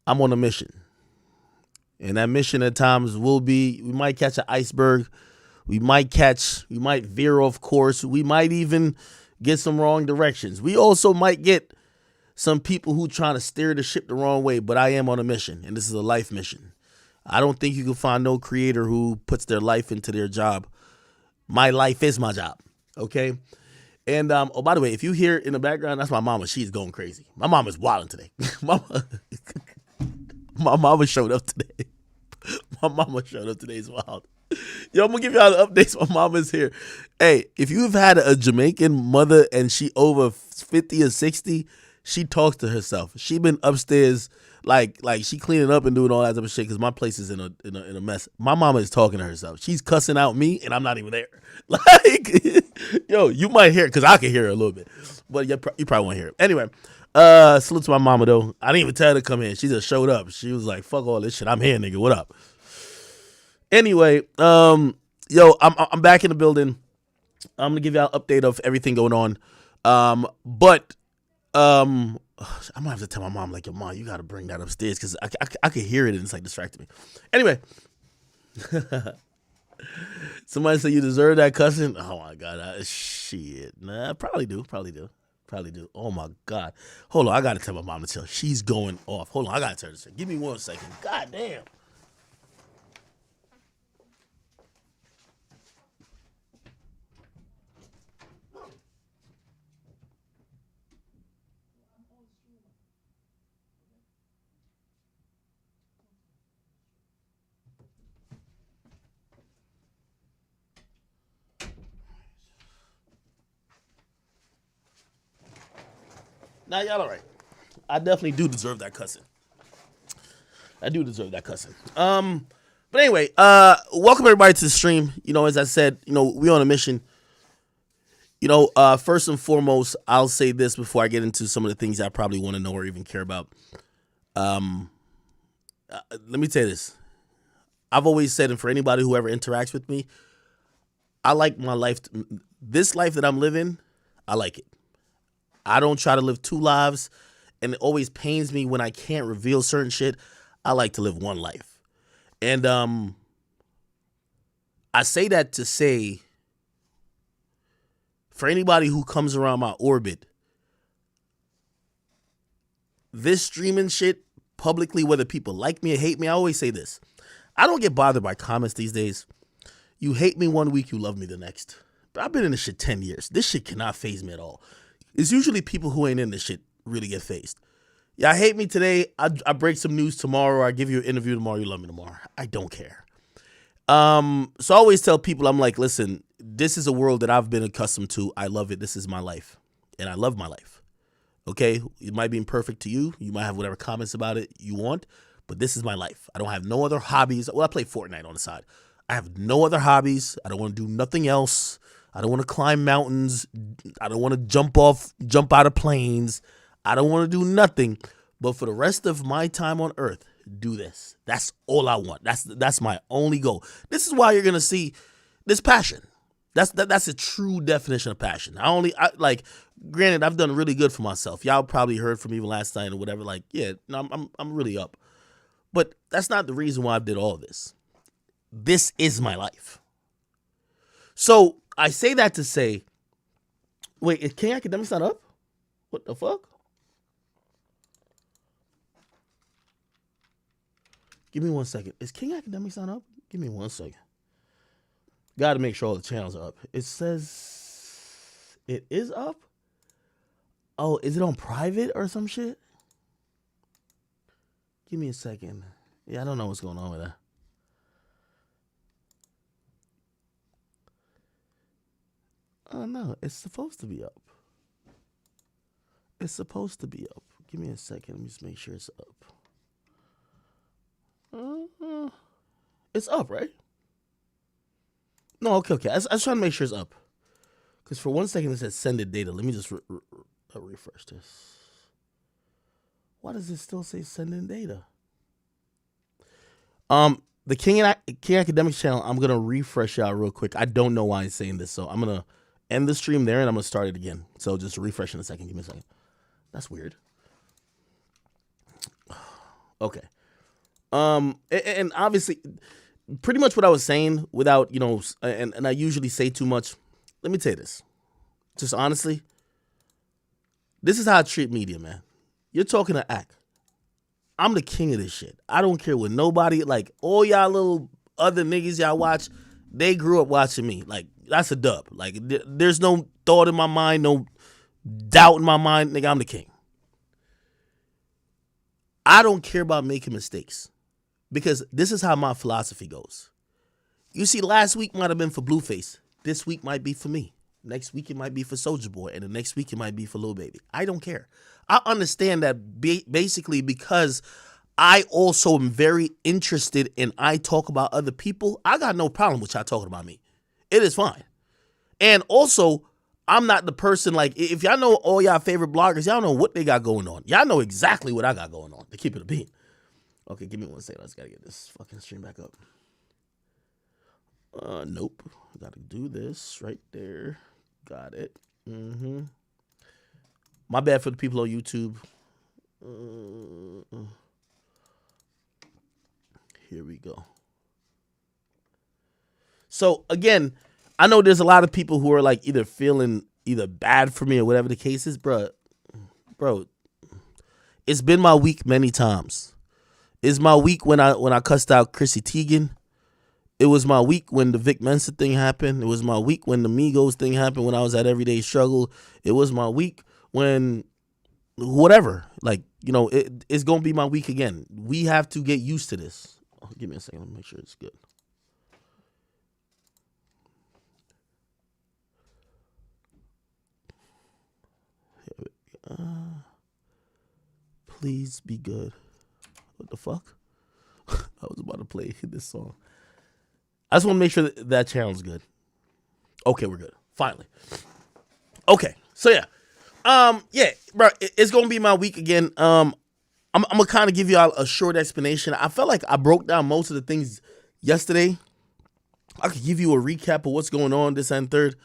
I'm on a mission. And that mission at times will be we might catch an iceberg. We might veer off course. We might even get some wrong directions. We also might get some people who trying to steer the ship the wrong way, but I am on a mission, and this is a life mission. I don't think you can find no creator who puts their life into their job. My life is my job. Okay. And oh, by the way, if you hear in the background, that's my mama. She's going crazy. My mom is wilding today. mama, my mama showed up today. My mama showed up today as wild. Yo, I'm gonna give y'all the updates. My mama's here. Hey, if you've had a Jamaican mother and she over 50 or 60, she talks to herself. She been upstairs like she cleaning up and doing all that type of shit because my place is in a mess. My mama is talking to herself. She's cussing out me and I'm not even there. Like, yo, you might hear it because I can hear her a little bit, but you probably won't hear it. Anyway, salute to my mama though. I didn't even tell her to come in. She just showed up. She was like, "Fuck all this shit. I'm here, nigga. What up?" Anyway, yo, I'm back in the building. I'm gonna give y'all an update of everything going on. But I'm gonna have to tell my mom, like, yo, mom, you gotta bring that upstairs because I could hear it and it's like distracting me. Anyway, somebody said you deserve that cussing. Oh my god, shit. Nah, probably do. Oh my god. Hold on, I gotta tell my mom to tell. She's going off. Hold on, I gotta tell her to say. Give me 1 second. God damn. Now y'all all right. I definitely do deserve that cussing. I do deserve that cussing. But anyway, welcome everybody to the stream. You know, as I said, you know, we on a mission. You know, first and foremost, I'll say this before I get into some of the things I probably want to know or even care about. Let me tell you this. I've always said, and for anybody who ever interacts with me, I like my life. This life that I'm living, I like it. I don't try to live two lives, and it always pains me when I can't reveal certain shit. I like to live one life. And I say that to say, for anybody who comes around my orbit, this streaming shit publicly, whether people like me or hate me, I always say this. I don't get bothered by comments these days. You hate me one week, you love me the next. But I've been in this shit 10 years. This shit cannot faze me at all. It's usually people who ain't in this shit really get phased. Yeah, I hate me today. I break some news tomorrow. Or I give you an interview tomorrow. You love me tomorrow. I don't care. So I always tell people, I'm like, listen, this is a world that I've been accustomed to. I love it. This is my life. And I love my life. Okay? It might be imperfect to you. You might have whatever comments about it you want. But this is my life. I don't have no other hobbies. Well, I play Fortnite on the side. I have no other hobbies. I don't want to do nothing else. I don't want to climb mountains. I don't want to jump out of planes. I don't want to do nothing. But for the rest of my time on earth, do this. That's all I want. That's my only goal. This is why you're going to see this passion. That's a true definition of passion. Granted, I've done really good for myself. Y'all probably heard from me even last night or whatever. Like, yeah, no, I'm really up. But that's not the reason why I did all this. This is my life. So I say that to say, wait, is King Academics not up? What the fuck? Give me 1 second. Is King Academics not up? Give me 1 second. Got to make sure all the channels are up. It says it is up. Oh, is it on private or some shit? Give me a second. Yeah, I don't know what's going on with that. Oh, no, it's supposed to be up. It's supposed to be up. Give me a second. Let me just make sure it's up. It's up, right? No, okay. I was trying to make sure it's up. Because for 1 second it said sending data. Let me just refresh this. Why does it still say sending data? The King Academics channel, I'm going to refresh y'all real quick. I don't know why I'm saying this, so I'm going to end the stream there and I'm going to start it again. So just refresh in a second. Give me a second. That's weird. Okay. And obviously, pretty much what I was saying without, and I usually say too much. Let me tell you this. Just honestly, this is how I treat media, man. You're talking to act. I'm the king of this shit. I don't care what nobody, like all y'all little other niggas y'all watch, they grew up watching me. Like, that's a dub. Like, there's no thought in my mind, no doubt in my mind. Nigga, I'm the king. I don't care about making mistakes because this is how my philosophy goes. You see, last week might have been for Blueface. This week might be for me. Next week it might be for Soulja Boy, and the next week it might be for Lil Baby. I don't care. I understand that basically because I also am very interested and I talk about other people. I got no problem with y'all talking about me. It is fine. And also, I'm not the person, like, if y'all know all y'all favorite bloggers, y'all know what they got going on. Y'all know exactly what I got going on, to keep it a beat. Okay, give me 1 second. I just got to get this fucking stream back up. Nope. Got to do this right there. Got it. My bad for the people on YouTube. Here we go. So, again, I know there's a lot of people who are like either feeling either bad for me or whatever the case is, bro, it's been my week many times. It's my week when I cussed out Chrissy Teigen. It was my week when the Vic Mensa thing happened. It was my week when the Migos thing happened when I was at Everyday Struggle. It was my week when whatever. Like, it's going to be my week again. We have to get used to this. Oh, give me a second. Let me make sure it's good. Please be good. What the fuck? I was about to play this song. I just want to make sure that channel's good. Okay, we're good. Finally. Okay, so yeah. Yeah, bro, it's gonna be my week again. I'm gonna kind of give you all a short explanation. I felt like I broke down most of the things yesterday. I could give you a recap of what's going on this and third.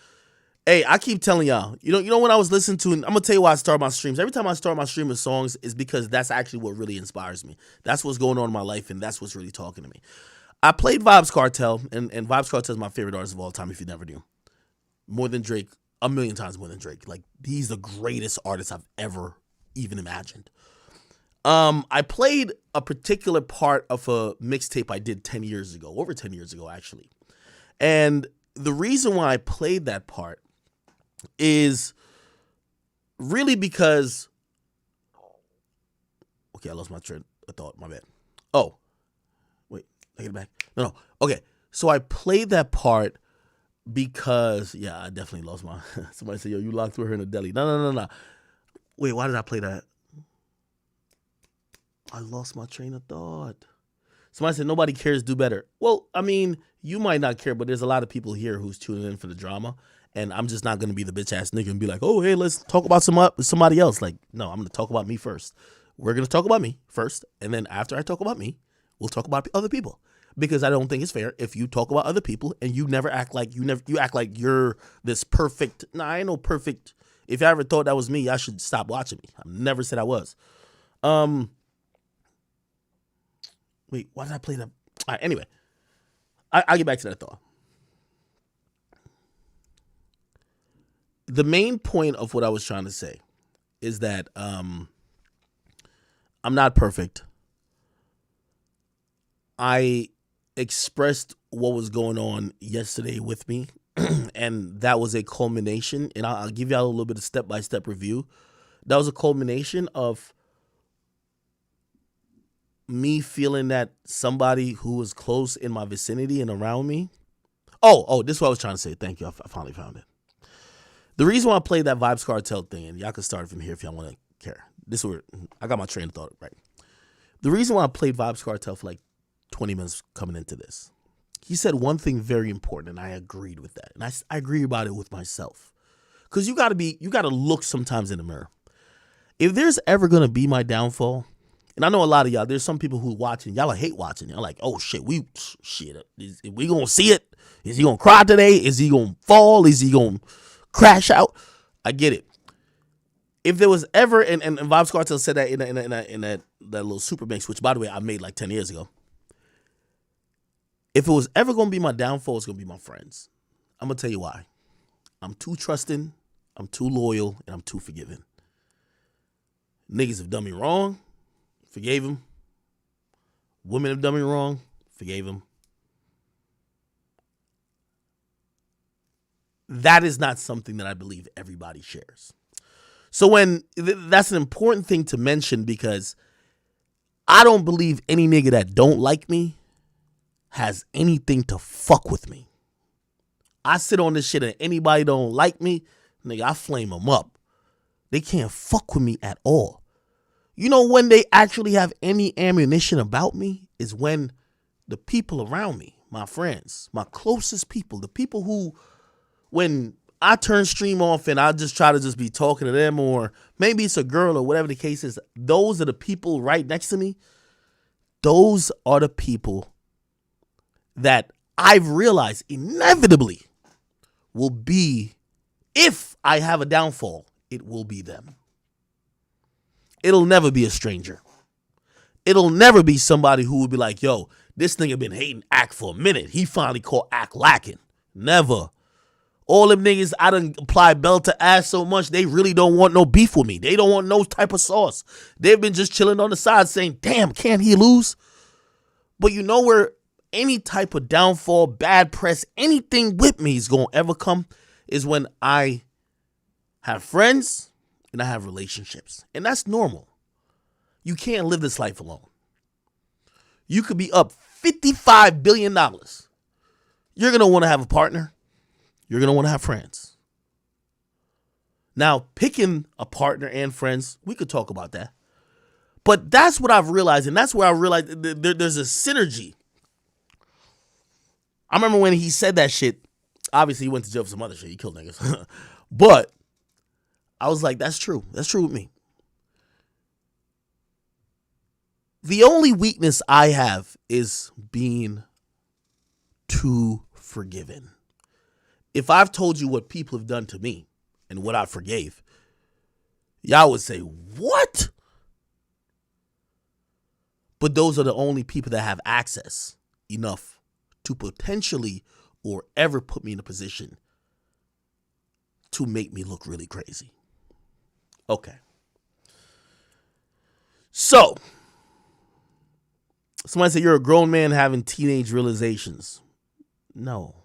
Hey, I keep telling y'all, you know when I was listening to, and I'm gonna tell you why I start my streams. Every time I start my stream with songs is because that's actually what really inspires me. That's what's going on in my life, and that's what's really talking to me. I played Vybz Kartel, and Vybz Kartel is my favorite artist of all time, if you never knew. More than Drake, a million times more than Drake. Like, he's the greatest artist I've ever even imagined. I played a particular part of a mixtape I did 10 years ago, over 10 years ago, actually. And the reason why I played that part is really because, okay, I lost my train of thought, my bad. Oh, wait, I get it back. No, okay, so I played that part because, yeah, I definitely lost my, somebody said, yo, you locked through her in a deli. No. Wait, why did I play that? I lost my train of thought. Somebody said, nobody cares, do better. Well, I mean, you might not care, but there's a lot of people here who's tuning in for the drama. And I'm just not going to be the bitch ass nigga and be like, oh, hey, let's talk about somebody else. Like, no, I'm going to talk about me first. We're going to talk about me first. And then after I talk about me, we'll talk about other people. Because I don't think it's fair if you talk about other people and you never act like you act like you're this perfect. Nah, I ain't no perfect. If I ever thought that was me, I should stop watching me. I never said I was. Wait, why did I play that? All right, anyway, I'll get back to that thought. The main point of what I was trying to say is that I'm not perfect. I expressed what was going on yesterday with me, and that was a culmination, and I'll give y'all a little bit of step-by-step review. That was a culmination of me feeling that somebody who was close in my vicinity and around me. Oh, this is what I was trying to say. Thank you. I finally found it. The reason why I played that Vybz Kartel thing, and y'all can start from here if y'all want to care. This is where I got my train of thought right. The reason why I played Vybz Kartel for like 20 minutes coming into this, he said one thing very important, and I agreed with that. And I agree about it with myself. Because you got to look sometimes in the mirror. If there's ever going to be my downfall, and I know a lot of y'all, there's some people who watching, y'all hate watching. Y'all like, oh shit, we going to see it? Is he going to cry today? Is he going to fall? Is he going to crash out? I get it. If there was ever, and Vybz Kartel said that in that little super mix, which by the way I made like 10 years ago. If it was ever gonna be my downfall, it's gonna be my friends. I'm gonna tell you why. I'm too trusting, I'm too loyal, and I'm too forgiving. Niggas have done me wrong, forgave them. Women have done me wrong, forgave them. That is not something that I believe everybody shares. So that's an important thing to mention, because I don't believe any nigga that don't like me has anything to fuck with me. I sit on this shit and anybody don't like me, nigga, I flame them up. They can't fuck with me at all. You know when they actually have any ammunition about me is when the people around me, my friends, my closest people, the people who, when I turn stream off and I just try to just be talking to them, or maybe it's a girl or whatever the case is, those are the people right next to me. Those are the people that I've realized inevitably will be, if I have a downfall, it will be them. It'll never be a stranger. It'll never be somebody who will be like, yo, this nigga been hating Ack for a minute. He finally caught Ack lacking. Never. All them niggas, I done apply belt to ass so much, they really don't want no beef with me. They don't want no type of sauce. They've been just chilling on the side saying, damn, can't he lose? But you know where any type of downfall, bad press, anything with me is going to ever come is when I have friends and I have relationships. And that's normal. You can't live this life alone. You could be up $55 billion. You're going to want to have a partner. You're going to want to have friends. Now, picking a partner and friends, we could talk about that. But that's what I've realized, and that's where I realized there's a synergy. I remember when he said that shit, obviously he went to jail for some other shit. He killed niggas. But I was like, that's true. That's true with me. The only weakness I have is being too forgiving. If I've told you what people have done to me and what I forgave, y'all would say, what? But those are the only people that have access enough to potentially or ever put me in a position to make me look really crazy. Okay. So, somebody said you're a grown man having teenage realizations. No.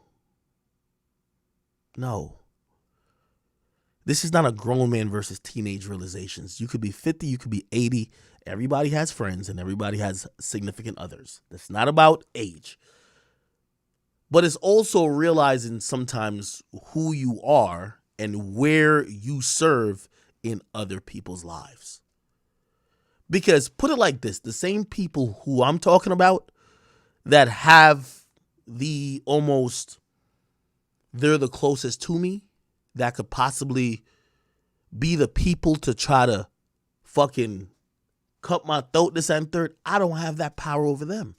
This is not a grown man versus teenage realizations. You could be 50, you could be 80. Everybody has friends and everybody has significant others. That's not about age. But it's also realizing sometimes who you are and where you serve in other people's lives. Because put it like this, the same people who I'm talking about that have the almost, they're the closest to me that could possibly be the people to try to fucking cut my throat, this and third. I don't have that power over them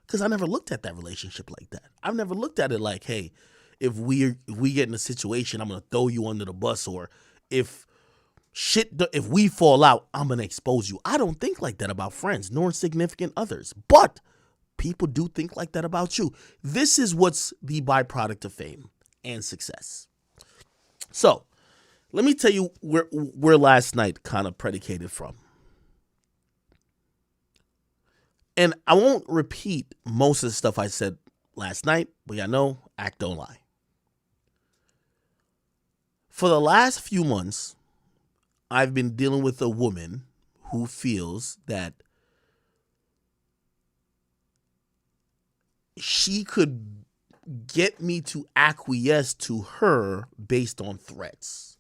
because I never looked at that relationship like that. I've never looked at it like, hey, if we get in a situation, I'm going to throw you under the bus, or if we fall out, I'm going to expose you. I don't think like that about friends nor significant others, but people do think like that about you. This is what's the byproduct of fame and success. So let me tell you where last night kind of predicated from. And I won't repeat most of the stuff I said last night, but y'all know, act don't lie. For the last few months, I've been dealing with a woman who feels that she could get me to acquiesce to her based on threats.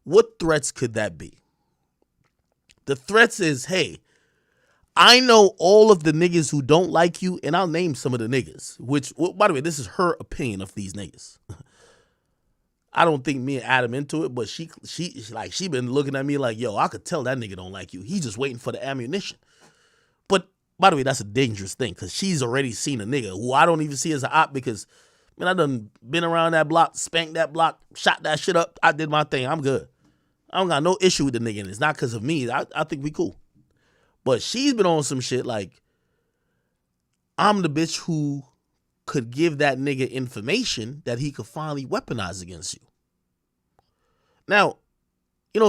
What threats could that be? The threats is, hey, I know all of the niggas who don't like you, and I'll name some of the niggas, which, by the way, this is her opinion of these niggas. I don't think me and Adam into it, but she been looking at me like, yo, I could tell that nigga don't like you. He's just waiting for the ammunition. But by the way, that's a dangerous thing because she's already seen a nigga who I don't even see as an op because, man, I done been around that block, spanked that block, shot that shit up. I did my thing. I'm good. I don't got no issue with the nigga, and it's not because of me. I think we cool. But she's been on some shit like, I'm the bitch who could give that nigga information that he could finally weaponize against you. Now,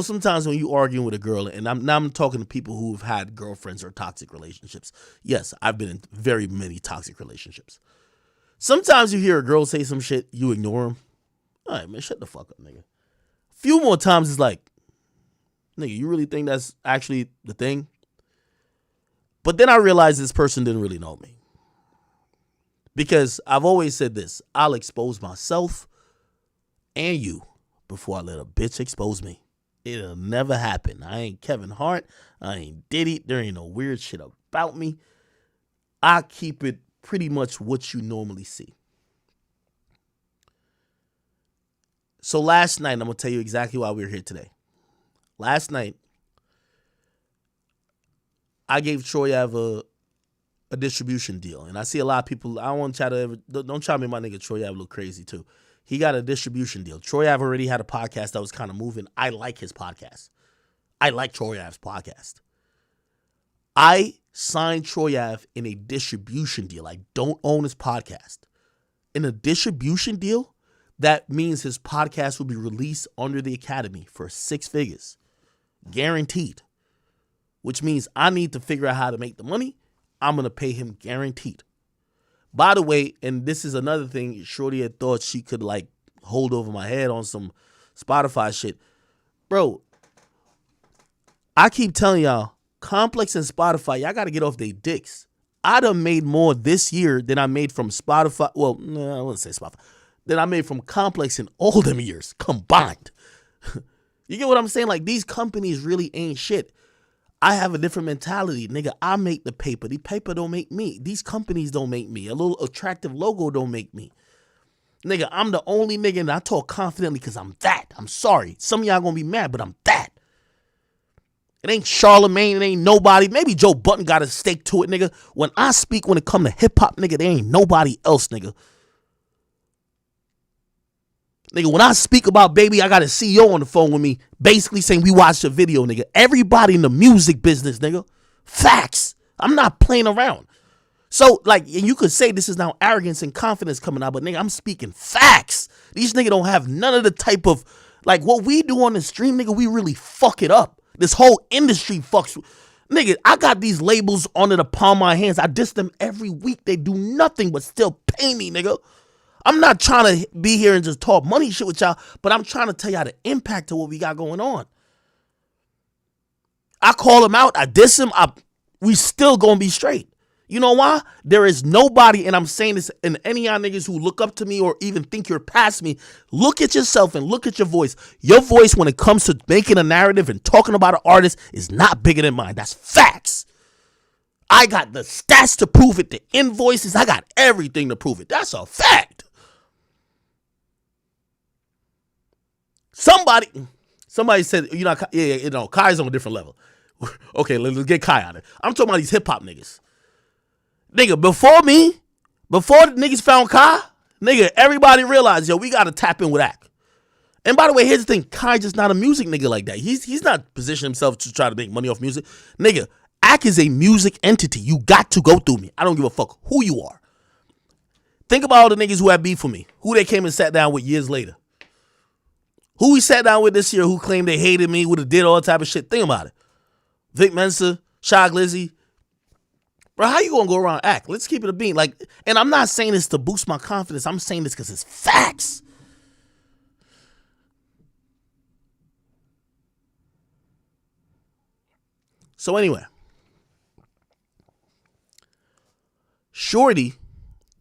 sometimes when you arguing with a girl, and I'm talking to people who've had girlfriends or toxic relationships. Yes, I've been in very many toxic relationships. Sometimes you hear a girl say some shit, you ignore them. All right, man, shut the fuck up, nigga. A few more times it's like, nigga, you really think that's actually the thing? But then I realized this person didn't really know me. Because I've always said this, I'll expose myself and you before I let a bitch expose me. It'll never happen. I ain't Kevin Hart. I ain't Diddy. There ain't no weird shit about me. I keep it pretty much what you normally see. So last night, I'm going to tell you exactly why we're here today. Last night, I gave Troy Ave a distribution deal. And I see a lot of people, I don't want y'all to ever, don't try to make my nigga Troy Ave look crazy too. He got a distribution deal. Troy Ave already had a podcast that was kind of moving. I like his podcast. I like Troy Ave's podcast. I signed Troy Ave in a distribution deal. I don't own his podcast. In a distribution deal, that means his podcast will be released under the Academy for 6 figures. Guaranteed. Which means I need to figure out how to make the money. I'm going to pay him guaranteed. By the way, and this is another thing, Shorty had thought she could like hold over my head on some Spotify shit. Bro, I keep telling y'all, Complex and Spotify, y'all got to get off their dicks. I done made more this year than I made from Spotify. Well, no, I wouldn't say Spotify. Than I made from Complex in all them years combined. You get what I'm saying? Like, these companies really ain't shit. I have a different mentality. Nigga, I make the paper. The paper don't make me. These companies don't make me. A little attractive logo don't make me. Nigga, I'm the only nigga, and I talk confidently because I'm that. I'm sorry. Some of y'all gonna be mad, but I'm that. It ain't Charlemagne. It ain't nobody. Maybe Joe Budden got a stake to it, nigga. When I speak, when it come to hip-hop, nigga, there ain't nobody else, nigga. Nigga, when I speak about Baby, I got a CEO on the phone with me basically saying we watched a video, nigga. Everybody in the music business, nigga. Facts. I'm not playing around. So, like, and you could say this is now arrogance and confidence coming out, but nigga, I'm speaking facts. These nigga don't have none of the type of, like, what we do on the stream, nigga, we really fuck it up. This whole industry fucks. Nigga, I got these labels under the palm of my hands. I diss them every week. They do nothing but still pay me, nigga. I'm not trying to be here and just talk money shit with y'all, but I'm trying to tell y'all the impact of what we got going on. I call him out. I diss him. We still gonna be straight. You know why? There is nobody, and I'm saying this, and any of y'all niggas who look up to me or even think you're past me, look at yourself and look at your voice. Your voice when it comes to making a narrative and talking about an artist is not bigger than mine. That's facts. I got the stats to prove it, the invoices. I got everything to prove it. That's a fact. Somebody said, Kai's on a different level. Okay, let's get Kai out of it. I'm talking about these hip hop niggas. Nigga, before the niggas found Kai, nigga, everybody realized, yo, we got to tap in with Ak. And by the way, here's the thing. Kai just not a music nigga like that. He's not positioning himself to try to make money off music. Nigga, Ak is a music entity. You got to go through me. I don't give a fuck who you are. Think about all the niggas who had beef for me. Who they came and sat down with years later. Who we sat down with this year who claimed they hated me, would have did all type of shit. Think about it. Vic Mensa, Shy Glizzy. Bro, how you gonna go around Act? Let's keep it a bean. Like, and I'm not saying this to boost my confidence. I'm saying this because it's facts. So anyway, Shorty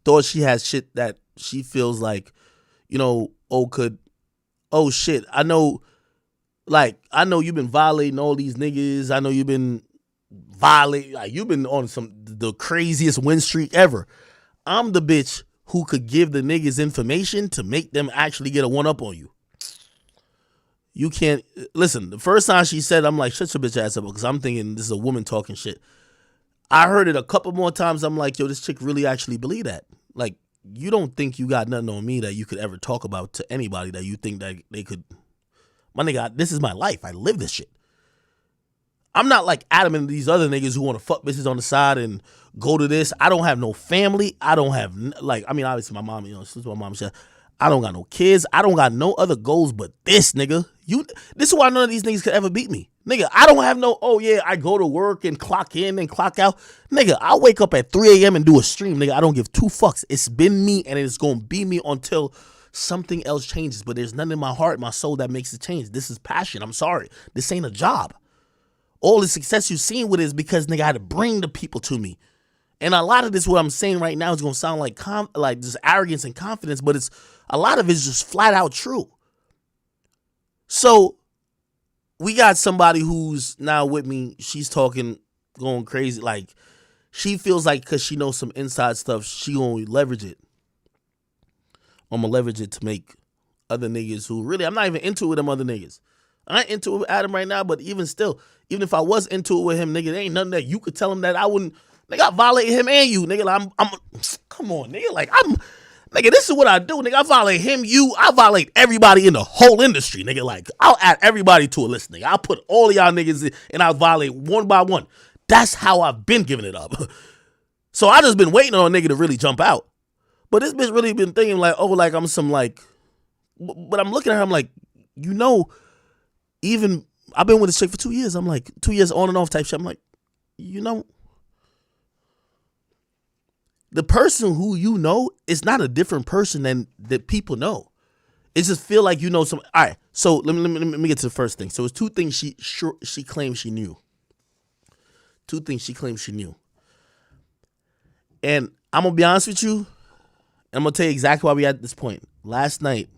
thought she had shit that she feels like, oh shit, I know you've been violating all these niggas. I know you've been violating, like, you've been on the craziest win streak ever. I'm the bitch who could give the niggas information to make them actually get a one up on you. You can't, listen, the first time she said, I'm like, shut your bitch ass up, because I'm thinking this is a woman talking shit. I heard it a couple more times. I'm like, yo, this chick really actually believe that. Like, you don't think you got nothing on me that you could ever talk about to anybody that you think that they could. My nigga, this is my life. I live this shit. I'm not like Adam and these other niggas who want to fuck bitches on the side and go to this. I don't have no family. I don't have like. I mean, obviously my mom. Since my mom said, I don't got no kids. I don't got no other goals but this, nigga. This is why none of these niggas could ever beat me, nigga. I don't have no. Oh yeah, I go to work and clock in and clock out, nigga. I wake up at 3 a.m. and do a stream, nigga. I don't give two fucks. It's been me and it's gonna be me until something else changes. But there's nothing in my heart, my soul that makes it change. This is passion. I'm sorry. This ain't a job. All the success you've seen with it is because, nigga, I had to bring the people to me. And a lot of this, what I'm saying right now, is going to sound like just arrogance and confidence, but a lot of it is just flat out true. So we got somebody who's now with me. She's talking, going crazy. Like, she feels like because she knows some inside stuff, she going to leverage it. I'm going to leverage it to make other niggas who really, I'm not even into it with them other niggas. I ain't into it with Adam right now, but even still, even if I was into it with him, nigga, there ain't nothing that you could tell him that I wouldn't, nigga, I violate him and you, nigga. I'm come on, nigga, nigga, this is what I do, nigga. I violate him, I violate everybody in the whole industry, nigga. Like, I'll add everybody to a list, nigga. I'll put all of y'all niggas in, and I'll violate one by one. That's how I've been giving it up. So I just been waiting on a nigga to really jump out. But this bitch really been thinking like, oh, like I'm some like, but I'm looking at her, I'm like, even I've been with this chick for 2 years. I'm like 2 years on and off type shit. I'm like, the person who is not a different person than that people know. It just feel like some. All right, so let me get to the first thing. So it's two things she claims she knew. Two things she claims she knew. And I'm gonna be honest with you. And I'm gonna tell you exactly why we at this point. Last night,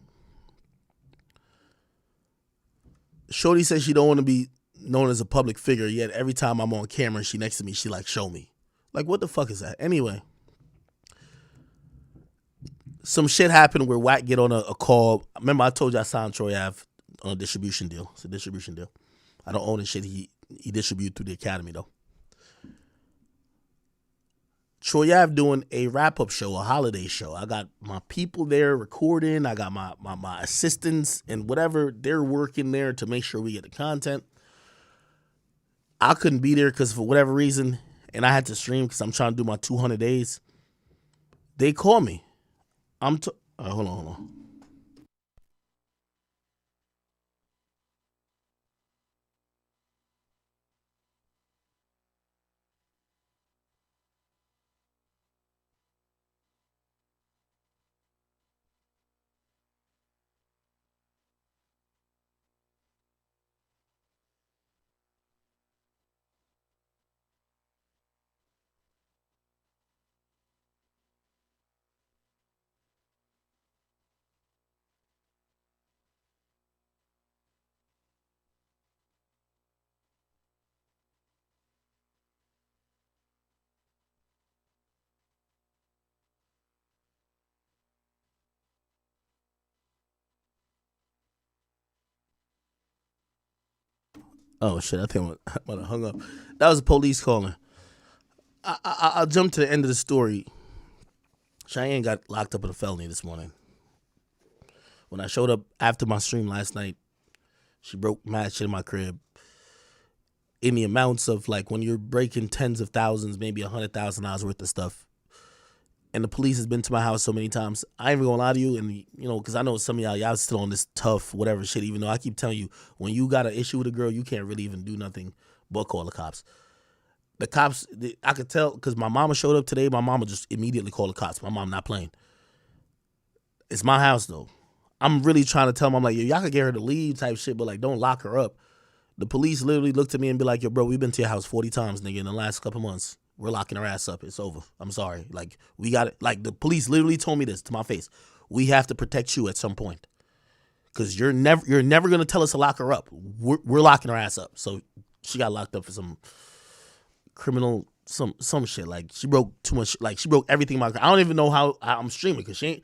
Shorty said she don't want to be known as a public figure, yet every time I'm on camera and she next to me, she like, show me. Like, what the fuck is that? Anyway, some shit happened where Wack get on a call. Remember, I told you I signed Troy Ave on a distribution deal. It's a distribution deal. I don't own the shit. He distribute through the academy, though. Troy Ave doing a wrap-up show, a holiday show. I got my people there recording. I got my assistants and whatever. They're working there to make sure we get the content. I couldn't be there because for whatever reason, and I had to stream because I'm trying to do my 200 days. They call me. Hold on. Oh shit! I think I might have hung up. That was the police calling. I'll jump to the end of the story. Cheyenne got locked up with a felony this morning. When I showed up after my stream last night, she broke mad shit in my crib. In the amounts of like when you're breaking tens of thousands, maybe $100,000 worth of stuff. And the police has been to my house so many times. I ain't even gonna lie to you, and because I know some of y'all still on this tough whatever shit. Even though I keep telling you, when you got an issue with a girl, you can't really even do nothing but call the cops. The cops, I could tell because my mama showed up today. My mama just immediately called the cops. My mom not playing. It's my house though. I'm really trying to tell them, I'm like, yo, y'all could get her to leave type shit, but like, don't lock her up. The police literally looked at me and be like, yo, bro, we've been to your house 40 times, nigga, in the last couple months. We're locking her ass up. It's over. I'm sorry. Like, we got it. Like, the police literally told me this to my face. We have to protect you at some point. Because you're never going to tell us to lock her up. We're locking her ass up. So she got locked up for some criminal, some shit. Like, she broke too much. Like, she broke everything. I don't even know how I'm streaming because she ain't.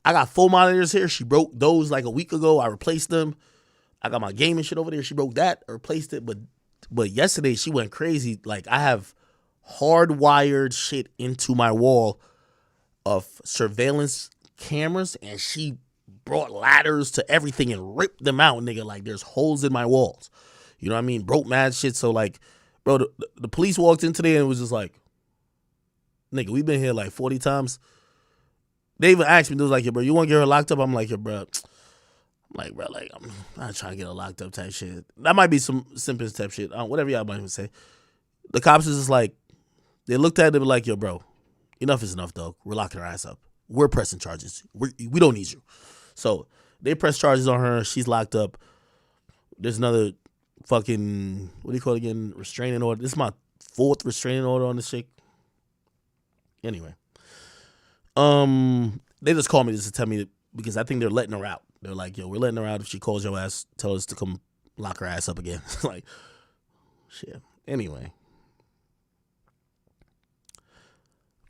I got full monitors here. She broke those like a week ago. I replaced them. I got my gaming shit over there. She broke that. I replaced it. But yesterday she went crazy. Like, I have hardwired shit into my wall of surveillance cameras, and she brought ladders to everything and ripped them out, nigga. Like, there's holes in my walls. You know what I mean? Broke mad shit. So like, bro, the police walked in today and it was just like, nigga, we been here like 40 times. They even asked me, they was like, yo, bro, you want to get her locked up? I'm like, yo, bro. I'm not trying to get her locked up type shit. That might be some simple type shit. Whatever y'all might even say. The cops is just like, they looked at it and were like, yo, bro, enough is enough, dog. We're locking her ass up. We're pressing charges. We don't need you. So they press charges on her. She's locked up. There's another fucking, what do you call it again? Restraining order. This is my 4th restraining order on this shit. Anyway. They just called me just to tell me that, because I think they're letting her out. They're like, yo, we're letting her out. If she calls your ass, tell us to come lock her ass up again. Like, shit. Anyway.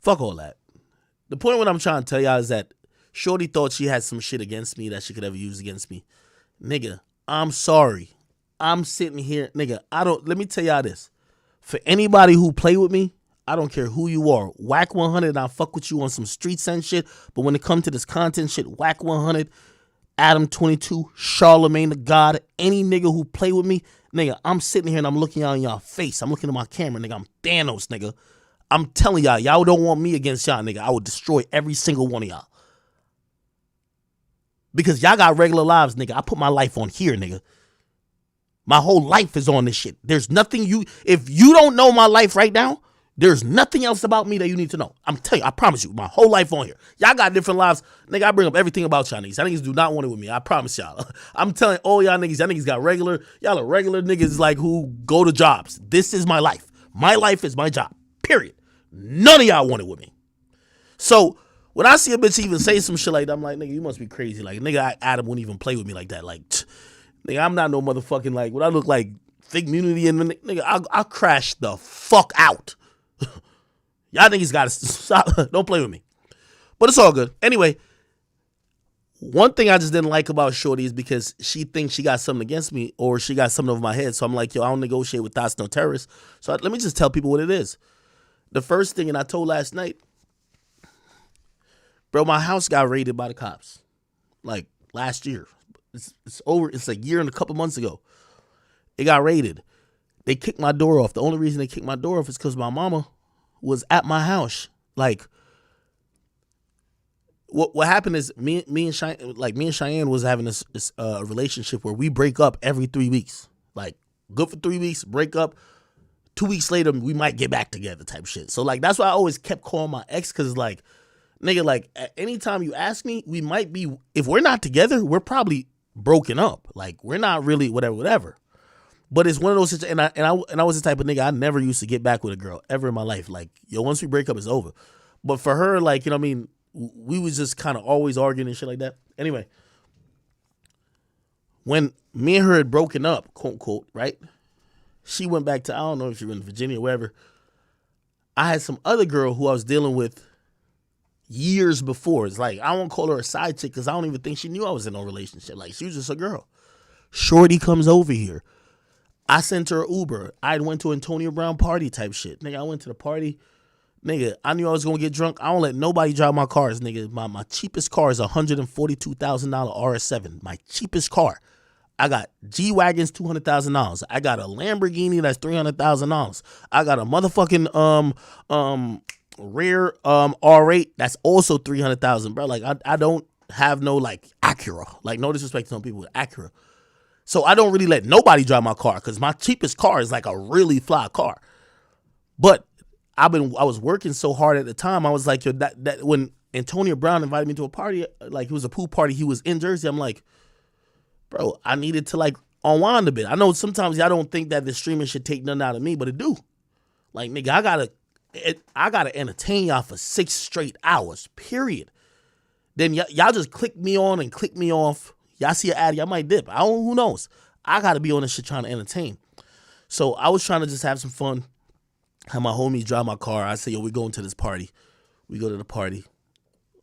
Fuck all that. The point what I'm trying to tell y'all is that Shorty thought she had some shit against me that she could ever use against me. Nigga, I'm sorry. I'm sitting here, nigga, let me tell y'all this. For anybody who play with me, I don't care who you are. Whack 100 and I'll fuck with you on some street sense shit. But when it comes to this content shit, Whack 100, Adam 22, Charlemagne the God, any nigga who play with me, nigga, I'm sitting here and I'm looking y'all in y'all face. I'm looking at my camera, nigga. I'm Thanos, nigga. I'm telling y'all don't want me against y'all, nigga. I will destroy every single one of y'all. Because y'all got regular lives, nigga. I put my life on here, nigga. My whole life is on this shit. There's nothing if you don't know my life right now, there's nothing else about me that you need to know. I'm telling you, I promise you, my whole life on here. Y'all got different lives. Nigga, I bring up everything about y'all niggas. Y'all niggas do not want it with me. I promise y'all. I'm telling all y'all niggas got y'all are regular niggas like who go to jobs. This is my life. My life is my job. Period. None of y'all want it with me. So when I see a bitch even say some shit like that, I'm like, nigga, you must be crazy. Like, nigga, Adam wouldn't even play with me like that. Like, nigga, I'm not no motherfucking, like, what I look like, fake immunity, and nigga, I'll crash the fuck out. Y'all niggas gotta stop. Don't play with me. But it's all good. Anyway, one thing I just didn't like about Shorty is because she thinks she got something against me or she got something over my head. So I'm like, yo, I don't negotiate with thoughts, no terrorists. So let me just tell people what it is. The first thing, and I told last night, bro, my house got raided by the cops. Like last year. It's over. It's a year and a couple months ago. It got raided. They kicked my door off. The only reason they kicked my door off is because my mama was at my house. Like, what happened is me and Cheyenne was having this relationship where we break up every 3 weeks. Like, good for 3 weeks, break up. 2 weeks later, we might get back together type shit. So, like, that's why I always kept calling my ex, because, like, nigga, like, at any time you ask me, we might be, if we're not together, we're probably broken up. Like, we're not really whatever. But it's one of those situations, and I was the type of nigga, I never used to get back with a girl ever in my life. Like, yo, once we break up, it's over. But for her, like, you know what I mean, we was just kind of always arguing and shit like that. Anyway, when me and her had broken up, quote unquote, right? She went back to, I don't know if she was in Virginia or wherever. I had some other girl who I was dealing with years before. It's like, I won't call her a side chick because I don't even think she knew I was in a relationship. Like, she was just a girl. Shorty comes over here. I sent her an Uber. I went to Antonio Brown party type shit. Nigga, I went to the party. Nigga, I knew I was going to get drunk. I don't let nobody drive my cars, nigga. My cheapest car is a $142,000 RS7. My cheapest car. I got G-Wagons, $200,000. I got a Lamborghini that's $300,000. I got a motherfucking rare R8 that's also $300,000, bro. Like, I don't have no, like, Acura. Like, no disrespect to some people with Acura. So I don't really let nobody drive my car because my cheapest car is like a really fly car. But I was working so hard at the time. I was like, yo, that when Antonio Brown invited me to a party, like, it was a pool party, he was in Jersey. I'm like, bro, I needed to, like, unwind a bit. I know sometimes y'all don't think that the streaming should take nothing out of me, but it do. Like, nigga, I gotta entertain y'all for 6 straight hours, period. Then y'all just click me on and click me off. Y'all see an ad, y'all might dip. Who knows? I gotta be on this shit trying to entertain. So I was trying to just have some fun. Have my homies drive my car. I say, yo, we're going to this party. We go to the party.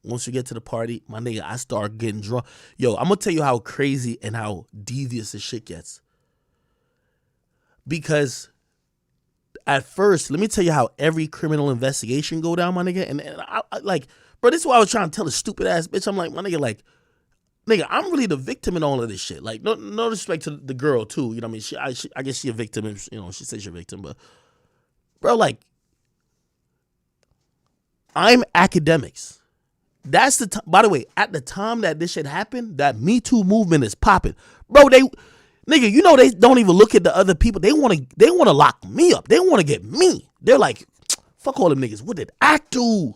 Once we get to the party, my nigga, I start getting drunk. Yo, I'm gonna tell you how crazy and how devious this shit gets. Because at first, let me tell you how every criminal investigation go down, my nigga. And I like, bro, this is why I was trying to tell the stupid ass bitch. I'm like, my nigga, nigga, I'm really the victim in all of this shit. Like, no respect to the girl too. You know what I mean? I guess she a victim. And, you know, she says she's a victim, but bro, like, I'm academics. That's the time. By the way, at the time that this shit happened, that Me Too movement is popping, bro. Nigga, you know they don't even look at the other people. They want to lock me up. They want to get me. They're like, fuck all them niggas. What did I do?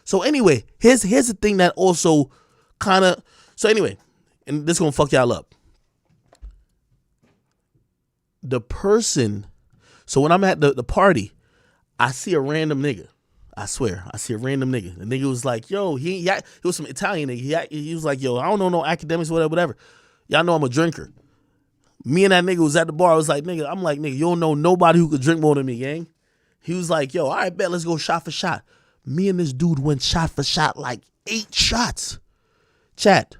So anyway, here's the thing that also kind of. So anyway, and this gonna fuck y'all up. The person. So when I'm at the party, I see a random nigga. I swear, I see a random nigga. The nigga was like, yo, he was some Italian nigga. He was like, yo, I don't know no academics, whatever. Y'all know I'm a drinker. Me and that nigga was at the bar. I was like, nigga, you don't know nobody who could drink more than me, gang. He was like, yo, all right, bet, let's go shot for shot. Me and this dude went shot for shot, like 8 shots. Chat,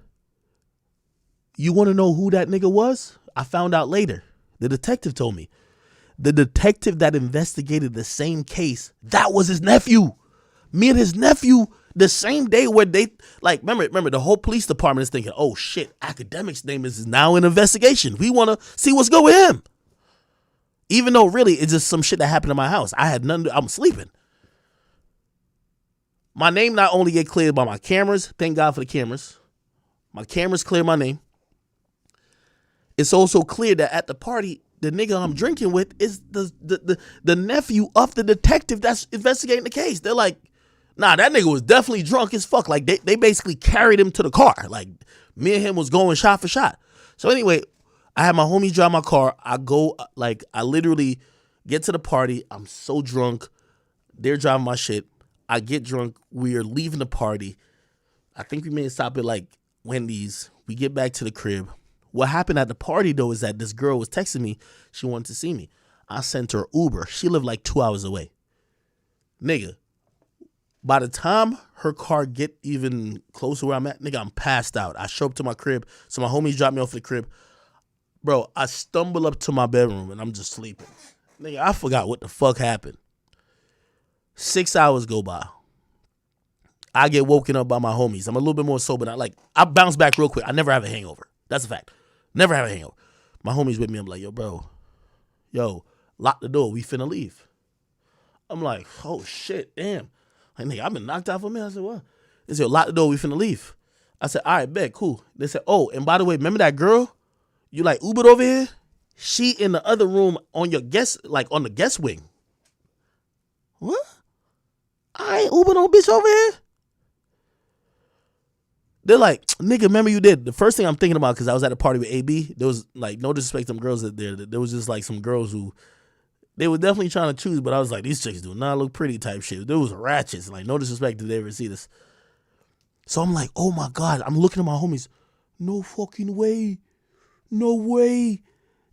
you want to know who that nigga was? I found out later. The detective told me. The detective that investigated the same case, that was his nephew. Me and his nephew, the same day where they, like, remember, the whole police department is thinking, oh shit, academic's name is now in investigation. We want to see what's going with him. Even though really it's just some shit that happened in my house. I had none, I'm sleeping. My name not only get cleared by my cameras, thank God for the cameras. My cameras clear my name. It's also clear that at the party, the nigga I'm drinking with is the nephew of the detective that's investigating the case. They're like, nah, that nigga was definitely drunk as fuck. Like, they basically carried him to the car. Like, me and him was going shot for shot. So anyway, I had my homie drive my car. I go, like, I literally get to the party. I'm so drunk. They're driving my shit. I get drunk. We are leaving the party. I think we may stop at, like, Wendy's. We get back to the crib. What happened at the party, though, is that this girl was texting me. She wanted to see me. I sent her Uber. She lived like 2 hours away. Nigga, by the time her car get even close to where I'm at, nigga, I'm passed out. I show up to my crib. So my homies drop me off at the crib. Bro, I stumble up to my bedroom and I'm just sleeping. Nigga, I forgot what the fuck happened. 6 hours go by. I get woken up by my homies. I'm a little bit more sober. I bounce back real quick. I never have a hangover. That's a fact. Never have a hangover. My homies with me. I'm like, yo, bro. Yo, lock the door. We finna leave. I'm like, oh, shit. Damn. Like, nigga, I've been knocked out for me. I said, what? They said, lock the door. We finna leave. I said, all right, bet. Cool. They said, oh, and by the way, remember that girl you like Ubered over here? She in the other room on your guest, like on the guest wing. What? I ain't Uber no bitch over here. They're like, nigga, remember you did. The first thing I'm thinking about, because I was at a party with AB, there was, like, no disrespect to them girls that there was just, like, some girls who, they were definitely trying to choose, but I was like, these chicks do not look pretty type shit. There was ratchets. Like, no disrespect to they ever see this. So I'm like, oh, my God. I'm looking at my homies. No fucking way. No way.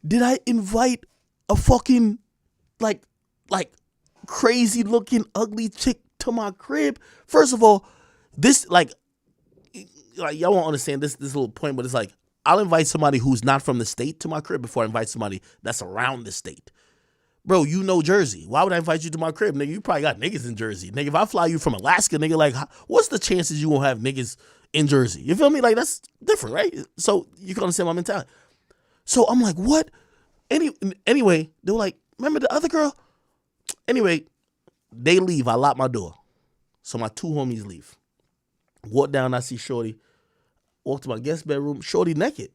Did I invite a fucking, like crazy looking, ugly chick to my crib? First of all, this, like y'all won't understand this little point, but it's like, I'll invite somebody who's not from the state to my crib before I invite somebody that's around the state. Bro, you know Jersey. Why would I invite you to my crib? Nigga, you probably got niggas in Jersey. Nigga, if I fly you from Alaska, nigga, like, what's the chances you won't have niggas in Jersey? You feel me? Like, that's different, right? So you can understand my mentality. So I'm like, what? Anyway, they were like, remember the other girl? Anyway, they leave. I lock my door. So my 2 homies leave. Walk down, I see Shorty. Walk to my guest bedroom. Shorty naked.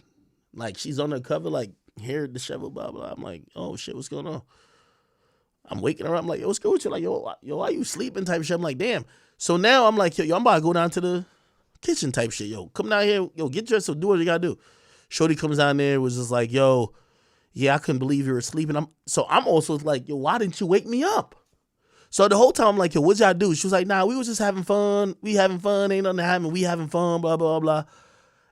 Like, she's on the cover, like, hair disheveled, blah, blah. I'm like, oh, shit, what's going on? I'm waking her up. I'm like, yo, what's good with you? Like, yo, why you sleeping type shit? I'm like, damn. So now I'm like, yo, I'm about to go down to the kitchen type shit. Yo, come down here. Yo, get dressed. So do what you got to do. Shorty comes down there, was just like, yo, yeah, I couldn't believe you were sleeping. I'm also like, yo, why didn't you wake me up? So the whole time I'm like, yo, what y'all do? She was like, nah, we was just having fun. We having fun. Ain't nothing happening. We having fun, blah, blah, blah.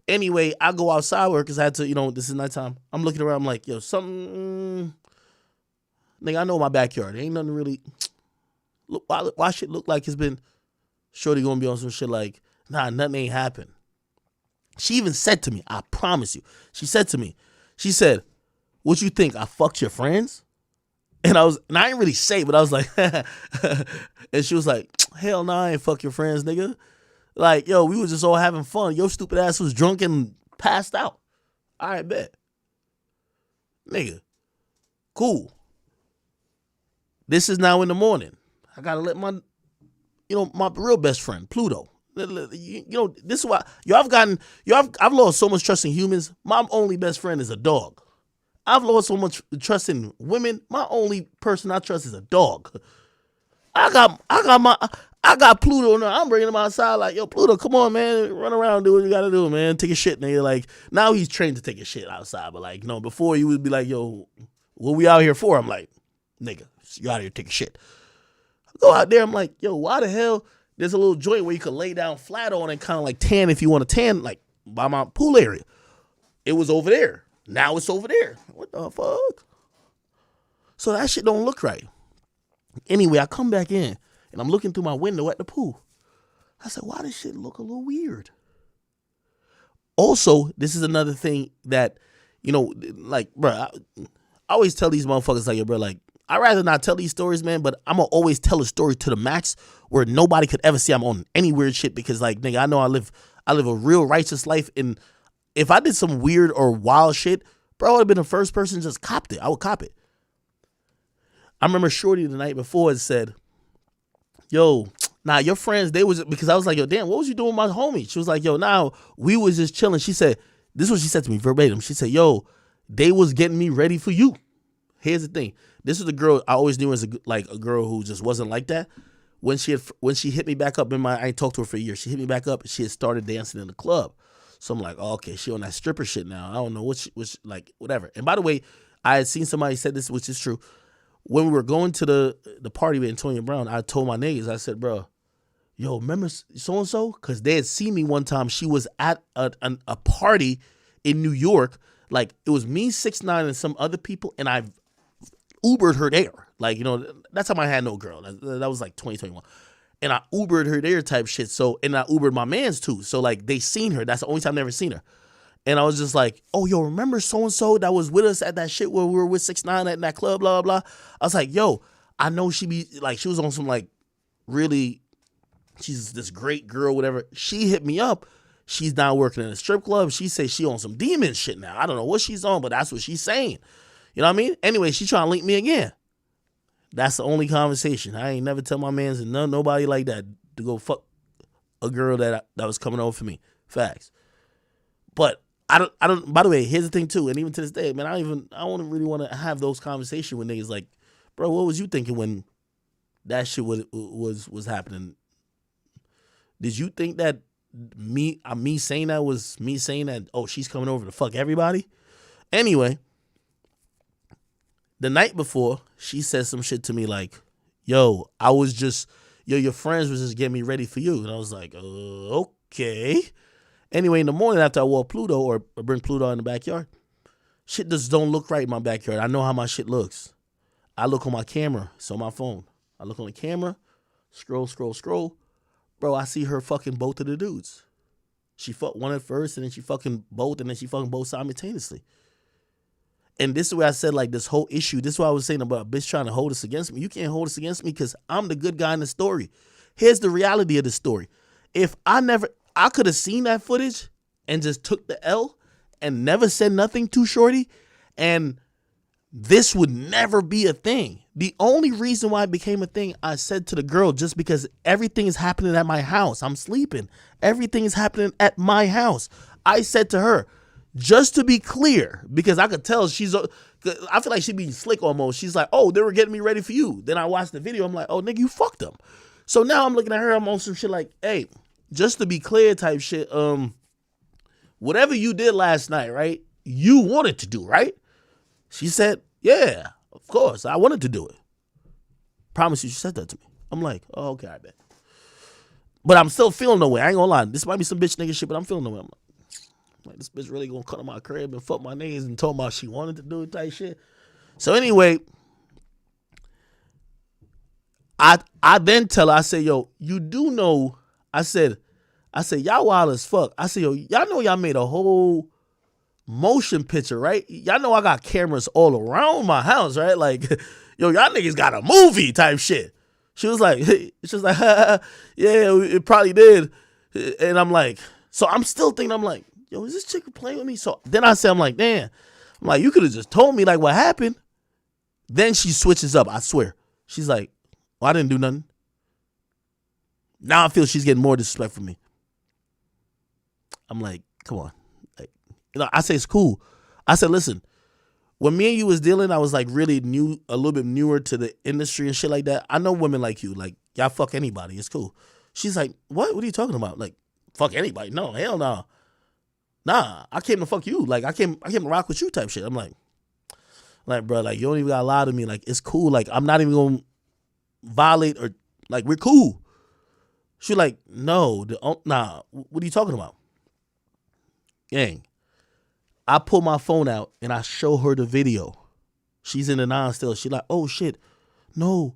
Anyway, I go outside work because I had to, this is nighttime. I'm looking around. I'm like, yo, something. Nigga, I know my backyard. Ain't nothing really. Look, why shit look like it's been. Shorty gonna be on some shit like, nah, nothing ain't happened. She even said to me, I promise you. She said to me, she said, what you think? I fucked your friends? And I didn't really say, but I was like, and she was like, hell no, I ain't fuck your friends, nigga. Like, yo, we was just all having fun. Your stupid ass was drunk and passed out. All right, bet. Nigga, cool. This is now in the morning. I gotta let my real best friend, Pluto. This is why, I've lost so much trust in humans. My only best friend is a dog. I've lost so much trust in women. My only person I trust is a dog. I got Pluto now. I'm bringing him outside like, yo, Pluto, come on, man. Run around, do what you gotta do, man. Take a shit, nigga. Like, now he's trained to take a shit outside. But like, no, before he would be like, yo, what we out here for? I'm like, nigga, you out here take a shit. I go out there, I'm like, yo, why the hell there's a little joint where you could lay down flat on and kind of like tan if you want to tan, like by my pool area. It was over there. Now it's over there. What the fuck? So that shit don't look right. Anyway, I come back in and I'm looking through my window at the pool. I said, why does shit look a little weird? Also, this is another thing that, like, bro, I always tell these motherfuckers like, yo, bro, like, I'd rather not tell these stories, man, but I'm going to always tell a story to the max where nobody could ever see I'm on any weird shit because, like, nigga, I know I live a real righteous life, and if I did some weird or wild shit, bro, I would have been the first person to just copped it. I would cop it. I remember Shorty the night before had said, yo, nah, your friends, because I was like, yo, damn, what was you doing with my homie? She was like, yo, nah, we was just chilling. She said, this is what she said to me verbatim. She said, yo, they was getting me ready for you. Here's the thing. This is the girl I always knew as a girl who just wasn't like that. When she hit me back up I ain't talked to her for a year. She hit me back up. She had started dancing in the club. So I'm like, oh, okay, she on that stripper shit now. I don't know which like whatever. And by the way, I had seen somebody said this, which is true. When we were going to the party with Antonio Brown, I told my niggas, I said, bro, yo, remember so and so? Because they had seen me one time. She was at a party in New York. Like it was me, 6ix9ine, and some other people, and I Ubered her there. Like, that time I had no girl. That was like 2021. And I Ubered her there type shit. So, and I Ubered my mans too. So like they seen her. That's the only time I've ever seen her. And I was just like, oh, yo, remember so-and-so that was with us at that shit where we were with 6ix9ine at that club, blah, blah, blah. I was like, yo, I know she was on some like really, she's this great girl, whatever. She hit me up. She's now working in a strip club. She says she on some demon shit now. I don't know what she's on, but that's what she's saying. You know what I mean? Anyway, she trying to link me again. That's the only conversation. I ain't never tell my mans and nobody like that to go fuck a girl that was coming over for me. Facts. But I don't. By the way, here's the thing too, and even to this day, man, I don't really want to have those conversations with niggas like, bro, what was you thinking when that shit was happening? Did you think that me saying that was me saying that, oh, she's coming over to fuck everybody? Anyway, the night before, she said some shit to me like, yo, your friends was just getting me ready for you. And I was like, okay. Anyway, in the morning after I walk Pluto or bring Pluto in the backyard, shit just don't look right in my backyard. I know how my shit looks. I look on my camera. It's on my phone. I look on the camera, scroll. Bro, I see her fucking both of the dudes. She fucked one at first, and then she fucking both, and then she fucking both simultaneously. And this is where I said, like, this whole issue, this is what I was saying about a bitch trying to hold us against me. You can't hold us against me because I'm the good guy in the story. Here's the reality of the story. If I could have seen that footage and just took the L and never said nothing to Shorty, and this would never be a thing. The only reason why it became a thing, I said to the girl, just because everything is happening at my house. I'm sleeping. Everything is happening at my house. I said to her, just to be clear, because I could tell I feel like she'd be slick almost. She's like, oh, they were getting me ready for you. Then I watched the video. I'm like, oh, nigga, you fucked them. So now I'm looking at her. I'm on some shit like, hey, just to be clear type shit. Whatever you did last night, right? You wanted to do, right? She said, yeah, of course. I wanted to do it. Promise you, she said that to me. I'm like, oh, okay, I bet. But I'm still feeling no way. I ain't gonna lie. This might be some bitch nigga shit, but I'm feeling no way. I'm like, this bitch really gonna come to my crib and fuck my niggas and told me she wanted to do it type shit. So anyway, I then tell her, I say, yo, you do know, I said, y'all wild as fuck. I said, yo, y'all know y'all made a whole motion picture, right? Y'all know I got cameras all around my house, right? Like, yo, y'all niggas got a movie type shit. She was like, yeah, it probably did. And I'm like, so I'm still thinking, I'm like, yo, is this chick playing with me? So then I say, I'm like, damn. I'm like, you could have just told me like what happened. Then she switches up, I swear. She's like, well, I didn't do nothing. Now I feel she's getting more disrespect from me. I'm like, come on. Like, I say it's cool. I said, listen, when me and you was dealing, I was like really new, a little bit newer to the industry and shit like that. I know women like you, like y'all fuck anybody. It's cool. She's like, what? What are you talking about? Like, fuck anybody? No, hell no. Nah, I came to fuck you. Like, I came to rock with you type shit. I'm like, bro, like you don't even gotta lie to me. Like, it's cool. Like, I'm not even gonna violate or like we're cool. She like, no, nah. What are you talking about? Gang. I pull my phone out and I show her the video. She's in the non still. She like, oh shit, no.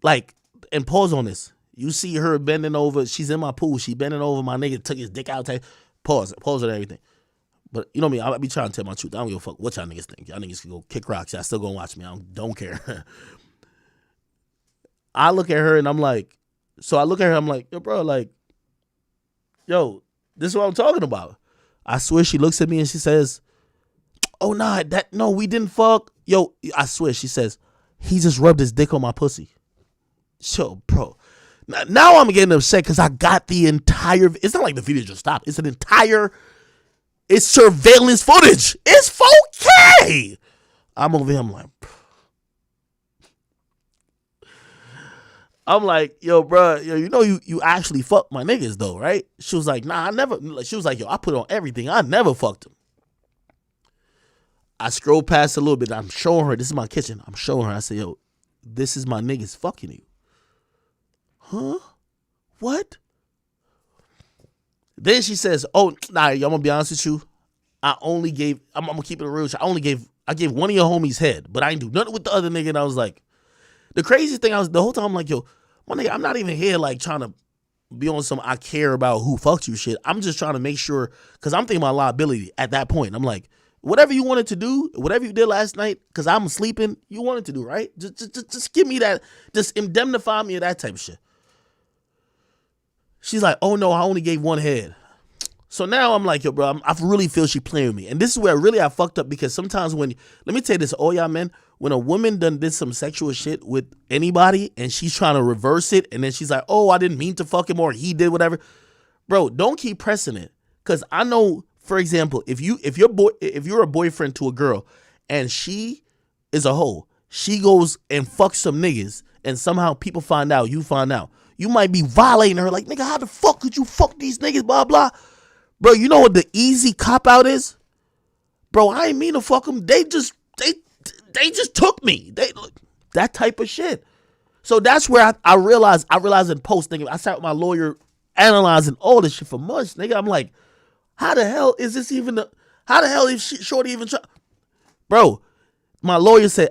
Like, and pause on this. You see her bending over. She's in my pool. She bending over. My nigga took his dick out. Pause on everything. But you know me, I be trying to tell my truth. I don't give a fuck what y'all niggas think. Y'all niggas can go kick rocks. Y'all still gonna watch me. I don't care. I look at her and I'm like, I'm like, yo, bro, like, yo, this is what I'm talking about. I swear she looks at me and she says, oh, nah, no, we didn't fuck. Yo, I swear, she says, he just rubbed his dick on my pussy. Yo, bro. Now I'm getting upset because I got the entire, it's not like the video just stopped. It's it's surveillance footage. It's 4K. I'm over here, I'm like, yo, bro, yo, you actually fucked my niggas though, right? She was like, nah, I never. She was like, yo, I put on everything. I never fucked him. I scroll past a little bit. I'm showing her. This is my kitchen. I'm showing her. I say, yo, this is my niggas fucking you. Huh? What? Then she says, oh, nah, I'm gonna be honest with you. I'm gonna keep it real. I gave one of your homies head, but I ain't do nothing with the other nigga. And I was like, the craziest thing the whole time I'm like, yo, my nigga, I'm not even here like trying to be on some I care about who fucked you shit. I'm just trying to make sure, because I'm thinking about liability at that point. I'm like, whatever you wanted to do, whatever you did last night, because I'm sleeping, you wanted to do, right? Just give me that, just indemnify me of that type of shit. She's like, oh no, I only gave one head. So now I'm like, yo, bro, I really feel she playing with me. And this is where really I fucked up, because sometimes let me tell you this, all y'all men, when a woman did some sexual shit with anybody and she's trying to reverse it and then she's like, oh, I didn't mean to fuck him or he did whatever. Bro, don't keep pressing it. Because I know, for example, if you're a boyfriend to a girl and she is a hoe, she goes and fucks some niggas and somehow people find out, you find out. You might be violating her like, nigga, how the fuck could you fuck these niggas, blah, blah. Bro, you know what the easy cop-out is? Bro, I ain't mean to fuck them. They just took me. That type of shit. So that's where I realized in post, nigga, I sat with my lawyer analyzing all this shit for months, nigga. I'm like, how the hell is this even how the hell is Shorty even Bro, my lawyer said,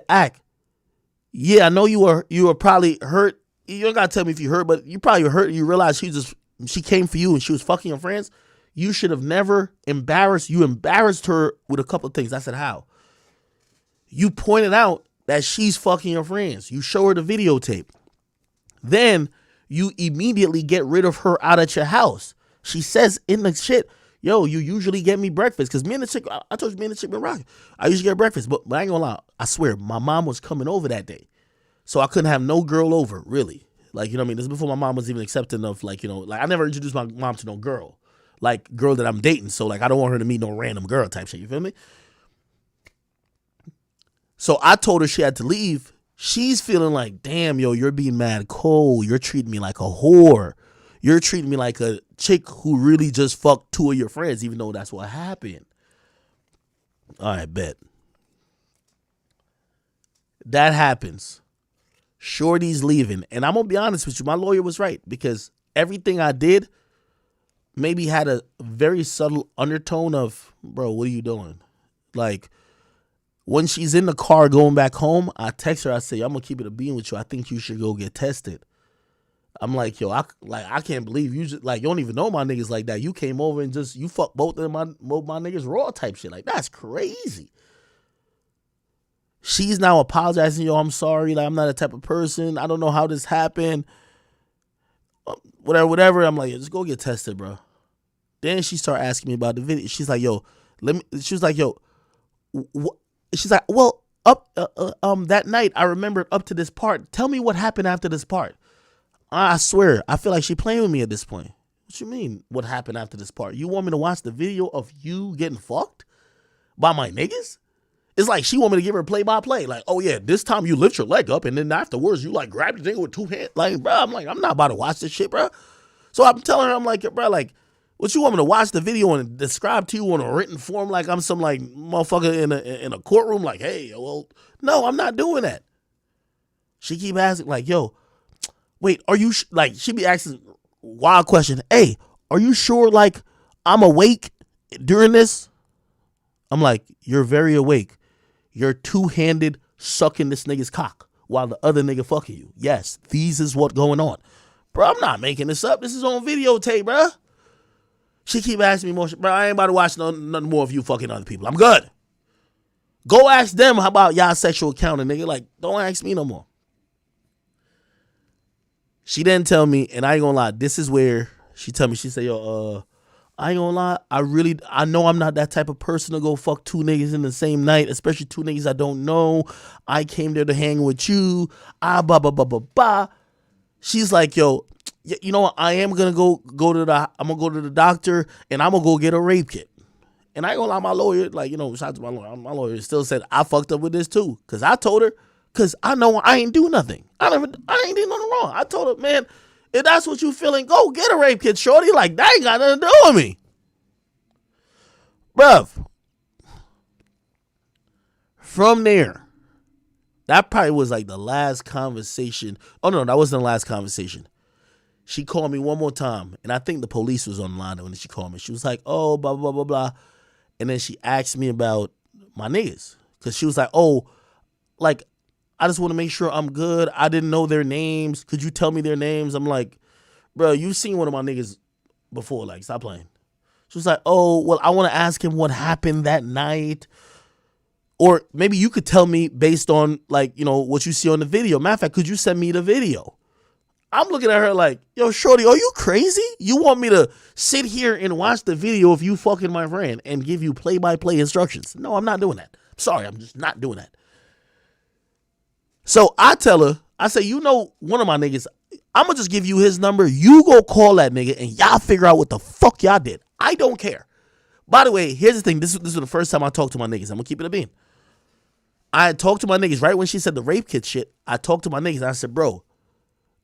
yeah, I know you were probably hurt. You don't gotta tell me if you hurt, but you probably were hurt. You realize she came for you and she was fucking your friends. You should have never embarrassed her with a couple of things. I said, how? You pointed out that she's fucking your friends. You show her the videotape. Then you immediately get rid of her out at your house. She says in the shit, yo, you usually get me breakfast. Because me and the chick, I told you me and the chick been rocking. I usually get breakfast. But I ain't gonna lie, I swear, my mom was coming over that day. So I couldn't have no girl over, really. Like, you know what I mean? This is before my mom was even accepting of, like, you know, like I never introduced my mom to no girl. Like, girl that I'm dating. So, like, I don't want her to meet no random girl type shit. You feel me? So I told her she had to leave. She's feeling like, damn, yo, you're being mad cold. You're treating me like a whore. You're treating me like a chick who really just fucked two of your friends, even though that's what happened. All right, bet. That happens. Shorty's leaving. And I'm going to be honest with you. My lawyer was right, because everything I did maybe had a very subtle undertone of, bro, what are you doing? Like, when she's in the car going back home, I text her, I say, I'm going to keep it a bean with you. I think you should go get tested. I'm like, yo, I can't believe you just, like, you don't even know my niggas like that. You came over and just, you fucked both of my niggas raw type shit. Like, that's crazy. She's now apologizing, yo, I'm sorry. Like, I'm not that type of person. I don't know how this happened. whatever. I'm like, just go get tested, bro. Then she started asking me about the video. She's like, yo, she was like, yo, she's like, well, that night I remember up to this part. Tell me what happened after this part. I swear, I feel like she playing with me at this point. What you mean, what happened after this part? You want me to watch the video of you getting fucked by my niggas? It's like she want me to give her play-by-play. Like, oh yeah, this time you lift your leg up and then afterwards you like grab the thing with two hands. Like, bro, I'm like, I'm not about to watch this shit, bro. So I'm telling her, I'm like, bro, like, what you want me to watch the video and describe to you in a written form like I'm some like motherfucker in a courtroom? Like, hey, well, no, I'm not doing that. She keep asking, like, yo, wait, are you like? She be asking wild question. Hey, are you sure like I'm awake during this? I'm like, you're very awake. You're two-handed sucking this nigga's cock while the other nigga fucking you. Yes, these is what going on, bro. I'm not making this up. This is on videotape, bro. She keep asking me more shit. Bro, I ain't about to watch nothing more of you fucking other people. I'm good. Go ask them how about y'all sexual accounting, nigga. Like, don't ask me no more. She didn't tell me, and I ain't gonna lie, this is where she tell me, she said, yo, I ain't gonna lie, I know I'm not that type of person to go fuck two niggas in the same night, especially two niggas I don't know. I came there to hang with you. Blah, blah, blah, blah, blah. She's like, yo, you know what? I am gonna go to the doctor and I'm gonna go get a rape kit. And I ain't gonna lie, my lawyer, like, you know, shout out to my lawyer. My lawyer still said I fucked up with this too. Cause I told her, cause I know I ain't do nothing. I ain't did nothing wrong. I told her, man, if that's what you feeling, go get a rape kit, shorty. Like, that ain't got nothing to do with me. Bruv. From there, that probably was like the last conversation. Oh no, that wasn't the last conversation. She called me one more time, and I think the police was on the line when she called me. She was like, oh, blah, blah, blah, blah. And then she asked me about my niggas. Because she was like, oh, like, I just want to make sure I'm good. I didn't know their names. Could you tell me their names? I'm like, bro, you've seen one of my niggas before. Like, stop playing. She was like, oh, well, I want to ask him what happened that night. Or maybe you could tell me based on, like, you know, what you see on the video. Matter of fact, could you send me the video? I'm looking at her like, yo, shorty, are you crazy? You want me to sit here and watch the video of you fucking my friend and give you play-by-play instructions? No, I'm not doing that. Sorry, I'm just not doing that. So I tell her, I say, you know, one of my niggas, I'm going to just give you his number. You go call that nigga and y'all figure out what the fuck y'all did. I don't care. By the way, here's the thing. This was the first time I talked to my niggas. I'm going to keep it a bean. I had talked to my niggas right when she said the rape kit shit. I talked to my niggas and I said, bro,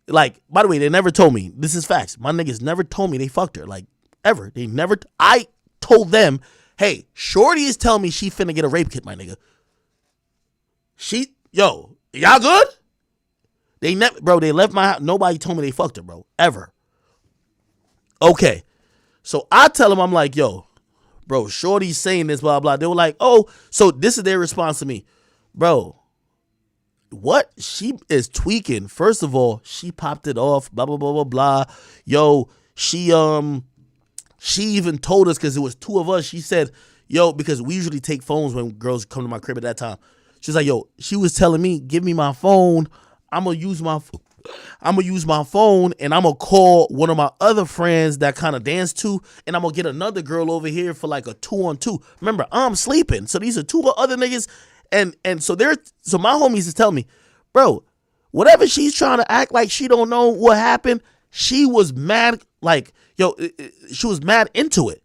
like, by the way, they never told me. This is facts. My niggas never told me they fucked her. Like, ever. They never. I told them, hey, shorty is telling me she finna get a rape kit, my nigga. Yo, y'all good? They never, bro, they left my house. Nobody told me they fucked her, bro. Ever. Okay. So I tell them, I'm like, yo, bro, shorty's saying this, blah, blah. They were like, oh, so this is their response to me. Bro, what? She is tweaking. First of all, she popped it off, blah, blah, blah, blah, blah. Yo, she even told us, because it was two of us, she said, yo, because we usually take phones when girls come to my crib at that time. She's like, yo, she was telling me, give me my phone. I'm going to use my phone and I'm going to call one of my other friends that kind of dance to, and I'm going to get another girl over here for like a 2-on-2. Remember, I'm sleeping. So these are two other niggas. And so my homies is telling me, bro, whatever she's trying to act like she don't know what happened, she was mad, like, yo, she was mad into it.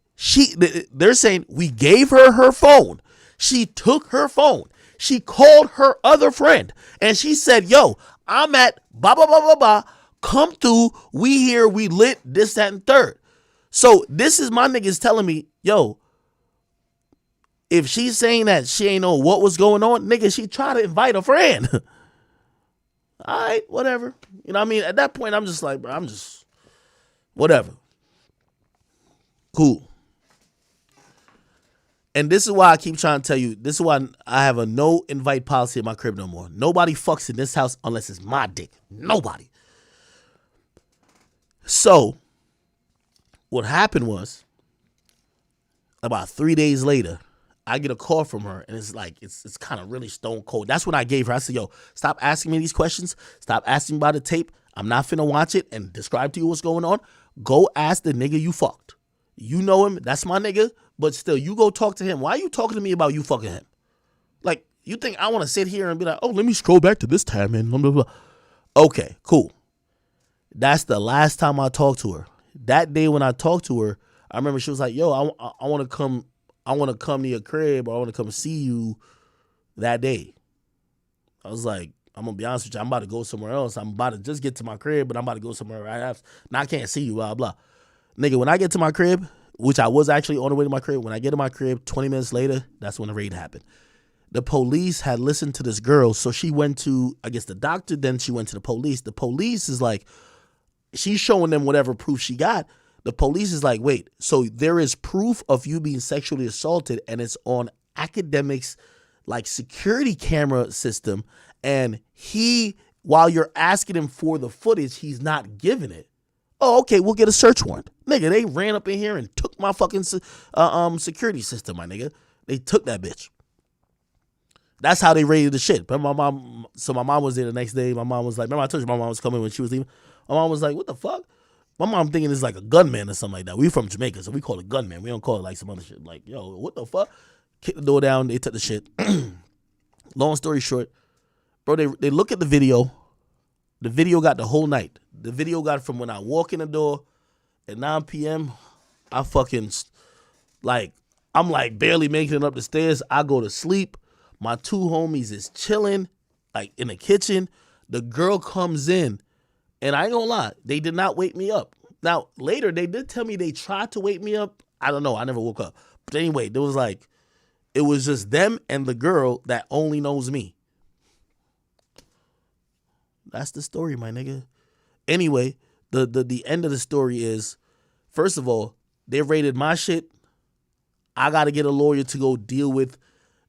They're saying we gave her phone. She took her phone. She called her other friend and she said, yo, I'm at blah, blah, blah, blah, blah. Come through. We here. We lit this, that, and third. So this is my niggas telling me, yo, if she's saying that she ain't know what was going on, nigga, she tried to invite a friend. All right, whatever. You know what I mean? At that point, I'm just like, bro, I'm just, whatever. Cool. And this is why I keep trying to tell you, this is why I have a no invite policy in my crib no more. Nobody fucks in this house unless it's my dick. Nobody. So, what happened was, about 3 days later, I get a call from her, and it's like, it's kind of really stone cold. That's when I gave her, I said, yo, stop asking me these questions. Stop asking me about the tape. I'm not finna watch it and describe to you what's going on. Go ask the nigga you fucked. You know him. That's my nigga. But still, you go talk to him. Why are you talking to me about you fucking him? Like, you think I want to sit here and be like, oh, let me scroll back to this time and blah, blah, blah. Okay, cool. That's the last time I talked to her. That day when I talked to her, I remember she was like, yo, I want to come. I want to come to your crib, or I want to come see you that day. I was like, I'm going to be honest with you. I'm about to go somewhere else. I'm about to just get to my crib, but I'm about to go somewhere right after. Now I can't see you, blah, blah. Nigga, when I get to my crib, which I was actually on the way to my crib, when I get to my crib, 20 minutes later, that's when the raid happened. The police had listened to this girl, so she went to, I guess, the doctor, then she went to the police. The police is like, she's showing them whatever proof she got. The police is like, wait, so there is proof of you being sexually assaulted, and it's on academics, like security camera system, and he, while you're asking him for the footage, he's not giving it. Oh, okay, we'll get a search warrant. Nigga, they ran up in here and took my fucking security system, my nigga. They took that bitch. That's how they raided the shit. But my mom was there the next day. My mom was like, remember I told you my mom was coming when she was leaving? My mom was like, what the fuck? My mom thinking it's like a gunman or something like that. We from Jamaica, so we call it gunman. We don't call it like some other shit. Like, yo, what the fuck? Kicked the door down. They took the shit. Long story short, bro, they look at the video. The video got the whole night. The video got from when I walk in the door at 9 p.m. I fucking, like, I'm like barely making it up the stairs. I go to sleep. My two homies is chilling, like, in the kitchen. The girl comes in, and I ain't gonna lie, they did not wake me up. Now, later, they did tell me they tried to wake me up. I don't know. I never woke up. But anyway, there was like, it was just them and the girl that only knows me. That's the story, my nigga. Anyway, the end of the story is, first of all, they raided my shit. I got to get a lawyer to go deal with,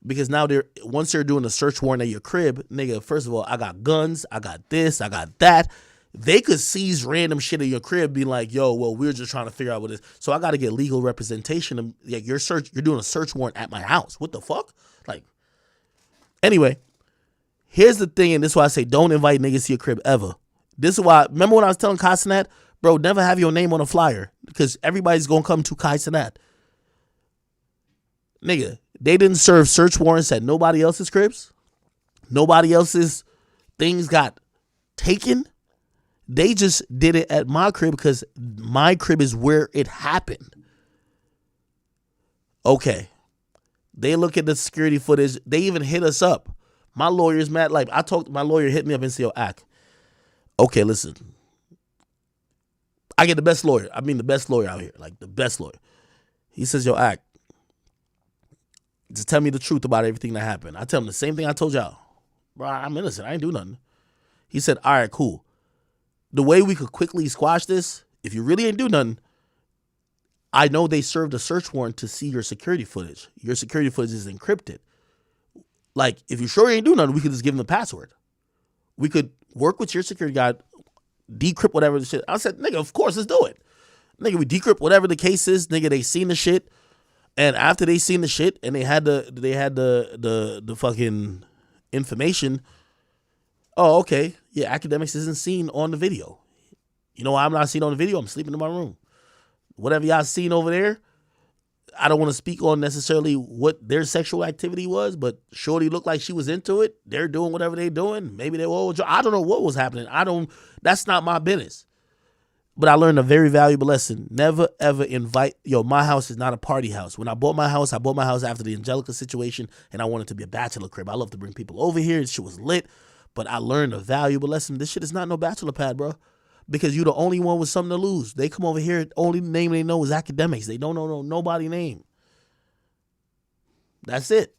because now once they're doing a search warrant at your crib, nigga, first of all, I got guns, I got this, I got that. They could seize random shit in your crib, being like, yo, well, we're just trying to figure out what it is. So I got to get legal representation. Like, you're doing a search warrant at my house. What the fuck? Like, anyway, here's the thing, and this is why I say don't invite niggas to your crib ever. This is why, remember when I was telling Kai Cenat, bro, never have your name on a flyer, because everybody's going to come to Kai Cenat. Nigga, they didn't serve search warrants at nobody else's cribs. Nobody else's things got taken. They just did it at my crib because my crib is where it happened. Okay. They look at the security footage. They even hit us up. My lawyer's mad. Like, my lawyer hit me up and said, yo, Ak, okay, listen. I get the best lawyer. I mean, the best lawyer out here. Like, the best lawyer. He says, yo, Ak, just tell me the truth about everything that happened. I tell him the same thing I told y'all. Bro, I'm innocent. I ain't do nothing. He said, all right, cool. The way we could quickly squash this, if you really ain't do nothing, I know they served a search warrant to see your security footage. Your security footage is encrypted. Like, if you sure you ain't do nothing, we could just give them the password. We could work with your security guy, decrypt whatever the shit. I said, nigga, of course, let's do it. Nigga, we decrypt whatever the case is. Nigga, they seen the shit. And after they seen the shit and they had the fucking information, oh, okay. Yeah, academics isn't seen on the video. You know why I'm not seen on the video? I'm sleeping in my room. Whatever y'all seen over there, I don't want to speak on necessarily what their sexual activity was, but shorty looked like she was into it. They're doing whatever they're doing. Maybe they were, I don't know what was happening. That's not my business. But I learned a very valuable lesson. Never, ever invite, my house is not a party house. When I bought my house after the Angelica situation, and I wanted to be a bachelor crib. I love to bring people over here. This shit was lit. But I learned a valuable lesson. This shit is not no bachelor pad, bro. Because you're the only one with something to lose. They come over here, only name they know is academics. They don't know nobody name. That's it.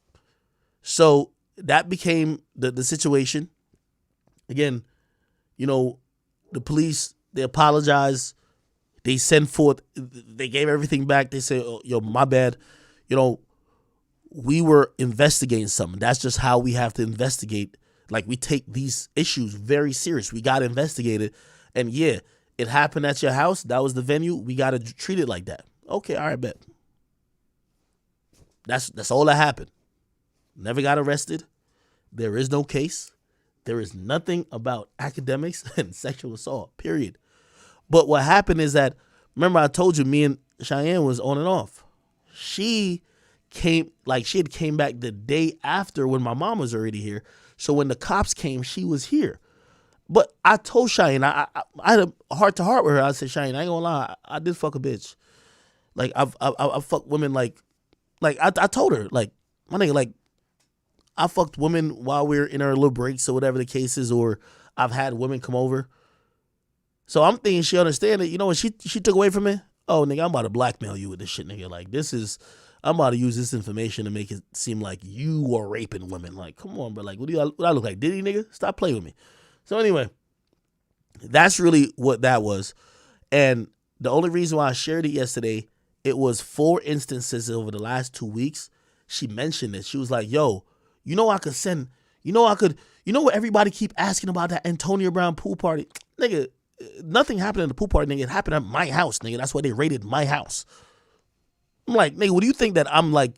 So that became the situation. Again, the police, they apologized. They sent forth, they gave everything back. They said, oh, yo, my bad. We were investigating something. That's just how we have to investigate. Like, we take these issues very serious. We got to investigate it. And yeah, it happened at your house. That was the venue. We got to treat it like that. Okay, all right, bet. That's all that happened. Never got arrested. There is no case. There is nothing about academics and sexual assault, period. But what happened is that, remember I told you me and Cheyenne was on and off. She she had came back the day after when my mom was already here. So when the cops came, she was here. But I told Cheyenne, I had a heart to heart with her. I said, Cheyenne, I ain't gonna lie, I did fuck a bitch. Like I've fucked women I told her, like, my nigga, like, I fucked women while we were in our little breaks or whatever the case is, or I've had women come over. So I'm thinking she understand it. You know what she took away from me? Oh, nigga, I'm about to blackmail you with this shit, nigga. Like, I'm about to use this information to make it seem like you are raping women. Like, come on, bro. Like, what I look like? Diddy, nigga? Stop playing with me. So anyway, that's really what that was. And the only reason why I shared it yesterday, it was 4 instances over the last 2 weeks. She mentioned it. She was like, yo, what everybody keep asking about that Antonio Brown pool party? Nigga, nothing happened at the pool party, nigga. It happened at my house, nigga. That's why they raided my house. I'm like, nigga, what do you think that I'm like?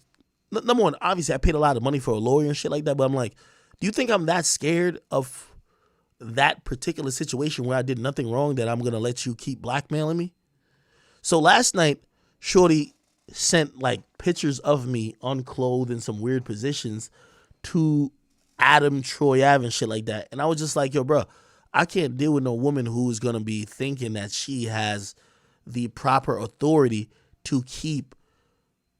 Number one, obviously I paid a lot of money for a lawyer and shit like that, but I'm like, do you think I'm that scared of that particular situation where I did nothing wrong that I'm going to let you keep blackmailing me? So last night, Shorty sent like pictures of me unclothed in some weird positions to Adam, Troy Ave and shit like that. And I was just like, yo, bro, I can't deal with no woman who's going to be thinking that she has the proper authority to keep.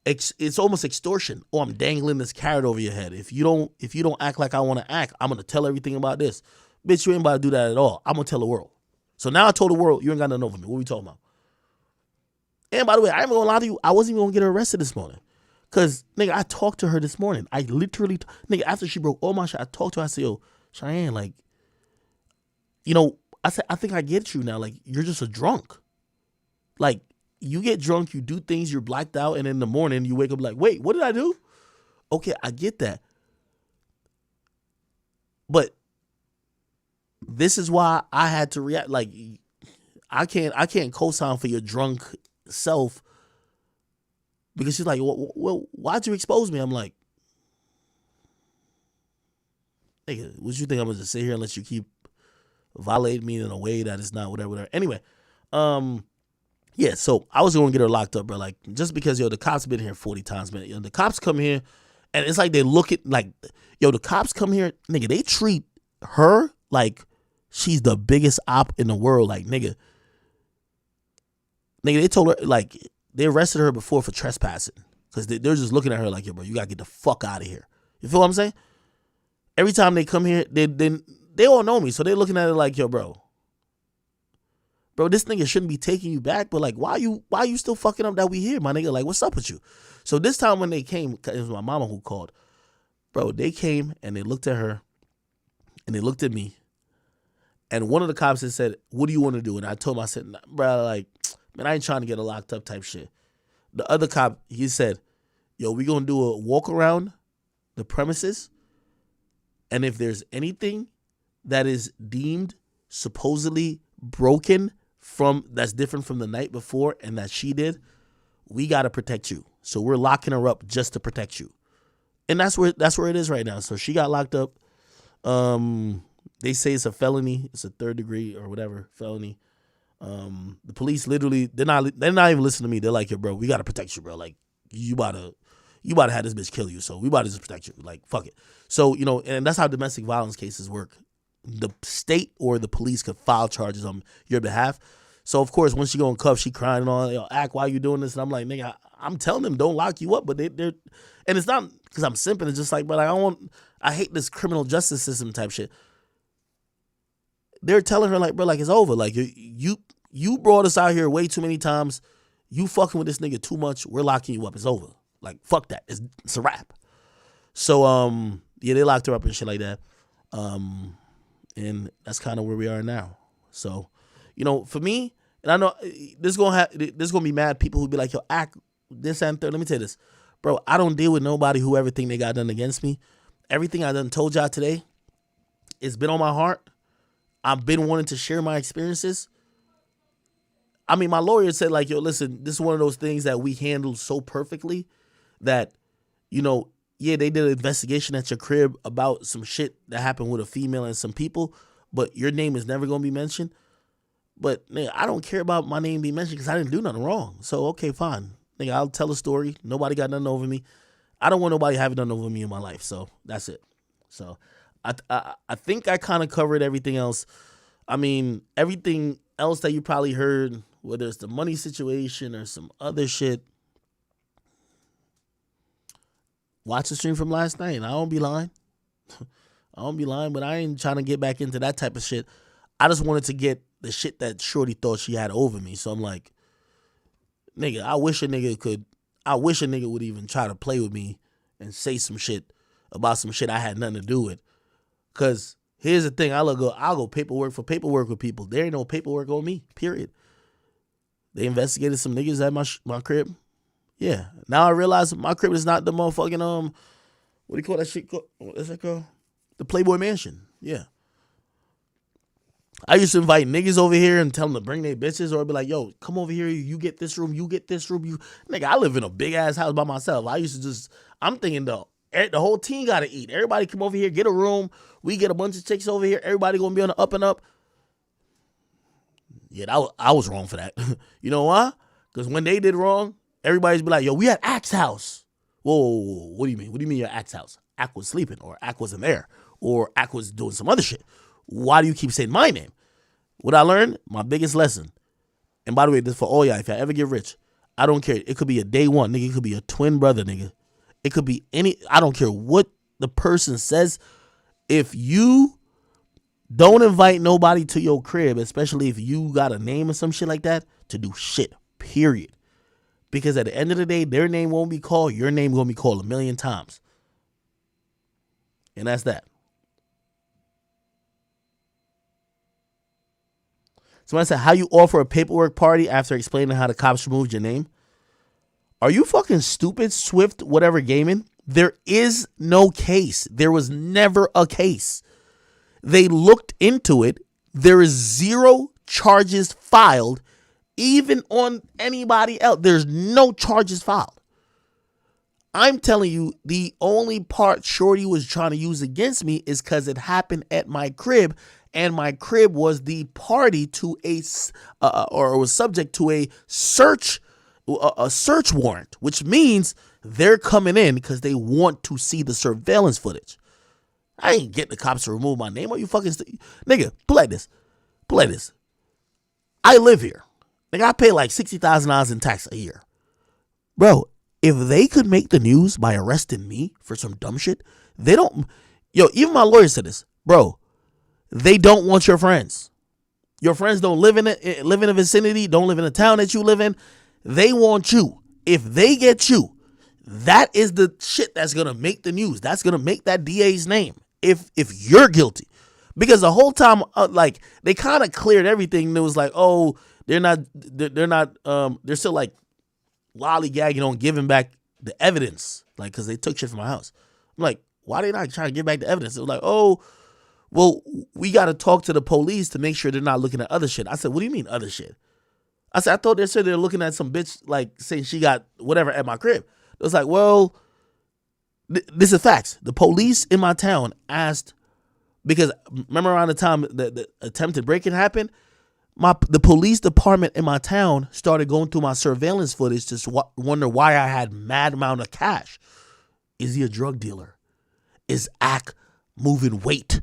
It's almost extortion. Oh, I'm dangling this carrot over your head. If you don't act like I want to act, I'm going to tell everything about this. Bitch, you ain't about to do that at all. I'm going to tell the world. So now I told the world, you ain't got nothing over me. What are we talking about? And by the way, I ain't going to lie to you. I wasn't even going to get her arrested this morning. Because, nigga, I talked to her this morning. I literally, nigga, after she broke all my shit, I talked to her. I said, yo, Cheyenne, like, I said, I think I get you now. Like, you're just a drunk. Like, you get drunk, you do things, you're blacked out, and in the morning you wake up like, wait, what did I do? Okay, I get that. But this is why I had to react. Like, I can't co-sign for your drunk self, because she's like, well, why'd you expose me? I'm like, nigga, what you think I'm gonna just sit here and let you keep violating me in a way that is not whatever. Anyway, yeah, so I was gonna get her locked up, bro. Like, just because, the cops been here 40 times, man. The cops come here, and it's like they look at, like, the cops come here, nigga, they treat her like she's the biggest op in the world. Like, nigga, they told her, like, they arrested her before for trespassing, because they're just looking at her like, yo, bro, you gotta get the fuck out of here. You feel what I'm saying? Every time they come here, they all know me, so they're looking at it like, yo, bro, this nigga shouldn't be taking you back, but like, why you still fucking up that we here, my nigga? Like, what's up with you? So this time when they came, it was my mama who called, bro. They came and they looked at her, and they looked at me, and one of the cops had said, what do you want to do? And I told him, I said, nah, bro, like, man, I ain't trying to get her locked up type shit. The other cop, he said, yo, we gonna do a walk around the premises, and if there's anything that is deemed supposedly broken that's different from the night before and that she did, we got to protect you. So we're locking her up just to protect you. And that's where it is right now. So she got locked up. They say it's a felony. It's a 3rd degree or whatever felony. The police literally, they're not even listening to me. They're like, yo, bro, we got to protect you, bro. Like, you about to have this bitch kill you. So we about to just protect you. Like, fuck it. So, and that's how domestic violence cases work. The state or the police could file charges on your behalf. So, of course, when she go in cuffs, she crying and all, yo, act, why you doing this? And I'm like, nigga, I'm telling them don't lock you up. But they're, and it's not because I'm simping. It's just like, but I hate this criminal justice system type shit. They're telling her, like, bro, like, it's over. Like, you brought us out here way too many times. You fucking with this nigga too much. We're locking you up. It's over. Like, fuck that. It's a wrap. So, yeah, they locked her up and shit like that. And that's kind of where we are now. So, for me, and I know there's gonna be mad people who be like, yo, act this and third. Let me tell you this, bro. I don't deal with nobody who ever think they got done against me. Everything I done told y'all today, it's been on my heart. I've been wanting to share my experiences. I mean, my lawyer said, like, yo, listen, this is one of those things that we handled so perfectly that, yeah, they did an investigation at your crib about some shit that happened with a female and some people, but your name is never gonna be mentioned. But nigga, I don't care about my name being mentioned because I didn't do nothing wrong. So okay, fine, nigga, I'll tell a story. Nobody got nothing over me. I don't want nobody having nothing over me in my life. So that's it. So I think I kind of covered everything else. I mean, everything else that you probably heard, whether it's the money situation or some other shit. Watch the stream from last night. I don't be lying. I don't be lying, but I ain't trying to get back into that type of shit. I just wanted to get the shit that Shorty thought she had over me. So I'm like, nigga, I wish a nigga would even try to play with me and say some shit about some shit I had nothing to do with. Cause here's the thing, I'll go paperwork for paperwork with people. There ain't no paperwork on me, period. They investigated some niggas at my crib. Yeah. Now I realize my crib is not the motherfucking what do you call that shit? What's that called? The Playboy Mansion. Yeah. I used to invite niggas over here and tell them to bring their bitches, or be like, yo, come over here, you get this room, you get this room. Nigga, I live in a big ass house by myself. I'm thinking the whole team gotta eat. Everybody come over here, get a room. We get a bunch of chicks over here. Everybody gonna be on the up and up. Yeah, I was wrong for that. You know why? Because when they did wrong, everybody's be like, yo, we at Axe house. Whoa, what do you mean? What do you mean you're at Axe house? Ack was sleeping, or Ack wasn't there, or Ack was doing some other shit. Why do you keep saying my name? What I learned, my biggest lesson, and by the way, this for all y'all, if I ever get rich, I don't care. It could be a day one, nigga. It could be a twin brother, nigga. It could be I don't care what the person says. If you don't invite nobody to your crib, especially if you got a name or some shit like that, to do shit, period. Because at the end of the day, their name won't be called. Your name going to be called 1,000,000 times. And that's that. Somebody said, how you offer a paperwork party after explaining how the cops removed your name? Are you fucking stupid, Swift, whatever gaming? There is no case. There was never a case. They looked into it. There is 0 charges filed, even on anybody else. There's no charges filed. I'm telling you, the only part Shorty was trying to use against me is because it happened at my crib, and my crib was the party to or was subject to a search warrant, which means they're coming in because they want to see the surveillance footage. I ain't getting the cops to remove my name. Are you fucking nigga? Play this. I live here. Nigga, I pay like $60,000 in tax a year, bro. If they could make the news by arresting me for some dumb shit, they don't. Yo, even my lawyer said this, bro. They don't want your friends. Your friends don't live in a vicinity, don't live in the town that you live in. They want you. If they get you, that is the shit that's gonna make the news. That's gonna make that DA's name. If you're guilty, because the whole time, like they kind of cleared everything. It was like, oh, they're still like lollygagging on giving back the evidence, like because they took shit from my house. I'm like, why they not trying to give back the evidence? It was like, oh, well, we got to talk to the police to make sure they're not looking at other shit. I said, what do you mean other shit? I said, I thought they said they're looking at some bitch like saying she got whatever at my crib. It was like, well, this is facts. The police in my town asked, because remember around the time the attempted break-in happened, the police department in my town started going through my surveillance footage to wonder why I had mad amount of cash. Is he a drug dealer? Is Ack moving weight?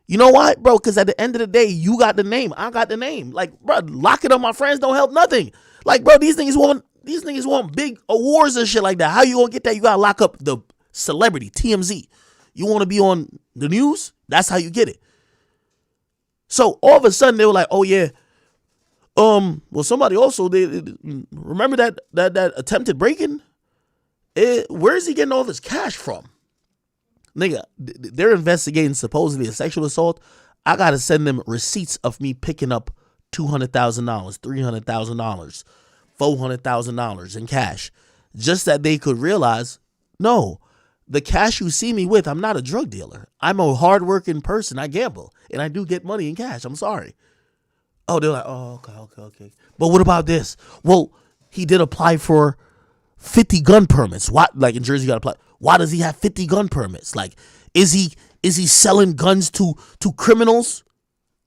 You know why, bro? Because at the end of the day, you got the name. I got the name. Like, bro, locking up my friends don't help nothing. Like, bro, these niggas want big awards and shit like that. How you gonna get that? You gotta lock up the celebrity, TMZ. You want to be on the news? That's how you get it. So all of a sudden they were like, oh yeah, well somebody also they remember that attempted break-in? Where is he getting all this cash from? Nigga, they're investigating supposedly a sexual assault. I gotta send them receipts of me picking up $200,000, $300,000, $400,000 in cash, just that they could realize, no, the cash you see me with, I'm not a drug dealer. I'm a hardworking person. I gamble and I do get money in cash. I'm sorry. Oh, they're like, oh, okay. But what about this? Well, he did apply for 50 gun permits. What? Like in Jersey, you got to apply. Why does he have 50 gun permits? Like, is he selling guns to criminals?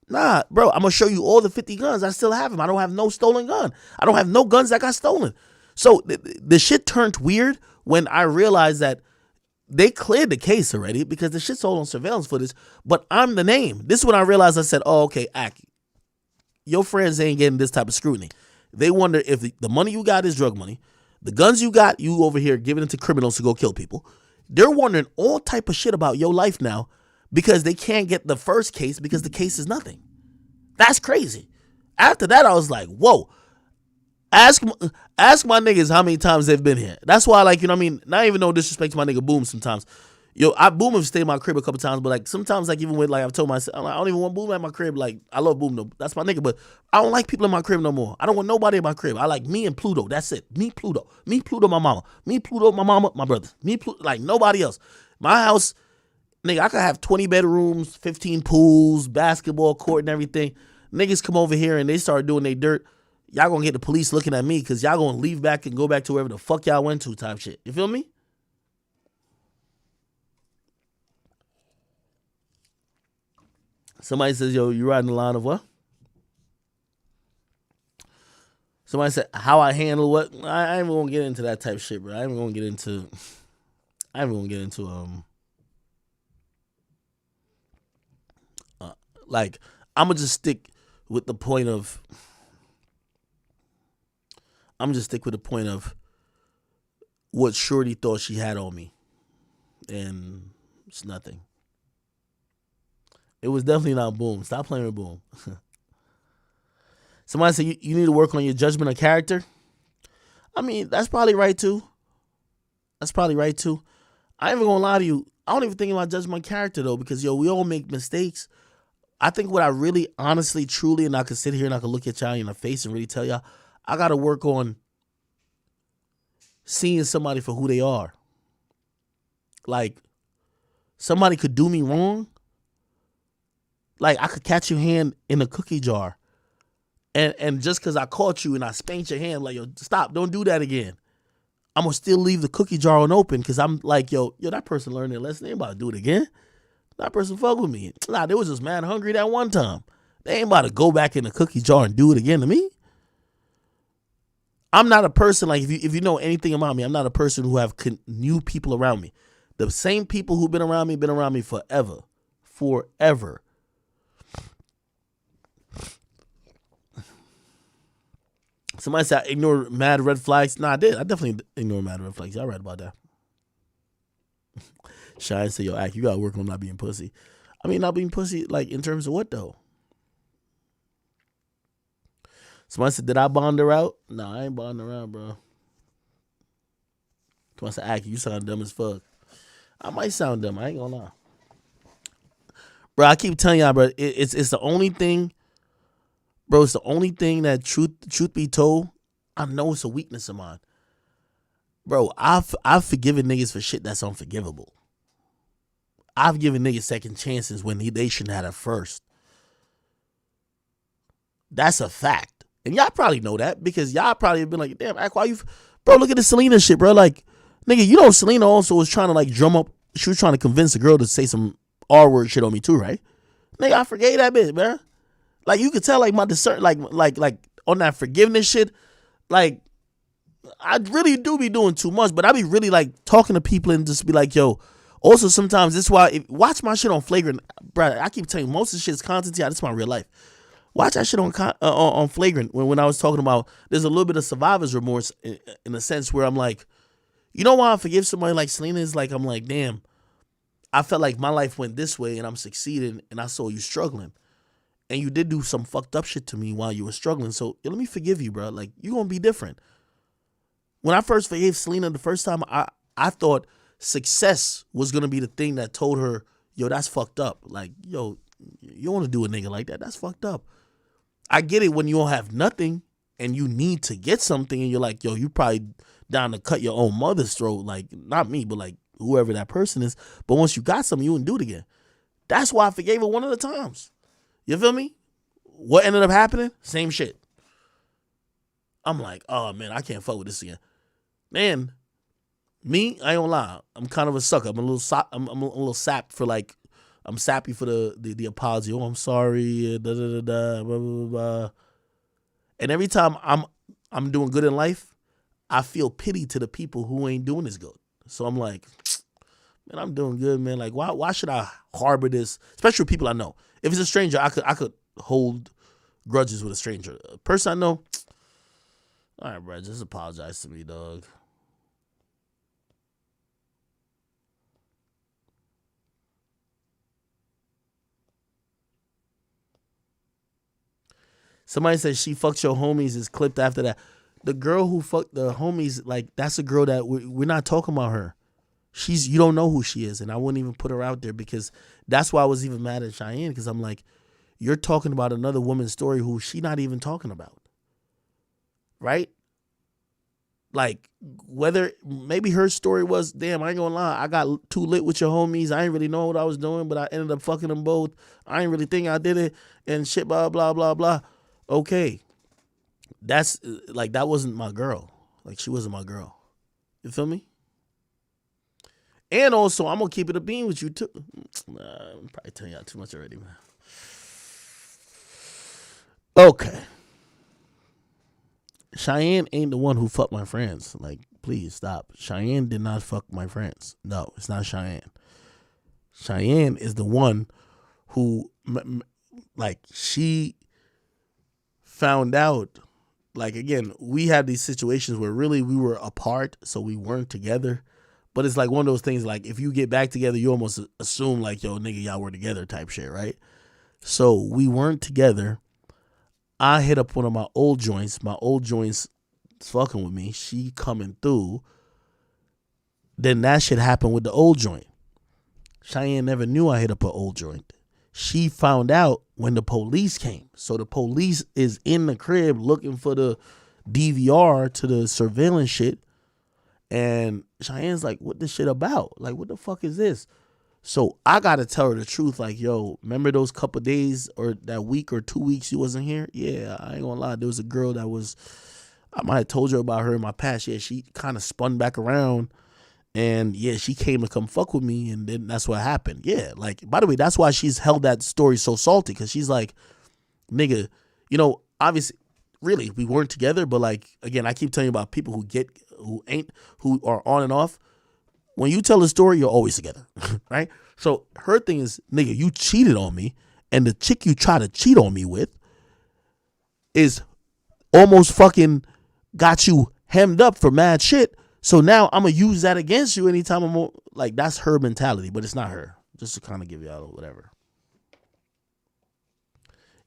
Nah, bro, I'm gonna show you all the 50 guns. I still have them. I don't have no stolen gun. I don't have no guns that got stolen. So the shit turned weird when I realized that they cleared the case already because the shit's all on surveillance footage, but I'm the name. This is when I realized. I said, oh, okay, Aki, your friends ain't getting this type of scrutiny. They wonder if the money you got is drug money. The guns you got, you over here giving it to criminals to go kill people. They're wondering all type of shit about your life now because they can't get the first case because the case is nothing. That's crazy. After that, I was like, whoa. Ask my niggas how many times they've been here. That's why, like, you know what I mean? Not even no disrespect to my nigga Boom sometimes. Yo, I Boom have stayed in my crib a couple times, but like sometimes, like even with like I've told myself, I don't even want Boom at my crib. Like I love Boom though, that's my nigga, but I don't like people in my crib no more. I don't want nobody in my crib. I like me and Pluto. That's it. Me, Pluto, my mama, me, Pluto, my mama, my brother, me, Pluto, like nobody else. My house, nigga, I could have 20 bedrooms, 15 pools, basketball court, and everything. Niggas come over here and they start doing their dirt. Y'all gonna get the police looking at me because y'all gonna leave back and go back to wherever the fuck y'all went to type shit. You feel me? Somebody says, yo, you riding the line of what? Somebody said, how I handle what? I ain't even gonna get into that type of shit, bro. I ain't even gonna get into like, I'm gonna just stick with the point of what Shorty thought she had on me. And it's nothing. It was definitely not Boom. Stop playing with Boom. Somebody said you need to work on your judgment of character. I mean, that's probably right too. I ain't even gonna lie to you. I don't even think about judging my character though, because yo, we all make mistakes. I think what I really, honestly, truly, and I could sit here and I could look at y'all in the face and really tell y'all, I gotta work on seeing somebody for who they are. Like, somebody could do me wrong. Like, I could catch your hand in a cookie jar. And just because I caught you and I spanked your hand, like, yo, stop, don't do that again. I'm going to still leave the cookie jar unopened because I'm like, yo, that person learned their lesson. They ain't about to do it again. That person fuck with me. Nah, they was just mad hungry that one time. They ain't about to go back in the cookie jar and do it again to me. I'm not a person, like, if you know anything about me, I'm not a person who have new people around me. The same people who've been around me forever. Forever. Somebody said I ignore mad red flags. Nah, I did. I definitely ignore mad red flags. Y'all right about that. Shine say, yo, Ack, you gotta work on not being pussy. I mean, not being pussy, like, in terms of what, though? Somebody said, did I bond her out? Nah, I ain't bonding her out, bro. Somebody said, Ack, you sound dumb as fuck. I might sound dumb. I ain't gonna lie. Bro, I keep telling y'all, bro, it's the only thing, bro, it's the only thing that truth be told, I know it's a weakness of mine. Bro, I've forgiven niggas for shit that's unforgivable. I've given niggas second chances when they shouldn't have it first. That's a fact. And y'all probably know that because y'all probably have been like, damn, Ack, why you... Bro, look at the Selena shit, bro. Like, nigga, you know Selena also was trying to, like, drum up... She was trying to convince a girl to say some R-word shit on me too, right? Nigga, I forgave that bitch, bro. Like, you could tell, like, my discern... Like on that forgiveness shit, like, I really do be doing too much, but I be really, like, talking to people and just be like, yo... Also, sometimes this is why... watch my shit on Flagrant. Bro, I keep telling you, most of the shit is content. Yeah, this is my real life. Watch that shit on Flagrant when I was talking about there's a little bit of survivor's remorse in a sense where I'm like, you know why I forgive somebody like Selena is like, I'm like, damn, I felt like my life went this way and I'm succeeding and I saw you struggling. And you did do some fucked up shit to me while you were struggling. So let me forgive you, bro. Like, you gonna be different. When I first forgave Selena the first time, I thought success was gonna be the thing that told her, yo, that's fucked up. Like, yo, you don't want to do a nigga like that. That's fucked up. I get it when you don't have nothing and you need to get something and you're like, yo, you probably down to cut your own mother's throat. Like, not me, but like whoever that person is. But once you got something, you wouldn't do it again. That's why I forgave her one of the times. You feel me? What ended up happening? Same shit. I'm like, oh man, I can't fuck with this again. Man, Me, I ain't gonna lie. I'm kind of a sucker. I'm a little sapped for like. I'm sappy for the apology. Oh, I'm sorry. Da, da, da, da, blah, blah, blah. And every time I'm doing good in life, I feel pity to the people who ain't doing as good. So I'm like, man, I'm doing good, man. Like, why should I harbor this? Especially with people I know. If it's a stranger, I could hold grudges with a stranger. A person I know, all right, bro, just apologize to me, dog. Somebody said she fucked your homies is clipped after that. The girl who fucked the homies, like that's a girl that we're not talking about her. You don't know who she is, and I wouldn't even put her out there because that's why I was even mad at Cheyenne because I'm like, you're talking about another woman's story who she not even talking about, right? Like whether maybe her story was, damn, I ain't gonna lie, I got too lit with your homies. I ain't really know what I was doing, but I ended up fucking them both. I ain't really think I did it and shit, blah blah blah blah. Okay, that's like that wasn't my girl. Like she wasn't my girl. You feel me? And also, I'm gonna keep it a beam with you too. I'm probably telling y'all too much already, man. Okay, Cheyenne ain't the one who fucked my friends. Like, please stop. Cheyenne did not fuck my friends. No, it's not Cheyenne. Cheyenne is the one who, like, she found out. Like, again, we had these situations where really we were apart, so we weren't together. But it's like one of those things, like, if you get back together, you almost assume, like, yo, nigga, y'all were together type shit, right? So we weren't together. I hit up one of my old joints. My old joints fucking with me. She coming through. Then that shit happened with the old joint. Cheyenne never knew I hit up her old joint. She found out when the police came. So the police is in the crib looking for the DVR to the surveillance shit. And Cheyenne's like, what this shit about? Like, what the fuck is this? So I got to tell her the truth. Like, yo, remember those couple days or that week or 2 weeks you wasn't here? Yeah, I ain't gonna lie. There was a girl that was, I might have told you about her in my past. Yeah, she kind of spun back around. And yeah, she came to come fuck with me, and then that's what happened. Yeah, like, by the way, that's why she's held that story so salty, because she's like, nigga, obviously, really, we weren't together, but like, again, I keep telling you about people who are on and off. When you tell a story, you're always together, right? So her thing is, nigga, you cheated on me, and the chick you try to cheat on me with is almost fucking got you hemmed up for mad shit. So now I'm gonna use that against you anytime like, that's her mentality, but it's not her. Just to kind of give y'all whatever.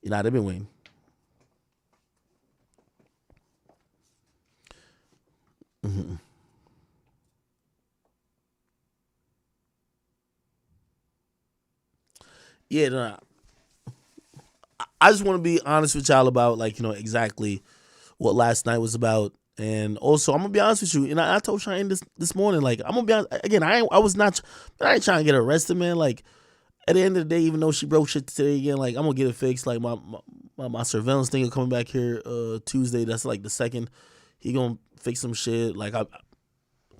They've been waiting. Mm-hmm. Yeah, no, I just want to be honest with y'all about, like, exactly what last night was about. And also, I'm gonna be honest with you. I told Cheyenne this morning, like, I'm gonna be honest again. I ain't trying to get arrested, man. Like, at the end of the day, even though she broke shit today again, like, I'm gonna get it fixed. Like, my surveillance thing is coming back here Tuesday. That's like the second. He gonna fix some shit. Like, I'm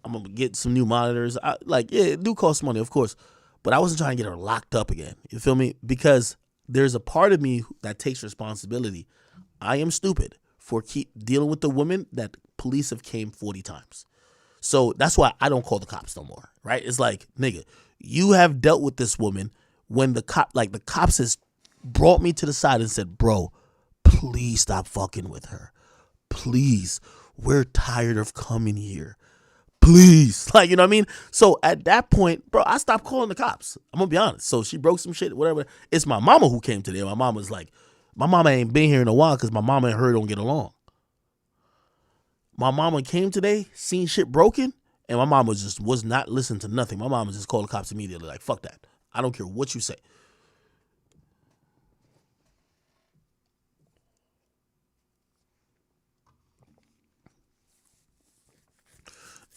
gonna get some new monitors. Yeah, it do cost money, of course, but I wasn't trying to get her locked up again. You feel me? Because there's a part of me that takes responsibility. I am stupid for keep dealing with the woman that police have came 40 times. So that's why I don't call the cops no more, right? It's like, nigga, you have dealt with this woman when the cops has brought me to the side and said, bro, please stop fucking with her. Please, we're tired of coming here. Please. Like, you know what I mean? So at that point, bro, I stopped calling the cops. I'm gonna be honest. So she broke some shit, whatever. It's my mama who came today. My mama's like, my mama ain't been here in a while because my mama and her don't get along. My mama came today, seen shit broken, and my mama just was not listening to nothing. My mama just called the cops immediately, like, fuck that. I don't care what you say.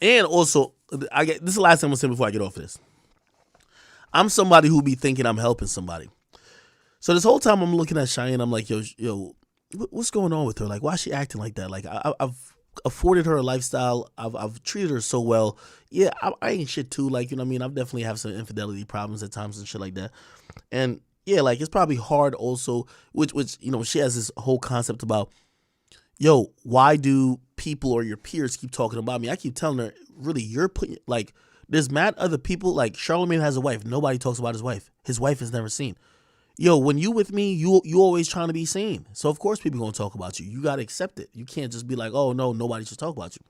And also, this is the last thing I'm gonna say before I get off of this. I'm somebody who be thinking I'm helping somebody. So this whole time I'm looking at Cheyenne, I'm like, yo, what's going on with her? Like, why is she acting like that? Like, I've afforded her a lifestyle. I've treated her so well. Yeah, I ain't shit too. Like, you know what I mean? I've definitely have some infidelity problems at times and shit like that. And yeah, like it's probably hard also, which you know, she has this whole concept about, yo, why do people or your peers keep talking about me? I keep telling her, really, you're putting, like, there's mad other people. Like, Charlamagne has a wife. Nobody talks about his wife. His wife is never seen. Yo, when you with me, you always trying to be seen. So of course people gonna talk about you. You gotta accept it. You can't just be like, oh no, nobody should talk about you.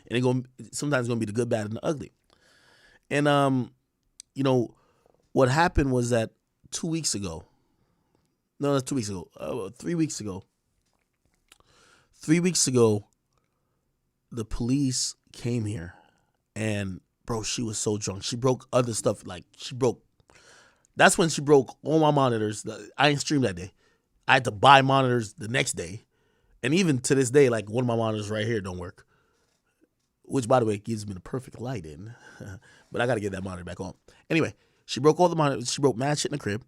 And it going sometimes gonna be the good, bad, and the ugly. And you know, what happened was that 2 weeks ago. No, that's 2 weeks ago. 3 weeks ago. 3 weeks ago, the police came here, and bro, she was so drunk. She broke other stuff. Like she broke. That's when she broke all my monitors. I ain't streamed that day. I had to buy monitors the next day, and even to this day, like one of my monitors right here don't work. Which, by the way, gives me the perfect light in. But I got to get that monitor back on. Anyway, she broke all the monitors. She broke mad shit in the crib.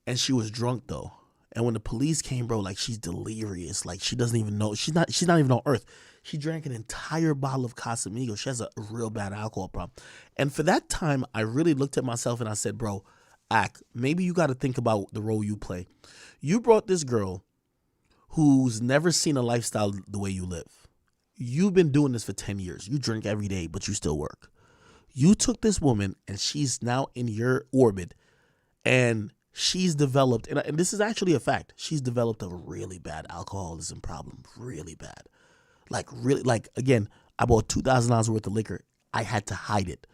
And she was drunk, though. And when the police came, bro, like, she's delirious. Like, she doesn't even know. She's not even on earth. She drank an entire bottle of Casamigos. She has a real bad alcohol problem. And for that time, I really looked at myself and I said, bro, maybe you got to think about the role you play. You brought this girl who's never seen a lifestyle the way you live. You've been doing this for 10 years. You drink every day, but you still work. You took this woman, and she's now in your orbit, and she's developed, and this is actually a fact, she's developed a really bad alcoholism problem, really bad. Like, again, I bought $2,000 worth of liquor. I had to hide it.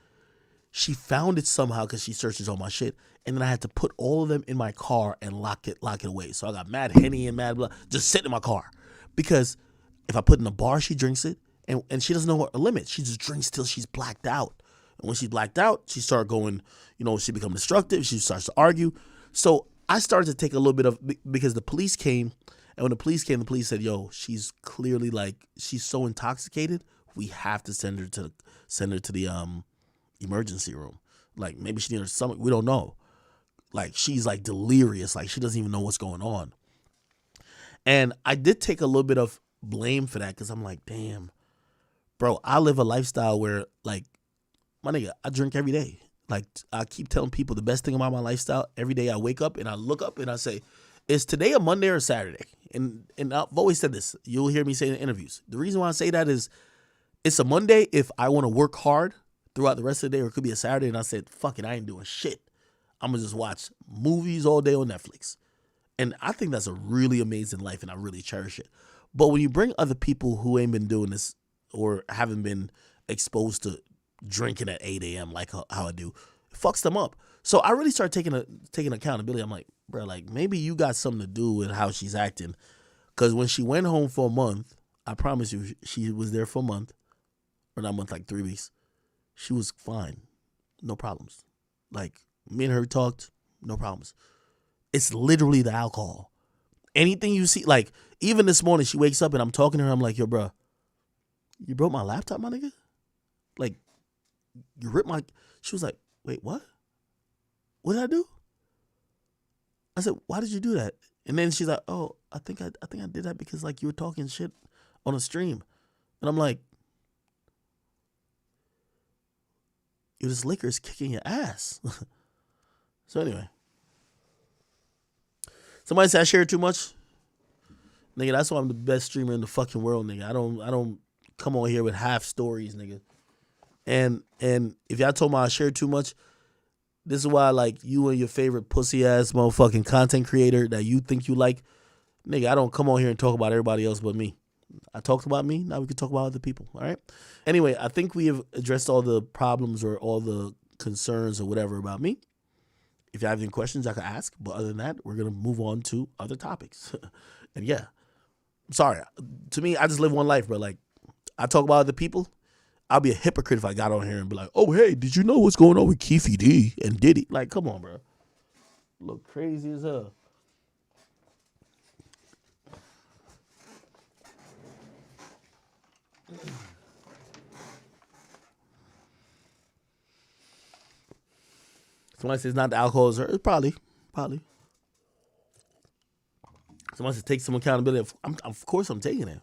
She found it somehow because she searches all my shit, and then I had to put all of them in my car and lock it away. So I got mad Henny and mad blah, just sitting in my car, because if I put in a bar, she drinks it, and she doesn't know her limit. She just drinks till she's blacked out. And when she's blacked out, she starts going, you know, she becomes destructive. She starts to argue. So I started to take a little bit of, because the police came, and when the police came, the police said, yo, she's clearly like, she's so intoxicated, we have to send her to the emergency room. Like, maybe she needs her stomach. We don't know. Like, she's like delirious. Like, she doesn't even know what's going on. And I did take a little bit of blame for that, because I'm like, damn, bro, I live a lifestyle where, like, my nigga, I drink every day. Like, I keep telling people the best thing about my lifestyle, every day I wake up and I look up and I say, is today a Monday or a Saturday? And I've always said this. You'll hear me say in interviews. The reason why I say that is it's a Monday if I want to work hard throughout the rest of the day, or it could be a Saturday and I said, fuck it, I ain't doing shit. I'm going to just watch movies all day on Netflix. And I think that's a really amazing life, and I really cherish it. But when you bring other people who ain't been doing this or haven't been exposed to drinking at 8 a.m. like how I do, it fucks them up. So I really started taking accountability. I'm like, bro, like, maybe you got something to do with how she's acting. Because when she went home for a month, I promise you, she was there for a month, or not a month, like 3 weeks. She was fine. No problems. Like, me and her talked, no problems. It's literally the alcohol. Anything you see, like, even this morning, she wakes up and I'm talking to her. I'm like, yo, bro, you broke my laptop, my nigga? Like, you ripped my... She was like, wait, what? What did I do? I said, why did you do that? And then she's like, oh, I think I did that because, like, you were talking shit on a stream. And I'm like, yo, this liquor is kicking your ass. So anyway. Somebody said I share too much. Nigga, that's why I'm the best streamer in the fucking world, nigga. I don't come on here with half stories, nigga. And if y'all told me I share too much, this is why, like, you and your favorite pussy ass motherfucking content creator that you think you like, nigga, I don't come on here and talk about everybody else but me. I talked about me, now we can talk about other people, all right? Anyway, I think we have addressed all the problems or all the concerns or whatever about me. If you have any questions, I can ask. But other than that, we're going to move on to other topics. And yeah, I'm sorry. To me, I just live one life, bro. Like, I talk about other people. I'll be a hypocrite if I got on here and be like, oh, hey, did you know what's going on with Keefy D and Diddy? Like, come on, bro. Look crazy as hell. Somebody says not the alcohol is hurt. Probably. Somebody says take some accountability. Of course I'm taking it.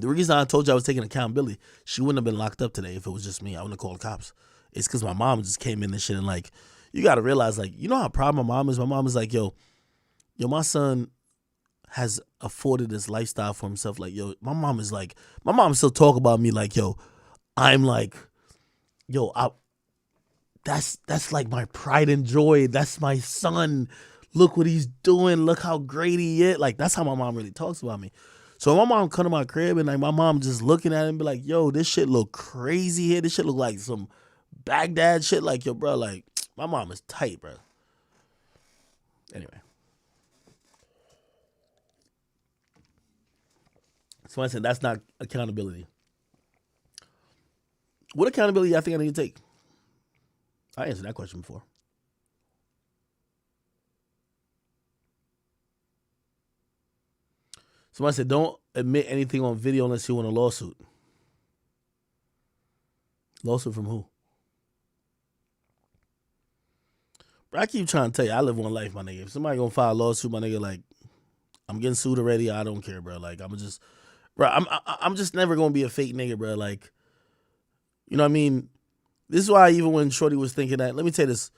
The reason I told you I was taking accountability, she wouldn't have been locked up today if it was just me. I wouldn't have called the cops. It's because my mom just came in and shit and like, you got to realize, like, you know how proud my mom is? My mom is like, yo, my son has afforded this lifestyle for himself. Like, yo, my mom still talk about me like, yo, I'm like, yo, that's like my pride and joy. That's my son. Look what he's doing. Look how great he is. Like, that's how my mom really talks about me. So my mom come to my crib and like my mom just looking at it and be like, yo, this shit look crazy here. This shit look like some Baghdad shit. Like, yo, bro, like, my mom is tight, bro. Anyway. So I said that's not accountability. What accountability I think I need to take? I answered that question before. Somebody said, don't admit anything on video unless you want a lawsuit. Lawsuit from who? Bro, I keep trying to tell you, I live one life, my nigga. If somebody gonna file a lawsuit, my nigga, like, I'm getting sued already. I don't care, bro. Like, I'm just never gonna be a fake nigga, bro. Like, you know what I mean? This is why even when Shorty was thinking that, let me tell you this.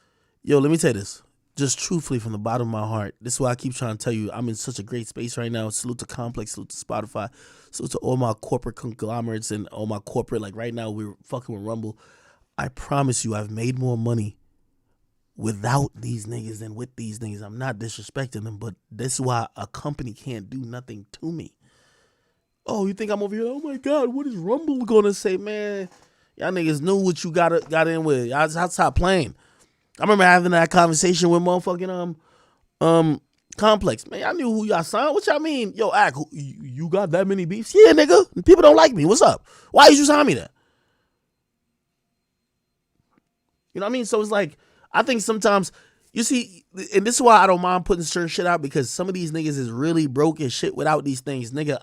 Yo, let me tell you this. Just truthfully from the bottom of my heart. This is why I keep trying to tell you I'm in such a great space right now. Salute to Complex, salute to Spotify, salute to all my corporate conglomerates and all my corporate, like right now we're fucking with Rumble. I promise you I've made more money without these niggas than with these niggas. I'm not disrespecting them, but this is why a company can't do nothing to me. Oh, you think I'm over here? Oh my God, what is Rumble gonna say, man? Y'all niggas knew what you got in with. Y'all stop playing. I remember having that conversation with motherfucking Complex. Man, I knew who y'all signed. What y'all mean? Yo, Ack, you got that many beefs? Yeah, nigga. People don't like me. What's up? Why did you sign me that? You know what I mean? So it's like, I think sometimes, you see, and this is why I don't mind putting certain shit out, because some of these niggas is really broke as shit without these things. Nigga,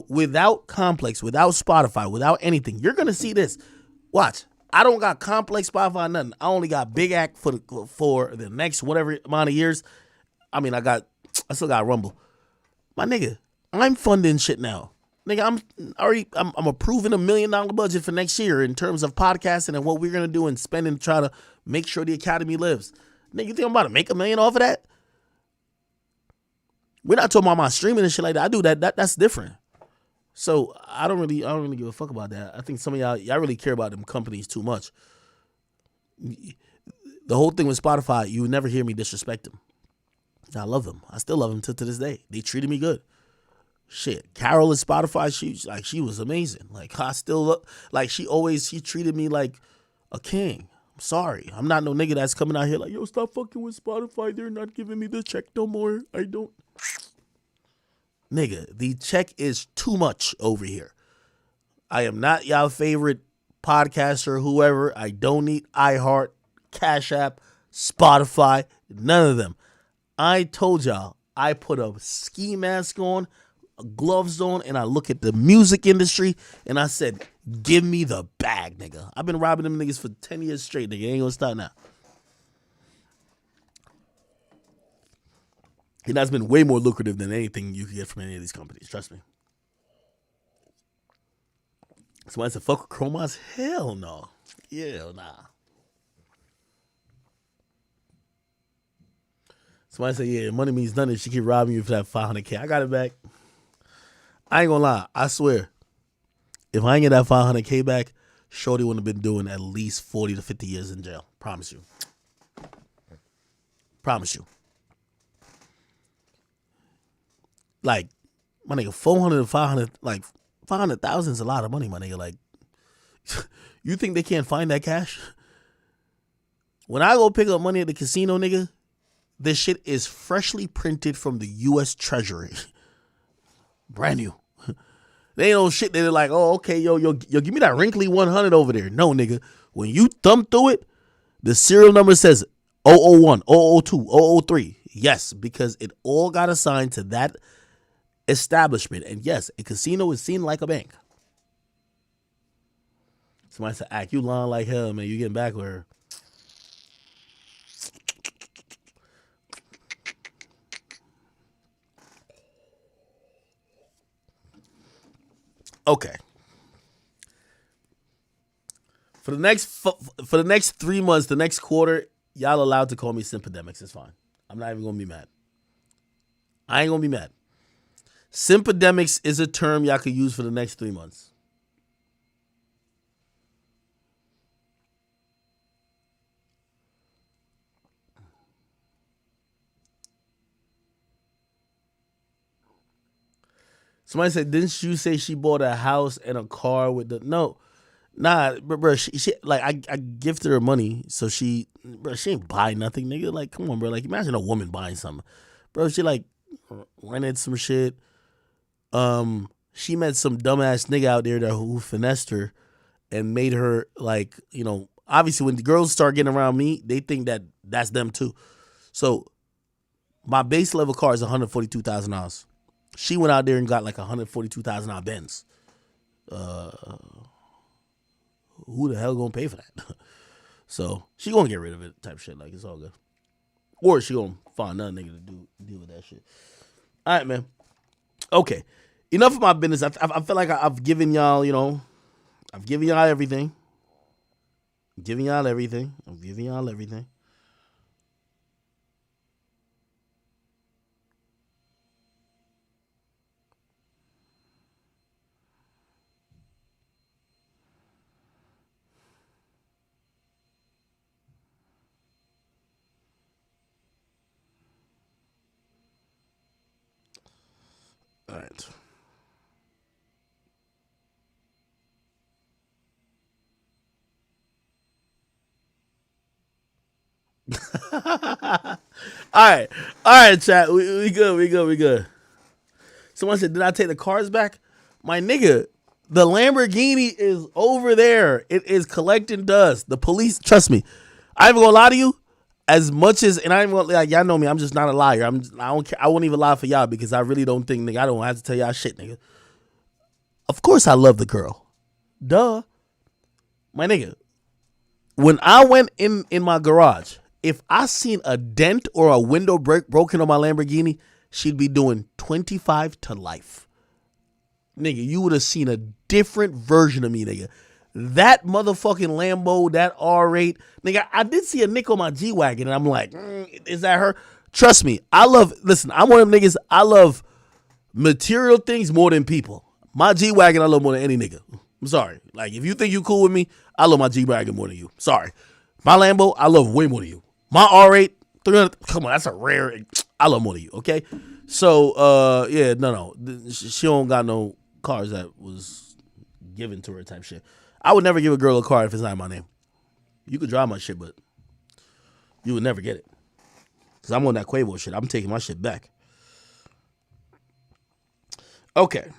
without Complex, without Spotify, without anything, you're going to see this. Watch. I don't got Complex, Spotify, nothing. I only got Big Act for the next whatever amount of years. I mean, I still got Rumble. My nigga, I'm funding shit now. Nigga, I'm approving $1 million budget for next year in terms of podcasting and what we're gonna do and spend and try to make sure the Academy lives. Nigga, you think I'm about to make $1 million off of that? We're not talking about my streaming and shit like that. I do that. That's different. So I don't really give a fuck about that. I think some of y'all really care about them companies too much. The whole thing with Spotify, you would never hear me disrespect them. I love them. I still love them to this day. They treated me good. Shit, Carol at Spotify, she was amazing. Like, I still look like she treated me like a king. I'm sorry. I'm not no nigga that's coming out here like, yo, stop fucking with Spotify. They're not giving me the check no more. I don't. Nigga, the check is too much over here. I am not y'all favorite podcaster, whoever. I don't need iHeart, Cash App, Spotify, none of them. I told y'all, I put a ski mask on, gloves on, and I look at the music industry, and I said, give me the bag, nigga. I've been robbing them niggas for 10 years straight, nigga. Ain't gonna stop now. And that's been way more lucrative than anything you can get from any of these companies. Trust me. Somebody said, fuck with Chromos? Hell no. Hell nah. Somebody said, yeah, money means nothing. She keep robbing you for that $500K. I got it back. I ain't gonna lie. I swear. If I ain't get that $500K back, Shorty wouldn't have been doing at least 40 to 50 years in jail. Promise you. Promise you. Like, my nigga, 400 to 500, like, 500,000 is a lot of money, my nigga. Like, you think they can't find that cash? When I go pick up money at the casino, nigga, this shit is freshly printed from the U.S. Treasury. Brand new. They ain't no shit that they're like, oh, okay, yo, give me that wrinkly 100 over there. No, nigga. When you thumb through it, the serial number says 001, 002, 003. Yes, because it all got assigned to that establishment. And yes, a casino is seen like a bank. Somebody said, Ack, you lying like hell, man. You getting back with her. Okay. For the next 3 months, the next quarter, y'all allowed to call me Sympedemics. It's fine. I'm not even gonna be mad. I ain't gonna be mad. Sympedemics is a term y'all could use for the next 3 months. Somebody said, didn't you say she bought a house and a car with the no? Nah, bro, she like I gifted her money, so she ain't buy nothing, nigga. Like, come on, bro. Like, imagine a woman buying something, bro. She like rented some shit. She met some dumbass nigga out there that who finessed her and made her like, obviously when the girls start getting around me, they think that that's them too. So my base level car is $142,000. She went out there and got like $142,000 Benz. Who the hell gonna pay for that? So she gonna get rid of it, type shit. Like, it's all good. Or she gonna find another nigga to deal with that shit. All right, man. Okay, enough of my business. I feel like I've given y'all, I've given y'all everything. I'm giving y'all everything. I'm giving y'all everything. All right. All right, chat. We good. We good. We good. Someone said, "Did I take the cars back?" My nigga, the Lamborghini is over there. It is collecting dust. The police, trust me. I ain't even gonna lie to you. As much as, and I ain't gonna, like, y'all know me. I'm just not a liar. I don't care. I won't even lie for y'all because I really don't think, nigga. I don't have to tell y'all shit, nigga. Of course, I love the girl. Duh, my nigga. When I went in my garage, if I seen a dent or a window broken on my Lamborghini, she'd be doing 25 to life. Nigga, you would have seen a different version of me, nigga. That motherfucking Lambo, that R8, nigga, I did see a nick on my G Wagon, and I'm like, is that her? Trust me, listen, I'm one of them niggas, I love material things more than people. My G Wagon, I love more than any nigga. I'm sorry. Like, if you think you cool with me, I love my G Wagon more than you. Sorry. My Lambo, I love way more than you. My R8, 300, come on, that's a rare, I love more than you, okay? So, yeah, no. She don't got no cars that was given to her type shit. I would never give a girl a car if it's not my name. You could drive my shit, but you would never get it. Because I'm on that Quavo shit. I'm taking my shit back. Okay.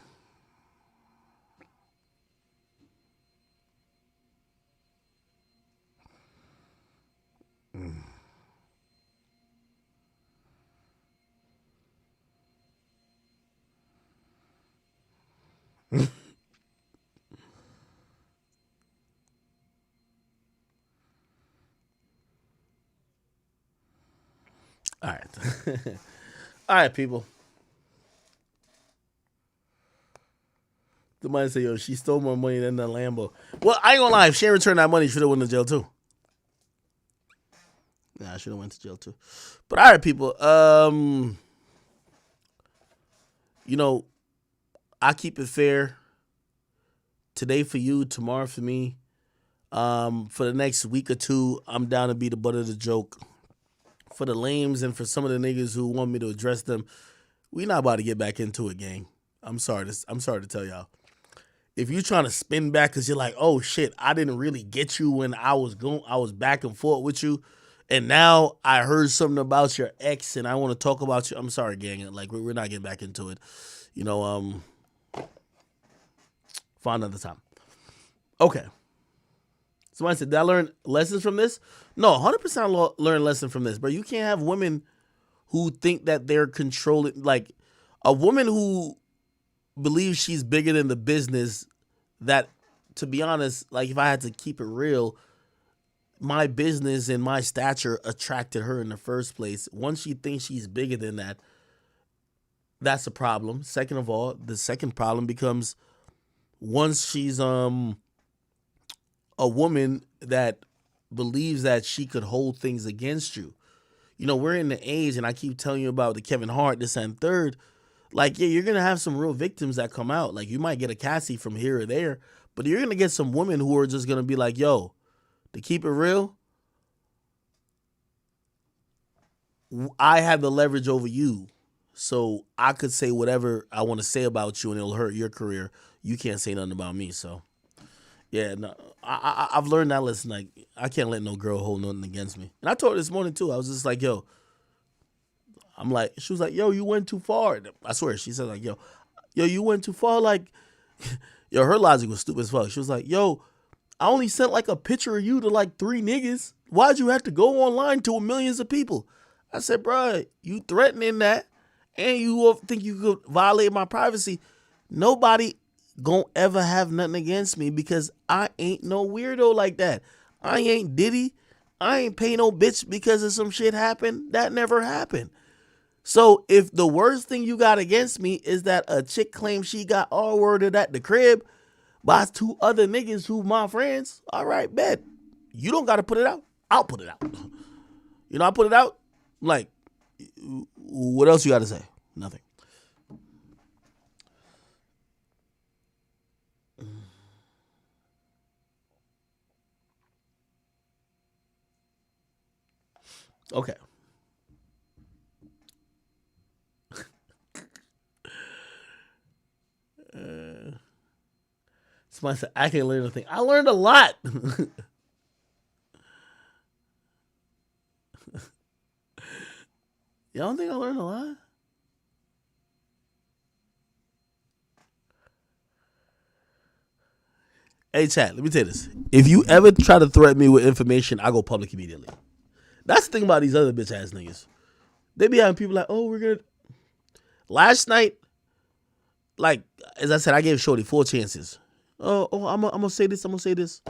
All right. All right, people. The money say, yo, she stole more money than the Lambo. Well, I ain't gonna lie. If she returned that money, she should have went to jail too. Nah, I should have went to jail too. But all right, people. You know, I keep it fair. Today for you, tomorrow for me. For the next week or two, I'm down to be the butt of the joke. For the lames and for some of the niggas who want me to address them, we not about to get back into it, gang. I'm sorry to tell y'all. If you trying to spin back because you're like, oh shit, I didn't really get you when I was back and forth with you, and now I heard something about your ex and I want to talk about you. I'm sorry, gang. Like, we're not getting back into it. You know, find another time. Okay. Somebody said, did I learn lessons from this? No, 100% learn lesson from this, bro. You can't have women who think that they're controlling, like a woman who believes she's bigger than the business. That, to be honest, like, if I had to keep it real, my business and my stature attracted her in the first place. Once she thinks she's bigger than that, that's a problem. Second of all, the second problem becomes, once she's a woman that believes that she could hold things against you. You know, we're in the age, and I keep telling you about the Kevin Hart, this and third. Like, yeah, you're gonna have some real victims that come out. Like, you might get a Cassie from here or there, but you're gonna get some women who are just gonna be like, yo, to keep it real, I have the leverage over you. So I could say whatever I want to say about you and it'll hurt your career. You can't say nothing about me. So yeah, no, I've learned that lesson. Like, I can't let no girl hold nothing against me. And I told her this morning too. I was just like, yo, I'm like, she was like, yo, you went too far. I swear, she said like, yo, you went too far. Like, yo, her logic was stupid as fuck. She was like, yo, I only sent like a picture of you to like 3 niggas. Why'd you have to go online to millions of people? I said, bro, you threatening that and you think you could violate my privacy. Nobody gonna ever have nothing against me because I ain't no weirdo like that. I ain't Diddy. I ain't pay no bitch because of some shit happened. That never happened. So if the worst thing you got against me is that a chick claims she got R-worded at the crib by 2 other niggas who my friends, all right, bet. You don't got to put it out. I'll put it out. You know, I put it out. Like, what else you got to say? Nothing. Okay. Somebody said, I can't learn anything. I learned a lot. Y'all don't think I learned a lot? Hey, chat, let me tell you this. If you ever try to threaten me with information, I go public immediately. That's the thing about these other bitch ass niggas. They be having people like, oh, we're gonna. Last night, like, as I said, I gave Shorty 4 chances. I'm gonna say this, I'm gonna say this.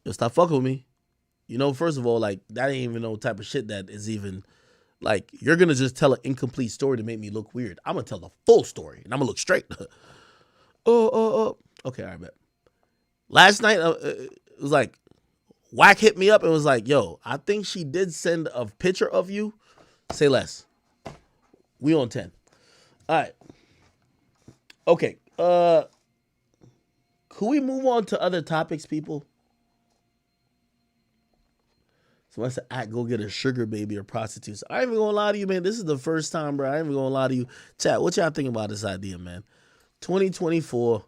Yo, stop fucking with me. You know, first of all, like, that ain't even no type of shit that is even, like, you're gonna just tell an incomplete story to make me look weird. I'm gonna tell the full story, and I'm gonna look straight. Okay, all right, bet. Last night, it was like, Whack hit me up and was like, yo, I think she did send a picture of you. Say less. We on 10. All right. Okay. Could we move on to other topics, people? Somebody said, I go get a sugar baby or prostitutes. I ain't even gonna lie to you, man. This is the first time, bro. I ain't even gonna lie to you. Chat, what y'all think about this idea, man? 2024.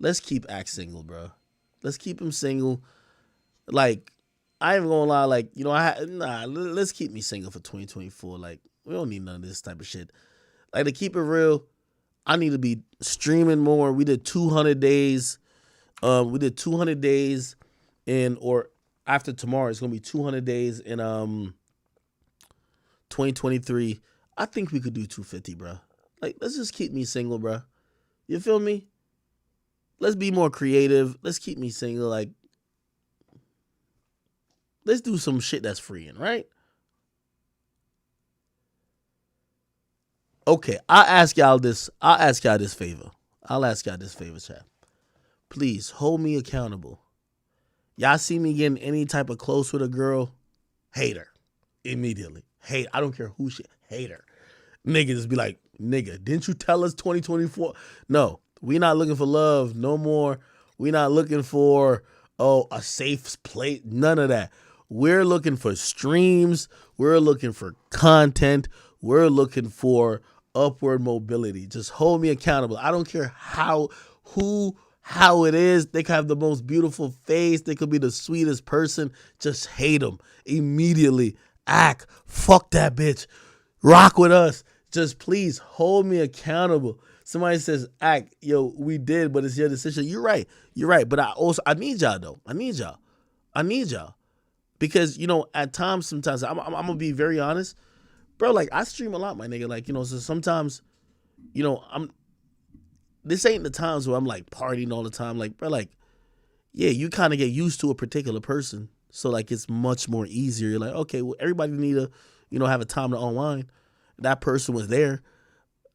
Let's keep Act single, bro. Let's keep him single. Like, I ain't gonna lie, like, you know, let's keep me single for 2024. Like, we don't need none of this type of shit. Like, to keep it real, I need to be streaming more. We did 200 days. We did 200 days or after tomorrow, it's gonna be 200 days in 2023. I think we could do 250, bro. Like, let's just keep me single, bro. You feel me? Let's be more creative. Let's keep me single. Like, let's do some shit that's freeing, right? Okay, I'll ask y'all this favor. Chat. Please hold me accountable. Y'all see me getting any type of close with a girl, hate her immediately. Hate. I don't care who she. Hate her. Niggas be like, nigga, didn't you tell us 2024? No, we not looking for love no more. We not looking for a safe place. None of that. We're looking for streams. We're looking for content. We're looking for upward mobility. Just hold me accountable. I don't care how it is. They could have the most beautiful face. They could be the sweetest person. Just hate them immediately. Act. Fuck that bitch. Rock with us. Just please hold me accountable. Somebody says, Act, yo, we did, but it's your decision. You're right. But I need y'all though. I need y'all. Because, you know, at times, sometimes, I'm going to be very honest. Bro, like, I stream a lot, my nigga. Like, you know, so sometimes, you know, this ain't the times where I'm, like, partying all the time. Like, bro, like, yeah, you kind of get used to a particular person. So, like, it's much more easier. You're like, okay, well, everybody need to, you know, have a time to unwind. That person was there.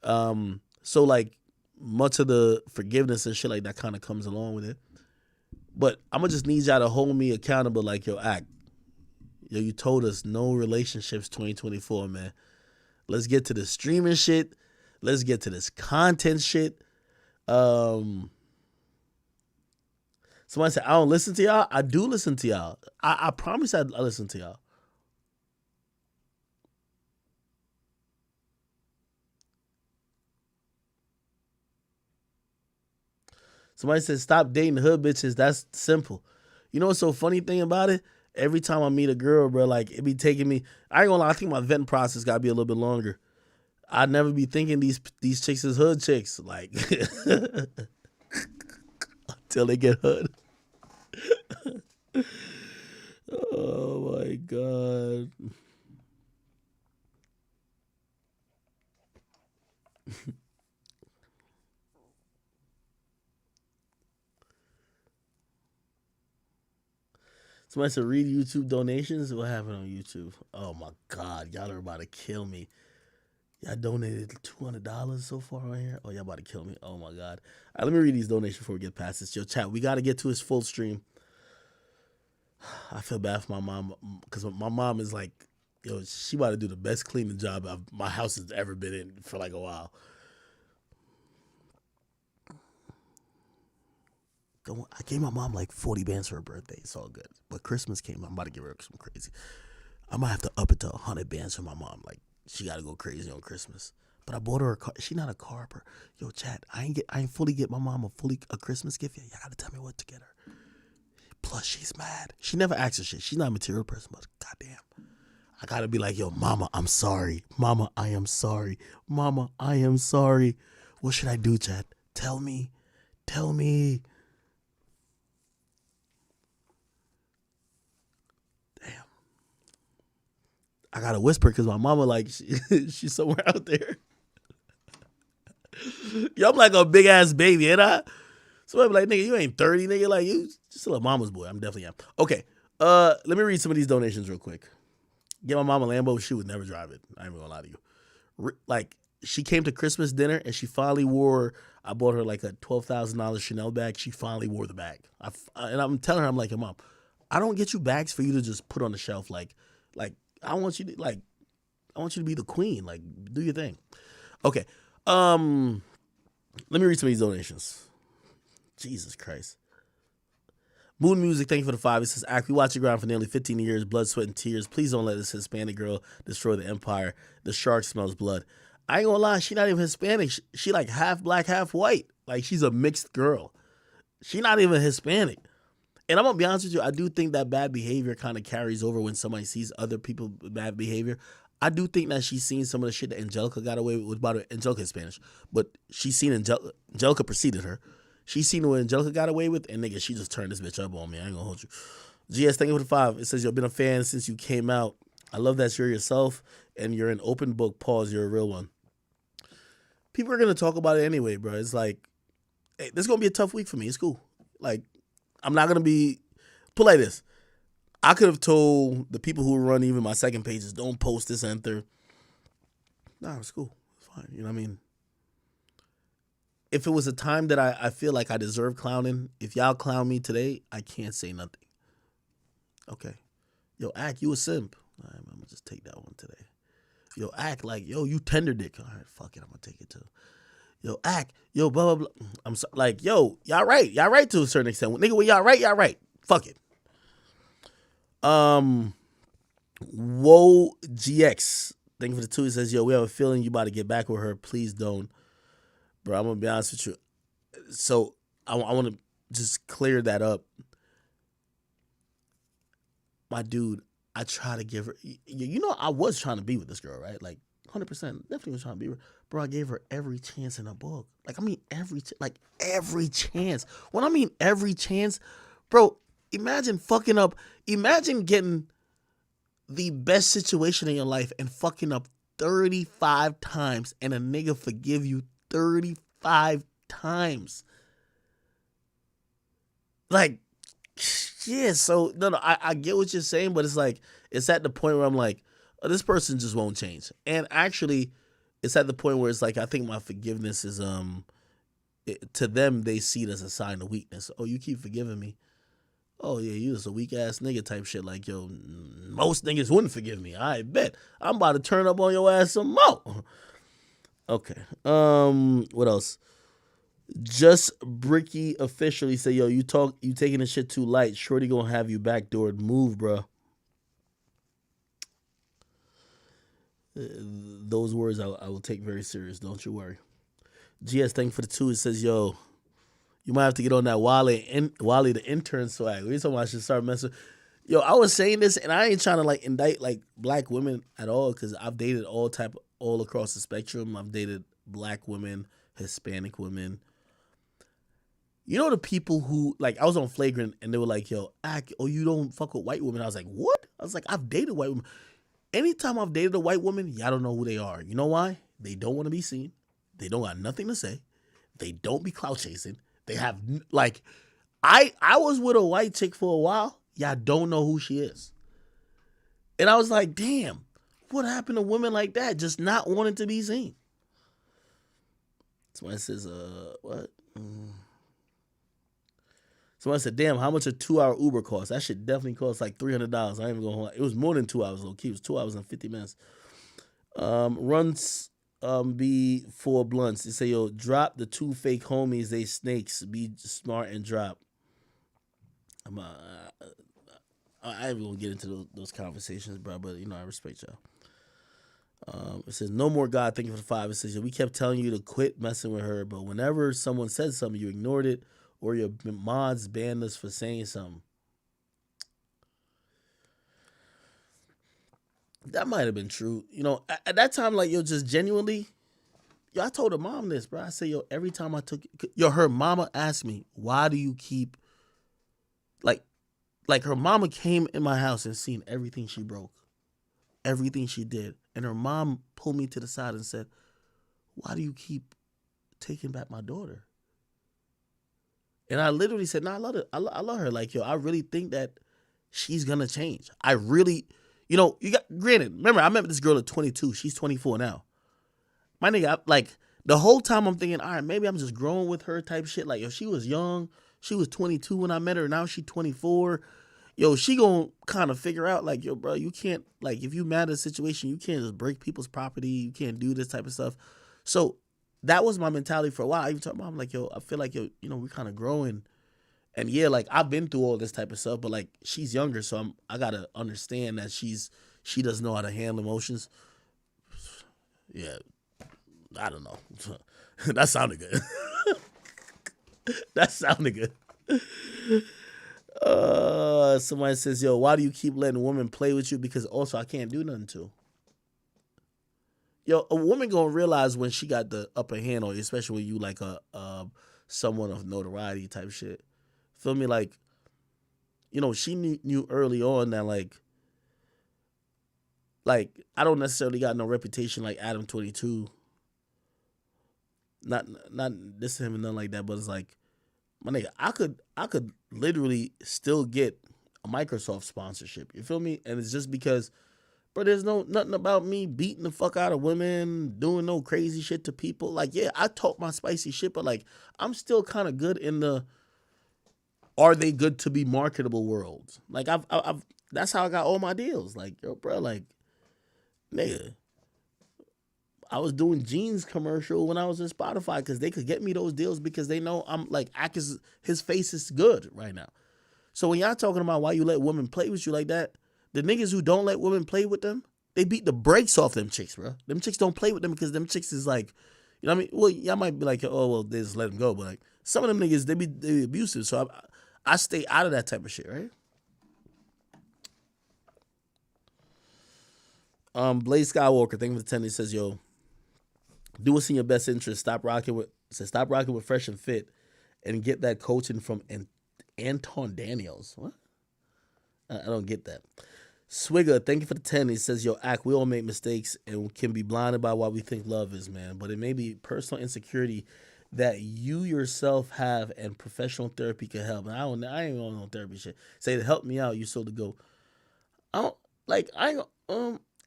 So, like, much of the forgiveness and shit like that kind of comes along with it. But I'm gonna just need y'all to hold me accountable. Like, yo, act. Yo, you told us no relationships 2024, man. Let's get to the streaming shit. Let's get to this content shit. Somebody said, I don't listen to y'all. I do listen to y'all. I promise I listen to y'all. Somebody said, stop dating hood bitches. That's simple. You know what's so funny thing about it? Every time I meet a girl, bro, like it be taking me. I ain't gonna lie. I think my vetting process gotta be a little bit longer. I'd never be thinking these chicks is hood chicks, like until they get hood. Oh my god. Somebody said read YouTube donations. What happened on YouTube? Oh my god, y'all are about to kill me. Y'all donated $200 so far on here. Oh, y'all about to kill me. Oh my god. All right, let me read these donations before we get past this. Yo, chat, we got to get to his full stream. I feel bad for my mom because my mom is like, yo, she about to do the best cleaning job my house has ever been in for like a while. I gave my mom like 40 bands for her birthday. It's all good. But Christmas came. I'm about to give her some crazy. I might have to up it to 100 bands for my mom. Like, she got to go crazy on Christmas. But I bought her a car. She not a car per. Yo, chat, I ain't fully get my mom a Christmas gift yet. Y'all got to tell me what to get her. Plus, she's mad. She never asks for shit. She's not a material person, but goddamn. I got to be like, yo, mama, I'm sorry. Mama, I am sorry. Mama, I am sorry. What should I do, chat? Tell me. Tell me. I gotta whisper because my mama like she's somewhere out there. Yo, I'm like a big ass baby, ain't I? So I'm like, nigga, you ain't 30, nigga. Like you just still a mama's boy. I'm definitely am. Okay. Let me read some of these donations real quick. Get my mama a Lambo. She would never drive it. I ain't gonna lie to you. Like she came to Christmas dinner and she finally wore. I bought her like a $12,000 Chanel bag. She finally wore the bag. And I'm telling her, I'm like, hey, mom, I don't get you bags for you to just put on the shelf. Like I want you to be the queen. Like, do your thing. Okay. Let me read some of these donations. Jesus Christ. Moon Music, thank you for the 5. It says, Act, we watch the ground for nearly 15 years, blood, sweat, and tears. Please don't let this Hispanic girl destroy the empire. The shark smells blood. I ain't gonna lie, she not even Hispanic. She like half black, half white. Like, she's a mixed girl. She not even Hispanic. And I'm gonna be honest with you, I do think that bad behavior kind of carries over when somebody sees other people with bad behavior. I do think that she's seen some of the shit that Angelica got away with. By the way, Angelica is Spanish, but she's seen Angelica preceded her. She's seen what Angelica got away with, and nigga, she just turned this bitch up on me. I ain't gonna hold you. GS, thank you for the 5. It says you've been a fan since you came out. I love that you're yourself and you're an open book. Pause. You're a real one. People are gonna talk about it anyway, bro. It's like, hey, this is gonna be a tough week for me. It's cool. Like, I'm not gonna be put like this. I could have told the people who run even my second pages, don't post this and third. Nah, it's cool. It's fine. You know what I mean? If it was a time that I feel like I deserve clowning, if y'all clown me today, I can't say nothing. Okay. Yo, Act, you a simp. All right, I'm going to just take that one today. Yo, Act, like, yo, you tender dick. All right, fuck it, I'm going to take it too. Yo, Act, yo, blah, blah, blah. I'm sorry. Like, yo, y'all right. Y'all right to a certain extent. Nigga, when y'all right, y'all right. Fuck it. Whoa, GX. Thank you for the 2. He says, yo, we have a feeling you about to get back with her. Please don't. Bro, I'm going to be honest with you. So, I want to just clear that up. My dude, I try to give her, you know, I was trying to be with this girl, right? Like, 100%, definitely was trying to be with her. Bro, I gave her every chance in the book. Like, I mean, every chance. When I mean every chance, bro, imagine getting the best situation in your life and fucking up 35 times and a nigga forgive you 35 times. Like, yeah, so, no, I get what you're saying, but it's like, it's at the point where I'm like, oh, this person just won't change. And actually, it's at the point where it's like, I think my forgiveness is to them they see it as a sign of weakness. Oh, you keep forgiving me. Oh yeah, you just a weak ass nigga type shit. Like yo, most niggas wouldn't forgive me. I bet I'm about to turn up on your ass some more. Okay. What else? Just Bricky officially say, yo, you taking the shit too light. Shorty gonna have you backdoored. Move, bro. Those words I will take very serious. Don't you worry. GS, thank you for the two. It says, yo, you might have to get on that Wally the intern swag. We talking about I should start messing. Yo, I was saying this, and I ain't trying to like indict like black women at all, because I've dated all across the spectrum. I've dated black women, Hispanic women. You know the people who like I was on Flagrant and they were like, "Yo, you don't fuck with white women." I was like, "What?" I was like, "I've dated white women. Anytime I've dated a white woman, y'all don't know who they are. You know why? They don't want to be seen. They don't got nothing to say. They don't be clout chasing. They have like, I was with a white chick for a while. Y'all don't know who she is, and I was like, damn, what happened to women like that? Just not wanting to be seen. Somebody says, what? Somebody said, damn, how much a 2-hour Uber cost? That shit definitely cost like $300. I ain't even going to It was more than 2 hours, low key. It was 2 hours and 50 minutes. Runs be 4 blunts. They say, yo, drop the 2 fake homies. They snakes. Be smart and drop. I ain't going to get into those conversations, bro, but, I respect y'all. It says, no more God, thank you for the 5. It says, we kept telling you to quit messing with her, but whenever someone said something, you ignored it, or your mods banned us for saying something. That might have been true. At that time, like, yo, just genuinely, I told her mom this, bro. I said, yo, every time I took, her mama asked me, why do you keep, like her mama came in my house and seen everything she broke, everything she did. And her mom pulled me to the side and said, why do you keep taking back my daughter? And I literally said, no, I love her. Like, yo, I really think that she's going to change. I really, granted, remember, I met this girl at 22. She's 24 now. My nigga, the whole time I'm thinking, all right, maybe I'm just growing with her type shit. Like, if she was young, she was 22 when I met her. Now she's 24. Yo, she gonna kind of figure out, like, yo, bro, you can't, like, if you mad at a situation, you can't just break people's property. You can't do this type of stuff. So that was my mentality for a while. I even told my mom, like, yo, I feel like, yo, we're kind of growing. And yeah, like, I've been through all this type of stuff, but like, she's younger, so I gotta understand that she doesn't know how to handle emotions. Yeah, I don't know. That sounded good. That sounded good. Somebody says, yo, why do you keep letting women play with you? Because also I can't do nothing to. Yo, a woman gonna realize when she got the upper hand on you, especially when you like a someone of notoriety type shit. Feel me? Like, she knew early on that like I don't necessarily got no reputation like Adam 22. Not this to him and nothing like that, but it's like, my nigga, I could literally still get a Microsoft sponsorship. You feel me? And it's just because, bro, there's nothing about me beating the fuck out of women, doing no crazy shit to people. Like, yeah, I talk my spicy shit, but like, I'm still kind of good in the are they good to be marketable world. Like, I've that's how I got all my deals. Like, yo, bro, like, nigga, I was doing jeans commercial when I was in Spotify because they could get me those deals because they know I'm like, his face is good right now. So when y'all talking about why you let women play with you like that, the niggas who don't let women play with them, they beat the brakes off them chicks, bro. Them chicks don't play with them because them chicks is like, you know what I mean? Well, y'all might be like, oh, well, they just let them go. But like, some of them niggas, they be abusive. So I stay out of that type of shit, right? Blaze Skywalker, thank you for the 10. He says, yo, do what's in your best interest. Stop rocking with Fresh and Fit and get that coaching from Anton Daniels. What? I don't get that. Swigger, thank you for the 10. He says, yo, we all make mistakes and can be blinded by what we think love is, man. But it may be personal insecurity that you yourself have and professional therapy can help. And I ain't on no therapy shit. Say to help me out, you so to go. I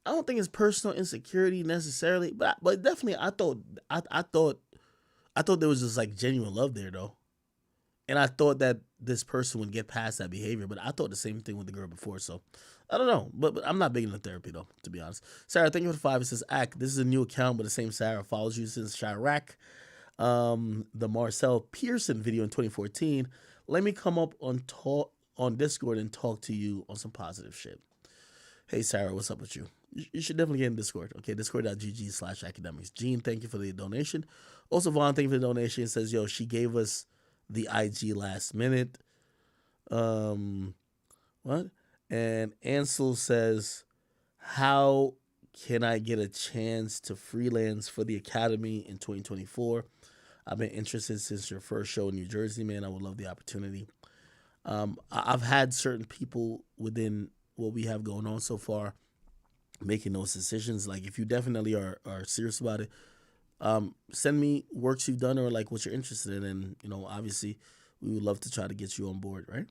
don't think it's personal insecurity necessarily, but definitely I thought I thought there was just like genuine love there though. And I thought that this person would get past that behavior, but I thought the same thing with the girl before. So I don't know, but I'm not big into therapy though, to be honest. Sarah, thank you for the 5. It says, "Act. This is a new account, but the same Sarah follows you since Chirac, the Marcel Pearson video in 2014. Let me come up on Discord and talk to you on some positive shit." Hey Sarah, what's up with you? You should definitely get in Discord. Okay, discord.gg/academics. Gene, thank you for the donation. Also, Vaughn, thank you for the donation. It says, yo, she gave us the IG last minute. What? And Ansel says, how can I get a chance to freelance for the Academy in 2024? I've been interested since your first show in New Jersey, man. I would love the opportunity. I've had certain people within what we have going on so far making those decisions. Like, if you definitely are serious about it, send me works you've done or like what you're interested in, and obviously we would love to try to get you on board, right?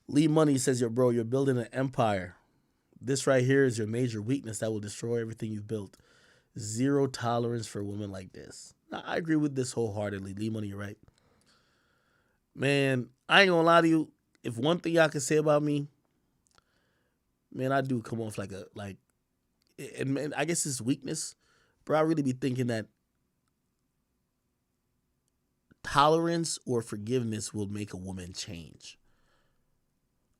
Lee Money says, yo, bro, you're building an empire. This right here is your major weakness that will destroy everything you've built. Zero tolerance for women like this. Now, I agree with this wholeheartedly. Lee Money, you're right. Man, I ain't gonna lie to you. If one thing y'all can say about me, man, I do come off and man, I guess it's weakness, bro. I really be thinking that tolerance or forgiveness will make a woman change.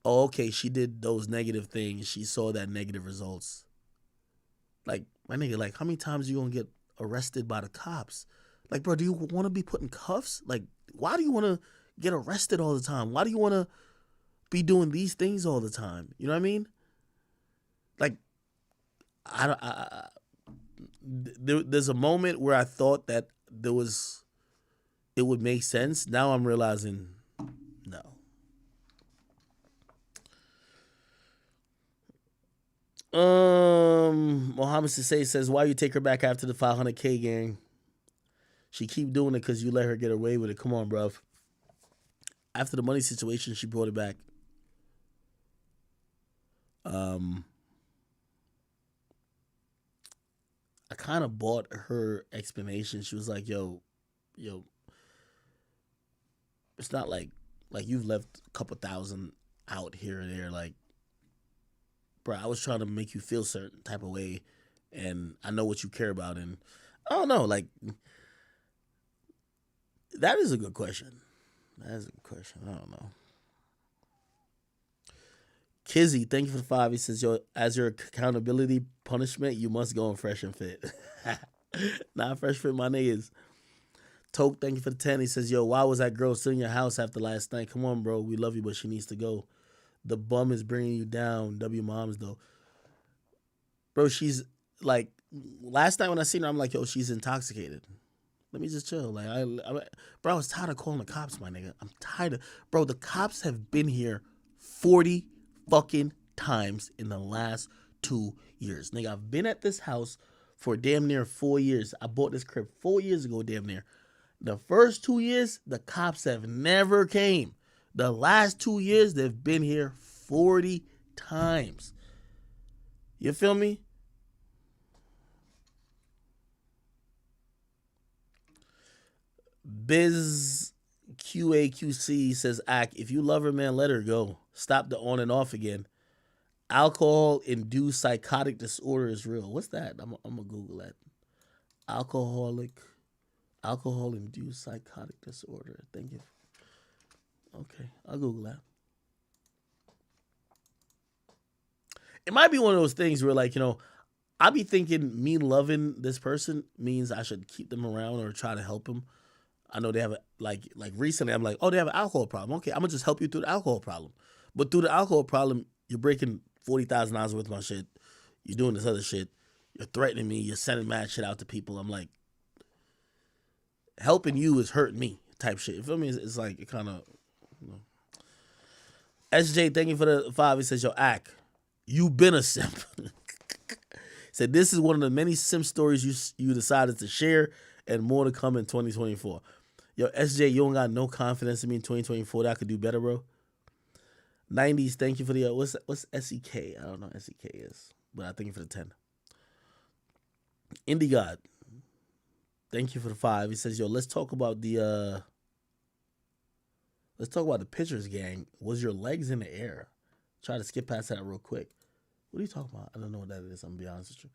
Oh, okay, she did those negative things. She saw that negative results. Like, my nigga, like, how many times you gonna get arrested by the cops? Like, bro, do you want to be put in cuffs? Like, why do you want to get arrested all the time? Why do you want to be doing these things all the time? You know what I mean? Like, there's a moment where I thought that it would make sense. Now I'm realizing no. Mohammed Sissay says, why you take her back after the 500K gang? She keep doing it because you let her get away with it. Come on, bruv. After the money situation, she brought it back. I kind of bought her explanation. She was like, yo, it's not like you've left a couple thousand out here and there. Like, bro, I was trying to make you feel certain type of way, and I know what you care about, and I don't know, like, that is a good question. That is a good question. I don't know. Kizzy, thank you for the 5. He says, yo, as your accountability punishment, you must go on Fresh and Fit. Not Fresh Fit, my niggas. Toke, thank you for the 10. He says, yo, why was that girl still in your house after last night? Come on, bro. We love you, but she needs to go. The bum is bringing you down. W moms, though. Bro, she's like, last night when I seen her, I'm like, yo, she's intoxicated. Let me just chill. Like, bro, I was tired of calling the cops, my nigga. I'm tired of, bro, the cops have been here 40 fucking times in the last 2 years. Nigga, I've been at this house for damn near 4 years. I bought this crib 4 years ago, damn near. The first 2 years, the cops have never came. The last 2 years, they've been here 40 times. You feel me? Biz QAQC says, Ack, if you love her, man, let her go. Stop the on and off again. Alcohol-induced psychotic disorder is real. What's that? I'm going to Google that. Alcohol-induced psychotic disorder. Thank you. Okay, I'll Google that. It might be one of those things where, like, I be thinking me loving this person means I should keep them around or try to help them. I know they have like recently I'm like, oh, they have an alcohol problem. Okay, I'm gonna just help you through the alcohol problem. But through the alcohol problem, you're breaking $40,000 worth of my shit. You're doing this other shit. You're threatening me. You're sending mad shit out to people. I'm like, helping you is hurting me type shit. You feel me? It's like, it kind of, SJ, thank you for the 5. He says, yo, Ack, you been a simp. Said, this is one of the many simp stories you decided to share, and more to come in 2024. Yo, SJ, you don't got no confidence in me in 2024 that I could do better, bro. 90s, thank you for the, what's SEK? I don't know what SEK is, but I thank you for the 10. Indie God, Thank you for the 5. He says, yo, let's talk about the pitchers gang. Was your legs in the air? Try to skip past that real quick. What are you talking about? I don't know what that is. I'm gonna be honest with you.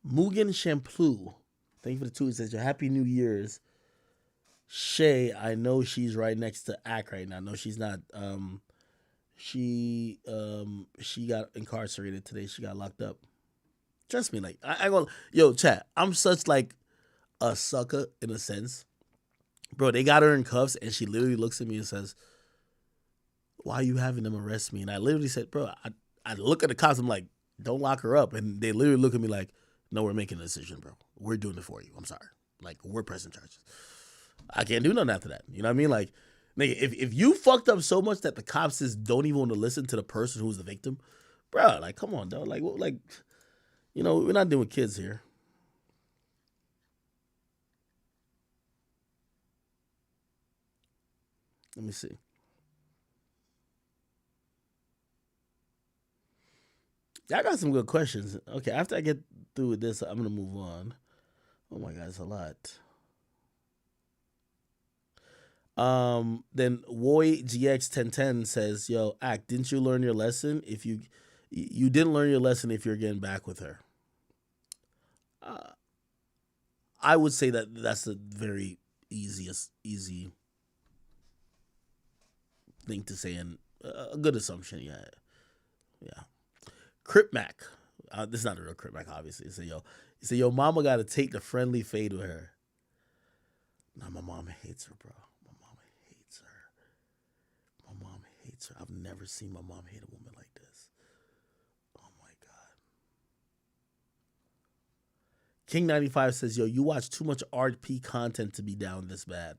Mugen Shampoo. Thank you for the 2. He says, your Happy New Year's. Shay, I know she's right next to Ack right now. No, she's not. She got incarcerated today. She got locked up. Trust me, like I go, yo, chat. I'm such like a sucker in a sense, bro. They got her in cuffs, and she literally looks at me and says, "Why are you having them arrest me?" And I literally said, "Bro, I look at the cops. I'm like, don't lock her up." And they literally look at me like, "No, we're making a decision, bro. We're doing it for you. I'm sorry. Like, we're pressing charges. I can't do nothing after that. You know what I mean? Like, nigga, if you fucked up so much that the cops just don't even want to listen to the person who's the victim, bro, like, come on, dog. Like, you know, we're not dealing with kids here." Let me see. I got some good questions. Okay, after I get through with this, I'm gonna move on. Oh my god, it's a lot. Then Woy GX1010 says, "Yo, Act, didn't you learn your lesson? If you didn't learn your lesson if you're getting back with her." Uh, I would say that that's a very easy thing to say and a good assumption. Yeah, yeah. Crip Mac. This is not a real Crip Mac, obviously. He said, yo, mama got to take the friendly fade with her. Nah, my mom hates her, bro. My mom hates her. My mom hates her. I've never seen my mom hate a woman like this. Oh my god. King95 says, yo, you watch too much RP content to be down this bad.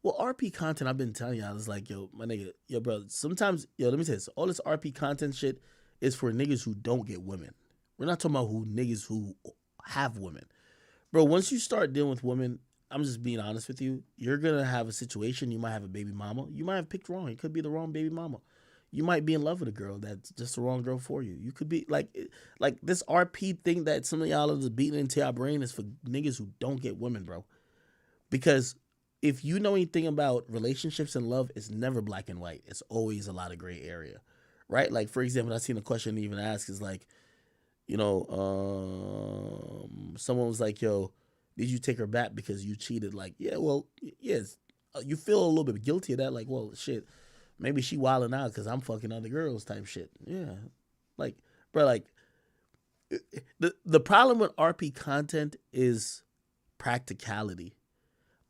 Well, RP content, I've been telling you, I was like, yo, my nigga, yo, bro, sometimes, yo, let me say this. All this RP content shit is for niggas who don't get women. We're not talking about niggas who have women. Bro, once you start dealing with women, I'm just being honest with you, you're going to have a situation. You might have a baby mama. You might have picked wrong. It could be the wrong baby mama. You might be in love with a girl that's just the wrong girl for you. You could be like this RP thing that some of y'all are just beating into your brain is for niggas who don't get women, bro. Because if you know anything about relationships and love, it's never black and white. It's always a lot of gray area, right? Like, for example, I seen a question even asked is like, you know, someone was like, yo, did you take her back because you cheated? Like, yeah, well, yes. You feel a little bit guilty of that. Like, well, shit, maybe she wilding out because I'm fucking other girls type shit. Yeah. Like, bro, like, the problem with RP content is practicality.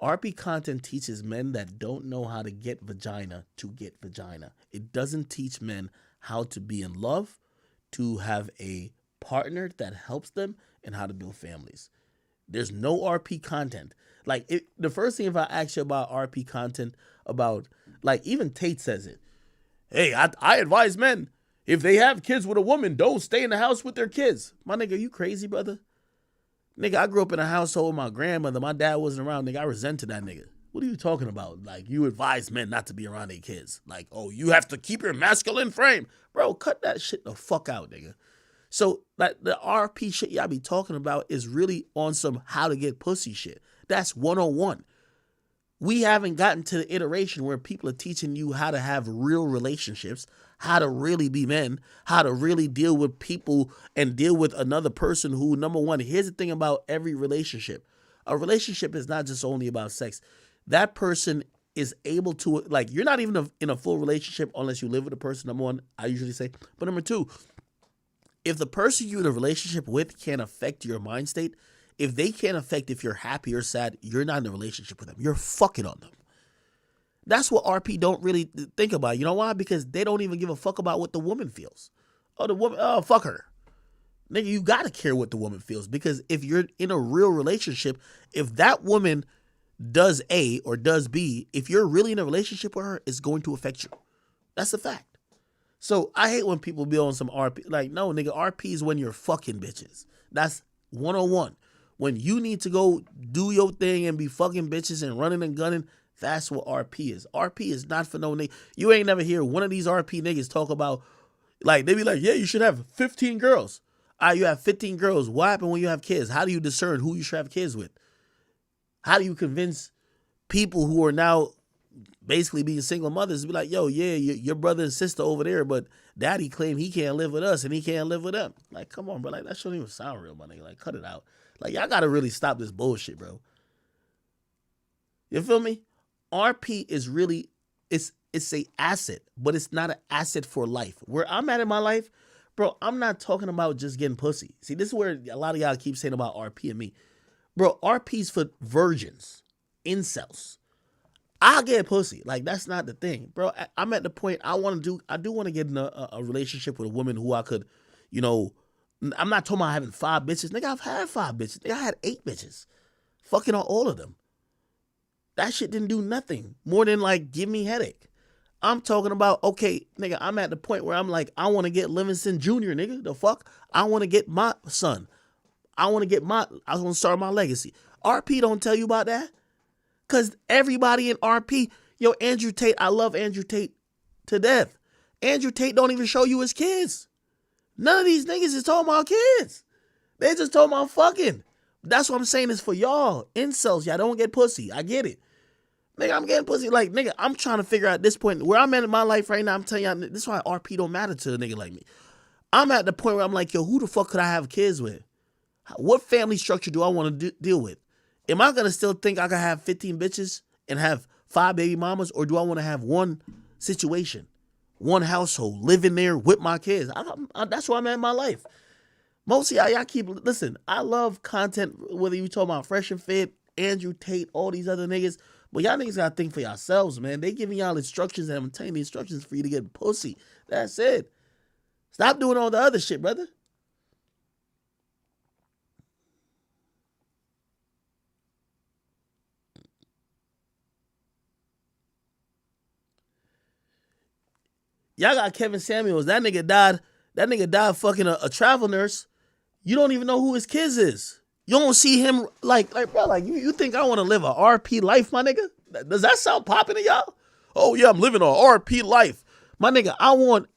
RP content teaches men that don't know how to get vagina to get vagina. It doesn't teach men how to be in love, to have a partner that helps them, and how to build families. There's no RP content. Like, the first thing if I ask you about RP content, about, like, even Tate says it. Hey, I advise men, if they have kids with a woman, don't stay in the house with their kids. My nigga, you crazy, brother? Nigga, I grew up in a household with my grandmother. My dad wasn't around. Nigga, I resented that nigga. What are you talking about? Like, you advise men not to be around their kids. Like, oh, you have to keep your masculine frame. Bro, cut that shit the fuck out, nigga. So, like, the RP shit y'all be talking about is really on some how to get pussy shit. That's 101. We haven't gotten to the iteration where people are teaching you how to have real relationships, how to really be men, how to really deal with people and deal with another person who, number one, here's the thing about every relationship. A relationship is not just only about sex. That person is able to, like, you're not even in a full relationship unless you live with a person, number one, I usually say. But number two, if the person you're in a relationship with can't affect your mind state, if they can't affect if you're happy or sad, you're not in a relationship with them. You're fucking on them. That's what RP don't really think about. You know why? Because they don't even give a fuck about what the woman feels. Oh, the woman, oh, fuck her. Nigga, you gotta care what the woman feels. Because if you're in a real relationship, if that woman does A or does B, if you're really in a relationship with her, it's going to affect you. That's a fact. So I hate when people be on some RP. Like, no, nigga, RP is when you're fucking bitches. That's 101. When you need to go do your thing and be fucking bitches and running and gunning, that's what RP is. RP is not for no nigga. You ain't never hear one of these RP niggas talk about, like, they be like, yeah, you should have 15 girls. You have 15 girls. What happened when you have kids? How do you discern who you should have kids with? How do you convince people who are now basically being single mothers to be like, yo, yeah, your brother and sister over there, but daddy claim he can't live with us and he can't live with them. Like, come on, bro. Like, that shouldn't even sound real, my nigga. Like, cut it out. Like, y'all got to really stop this bullshit, bro. You feel me? RP is really, it's a asset, but it's not an asset for life. Where I'm at in my life, bro, I'm not talking about just getting pussy. See, this is where a lot of y'all keep saying about RP and me. Bro, RP's for virgins, incels. I'll get pussy. Like, that's not the thing. Bro, I'm at the point I do want to get in a relationship with a woman who I could, I'm not talking about having 5 bitches. Nigga, I've had 5 bitches. Nigga, I had 8 bitches. Fucking on all of them. That shit didn't do nothing more than, like, give me headache. I'm talking about, okay, nigga, I'm at the point where I'm like, I want to get Livingston Jr., nigga. The fuck? I want to get my son. I want to start my legacy. RP don't tell you about that. Because everybody in RP, Andrew Tate, I love Andrew Tate to death. Andrew Tate don't even show you his kids. None of these niggas is talking about kids. They just talking about fucking. That's what I'm saying is for y'all. Incels, y'all don't get pussy. I get it. Nigga, I'm getting pussy. Like, nigga, I'm trying to figure out at this point, where I'm at in my life right now, I'm telling y'all, this is why RP don't matter to a nigga like me. I'm at the point where I'm like, yo, who the fuck could I have kids with? What family structure do I want to deal with? Am I going to still think I can have 15 bitches and have 5 baby mamas? Or do I want to have one situation, one household, living there with my kids? That's where I'm at in my life. Most of y'all listen, I love content, whether you talking about Fresh and Fit, Andrew Tate, all these other niggas. But y'all niggas got to think for yourselves, man. They giving y'all instructions and I'm telling you the instructions for you to get pussy. That's it. Stop doing all the other shit, brother. Y'all got Kevin Samuels. That nigga died fucking a travel nurse. You don't even know who his kids is. You don't see him like bro, like you think I want to live a RP life, my nigga? Does that sound popping to y'all? Oh yeah, I'm living a RP life. My nigga, I want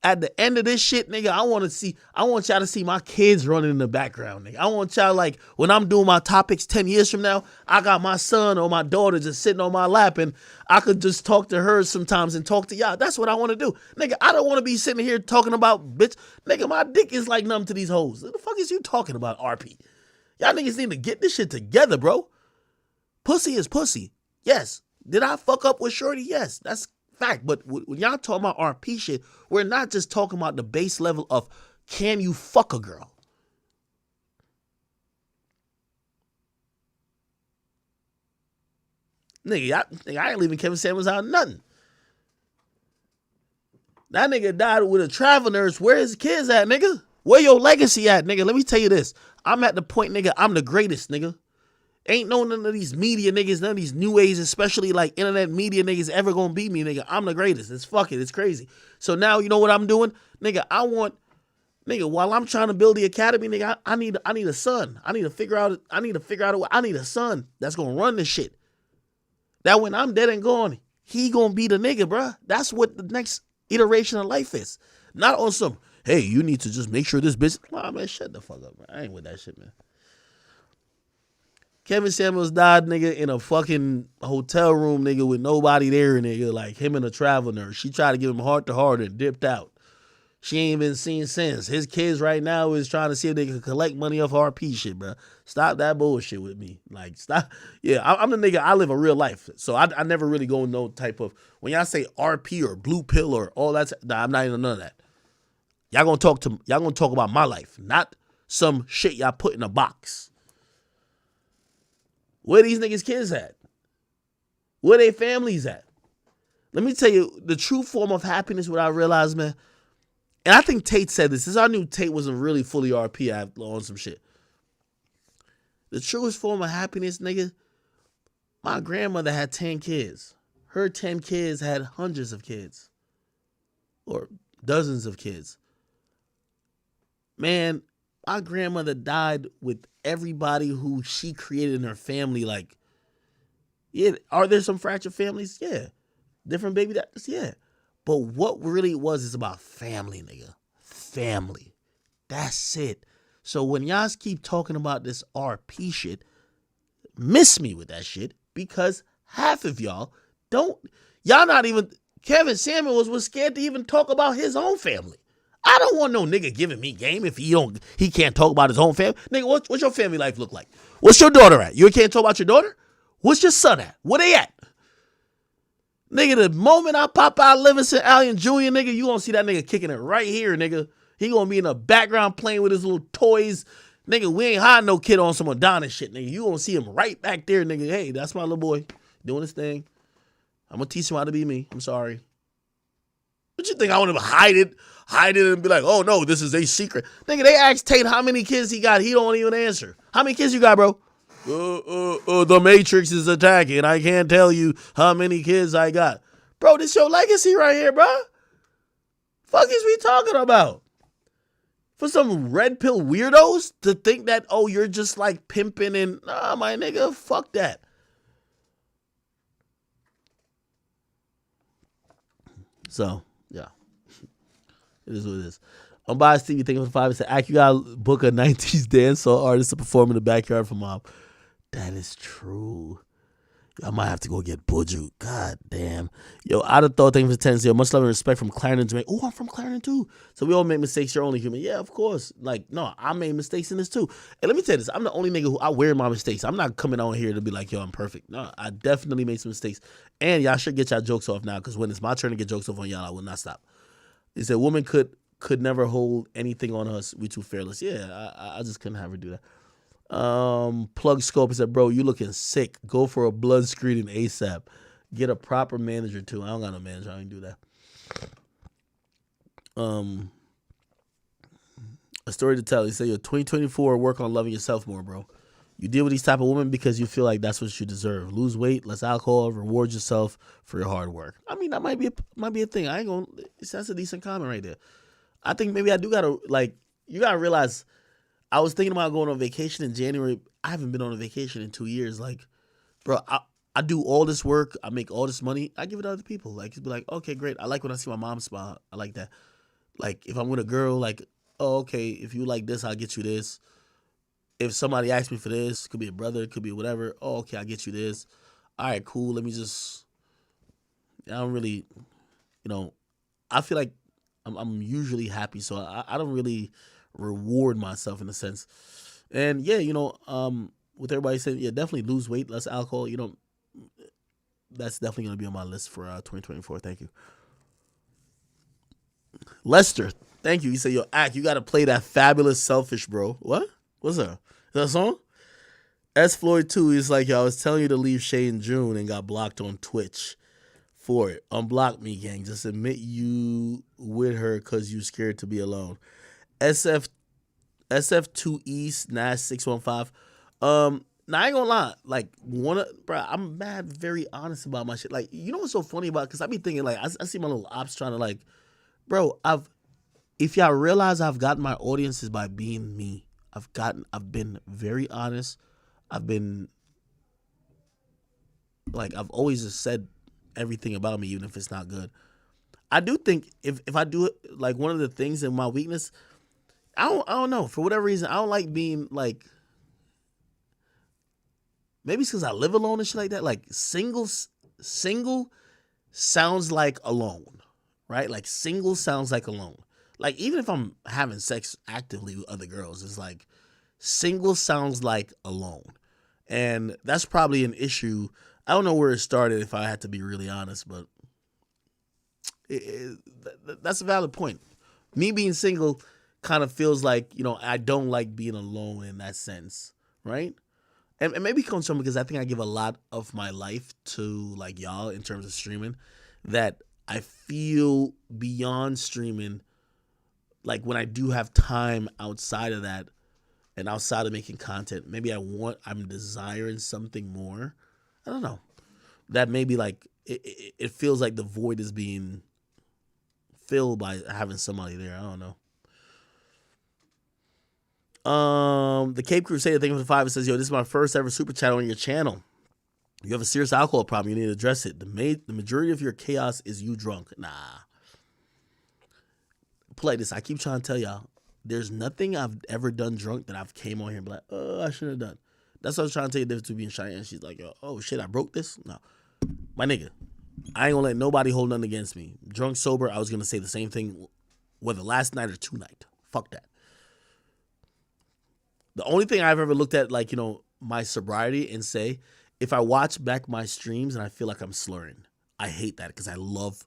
at the end of this shit, nigga, I want y'all to see my kids running in the background, nigga. I want y'all, like, when I'm doing my topics 10 years from now, I got my son or my daughter just sitting on my lap and I could just talk to her sometimes and talk to y'all. That's what I want to do. Nigga, I don't want to be sitting here talking about, bitch. Nigga, my dick is like numb to these hoes. What the fuck is you talking about, RP? Y'all niggas need to get this shit together, bro. Pussy is pussy. Yes. Did I fuck up with Shorty? Yes. That's fact. But when y'all talking about RP shit, we're not just talking about the base level of can you fuck a girl? Nigga, I ain't leaving Kevin Samuels out of nothing. That nigga died with a travel nurse. Where his kids at, nigga? Where your legacy at, nigga? Let me tell you this. I'm at the point, nigga, I'm the greatest, nigga. Ain't none of these media niggas, none of these new age, especially like internet media niggas ever gonna beat me, nigga. I'm the greatest. It's fucking, it's crazy. So now you know what I'm doing? Nigga, while I'm trying to build the academy, nigga, I need a son. I need to figure out I need a son that's gonna run this shit. That when I'm dead and gone, he gonna be the nigga, bruh. That's what the next iteration of life is. Not on some, hey, you need to just make sure this bitch. Nah, man, shut the fuck up, man. I ain't with that shit, man. Kevin Samuels died, nigga, in a fucking hotel room, nigga, with nobody there, nigga, like him and a travel nurse. She tried to give him heart to heart and dipped out. She ain't been seen since. His kids right now is trying to see if they can collect money off RP shit, bro. Stop that bullshit with me. Like, stop. Yeah, I'm the nigga, I live a real life. So I never really go no type of, when y'all say RP or blue pill or all that, nah, I'm not even none of that. Y'all gonna talk about my life, not some shit y'all put in a box. Where these niggas' kids at? Where they families at? Let me tell you, the true form of happiness, what I realized, man, and I think Tate said this. This I knew Tate wasn't really fully RP on some shit. The truest form of happiness, nigga, my grandmother had 10 kids. Her 10 kids had hundreds of kids. Or dozens of kids. Man, my grandmother died with everybody who she created in her family. Like, yeah, are there some fractured families? Yeah. Different baby daddies? Yeah. But what really it was is about family, nigga. Family. That's it. So when y'all keep talking about this RP shit, miss me with that shit because half of y'all don't. Y'all not even. Kevin Samuels was scared to even talk about his own family. I don't want no nigga giving me game if he can't talk about his own family. Nigga, what's your family life look like? What's your daughter at? You can't talk about your daughter? What's your son at? Where they at? Nigga, the moment I pop out Livingston Allen Jr., nigga, you gonna see that nigga kicking it right here, nigga. He gonna be in the background playing with his little toys. Nigga, we ain't hiding no kid on some Adonis shit, nigga. You gonna see him right back there, nigga. Hey, that's my little boy doing his thing. I'm gonna teach him how to be me. I'm sorry. What you think? I want him to hide it and be like, oh no, this is a secret. Nigga, they asked Tate how many kids he got. He don't even answer. How many kids you got, bro? The Matrix is attacking. I can't tell you how many kids I got. Bro, this your legacy right here, bro. Fuck is we talking about? For some red pill weirdos to think that, oh, you're just like pimping and, nah, my nigga, fuck that. So, yeah. It is what it is. Unbiased TV thinking for 5 and said, Ack, you gotta book a 90s dancehall artist to perform in the backyard for mom. That is true. I might have to go get Buju. God damn. Yo, I'd have thought things for 10. Yo, much love and respect from Clarendon, Jamaica. Oh, I'm from Clarendon too. So we all make mistakes. You're only human. Yeah, of course. Like, no, I made mistakes in this too. And let me tell you this. I'm the only nigga who I wear my mistakes. I'm not coming on here to be like, yo, I'm perfect. No, I definitely made some mistakes. And y'all should get y'all jokes off now because when it's my turn to get jokes off on y'all, I will not stop. He said, woman could never hold anything on us. We too fearless. Yeah, I just couldn't have her do that. Plug Scope said, bro, you looking sick. Go for a blood screening ASAP. Get a proper manager too. I don't got no manager. I ain't do that. A story to tell. He said, yo, 2024, work on loving yourself more, bro. You deal with these type of women because you feel like that's what you deserve. Lose weight, less alcohol, reward yourself for your hard work. I mean, that might be a thing. I ain't gonna. That's a decent comment right there. I think maybe I do gotta you gotta realize. I was thinking about going on vacation in January. I haven't been on a vacation in 2 years. Like, bro, I do all this work. I make all this money. I give it to other people. Like, it's be like, okay, great. I like when I see my mom smile. I like that. Like, if I'm with a girl, like, oh, okay, if you like this, I'll get you this. If somebody asks me for this, could be a brother, it could be whatever. Oh, okay, I'll get you this. All right, cool. Let me just, I don't really, I feel like I'm usually happy. So I don't really reward myself in a sense. And yeah, with everybody saying, yeah, definitely lose weight, less alcohol, that's definitely going to be on my list for 2024. Thank you. Lester, thank you. He said, yo, Ack, you got to play that Fabulous Selfish, bro. What? What's that? Is that a song? S. Floyd 2 is like, yo, I was telling you to leave Shay in June and got blocked on Twitch for it. Unblock me, gang. Just admit you with her because you scared to be alone. SF2 East Nash 615. Now I ain't gonna lie, like bro, I'm very honest about my shit. Like, you know what's so funny about? Because I be thinking like I see my little ops trying to like, bro, if y'all realize I've gotten my audiences by being me. I've been very honest. I've always just said everything about me, even if it's not good. I do think if I do it, like one of the things in my weakness, I don't know. For whatever reason, I don't like being like, maybe it's because I live alone and shit like that. Like single sounds like alone, right? Like single sounds like alone. Like even if I'm having sex actively with other girls, it's like single sounds like alone. And that's probably an issue. I don't know where it started if I had to be really honest, but that's a valid point. Me being single kind of feels like, I don't like being alone in that sense, right? And maybe it comes from because I think I give a lot of my life to like y'all in terms of streaming, that I feel beyond streaming, like when I do have time outside of that and outside of making content, maybe I'm desiring something more. I don't know. That maybe like it feels like the void is being filled by having somebody there. I don't know. The Cape Crusader, thank you for the 5. It says, yo, this is my first ever super chat on your channel. You have a serious alcohol problem. You need to address it. The majority of your chaos is you drunk. Nah. Play this. I keep trying to tell y'all. there's nothing I've ever done drunk that I've came on here and be like, oh, I should have done. That's what I was trying to tell you the difference between Cheyenne. She's like, oh shit, I broke this? No. My nigga, I ain't gonna let nobody hold nothing against me. Drunk, sober, I was gonna say the same thing, whether last night or tonight. Fuck that. The only thing I've ever looked at, like, my sobriety and say, if I watch back my streams and I feel like I'm slurring, I hate that because I love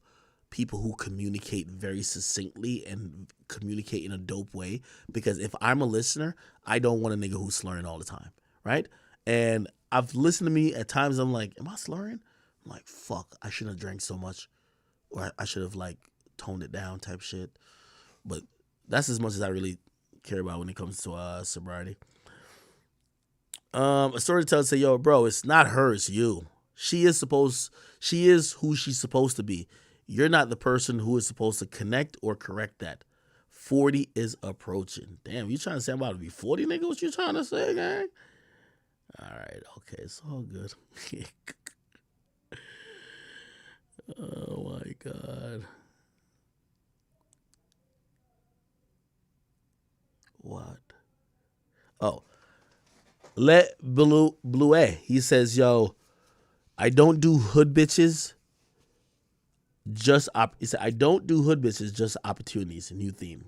people who communicate very succinctly and communicate in a dope way. Because if I'm a listener, I don't want a nigga who's slurring all the time, right? And I've listened to me at times, I'm like, am I slurring? I'm like, fuck, I shouldn't have drank so much. Or I should have, like, toned it down type shit. But that's as much as I really care about when it comes to sobriety. A storyteller say, yo, bro, it's not her, it's you. She is who she's supposed to be. You're not the person who is supposed to connect or correct that. 40 is approaching. Damn, you trying to say I'm about to be 40, nigga? What you trying to say, gang? All right, okay, it's all good. Oh my God. What? Oh. Let Blue he says, yo, I don't do hood bitches. He said, I don't do hood bitches, just opportunities. New theme.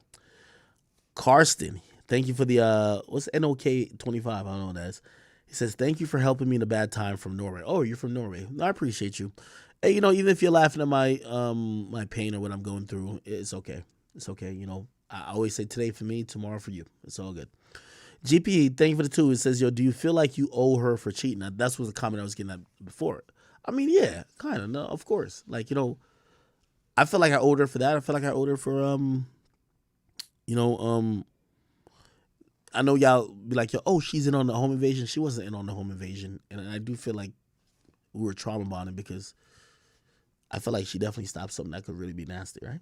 Karsten, thank you for the what's NOK 25? I don't know what that is. He says, thank you for helping me in a bad time from Norway. Oh, you're from Norway. No, I appreciate you. Hey, even if you're laughing at my my pain or what I'm going through, it's okay. It's okay. I always say today for me, tomorrow for you. It's all good. GP, thank you for the 2. It says, yo, do you feel like you owe her for cheating? Now, that's was the comment I was getting at before. I mean, yeah, kind of. No, of course. Like, I feel like I owed her for that. I feel like I owed her for, I know y'all be like, yo, oh, she's in on the home invasion. She wasn't in on the home invasion. And I do feel like we were trauma bonding because I feel like she definitely stopped something that could really be nasty, right?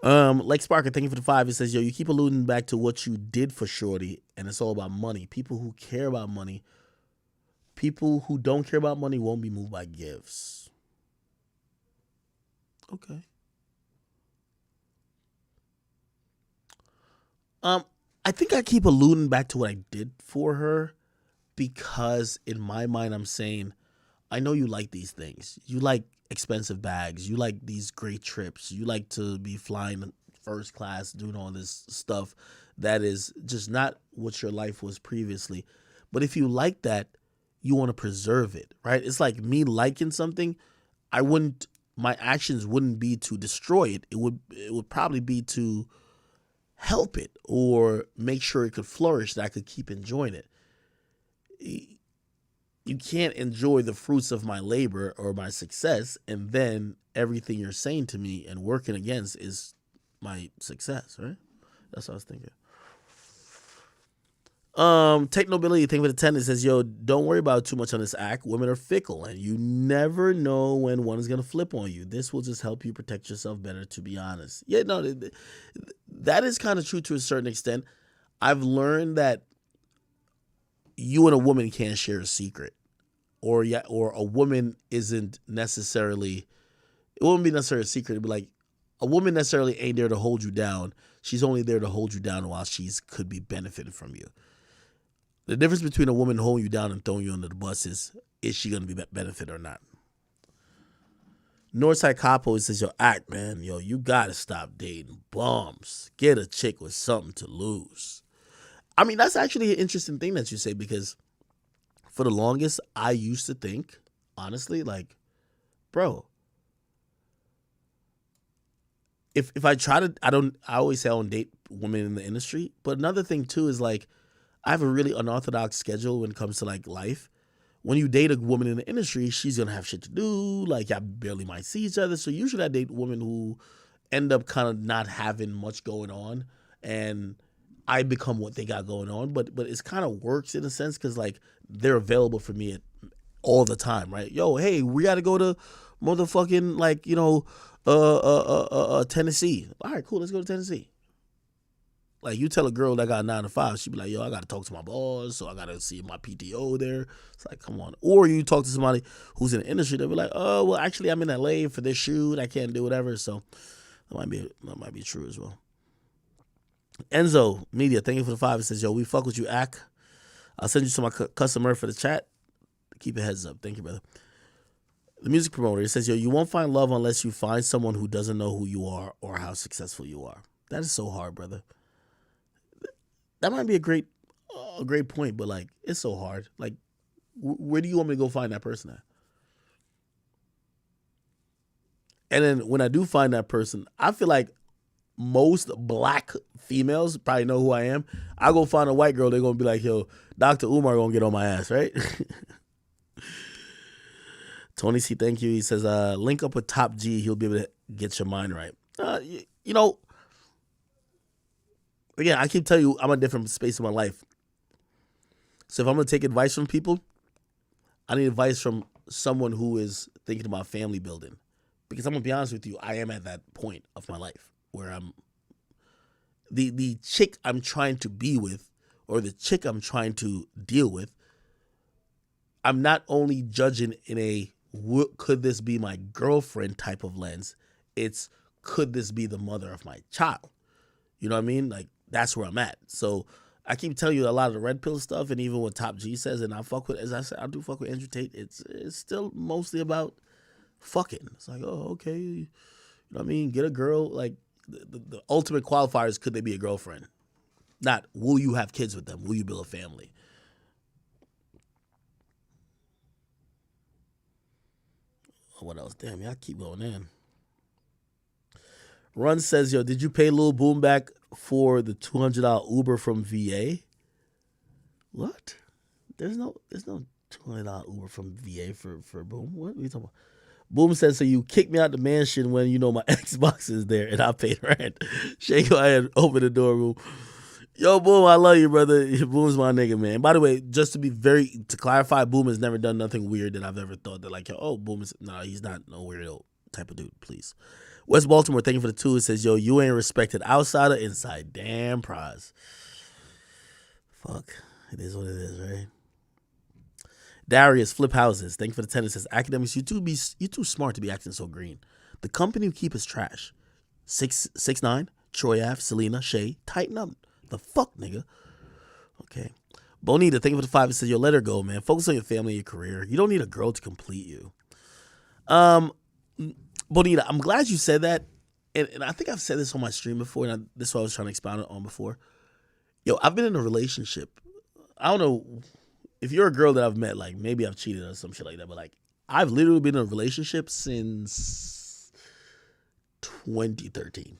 Like Sparker, thank you for the 5. It says, yo, you keep alluding back to what you did for Shorty, and it's all about money. People who care about money, people who don't care about money won't be moved by gifts. Okay. I think I keep alluding back to what I did for her because in my mind I'm saying, I know you like these things. You like expensive bags. You like these great trips. You like to be flying first class, doing all this stuff that is just not what your life was previously. But if you like that, you want to preserve it, right? It's like me liking something. My actions wouldn't be to destroy it. It would probably be to help it or make sure it could flourish, that I could keep enjoying it. You can't enjoy the fruits of my labor or my success, and then everything you're saying to me and working against is my success, right? That's what I was thinking. Take Nobility, thank you for the 10. It says, yo, don't worry about too much on this act. Women are fickle, and you never know when one is going to flip on you. This will just help you protect yourself better, to be honest. Yeah, no, that is kind of true to a certain extent. I've learned that you and a woman can't share a secret, or a woman isn't necessarily, it wouldn't be necessarily a secret. It'd be like, a woman necessarily ain't there to hold you down. She's only there to hold you down while could be benefiting from you. The difference between a woman holding you down and throwing you under the bus is she going to be benefit or not? Northside Capo says, yo, act, man. Yo, you got to stop dating bums. Get a chick with something to lose. I mean, that's actually an interesting thing that you say, because for the longest, I used to think, honestly, like, bro, if I try to, I always say I don't date women in the industry. But another thing too is, like, I have a really unorthodox schedule when it comes to, like, life. When you date a woman in the industry, she's going to have shit to do. Like, y'all barely might see each other. So usually I date women who end up kind of not having much going on, and I become what they got going on. But it's kind of works in a sense, because, like, they're available for me all the time, right? Yo, hey, we got to go to motherfucking, like, Tennessee. All right, cool, let's go to Tennessee. Like, you tell a girl that got 9 to 5, she be like, yo, I got to talk to my boss, so I got to see my PTO there. It's like, come on. Or you talk to somebody who's in the industry, they'll be like, oh, well, actually, I'm in LA for this shoot. I can't do whatever. So that might be true as well. Enzo Media, thank you for the five. It says, yo, we fuck with you, Ack. I'll send you to my customer for the chat. Keep your heads up. Thank you, brother. The music promoter, it says, yo, you won't find love unless you find someone who doesn't know who you are or how successful you are. That is so hard, brother. That might be a great point, but like, it's so hard. Like, where do you want me to go find that person at? And then when I do find that person, I feel like most black females probably know who I am. I go find a white girl, they're gonna be like, yo, Dr. Umar gonna get on my ass, right? Tony C, thank you. He says, link up with Top G, he'll be able to get your mind right. You know, again, I keep telling you, I'm a different space in my life. So if I'm gonna take advice from people, I need advice from someone who is thinking about family building. Because I'm gonna be honest with you, I am at that point of my life where I'm the chick I'm trying to be with, or the chick I'm trying to deal with. I'm not only judging in a could this be my girlfriend type of lens. It's could this be the mother of my child? You know what I mean? Like that's where I'm at. So I keep telling you a lot of the red pill stuff, and even what Top G says, and I fuck with, as I said, I do fuck with Andrew Tate. It's still mostly about fucking. It's like, oh, okay, you know what I mean? Get a girl. Like the ultimate qualifier is could they be a girlfriend? Not will you have kids with them? Will you build a family? What else? Damn, y'all keep going in. Run says, yo, did you pay Lil Boom back for the $200 Uber from VA? What? There's no $200 Uber from VA for Boom. What are you talking about? Boom says, so you kicked me out the mansion when you know my Xbox is there and I paid rent. Shake your head, open the door, Boom. Yo, Boom, I love you, brother. Boom's my nigga, man. By the way, just to clarify, Boom has never done nothing weird that I've ever thought that like, oh, Boom is, no, he's not no weirdo type of dude, please. West Baltimore, thank you for the two. It says, yo, you ain't respected outside or inside. Damn prize. Fuck. It is what it is, right? Darius, Flip Houses, thank you for the 10. It says, academics, you too smart to be acting so green. The company you keep is trash. 6'9", Troy Ave, Selena, Shay, tighten up. The fuck, nigga? Okay. Bonita, thank you for the 5. It says, yo, let her go, man. Focus on your family and your career. You don't need a girl to complete you. Bonita, I'm glad you said that. And I think I've said this on my stream before, and this is what I was trying to expound on before. Yo, I've been in a relationship. I don't know if you're a girl that I've met, like maybe I've cheated or some shit like that, but like I've literally been in a relationship since 2013.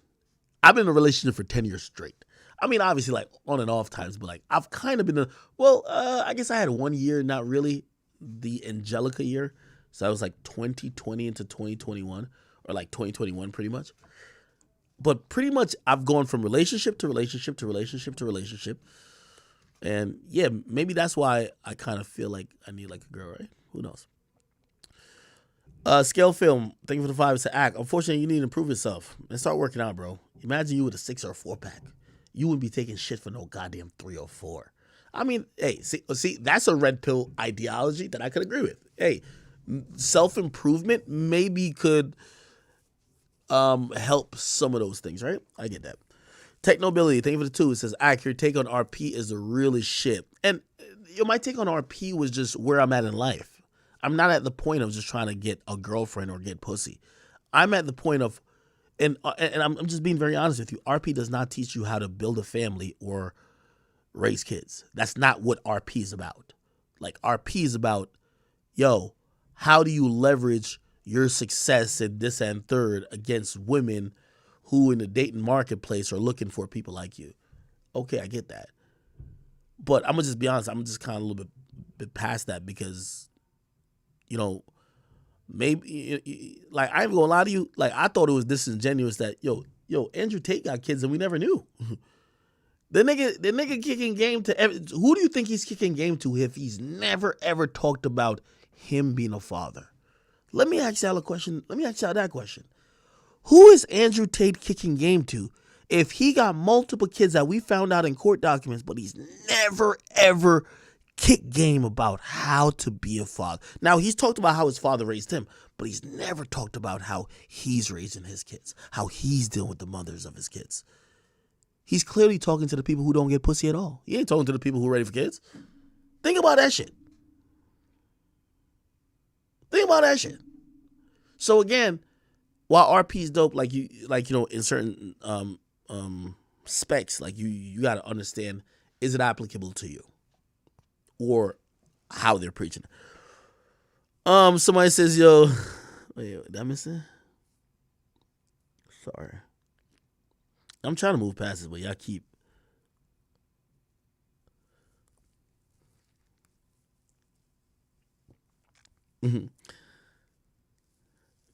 I've been in a relationship for 10 years straight. I mean, obviously, like on and off times, but like I've kind of been I guess I had 1 year, not really the Angelica year. So I was like 2020 into 2021, or like 2021 pretty much. But pretty much I've gone from relationship to relationship to relationship to relationship. And yeah, maybe that's why I kind of feel like I need like a girl, right? Who knows? Scale Film, thank you for the 5. It's an act. Unfortunately, you need to improve yourself and start working out, bro. Imagine you with a 6 or a 4-pack. You wouldn't be taking shit for no goddamn 3 or 4. I mean, hey, see, that's a red pill ideology that I could agree with. Hey, self-improvement maybe could help some of those things, right? I get that. Technobility, thank you for the 2. It says, your take on RP is the realest shit. And my take on RP was just where I'm at in life. I'm not at the point of just trying to get a girlfriend or get pussy. I'm at the point of, and I'm just being very honest with you, RP does not teach you how to build a family or raise kids. That's not what RP is about. Like, RP is about, yo, how do you leverage your success in this and third against women who in the dating marketplace are looking for people like you? Okay, I get that. But I'm going to just be honest, I'm just kind of a little bit past that because, you know, maybe, like, I ain't gonna lie to you, like, I thought it was disingenuous that, yo, Andrew Tate got kids and we never knew. The nigga kicking game to, who do you think he's kicking game to if he's never, ever talked about him being a father? Let me ask y'all a question. Let me ask y'all that question. Who is Andrew Tate kicking game to if he got multiple kids that we found out in court documents, but he's never, ever kicked game about how to be a father? Now, he's talked about how his father raised him, but he's never talked about how he's raising his kids, how he's dealing with the mothers of his kids. He's clearly talking to the people who don't get pussy at all. He ain't talking to the people who are ready for kids. Think about that shit. Think about that shit. So again, while RP is dope, in certain specs, like you got to understand, is it applicable to you, or how they're preaching? Somebody says, "Yo, wait, did I miss it? Sorry, I'm trying to move past this, but y'all keep."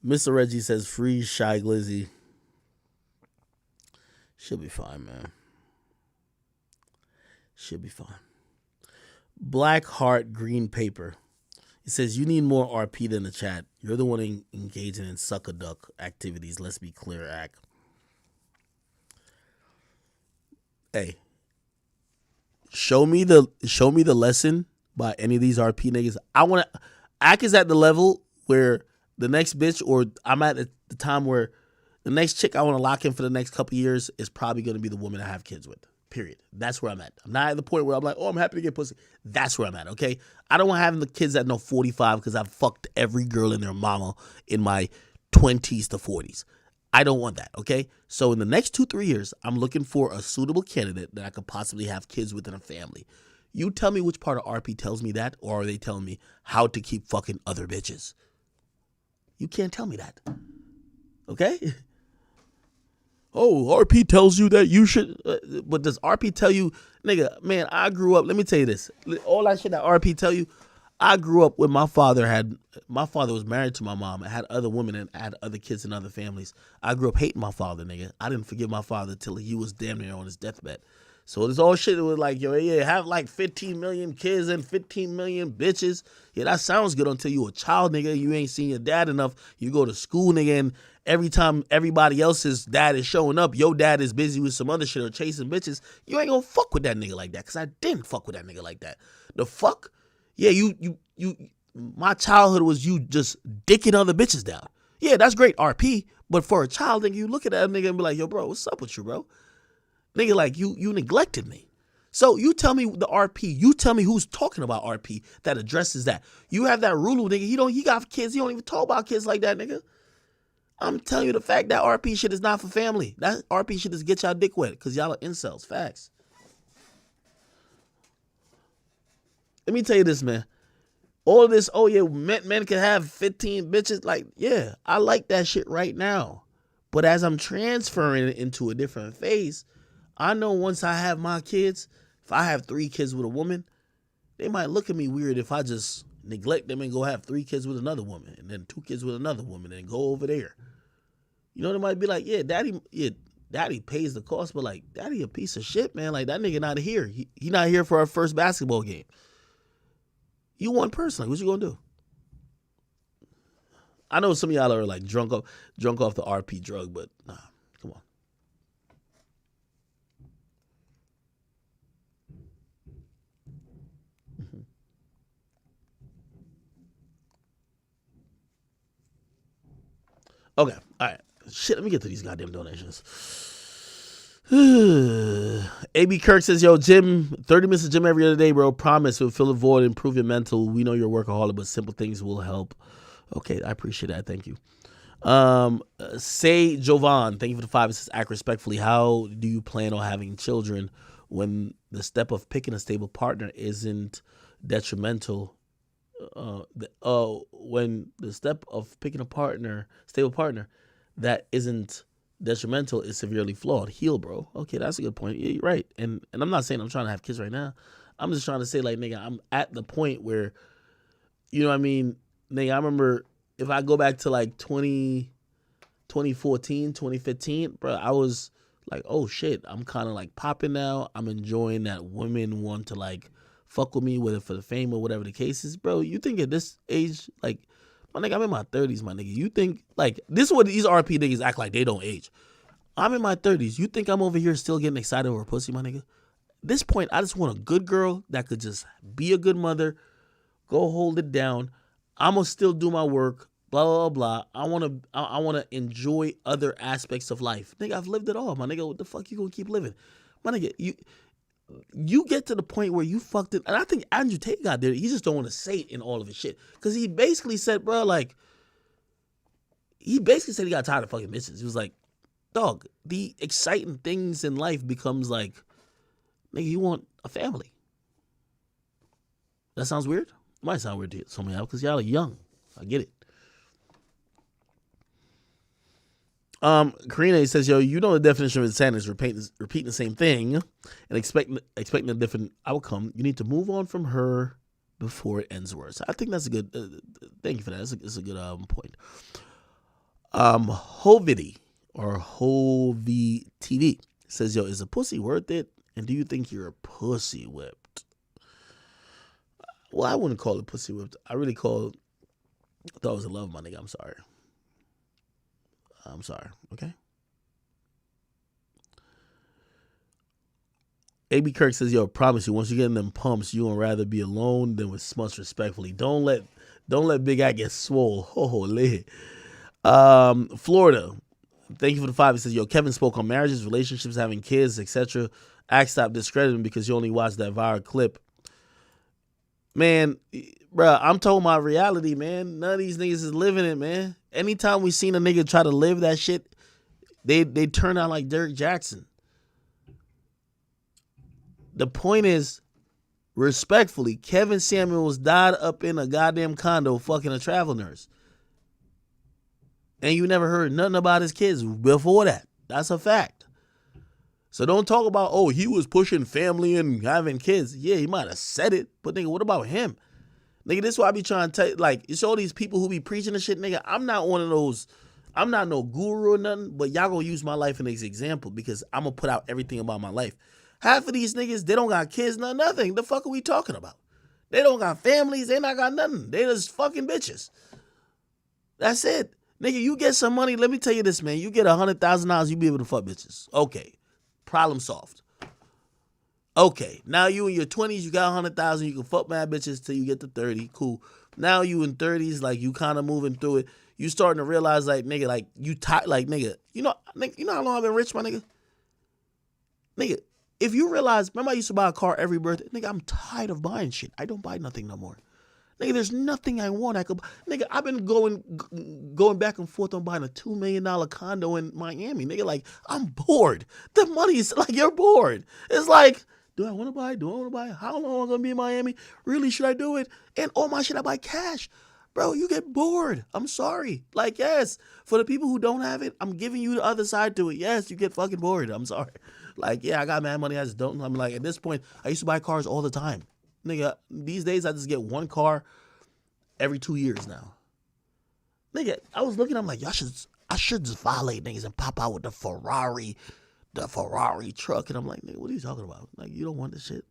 Mr. Reggie says, "Free Shy Glizzy." She'll be fine, man. She'll be fine. Black Heart Green Paper. It says, "You need more RP than the chat. You're the one engaging in suck a duck activities. Let's be clear, Ack." Hey, show me the lesson by any of these RP niggas. I want to. Ack is at the level where the next bitch, or I'm at the time where the next chick I want to lock in for the next couple years is probably going to be the woman I have kids with. Period. That's where I'm at. I'm not at the point where I'm like, oh, I'm happy to get pussy. That's where I'm at, okay? I don't want having the kids at no 45 because I've fucked every girl and their mama in my 20s to 40s. I don't want that, okay? So in the next 2-3 years, I'm looking for a suitable candidate that I could possibly have kids with in a family. You tell me which part of RP tells me that, or are they telling me how to keep fucking other bitches? You can't tell me that, okay? Oh, RP tells you that you should, but does RP tell you, nigga, man, I grew up, let me tell you this, all that shit that RP tell you, I grew up with my father was married to my mom and had other women and had other kids in other families. I grew up hating my father, nigga. I didn't forgive my father till he was damn near on his deathbed. So this all shit was like, yo, yeah, have like 15 million kids and 15 million bitches. Yeah, that sounds good until you a child, nigga. You ain't seen your dad enough. You go to school, nigga, and every time everybody else's dad is showing up, your dad is busy with some other shit or chasing bitches. You ain't gonna fuck with that nigga like that, because I didn't fuck with that nigga like that. The fuck? Yeah, you, my childhood was you just dicking other bitches down. Yeah, that's great, RP, but for a child, nigga, you look at that nigga and be like, yo, bro, what's up with you, bro? Nigga, like, you neglected me. So you tell me the RP, you tell me who's talking about RP that addresses that. You have that Rulu, nigga, he got kids, he don't even talk about kids like that, nigga. I'm telling you the fact that RP shit is not for family. That RP shit is get y'all dick wet, because y'all are incels. Facts. Let me tell you this, man. All of this, oh yeah, men can have 15 bitches. Like, yeah, I like that shit right now. But as I'm transferring it into a different phase, I know once I have my kids, if I have 3 kids with a woman, they might look at me weird if I just neglect them and go have 3 kids with another woman and then 2 kids with another woman and go over there. You know, they might be like, yeah, daddy pays the cost, but like, daddy a piece of shit, man. Like, that nigga not here. He not here for our first basketball game. You one person, like, what you gonna do? I know some of y'all are like drunk off the RP drug, but nah, come on. Okay, all right. Shit, let me get to these goddamn donations. AB Kirk says, yo, Jim, 30 minutes of gym every other day, bro. Promise it'll fill the void, improve your mental. We know you're a workaholic, but simple things will help. Okay, I appreciate that. Thank you. Say Jovan, thank you for the 5. It says, act respectfully. How do you plan on having children when the step of picking a stable partner isn't detrimental? When the step of picking a stable partner that isn't detrimental is severely flawed. Heal, bro. Okay, that's a good point. Yeah, you're right. And I'm not saying I'm trying to have kids right now. I'm just trying to say, like, nigga, I'm at the point where, you know what I mean? Nigga, I remember if I go back to like 2014, 2015, bro, I was like, oh shit, I'm kind of like popping now. I'm enjoying that women want to like fuck with me, whether for the fame or whatever the case is. Bro, you think at this age, like, my nigga, I'm in my 30s, my nigga. You think, like, this is what these RP niggas act like they don't age. I'm in my 30s. You think I'm over here still getting excited over pussy, my nigga? At this point, I just want a good girl that could just be a good mother, go hold it down. I'm going to still do my work, blah blah blah. I wanna enjoy other aspects of life. Nigga, I've lived it all, my nigga. What the fuck you gonna keep living? My nigga, you get to the point where you fucked it, and I think Andrew Tate got there. He just don't want to say it in all of his shit, because he basically said, bro, like, he basically said he got tired of fucking bitches. He was like, dog, the exciting things in life becomes like, nigga, you want a family. That sounds weird? It might sound weird to some of y'all because y'all are young. I get it. Karina says, yo, you know the definition of insanity is repeating the same thing and expecting a different outcome. You need to move on from her before it ends worse. I think that's a good, thank you for that. It's a good point. Hovidi or Hovi TV says, yo, is a pussy worth it? And do you think you're a pussy whipped? Well, I wouldn't call it pussy whipped. I thought it was in love, my nigga. I'm sorry. Okay. AB Kirk says, yo, I promise you, once you get in them pumps, you gonna rather be alone than with smuts respectfully. Don't let Big Act get swole. Holy. Florida. Thank you for the 5. He says, yo, Kevin spoke on marriages, relationships, having kids, etc. Act stop discrediting because you only watched that viral clip. Man, bro, I'm talking about reality, man. None of these niggas is living it, man. Anytime we seen a nigga try to live that shit, they turn out like Derek Jackson. The point is, respectfully, Kevin Samuels died up in a goddamn condo fucking a travel nurse. And you never heard nothing about his kids before that. That's a fact. So don't talk about, oh, he was pushing family and having kids. Yeah, he might have said it, but nigga, what about him? Nigga, this is why I be trying to tell you, like, it's all these people who be preaching the shit, nigga. I'm not one of those, I'm not no guru or nothing, but y'all gonna use my life as an example because I'm gonna put out everything about my life. Half of these niggas, they don't got kids, nothing. The fuck are we talking about? They don't got families, they not got nothing. They just fucking bitches. That's it. Nigga, you get some money, let me tell you this, man. You get $100,000, you be able to fuck bitches. Okay. Problem solved. Okay, now you in your 20s, you got 100,000, you can fuck mad bitches till you get to 30. Cool. Now you in 30s, like you kind of moving through it. You starting to realize, like, nigga, like you tired, like, nigga, you know how long I've been rich, my nigga? Nigga, if you realize, remember I used to buy a car every birthday? Nigga, I'm tired of buying shit. I don't buy nothing no more. Nigga, there's nothing I want. Nigga, I've been going back and forth on buying a $2 million condo in Miami. Nigga, like, I'm bored. The money's like, you're bored. It's like, do I want to buy? Do I want to buy? How long am I going to be in Miami? Really, should I do it? And all my shit, I buy cash. Bro, you get bored. I'm sorry. Like, yes, for the people who don't have it, I'm giving you the other side to it. Yes, you get fucking bored. I'm sorry. Like, yeah, I got mad money. I just don't. I'm like, at this point, I used to buy cars all the time. Nigga, these days I just get one car every 2 years now. Nigga, I was looking, I'm like, I should just violate niggas and pop out with the Ferrari truck. And I'm like, nigga, what are you talking about? Like, you don't want this shit.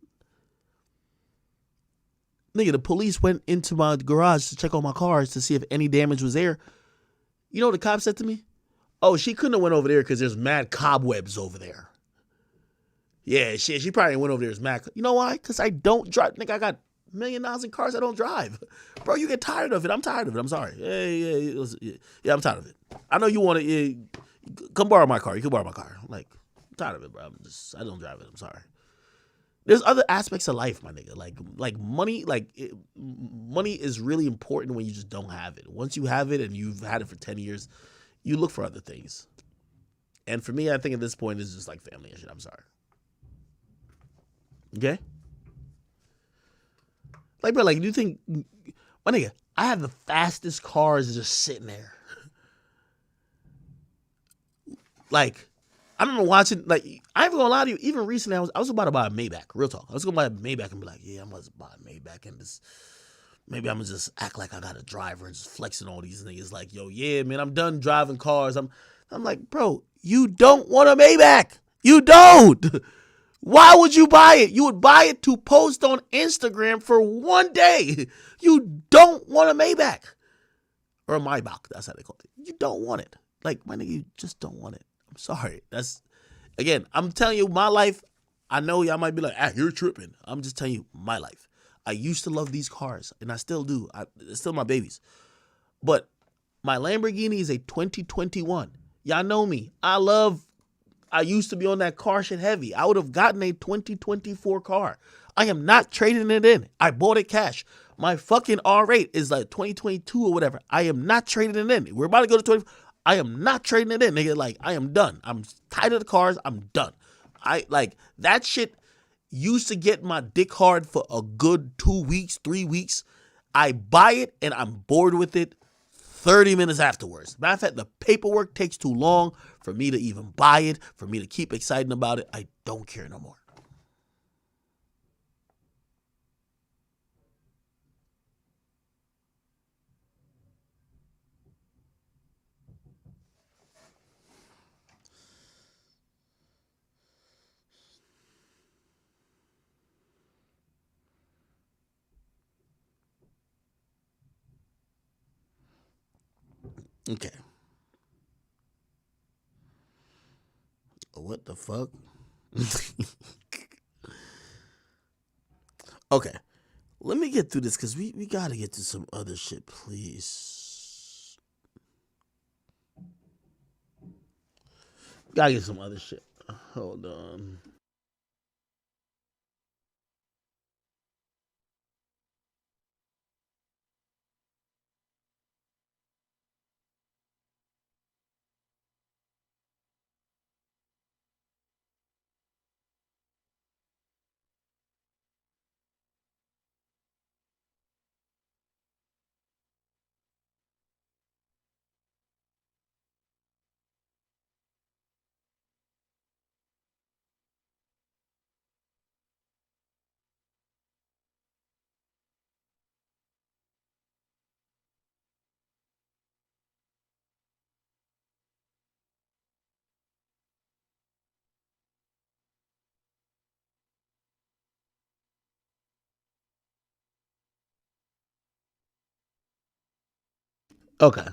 Nigga, the police went into my garage to check on my cars to see if any damage was there. You know what the cop said to me? Oh, she couldn't have went over there because there's mad cobwebs over there. Yeah, shit, she probably went over there as mad. You know why? Because I don't drive. Nigga, I got $1 million in cars I don't drive. Bro, you get tired of it. I'm tired of it. I'm sorry. Yeah, I'm tired of it. I know you want to, come borrow my car. You can borrow my car. I'm like, I'm tired of it, bro. I don't drive it. I'm sorry. There's other aspects of life, my nigga. Like money, money is really important when you just don't have it. Once you have it and you've had it for 10 years, you look for other things. And for me, I think at this point, it's just like family and shit. I'm sorry. Okay? Like, bro, like, do you think, my nigga, I have the fastest cars just sitting there. Like, I don't know, watching, like, I ain't gonna lie to you, even recently, I was about to buy a Maybach, real talk. I was gonna buy a Maybach and be like, yeah, I'm about to buy a Maybach and this, maybe I'm gonna just act like I got a driver and just flexing all these niggas like, yo, yeah, man, I'm done driving cars. I'm like, bro, you don't want a Maybach. You don't. Why would you buy it? You would buy it to post on Instagram for one day. You don't want a Maybach. Or a Maybach, that's how they call it. You don't want it. Like, my nigga, you just don't want it. I'm sorry. That's, again, I'm telling you my life. I know y'all might be like, you're tripping. I'm just telling you my life. I used to love these cars, and I still do. It's still my babies. But My Lamborghini is a 2021. Y'all know me. I used to be on that car shit heavy. I would have gotten a 2024 car. I am not trading it in. I bought it cash. My fucking R8 is like 2022 or whatever. I am not trading it in. We're about to go to 20. I am not trading it in, nigga. Like, I am done. I'm tired of the cars. I'm done. I like that shit used to get my dick hard for a good 2 weeks, 3 weeks. I buy it and I'm bored with it 30 minutes afterwards. Matter of fact, the paperwork takes too long for me to even buy it, for me to keep excited about it. I don't care no more. Okay. What the fuck? Okay. Let me get through this because we got to get to some other shit, please. Gotta get some other shit. Hold on. Okay.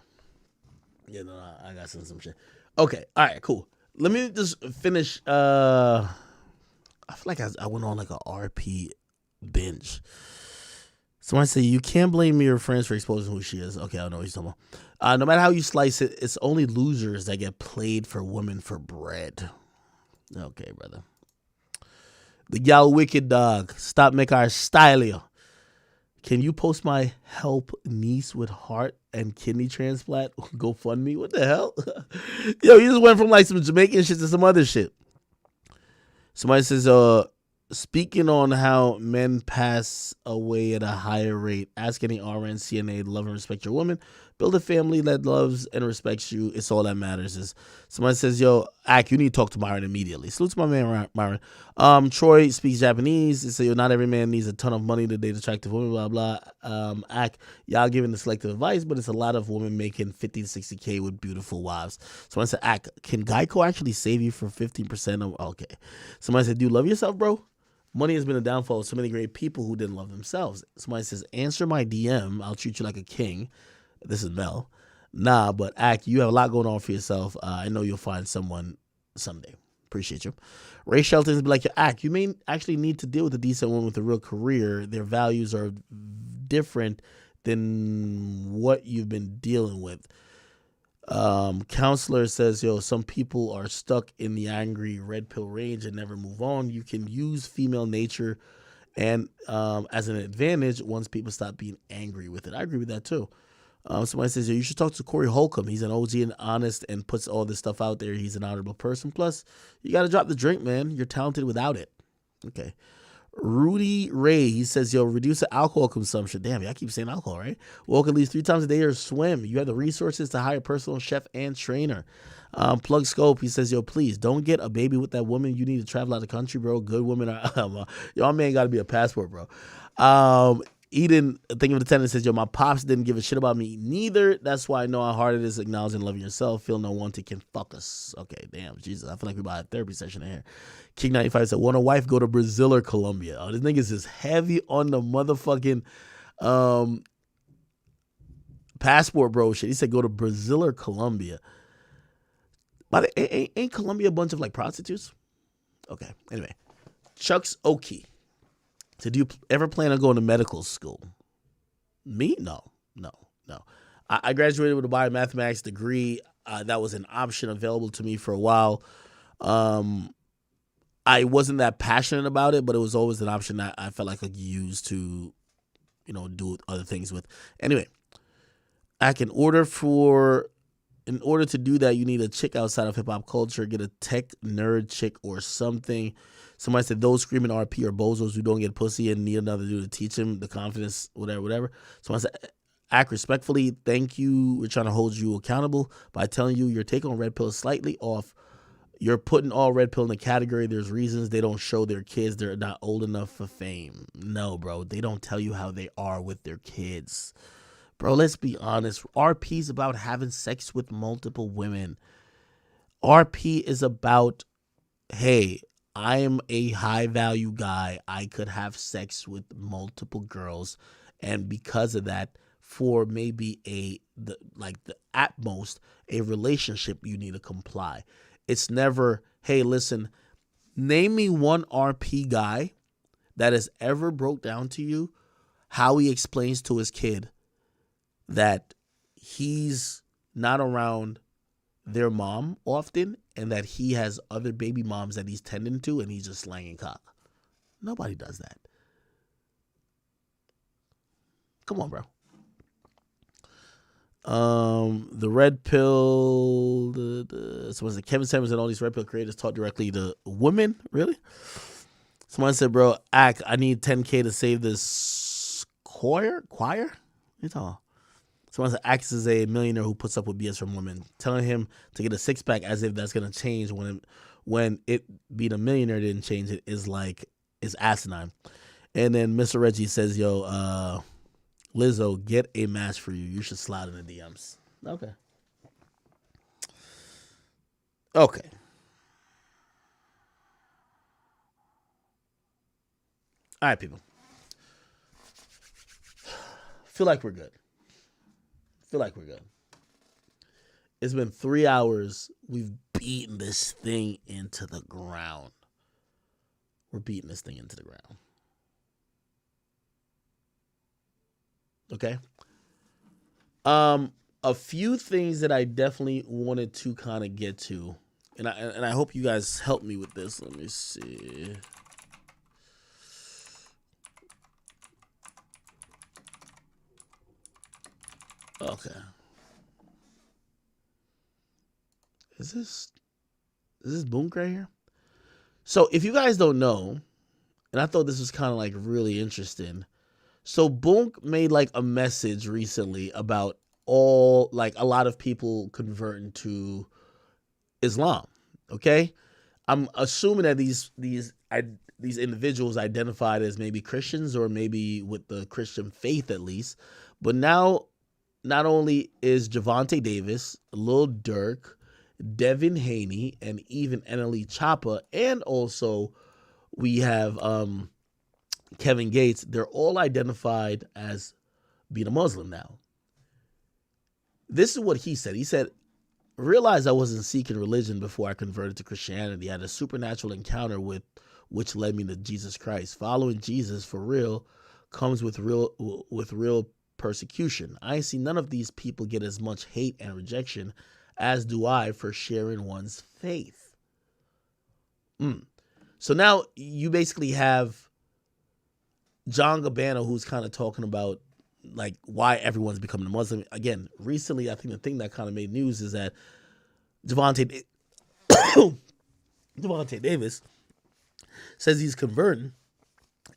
Yeah, no, I got some shit. Okay. All right, cool. Let me just finish. I feel like I went on like a RP binge. Somebody say you can't blame your friends for exposing who she is. Okay, I know what you're talking about. No matter how you slice it, it's only losers that get played for women for bread. Okay, brother. The gal wicked dog. Stop make our style you. Can you post my help niece with heart and kidney transplant? Go fund me. What the hell? Yo, you just went from like some Jamaican shit to some other shit. Somebody says, speaking on how men pass away at a higher rate, ask any RN, CNA to love and respect your woman. Build a family that loves and respects you. It's all that matters. Is somebody says, yo, Ak, you need to talk to Myron immediately. Salute to my man, Myron. Troy speaks Japanese. He said, yo, not every man needs a ton of money to date attractive women, blah, blah. Ak, y'all giving the selective advice, but it's a lot of women making 50 to 60K with beautiful wives. Somebody said, Ak, can Geico actually save you for 15% of, okay. Somebody said, do you love yourself, bro? Money has been a downfall of so many great people who didn't love themselves. Somebody says, answer my DM. I'll treat you like a king. This is Mel. Nah, but Act, you have a lot going on for yourself. I know you'll find someone someday. Appreciate you. Ray Shelton's be like, Act, you may actually need to deal with a decent woman with a real career. Their values are different than what you've been dealing with. Counselor says, yo, some people are stuck in the angry red pill range and never move on. You can use female nature and as an advantage once people stop being angry with it. I agree with that too. Somebody says, yo, you should talk to Corey Holcomb. He's an OG and honest and puts all this stuff out there. He's an honorable person. Plus, you got to drop the drink, man. You're talented without it. Okay. Rudy Ray, he says, yo, reduce the alcohol consumption. Damn, I keep saying alcohol, right? Walk at least 3 times a day or swim. You have the resources to hire a personal chef and trainer. Plug Scope, he says, yo, please don't get a baby with that woman. You need to travel out of the country, bro. Good women are, your man got to be a passport, bro. Eden, thinking of the tenant, says, yo, my pops didn't give a shit about me neither. That's why I know how hard it is acknowledging and loving yourself. Feel no one to can fuck us. Okay, damn, Jesus. I feel like we about a therapy session in here. King 95 said, want a wife, go to Brazil or Colombia. Oh, this nigga's is heavy on the motherfucking passport, bro, shit. He said, go to Brazil or Colombia. But ain't Colombia a bunch of like prostitutes? Okay, anyway. Chuck's Oki. So do you ever plan on going to medical school? Me? No. I graduated with a biomathematics degree. That was an option available to me for a while. Um, I wasn't that passionate about it, but it was always an option that I felt like I could use to, do other things with. Anyway, I can order for in order to do that, you need a chick outside of hip hop culture. Get a tech nerd chick or something. Somebody said those screaming RP are bozos who don't get pussy and need another dude to teach him the confidence, whatever, whatever. Someone said, act respectfully. Thank you. We're trying to hold you accountable by telling you your take on red pill is slightly off. You're putting all red pill in the category. There's reasons they don't show their kids they're not old enough for fame. No, bro. They don't tell you how they are with their kids. Bro, let's be honest. RP is about having sex with multiple women. RP is about, hey, I am a high value guy. I could have sex with multiple girls. And because of that, for maybe the at most a relationship, you need to comply. It's never, hey, listen, name me one RP guy that has ever broke down to you how he explains to his kid that he's not around their mom often and that he has other baby moms that he's tending to and he's just slanging cock. Nobody does that. Come on, bro. The red pill, someone said Kevin Samuels and all these red pill creators talk directly to women. Really? Someone said, bro, I need 10K to save this choir. What are you talking about? Someone said Axe is a millionaire who puts up with BS from women, telling him to get a six pack as if that's gonna change when it being a millionaire didn't change. It is asinine. And then Mr. Reggie says, yo, Lizzo, get a match for you. You should slide in the DMs. Okay. All right, people. Feel like we're good. It's been 3 hours. We've beaten this thing into the ground. Okay. A few things that I definitely wanted to kind of get to, and I hope you guys help me with this. Let me see. Okay. Is this Boonk right here? So if you guys don't know, and I thought this was kind of like really interesting. So Boonk made like a message recently about a lot of people converting to Islam. Okay, I'm assuming that these individuals identified as maybe Christians or maybe with the Christian faith at least. But now, not only is Javante Davis, Lil Durk, Devin Haney, and even NLE Choppa, and also we have Kevin Gates, they're all identified as being a Muslim now. This is what he said. He said, realized I wasn't seeking religion before I converted to Christianity. I had a supernatural encounter which led me to Jesus Christ. Following Jesus for real comes with real persecution. I see none of these people get as much hate and rejection as do I for sharing one's faith. So now you basically have John Gabbana, who's kind of talking about like why everyone's becoming a Muslim. Again, recently, I think the thing that kind of made news is that Javante Davis says he's converting,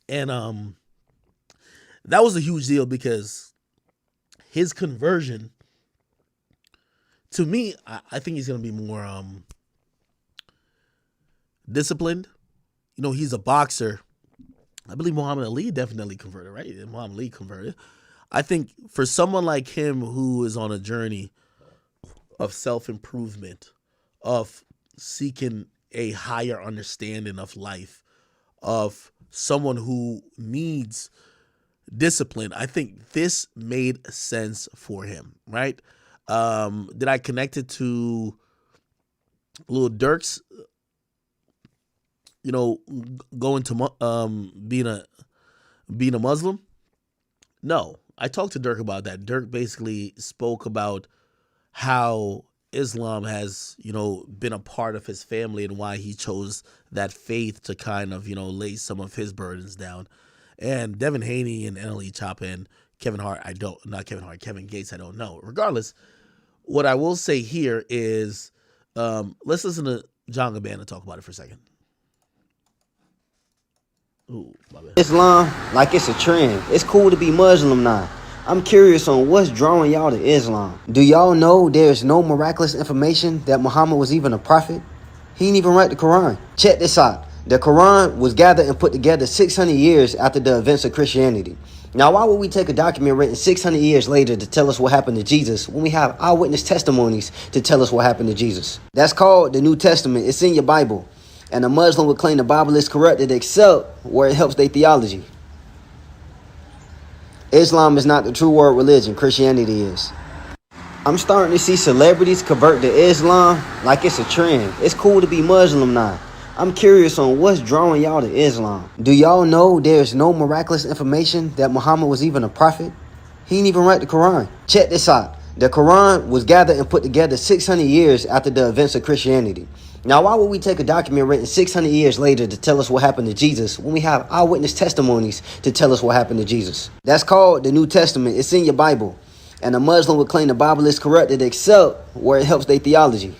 and that was a huge deal because his conversion, to me, I think he's going to be more disciplined. You know, he's a boxer. I believe Muhammad Ali definitely converted, right? Muhammad Ali converted. I think for someone like him who is on a journey of self-improvement, of seeking a higher understanding of life, of someone who needs discipline, I think this made sense for him, right? Did I connect it to Lil Durk's, going to being a Muslim? No, I talked to Dirk about that. Dirk basically spoke about how Islam has, been a part of his family and why he chose that faith to kind of, lay some of his burdens down. And Devin Haney and NLE Choppa and Kevin Hart, not Kevin Hart, Kevin Gates, I don't know. Regardless, what I will say here is let's listen to John Gabbana talk about it for a second. Ooh, my bad. Islam like it's a trend. It's cool to be Muslim now. I'm curious on what's drawing y'all to Islam. Do y'all know there's no miraculous information that Muhammad was even a prophet? He didn't even write the Quran. Check this out. The Quran was gathered and put together 600 years after the events of Christianity. Now, why would we take a document written 600 years later to tell us what happened to Jesus when we have eyewitness testimonies to tell us what happened to Jesus? That's called the New Testament. It's in your Bible. And a Muslim would claim the Bible is corrupted except where it helps their theology. Islam is not the true world religion. Christianity is. I'm starting to see celebrities convert to Islam like it's a trend. It's cool to be Muslim now. I'm curious on what's drawing y'all to Islam. Do y'all know there's no miraculous information that Muhammad was even a prophet? He didn't even write the Quran. Check this out. The Quran was gathered and put together 600 years after the events of Christianity. Now, why would we take a document written 600 years later to tell us what happened to Jesus when we have eyewitness testimonies to tell us what happened to Jesus? That's called the New Testament. It's in your Bible. And a Muslim would claim the Bible is corrupted except where it helps their theology.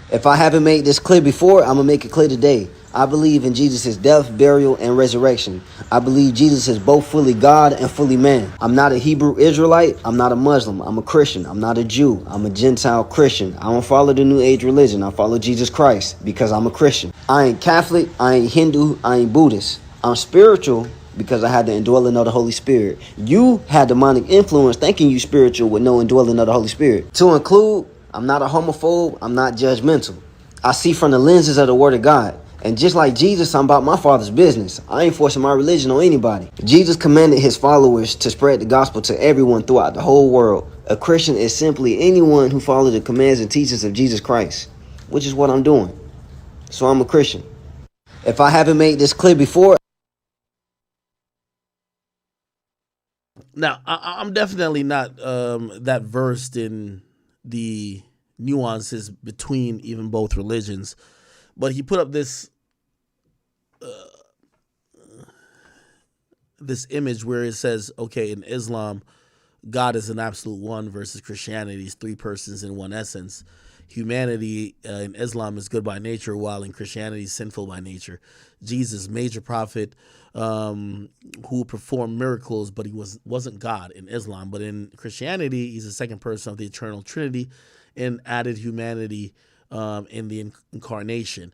If I haven't made this clear before, I'm going to make it clear today. I believe in Jesus' death, burial, and resurrection. I believe Jesus is both fully God and fully man. I'm not a Hebrew Israelite. I'm not a Muslim. I'm a Christian. I'm not a Jew. I'm a Gentile Christian. I don't follow the New Age religion. I follow Jesus Christ because I'm a Christian. I ain't Catholic. I ain't Hindu. I ain't Buddhist. I'm spiritual because I had the indwelling of the Holy Spirit. You had demonic influence thinking you spiritual with no indwelling of the Holy Spirit. To include, I'm not a homophobe. I'm not judgmental. I see from the lenses of the Word of God. And just like Jesus, I'm about my Father's business. I ain't forcing my religion on anybody. Jesus commanded his followers to spread the gospel to everyone throughout the whole world. A Christian is simply anyone who follows the commands and teachings of Jesus Christ, which is what I'm doing. So I'm a Christian. If I haven't made this clear before. Now, I'm definitely not that versed in the nuances between even both religions, but he put up this image where it says, okay, in Islam, God is an absolute one versus Christianity is three persons in one essence. Humanity in Islam is good by nature, while in Christianity is sinful by nature. Jesus, major prophet, who performed miracles, but he wasn't God in Islam. But in Christianity, he's the second person of the eternal Trinity and added humanity in the incarnation.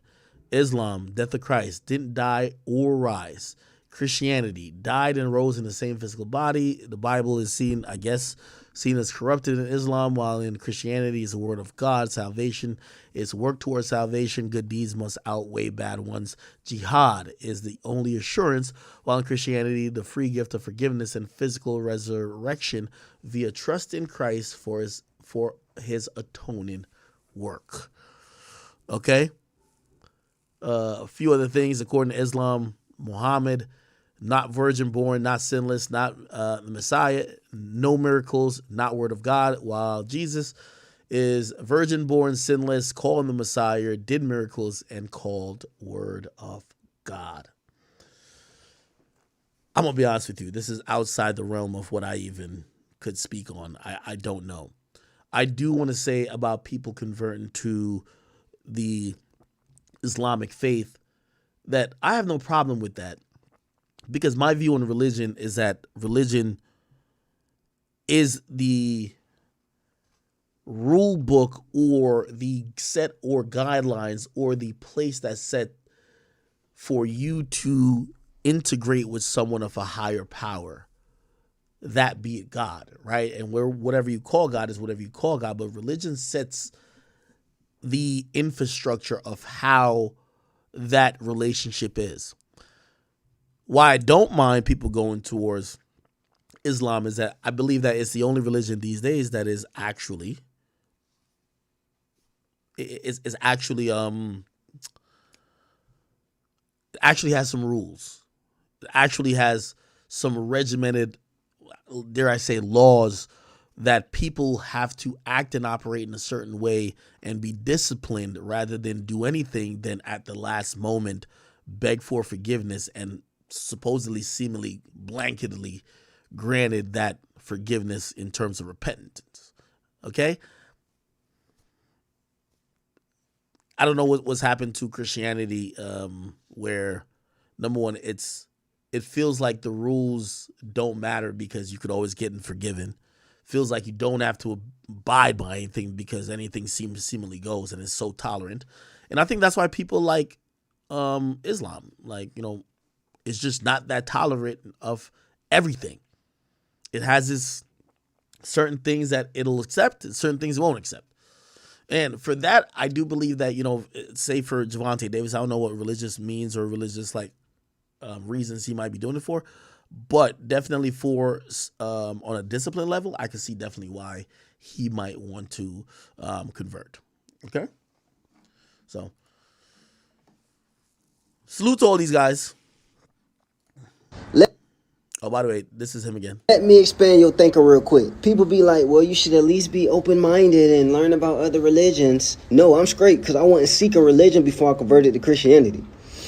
Islam, death of Christ, didn't die or rise. Christianity died and rose in the same physical body. The Bible is seen as corrupted in Islam, while in Christianity is the word of God. Salvation is work towards salvation. Good deeds must outweigh bad ones. Jihad is the only assurance, while in Christianity, the free gift of forgiveness and physical resurrection via trust in Christ for his atoning work. Okay? A few other things according to Islam: Muhammad, not virgin born, not sinless, not the Messiah, no miracles, not word of God, while Jesus is virgin born, sinless, called the Messiah, did miracles, and called word of God. I'm going to be honest with you. This is outside the realm of what I even could speak on. I don't know. I do want to say about people converting to the Islamic faith that I have no problem with that, because my view on religion is that religion is the rule book or the set or guidelines or the place that's set for you to integrate with someone of a higher power, that be it God, right? And whatever you call God is whatever you call God, but religion sets the infrastructure of how that relationship is. Why I don't mind people going towards Islam is that I believe that it's the only religion these days that is actually actually has some rules. It actually has some regimented dare I say, laws that people have to act and operate in a certain way and be disciplined rather than do anything than at the last moment beg for forgiveness and supposedly seemingly blanketly granted that forgiveness in terms of repentance. Okay? I don't know what's happened to Christianity, where number one, it feels like the rules don't matter because you could always get forgiven. Feels like you don't have to abide by anything because anything seemingly goes, and it's so tolerant. And I think that's why people like Islam. Like, it's just not that tolerant of everything. It has its certain things that it'll accept and certain things it won't accept. And for that, I do believe that, say for Javante Davis, I don't know what religious means or religious reasons he might be doing it for, but definitely for on a discipline level, I can see definitely why he might want to convert. Okay, so salute to all these guys. Let, Oh, by the way, this is him again. let me expand your thinking real quick. People be like, well, you should at least be open-minded and learn about other religions. No, I'm straight because I wasn't seeking religion before I converted to Christianity.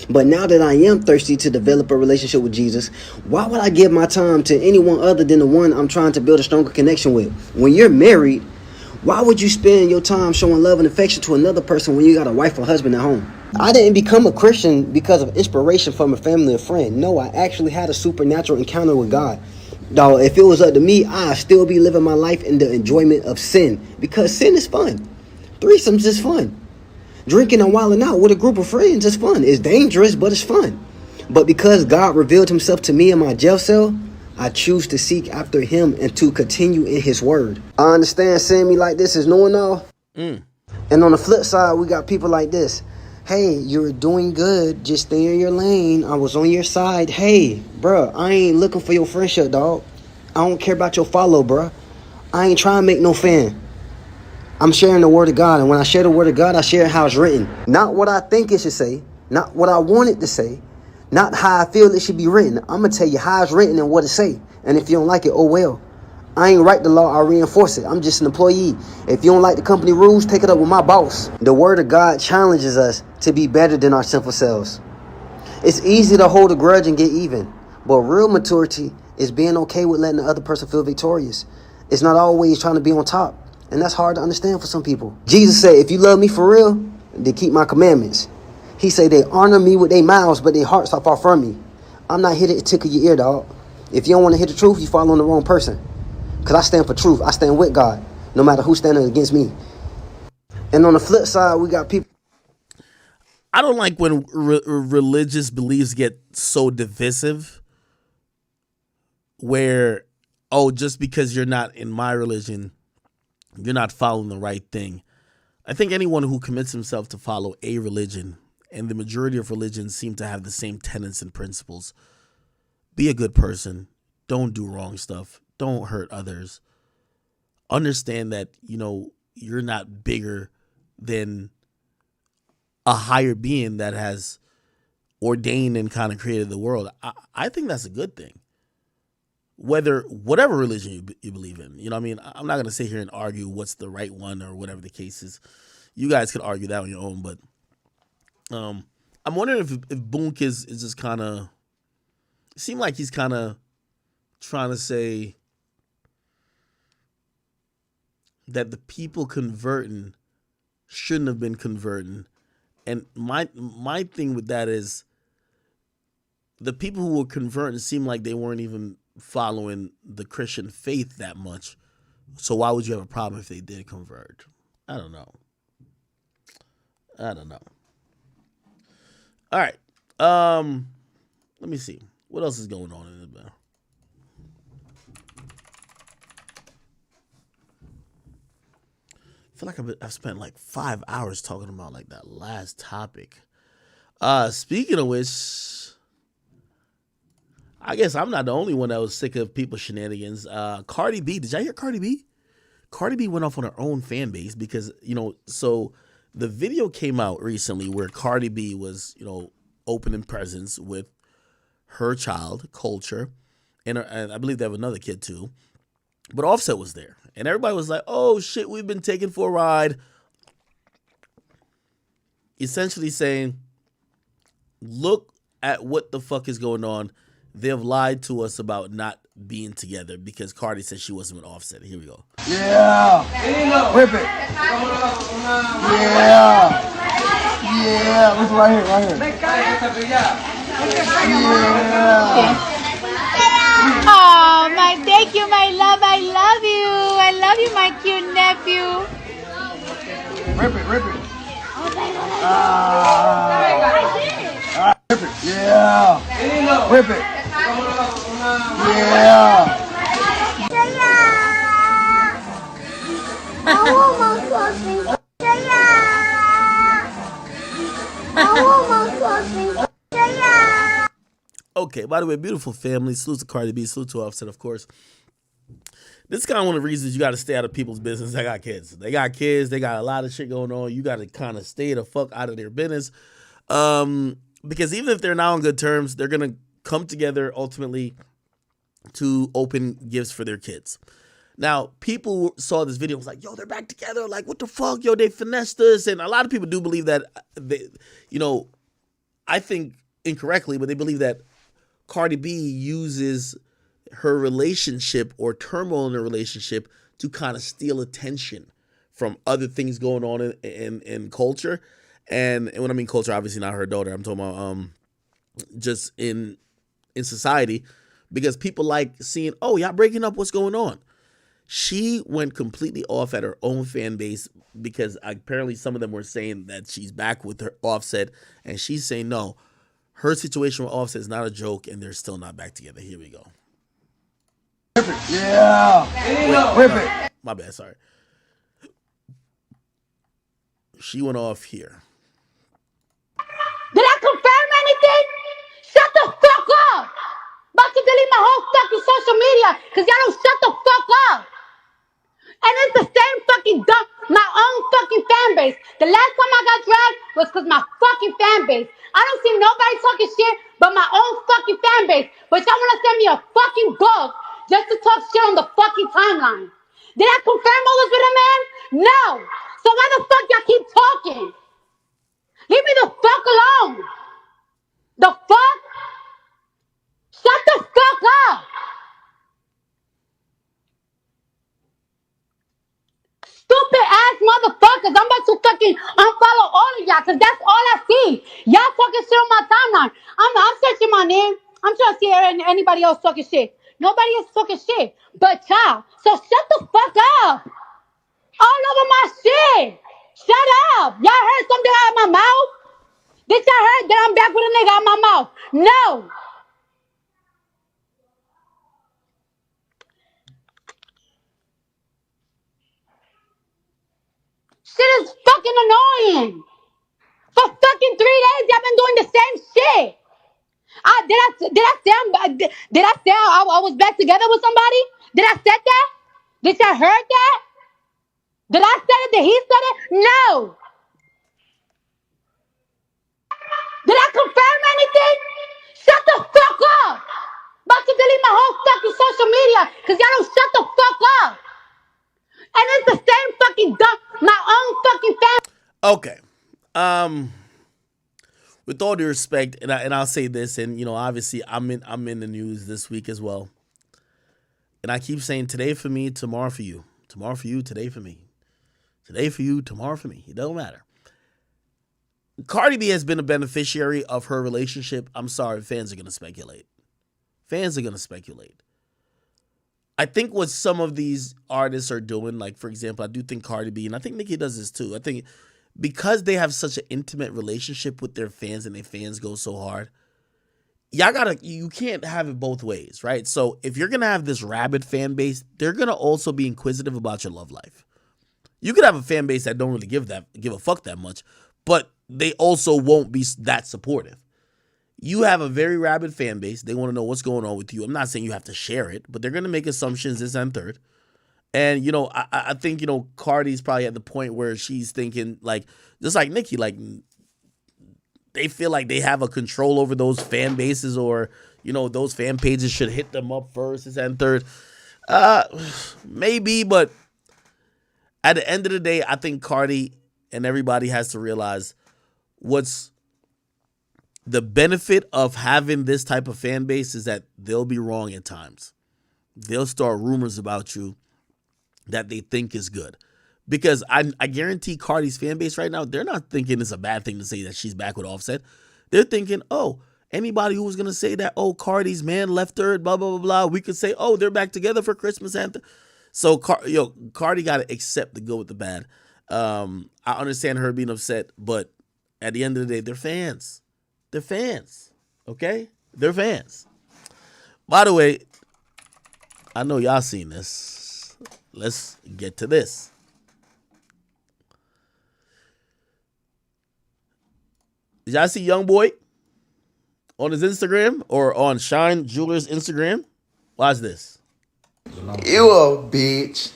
But now that I am thirsty to develop a relationship with Jesus, why would I give my time to anyone other than the one I'm trying to build a stronger connection with? When you're married, why would you spend your time showing love and affection to another person when you got a wife or husband at home? I didn't become a Christian because of inspiration from a family or friend. No, I actually had a supernatural encounter with God. Dog, if it was up to me, I'd still be living my life in the enjoyment of sin because sin is fun. Threesomes is fun. Drinking and wilding out with a group of friends is fun. It's dangerous, but it's fun. But because God revealed himself to me in my jail cell, I choose to seek after him and to continue in his word. I understand seeing me like this is knowing all. And on the flip side, we got people like this. Hey, you're doing good. Just stay in your lane. I was on your side. Hey, bruh, I ain't looking for your friendship, dog. I don't care about your follow, bruh. I ain't trying to make no fan. I'm sharing the word of God, and when I share the word of God, I share how it's written. Not what I think it should say, not what I want it to say, not how I feel it should be written. I'm going to tell you how it's written and what it say. And if you don't like it, oh well. I ain't write the law, I reinforce it. I'm just an employee. If you don't like the company rules, take it up with my boss. The word of God challenges us to be better than our sinful selves. It's easy to hold a grudge and get even, but real maturity is being okay with letting the other person feel victorious. It's not always trying to be on top. And that's hard to understand for some people. Jesus said, if you love me for real, then keep my commandments. He said they honor me with their mouths, but their hearts are far from me. I'm not here to tickle your ear, dog. If you don't want to hear the truth, you following the wrong person. Because I stand for truth. I stand with God, no matter who's standing against me. And on the flip side, we got people. I don't like when religious beliefs get so divisive where, oh, just because you're not in my religion, you're not following the right thing. I think anyone who commits himself to follow a religion, and the majority of religions seem to have the same tenets and principles. Be a good person. Don't do wrong stuff. Don't hurt others. Understand that, you're not bigger than a higher being that has ordained and kind of created the world. I think that's a good thing. Whatever religion you believe in, you know what I mean? I'm not going to sit here and argue what's the right one or whatever the case is. You guys could argue that on your own, but I'm wondering if Boonk is just kind of, it seemed like he's kind of trying to say that the people converting shouldn't have been converting. And my thing with that is the people who were converting seemed like they weren't even following the Christian faith that much. So why would you have a problem if they did convert? I don't know. All right. Let me see. What else is going on in the bill? I feel like I've spent like 5 hours talking about like that last topic. Speaking of which, I guess I'm not the only one that was sick of people's shenanigans. Cardi B, did y'all hear Cardi B? Cardi B went off on her own fan base because, so the video came out recently where Cardi B was, opening presents with her child, Culture, and I believe they have another kid too. But Offset was there, and everybody was like, "Oh shit, we've been taken for a ride." Essentially saying, "Look at what the fuck is going on. They've lied to us about not being together because Cardi said she wasn't with Offset." Here we go. Yeah. Whip it. Yeah. Yeah. Look right here, right here. Yeah. Oh, my, thank you, my love. I love you. I love you, my cute nephew. Rip it, rip it. Rip it. Yeah. Rip it. Yeah. Okay, by the way, beautiful family. Salute to Cardi B. Salute to Offset, of course. This is kind of one of the reasons you got to stay out of people's business. They got kids. They got kids. They got a lot of shit going on. You got to kind of stay the fuck out of their business. Because even if they're not on good terms, they're going to come together ultimately to open gifts for their kids. Now, people saw this video and was like, yo, they're back together. Like, what the fuck? Yo, they finessed us. And a lot of people do believe that, I think incorrectly, but they believe that Cardi B uses her relationship or turmoil in her relationship to kind of steal attention from other things going on in culture. And when I mean culture, obviously not her daughter. I'm talking about just in society, because people like seeing, oh, y'all breaking up, what's going on? She went completely off at her own fan base because apparently some of them were saying that she's back with her Offset, and she's saying no, her situation with Offset is not a joke, and they're still not back together. Here we go. Rip it. Yeah. Rip it. My bad, sorry. She went off here. Did I confirm anything? Shut the fuck up! About to delete my whole fucking social media because y'all don't shut the fuck up. And it's the same fucking dump, my own fucking fan base. The last time I got dragged was because my fucking fan base. I don't see nobody talking shit but my own fucking fan base. But y'all want to send me a fucking book just to talk shit on the fucking timeline. Did I confirm all this with a man? No. So why the fuck y'all keep talking? Leave me the fuck alone. The fuck? Shut the fuck up. Stupid ass motherfuckers. I'm about to fucking unfollow all of y'all because that's all I see. Y'all talking shit on my timeline. I'm searching my name. I'm trying to see anybody else talking shit. Nobody is talking shit but y'all. So shut the fuck up. All over my shit. Shut up. Y'all heard something out of my mouth? Did y'all heard that I'm back with a nigga out my mouth? No. Shit is fucking annoying. For fucking 3 days, y'all been doing the same shit. Did I say I was back together with somebody? Did I say that? Did y'all heard that? Did I say it? Did he say it? No. Did I confirm anything? Shut the fuck up. About to delete my whole fucking social media because y'all don't shut the fuck up. And it's the same fucking dump, my own fucking family. Okay. With all due respect, and I'll say this, and obviously I'm in the news this week as well. And I keep saying today for me, tomorrow for you. Tomorrow for you, today for me. Today for you, tomorrow for me. It don't matter. Cardi B has been a beneficiary of her relationship. I'm sorry, fans are going to speculate. Fans are going to speculate. I think what some of these artists are doing, like, for example, I do think Cardi B, and I think Nicki does this too. I think because they have such an intimate relationship with their fans and their fans go so hard, you can't have it both ways, right? So if you're going to have this rabid fan base, they're going to also be inquisitive about your love life. You could have a fan base that don't really give a fuck that much, but they also won't be that supportive. You have a very rabid fan base. They want to know what's going on with you. I'm not saying you have to share it, but they're going to make assumptions this and third. And, I think, Cardi's probably at the point where she's thinking, like, just like Nicki, like, they feel like they have a control over those fan bases or, those fan pages should hit them up first, and third. Maybe, but at the end of the day, I think Cardi and everybody has to realize what's the benefit of having this type of fan base is that they'll be wrong at times. They'll start rumors about you that they think is good. Because I guarantee Cardi's fan base right now, they're not thinking it's a bad thing to say that she's back with Offset. They're thinking, oh, anybody who was going to say that, oh, Cardi's man left her, blah, blah, blah, blah, we could say, oh, they're back together for Christmas anthem. So, Cardi got to accept the good with the bad. I understand her being upset, but at the end of the day, they're fans. They're fans, okay? They're fans. By the way, I know y'all seen this. Let's get to this. Did y'all see YoungBoy on his Instagram or on Shine Jewelers Instagram? Watch this. You a bitch.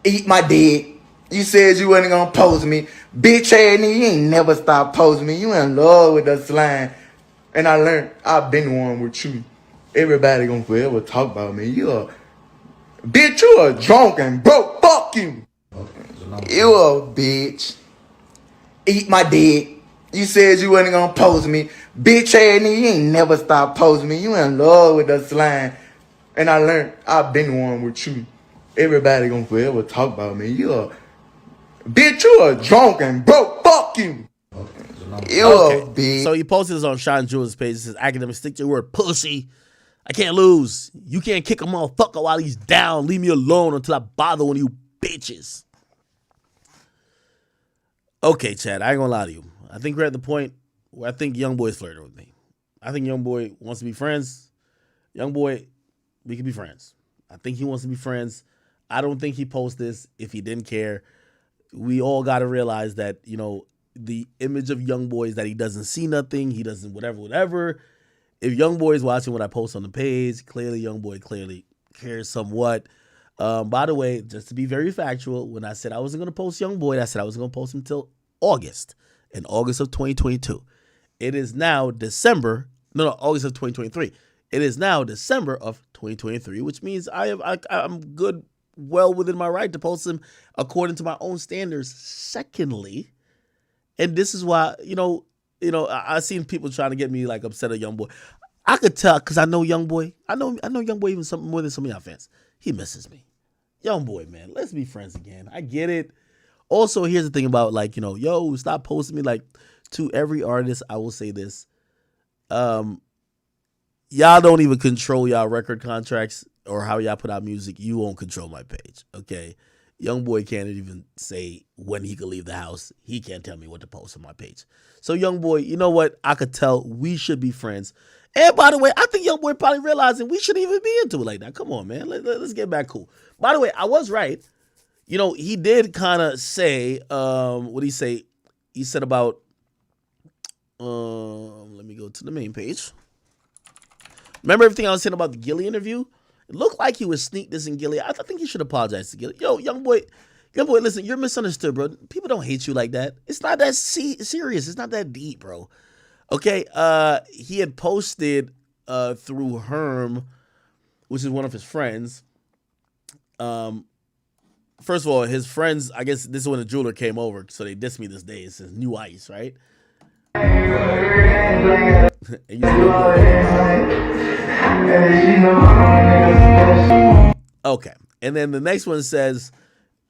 Eat my dick. You said you wasn't gonna post me. Bitch ass nigga, you ain't never stop posting me. You in love with the slime. And I learned I've been one with you. Everybody gonna forever talk about me. Bitch, you a drunk and broke. Fuck you. You a bitch. Eat my dick. You said you wasn't gonna post me. Bitch ass nigga, you ain't never stop posting me. You in love with the slime. And I learned I've been one with you. Everybody gonna forever talk about me. Bitch, you a drunk and broke. Fuck you. You a bitch. So he posted this on Shine Jewelers' page. It says, academic, stick to your word, pussy. I can't lose. You can't kick a motherfucker while he's down. Leave me alone until I bother one of you bitches. Okay, Chad, I ain't gonna lie to you. I think we're at the point where I think YoungBoy's flirting with me. I think YoungBoy wants to be friends. YoungBoy, we can be friends. I think he wants to be friends. I don't think he posts this if he didn't care. We all got to realize that, the image of YoungBoy is that he doesn't see nothing. He doesn't whatever. If YoungBoy is watching what I post on the page, clearly YoungBoy clearly cares somewhat. By the way, just to be very factual, when I said I wasn't going to post YoungBoy, I said I wasn't going to post him until August. In August of 2022. It is now December. No, August of 2023. It is now December of 2023, which means I'm good, well within my right to post him according to my own standards. Secondly, and this is why, I've seen people trying to get me like upset at YoungBoy. I could tell because I know YoungBoy. I know YoungBoy even something more than some of y'all fans. He misses me. YoungBoy, man, let's be friends again. I get it. Also, here's the thing about stop posting me. Like, to every artist, I will say this. Y'all don't even control y'all record contracts or how y'all put out music. You won't control my page, okay? YoungBoy can't even say when he could leave the house. He can't tell me what to post on my page. So, YoungBoy, you know what? I could tell we should be friends. And by the way, I think YoungBoy probably realizing we shouldn't even be into it like that. Come on, man. Let's get back cool. By the way, I was right. He did kind of say, what did he say? He said about, let me go to the main page. Remember everything I was saying about the Gilly interview? It looked like he was sneak dissing Gilly. I think he should apologize to Gilly. Yo, YoungBoy, listen, you're misunderstood, bro. People don't hate you like that. It's not that serious. It's not that deep, bro. Okay, he had posted through Herm, which is one of his friends, first of all, his friends, I guess this is when the jeweler came over, so they dissed me this day. It says New Ice, right? Okay. And then the next one says,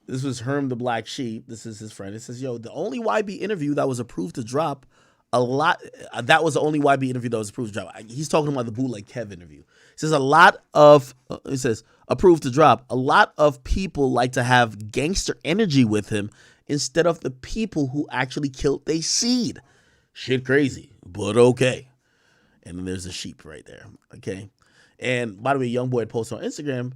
this was Herm the Black Sheep. This is his friend. It says, yo, the only YB interview that was approved to drop that was the only YB interview that was approved to drop. He's talking about the Bootleg Kev interview. It says it says approved to drop. A lot of people like to have gangster energy with him instead of the people who actually killed they seed. Shit crazy, but okay. And then there's a sheep right there. Okay. And by the way, YoungBoy posted on Instagram.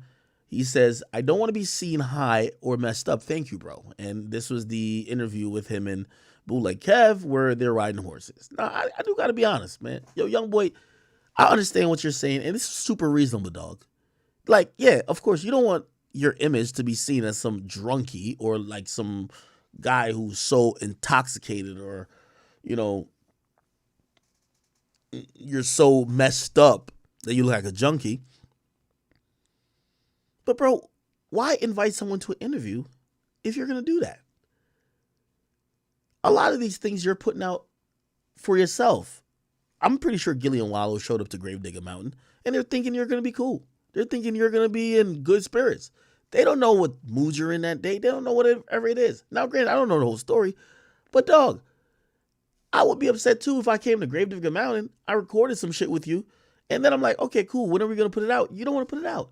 He says, I don't want to be seen high or messed up. Thank you, bro. And this was the interview with him and Bootleg Kev where they're riding horses. Now, I do got to be honest, man. Yo, YoungBoy, I understand what you're saying. And this is super reasonable, dog. Like, yeah, of course, you don't want your image to be seen as some drunkie or like some guy who's so intoxicated or, you're so messed up that you look like a junkie. But bro, why invite someone to an interview if you're gonna do that? A lot of these things you're putting out for yourself. I'm pretty sure Gilly and Wallow showed up to Gravedigger Mountain and they're thinking you're gonna be cool. They're thinking you're gonna be in good spirits. They don't know what mood you're in that day. They don't know whatever it is. Now, granted, I don't know the whole story, but dog, I would be upset too if I came to Gravedigger Mountain, I recorded some shit with you, and then I'm like, okay, cool, when are we gonna put it out? You don't want to put it out.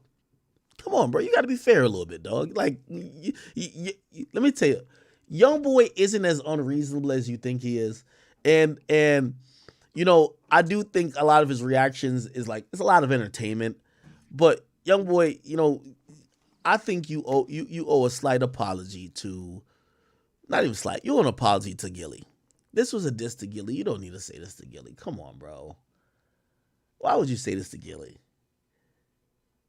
Come on, bro. You got to be fair a little bit, dog. Like, let me tell you, young boy isn't as unreasonable as you think he is, and you know, I do think a lot of his reactions is like it's a lot of entertainment, but young boy, you know, I think you owe a slight apology to, not even slight, you owe an apology to Gilly. This was a diss to Gilly. You don't need to say this to Gilly. Come on, bro. Why would you say this to Gilly?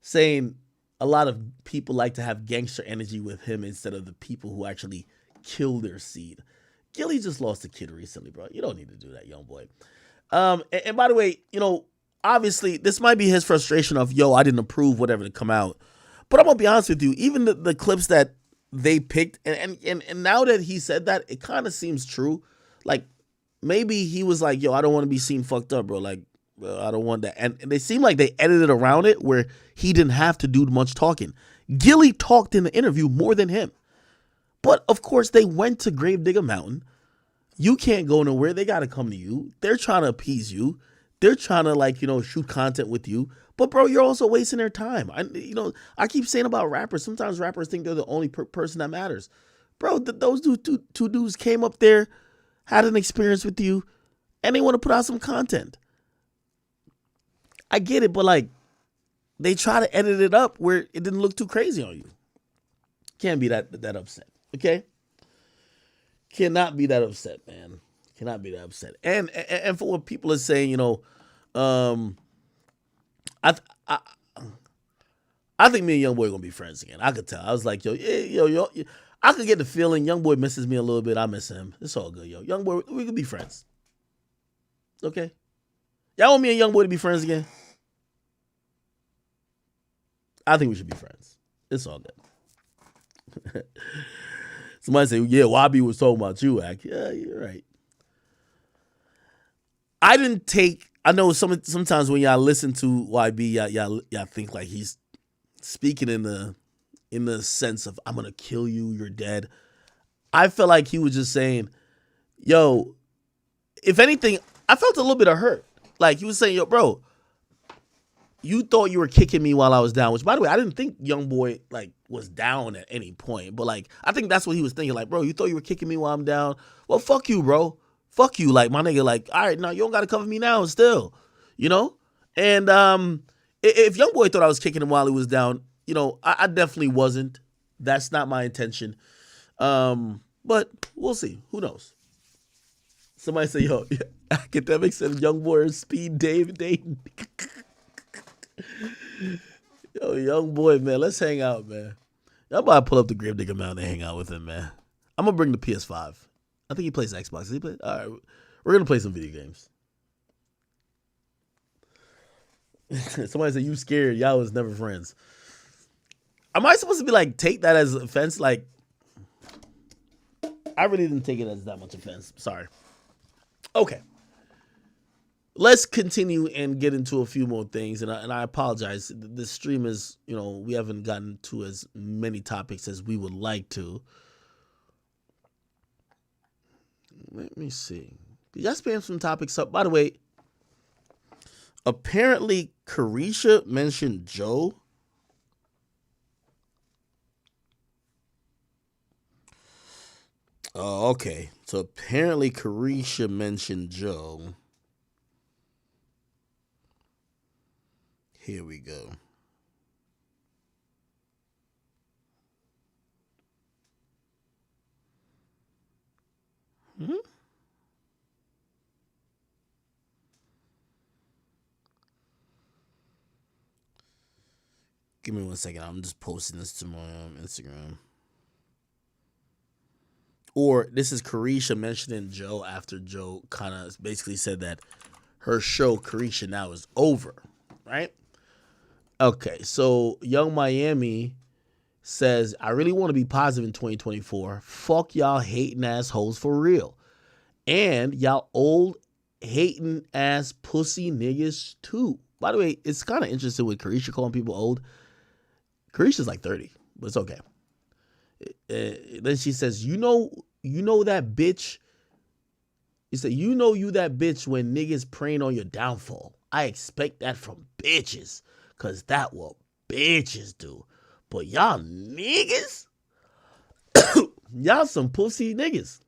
Saying a lot of people like to have gangster energy with him instead of the people who actually kill their seed. Gilly just lost a kid recently, bro. You don't need to do that, young boy. And by the way, you know, obviously this might be his frustration of, yo, I didn't approve whatever to come out. But I'm gonna be honest with you, even the clips that they picked, and now that he said that, it kind of seems true. Like maybe he was like, yo, I don't want to be seen fucked up, bro. Like, I don't want that. And they seem like they edited around it where he didn't have to do much talking. Gilly talked in the interview more than him. But of course, they went to Gravedigger Mountain. You can't go nowhere. They got to come to you. They're trying to appease you. They're trying to, like, you know, shoot content with you. But bro, you're also wasting their time. I keep saying about rappers. Sometimes rappers think they're the only person that matters. Bro, those two dudes came up there, had an experience with you, and they want to put out some content. I get it, but like, they try to edit it up where it didn't look too crazy on you. Can't be that upset, okay? Cannot be that upset, man. Cannot be that upset. And for what people are saying, you know, I think me and Young Boy gonna be friends again. I could tell. I was like, yo, I could get the feeling Young Boy misses me a little bit. I miss him. It's all good, yo. Young Boy, we could be friends. Okay? Y'all want me and Young Boy to be friends again? I think we should be friends. It's all good. Somebody say, yeah, YB was talking about you, Ak. Yeah, you're right. I know sometimes when y'all listen to YB, y'all think like he's speaking in the sense of, I'm gonna kill you, you're dead. I felt like he was just saying, yo, if anything, I felt a little bit of hurt. Like he was saying, yo, bro, you thought you were kicking me while I was down, which by the way, I didn't think Young Boy like was down at any point, but like, I think that's what he was thinking. Like, bro, you thought you were kicking me while I'm down. Well, fuck you, bro. Fuck you. Like my nigga, like, all right, now you don't got to cover me now still, you know? And, if Young Boy thought I was kicking him while he was down, you know, I definitely wasn't. That's not my intention. But we'll see. Who knows? Somebody say, yo, academics and Young Boy are speed Dave dating. Yo, Young Boy, man, let's hang out, man. I'm about to pull up the Gravedigger Mountain and hang out with him, man. I'm gonna bring the PS5. I think he plays Xbox. Does he play? All right, we're gonna play some video games. Somebody said you scared. Y'all was never friends. Am I supposed to be like take that as offense? Like, I really didn't take it as that much offense. Sorry. Okay. Let's continue and get into a few more things. And I apologize. The stream is, you know, we haven't gotten to as many topics as we would like to. Let me see. Did y'all spam some topics up? By the way, apparently Carisha mentioned Joe. Oh, okay. So apparently Carisha mentioned Joe. Here we go. Hmm? Give me 1 second. I'm just posting this to my Instagram. Or this is Carisha mentioning Joe after Joe kind of basically said that her show Carisha now is over, right? Okay, so Young Miami says, I really want to be positive in 2024. Fuck y'all hating assholes for real. And y'all old hating ass pussy niggas too. By the way, it's kind of interesting with Carisha calling people old. Carisha's like 30, but it's okay. Then she says, you know that bitch. He said, you that bitch when niggas praying on your downfall. I expect that from bitches, cause that what bitches do. But y'all niggas, y'all some pussy niggas.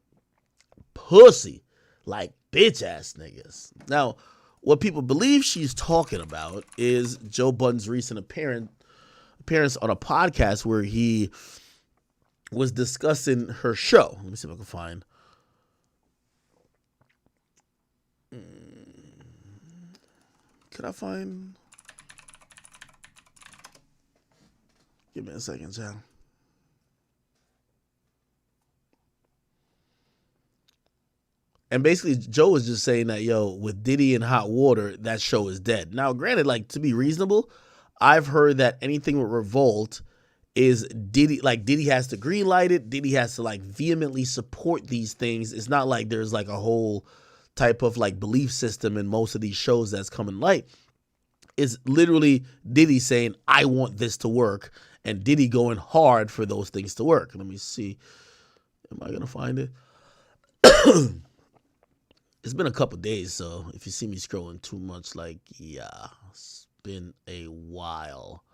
Pussy, like bitch ass niggas. Now, what people believe she's talking about is Joe Budden's recent appearance on a podcast where he was discussing her show. Let me see if I can find. Could I find? Give me a second, John. And basically, Joe was just saying that, yo, with Diddy and Hot Water, that show is dead. Now, granted, like, to be reasonable, I've heard that anything with Revolt is Diddy has to greenlight it. Diddy has to, like, vehemently support these things. It's not like there's, like, a whole type of, like, belief system in most of these shows that's coming light. It's literally Diddy saying, I want this to work, and Diddy going hard for those things to work. Let me see. Am I going to find it? It's been a couple days, so if you see me scrolling too much, like, yeah, it's been a while.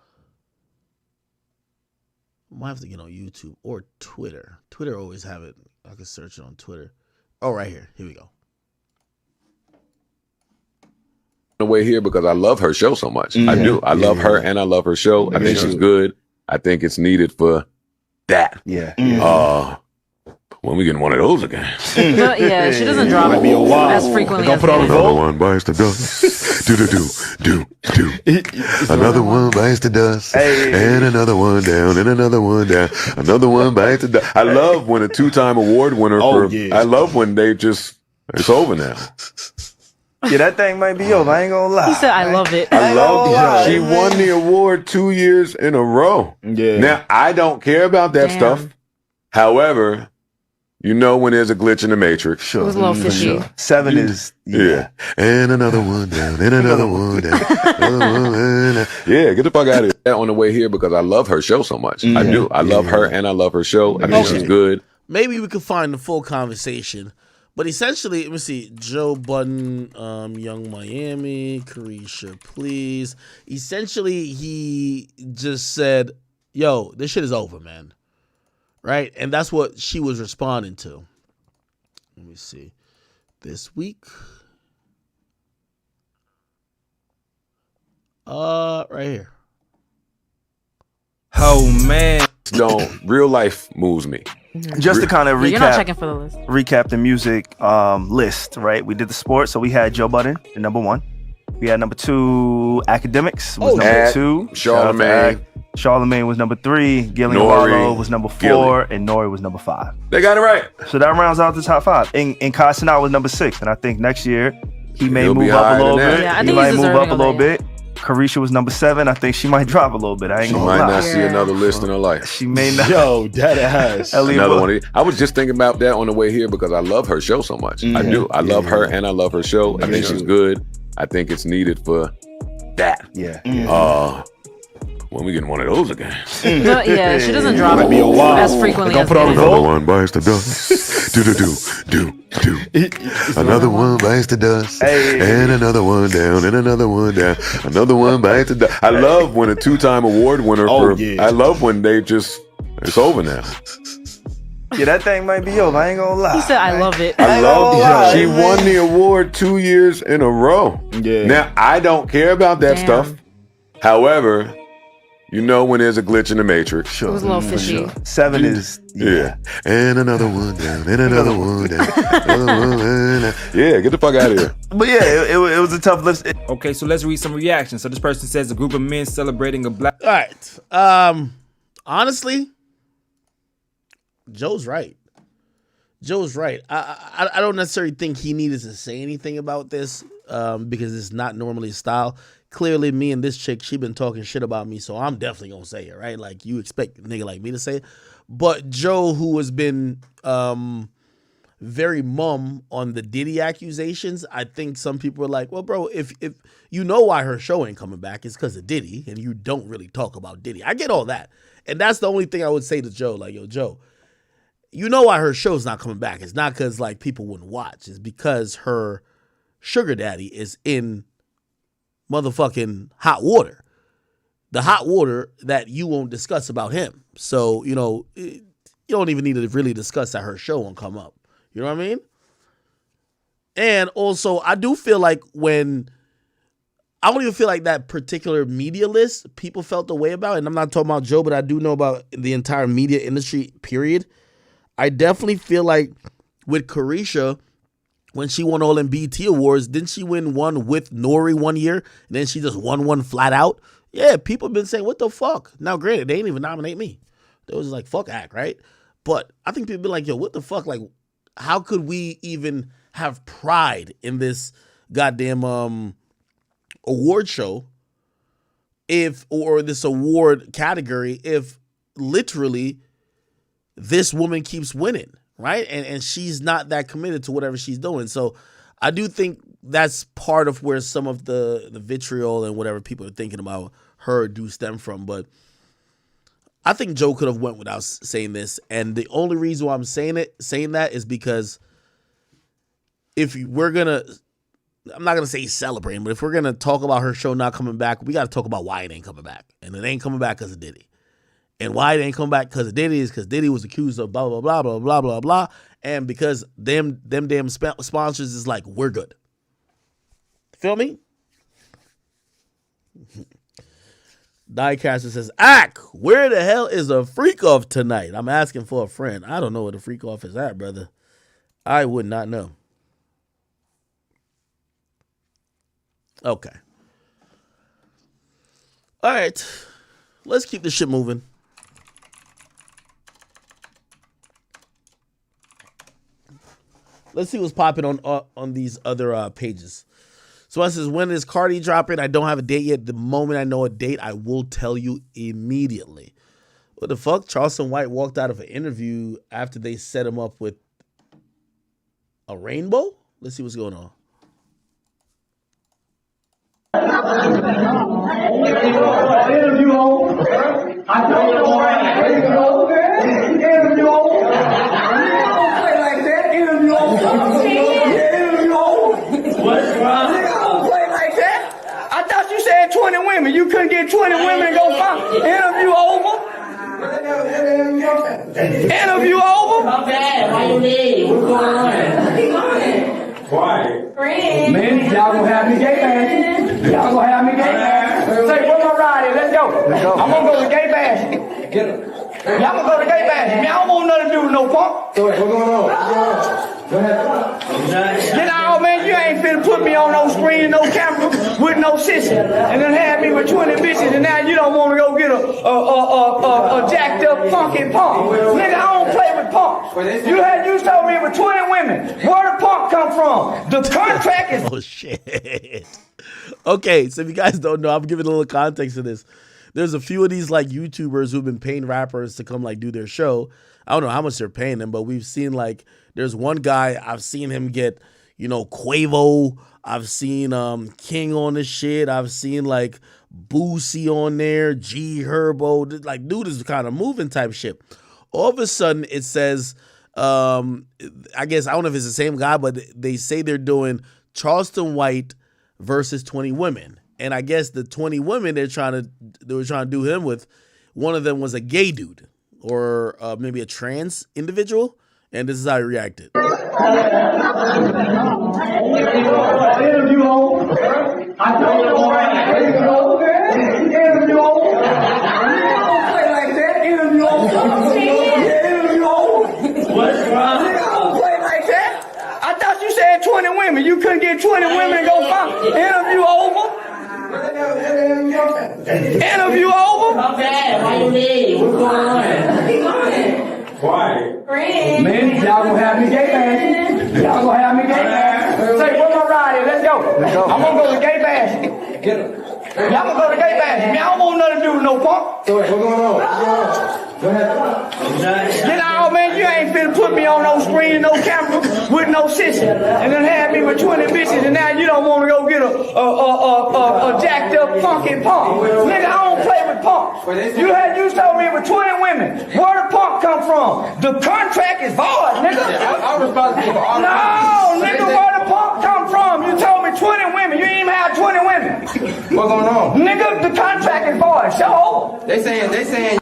I might have to get on YouTube or Twitter. Twitter always have it. I can search it on Twitter. Oh, right here. Here we go. Way here because I love her show so much. I do. I love her and I love her show. I think she's good. I think it's needed for that. When we getting one of those again. Yeah, she doesn't drop as frequently as another one bites the dust. Do. Another one bites the dust. And another one down, and another one down. Another one bites the dust. I love when a 2-time award winner I love when they just, it's over now. Yeah, that thing might be over. I ain't gonna lie. He said, I love it. I love it. She won the award 2 years in a row. Yeah. Now, I don't care about that stuff. However, you know when there's a glitch in the matrix. Sure. It was a little fishy. Sure. 7 is, yeah. And another one down, and another one down. Yeah, get the fuck out of here. On the way here because I love her show so much. I do. I love her and I love her show. I think she's good. Maybe we could find the full conversation. But essentially, let me see. Joe Budden, Young Miami, Carisha, please. Essentially, he just said, yo, this shit is over, man. Right? And that's what she was responding to. Let me see. This week. Right here. Oh, man. Real life moves me. Just to kind of recap, you're not checking for the list. Recap the music list, right? We did the sports, so we had Joe Budden at number 1. We had number 2, Academics was number 2. Charlamagne was number 3. Gillian Wallow was number 4, and Nori was number 5. They got it right. So that rounds out the top 5. And Kai Cenat was number 6, and I think next year He'll move up a little bit. Yeah, he might move up a little bit. Carisha was number 7. I think she might drop a little bit. I ain't gonna lie. She might not see another list in her life. She may not. Yo, that ass. Another one. I was just thinking about that on the way here because I love her show so much. I do. I love her and I love her show. I think she's good. I think it's needed for that. When we getting one of those again. Yeah, she doesn't drop as frequently as another one bites the dust. Do. Another one bites the dust. And another one down, and another one down. Another one bites the dust. I love when a 2-time award winner I love when they just, it's over now. Yeah, that thing might be over. I ain't gonna lie. He said, I love it. I love it. She won the award 2 years in a row. Yeah. Now, I don't care about that stuff. However, you know when there's a glitch in the matrix. Sure. It was a little fishy. Sure. 7 is, yeah. And another one down, and another one down. Yeah, get the fuck out of here. But yeah, it was a tough list. Okay, so let's read some reactions. So this person says a group of men celebrating a black. All right. Honestly, Joe's right. Joe's right. I don't necessarily think he needed to say anything about this because it's not normally his style. Clearly, me and this chick, she been talking shit about me, so I'm definitely gonna say it, right? Like you expect a nigga like me to say it. But Joe, who has been very mum on the Diddy accusations, I think some people are like, well, bro, if you know why her show ain't coming back, it's because of Diddy, and you don't really talk about Diddy. I get all that. And that's the only thing I would say to Joe, like, yo, Joe, you know why her show's not coming back. It's not because like people wouldn't watch. It's because her sugar daddy is in motherfucking hot water. The hot water that you won't discuss about him. So, you know, you don't even need to really discuss that her show won't come up. You know what I mean? And also, I do feel like I don't even feel like that particular media list people felt the way about, and I'm not talking about Joe, but I do know about the entire media industry, period. I definitely feel like with Carisha, when she won all them BET Awards, didn't she win one with Nori one year, and then she just won one flat out? Yeah, people have been saying, what the fuck? Now, granted, they didn't even nominate me. They was like, fuck act, right? But I think people been like, yo, what the fuck? Like, how could we even have pride in this goddamn award show or this award category if literally this woman keeps winning, right? And she's not that committed to whatever she's doing. So I do think that's part of where some of the vitriol and whatever people are thinking about her do stem from. But I think Joe could have went without saying this. And the only reason why I'm saying that is because if we're going to, I'm not going to say celebrating, but if we're going to talk about her show not coming back, we got to talk about why it ain't coming back. And it ain't coming back because of Diddy. And why it ain't coming back because of Diddy is because Diddy was accused of blah, blah, blah, blah, blah, blah, blah. And because them damn sponsors is like, we're good. Feel me? Diecaster says, Ack, where the hell is a freak off tonight? I'm asking for a friend. I don't know where the freak off is at, brother. I would not know. Okay. All right. Let's keep this shit moving. Let's see what's popping on these other pages. So it says, when is Cardi dropping? I don't have a date yet. The moment I know a date, I will tell you immediately. What the fuck? Charleston White walked out of an interview after they set him up with a rainbow? Let's see what's going on. Interview over. I told you interview over. Interview over. Interview over. Interview over. What's wrong? Nigga, I don't play like that. I thought you said 20 women. You couldn't get 20 women and go find. Interview over. Interview over. Not bad. Why you leave? What's going on? Quiet. Man, y'all gonna have me gay bash. Y'all gonna have me gay bash. Say, where my ride is? Let's go. I'm gonna go to gay bash. Y'all gonna go to gay bash. Man, I don't want nothing to do with no punk. So what's going on? What happened? Get out, man. You ain't finna put me on no screen, no camera, with no sissy, and then have me with 20 bitches, and now you don't want to go get a jacked up funky punk. Nigga, I don't play with punks. You told me it was 20 women. Where the punk come from? The contract is. Oh shit. Okay, so if you guys don't know, I'm giving a little context to this. There's a few of these like YouTubers who've been paying rappers to come like do their show. I don't know how much they're paying them, but we've seen like there's one guy, I've seen him get, you know, Quavo. I've seen King on the shit. I've seen like Boosie on there, G Herbo. Like, dude is kind of moving type shit. All of a sudden it says, I guess, I don't know if it's the same guy, but they say they're doing Charleston White versus 20 women. And I guess the 20 women they were trying to do him with, one of them was a gay dude or maybe a trans individual. And this is how he reacted. Interview over. I told you interview over. Interview over. I don't play like that. Interview over. Interview over. What's wrong? Nigga, I don't play like that. I thought you said 20 women. You couldn't get 20 women and go find. Interview over. Interview over. Not bad. Why you leave? What's going on? Quiet. Men, y'all gonna have me gay bashing. Y'all gonna have me gay bashing. Say, where my ride is? Let's go. I'm gonna go to gay bashing. Y'all gonna go to gay bashing. Man, I don't want nothing to do with no punk. So what's going on? Get out, man. You ain't finna put me on no screen, no camera, with no sissy. And then have me with 20 bitches, and now you don't want to go get a jacked up funky punk. Nigga, I don't play with punks. You told me it was 20 women. Where the punk come from? The contract is void, nigga. I'm responsible for all. No, nigga, where the punk come from? You told me 20 women. You ain't even have 20 women. What's going on? Nigga, the contract is void. So they saying.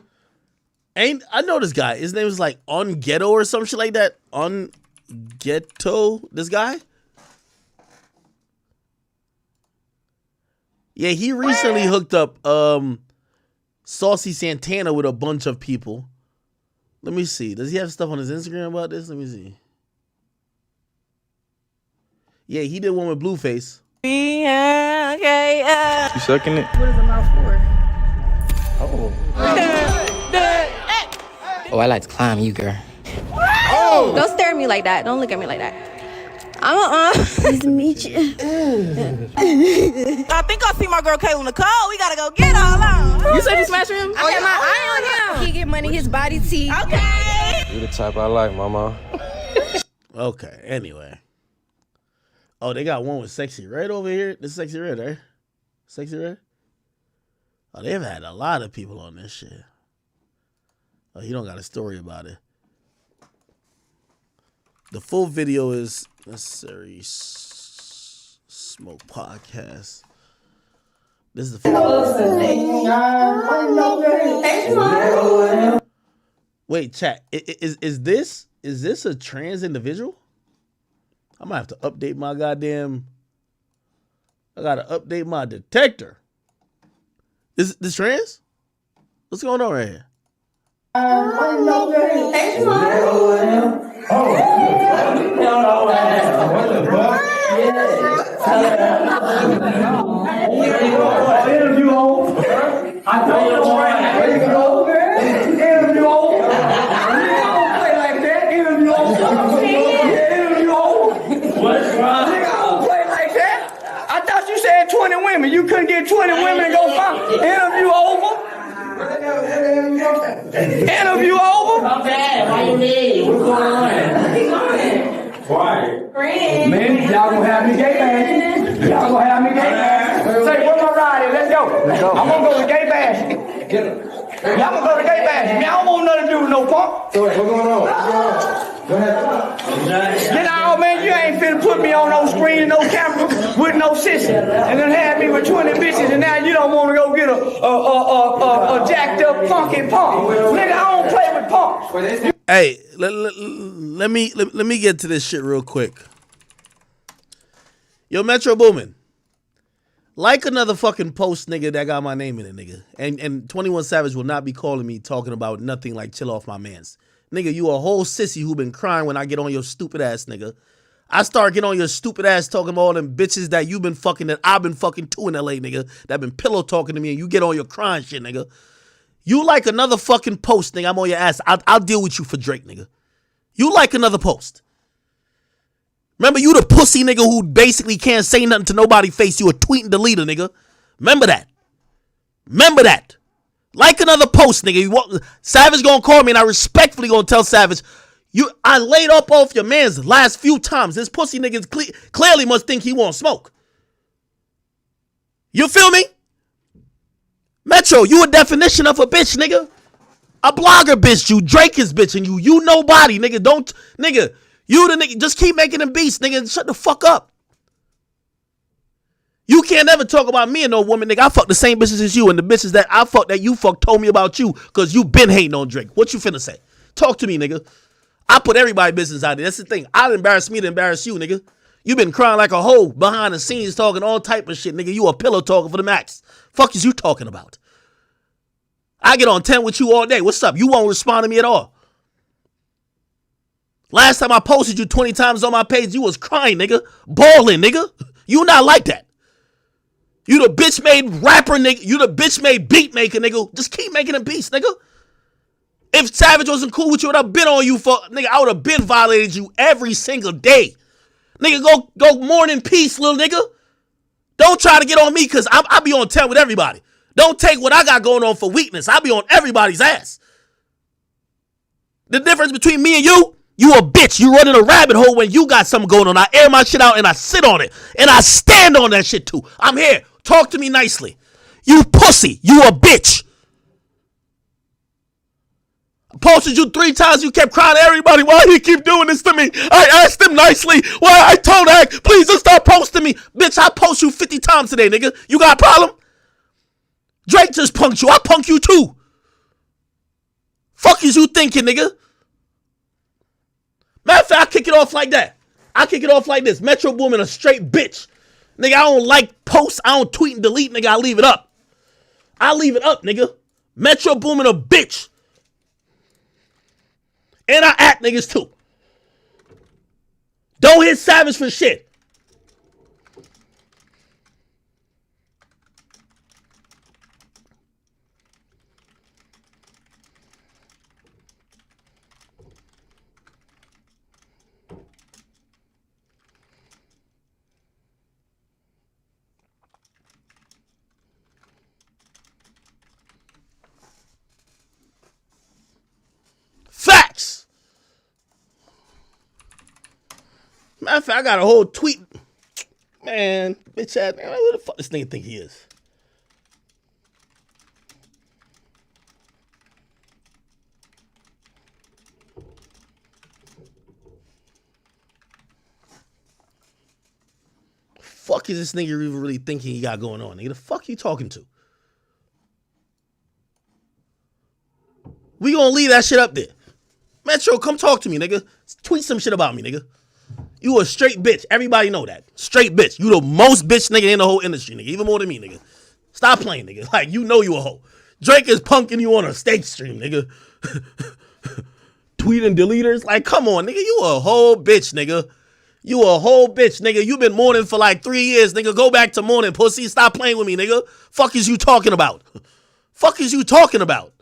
I know this guy. His name is like On Ghetto or some shit like that. On Ghetto, this guy? Yeah, he recently hooked up Saucy Santana with a bunch of people. Let me see. Does he have stuff on his Instagram about this? Let me see. Yeah, he did one with Blueface. Yeah, okay, You sucking it? What is the mouth for? Oh. Oh, I like to climb you, girl. Oh! Don't stare at me like that. Don't look at me like that. Nice to meet you. I think I see my girl Kayla Nicole. We gotta go get all on. You said you smashed him? Oh, yeah, my eye on him. He get money, his body tea. Okay. You the type I like, mama. Okay, anyway. Oh, they got one with Sexy Red over here. This is Sexy Red, right? Sexy Red? Oh, they've had a lot of people on this shit. Oh, he don't got a story about it. The full video is Necessary Smoke Podcast. This is the full video. Wait, chat. Is this a trans individual? I might have to update my goddamn. I gotta update my detector. Is this trans? What's going on right here? Interview home. I told you where you go. Interview home. You don't play like that. Interview home. Interview home. What's wrong? Nigga, I don't play like that. I thought you said 20 women. You couldn't get 20 women to go find. Interview over. Interview over. Not bad. Why you leave? What's going on? Quiet. Men, y'all gonna have me gay bashing. Y'all gonna have me gay bashing. Say, where my ride is? Let's go. I'm gonna go to gay bashing. Y'all gonna go to gay bashing. Man, I don't want nothing to do with no punk. So what's going on? Get out, man. You ain't finna put me on no screen, no camera, with no sissy. And then have me with 20 bitches, and now you don't want to go get a jacked up funky punk. Nigga, I don't play with punks. Hey, let me get to this shit real quick. Yo, Metro Boomin. Like another fucking post, nigga, that got my name in it, nigga. And 21 Savage will not be calling me talking about nothing like chill off my mans. Nigga, you a whole sissy who been crying when I get on your stupid ass, nigga. I start getting on your stupid ass talking about all them bitches that you been fucking, that I've been fucking too in LA, nigga. That been pillow talking to me, and you get on your crying shit, nigga. You like another fucking post, nigga, I'm on your ass. I'll deal with you for Drake, nigga. You like another post. Remember, you the pussy nigga who basically can't say nothing to nobody face. You a tweet and deleter, nigga. Remember that. Remember that. Like another post, nigga. Savage gonna call me, and I respectfully gonna tell Savage, I laid up off your man's last few times. This pussy nigga clearly must think he won't smoke. You feel me? Metro, you a definition of a bitch, nigga. A blogger bitch, you. Drake is bitching you. You nobody, nigga. Nigga. You the nigga. Just keep making them beats, nigga, and shut the fuck up. You can't ever talk about me and no woman, nigga. I fuck the same bitches as you, and the bitches that I fuck that you fuck told me about you, because you been hating on Drake. What you finna say? Talk to me, nigga. I put everybody's business out there. That's the thing. I'd embarrass me to embarrass you, nigga. You been crying like a hoe behind the scenes talking all type of shit, nigga. You a pillow talker for the max. Fuck is you talking about? I get on 10 with you all day. What's up? You won't respond to me at all. Last time I posted you 20 times on my page, you was crying, nigga. Balling, nigga. You not like that. You the bitch made rapper, nigga. You the bitch made beat maker, nigga. Just keep making them beats, nigga. If Savage wasn't cool with you, I would have been on you for, nigga, I would have been violated you every single day. Nigga, go mourn in peace, little nigga. Don't try to get on me, because I be on 10 with everybody. Don't take what I got going on for weakness. I be on everybody's ass. The difference between me and you a bitch. You running a rabbit hole when you got something going on. I air my shit out and I sit on it. And I stand on that shit too. I'm here. Talk to me nicely. You pussy. You a bitch. I posted you 3 times. You kept crying to everybody. Why he keep doing this to me? I asked him nicely. Why I told Ack, please don't stop posting me. Bitch, I post you 50 times today, nigga. You got a problem? Drake just punked you. I punk you too. Fuck is you thinking, nigga? Matter of fact, I kick it off like that. I kick it off like this. Metro Boomin a straight bitch. Nigga, I don't like posts. I don't tweet and delete, nigga. I leave it up. I leave it up, nigga. Metro Boomin a bitch. And I at niggas too. Don't hit Savage for shit. Facts. Matter of fact, I got a whole tweet. Man, bitch ass, man, who the fuck this nigga think he is? Fuck is this nigga even really thinking he got going on? Nigga, the fuck you talking to? We gonna leave that shit up there. Metro, come talk to me, nigga. Tweet some shit about me, nigga. You a straight bitch. Everybody know that. Straight bitch. You the most bitch nigga in the whole industry, nigga. Even more than me, nigga. Stop playing, nigga. Like, you know you a hoe. Drake is punking you on a steak stream, nigga. Tweeting deleters. Like, come on, nigga. You a whole bitch, nigga. You a whole bitch, nigga. You been mourning for like 3 years, nigga. Go back to mourning, pussy. Stop playing with me, nigga. Fuck is you talking about? Fuck is you talking about?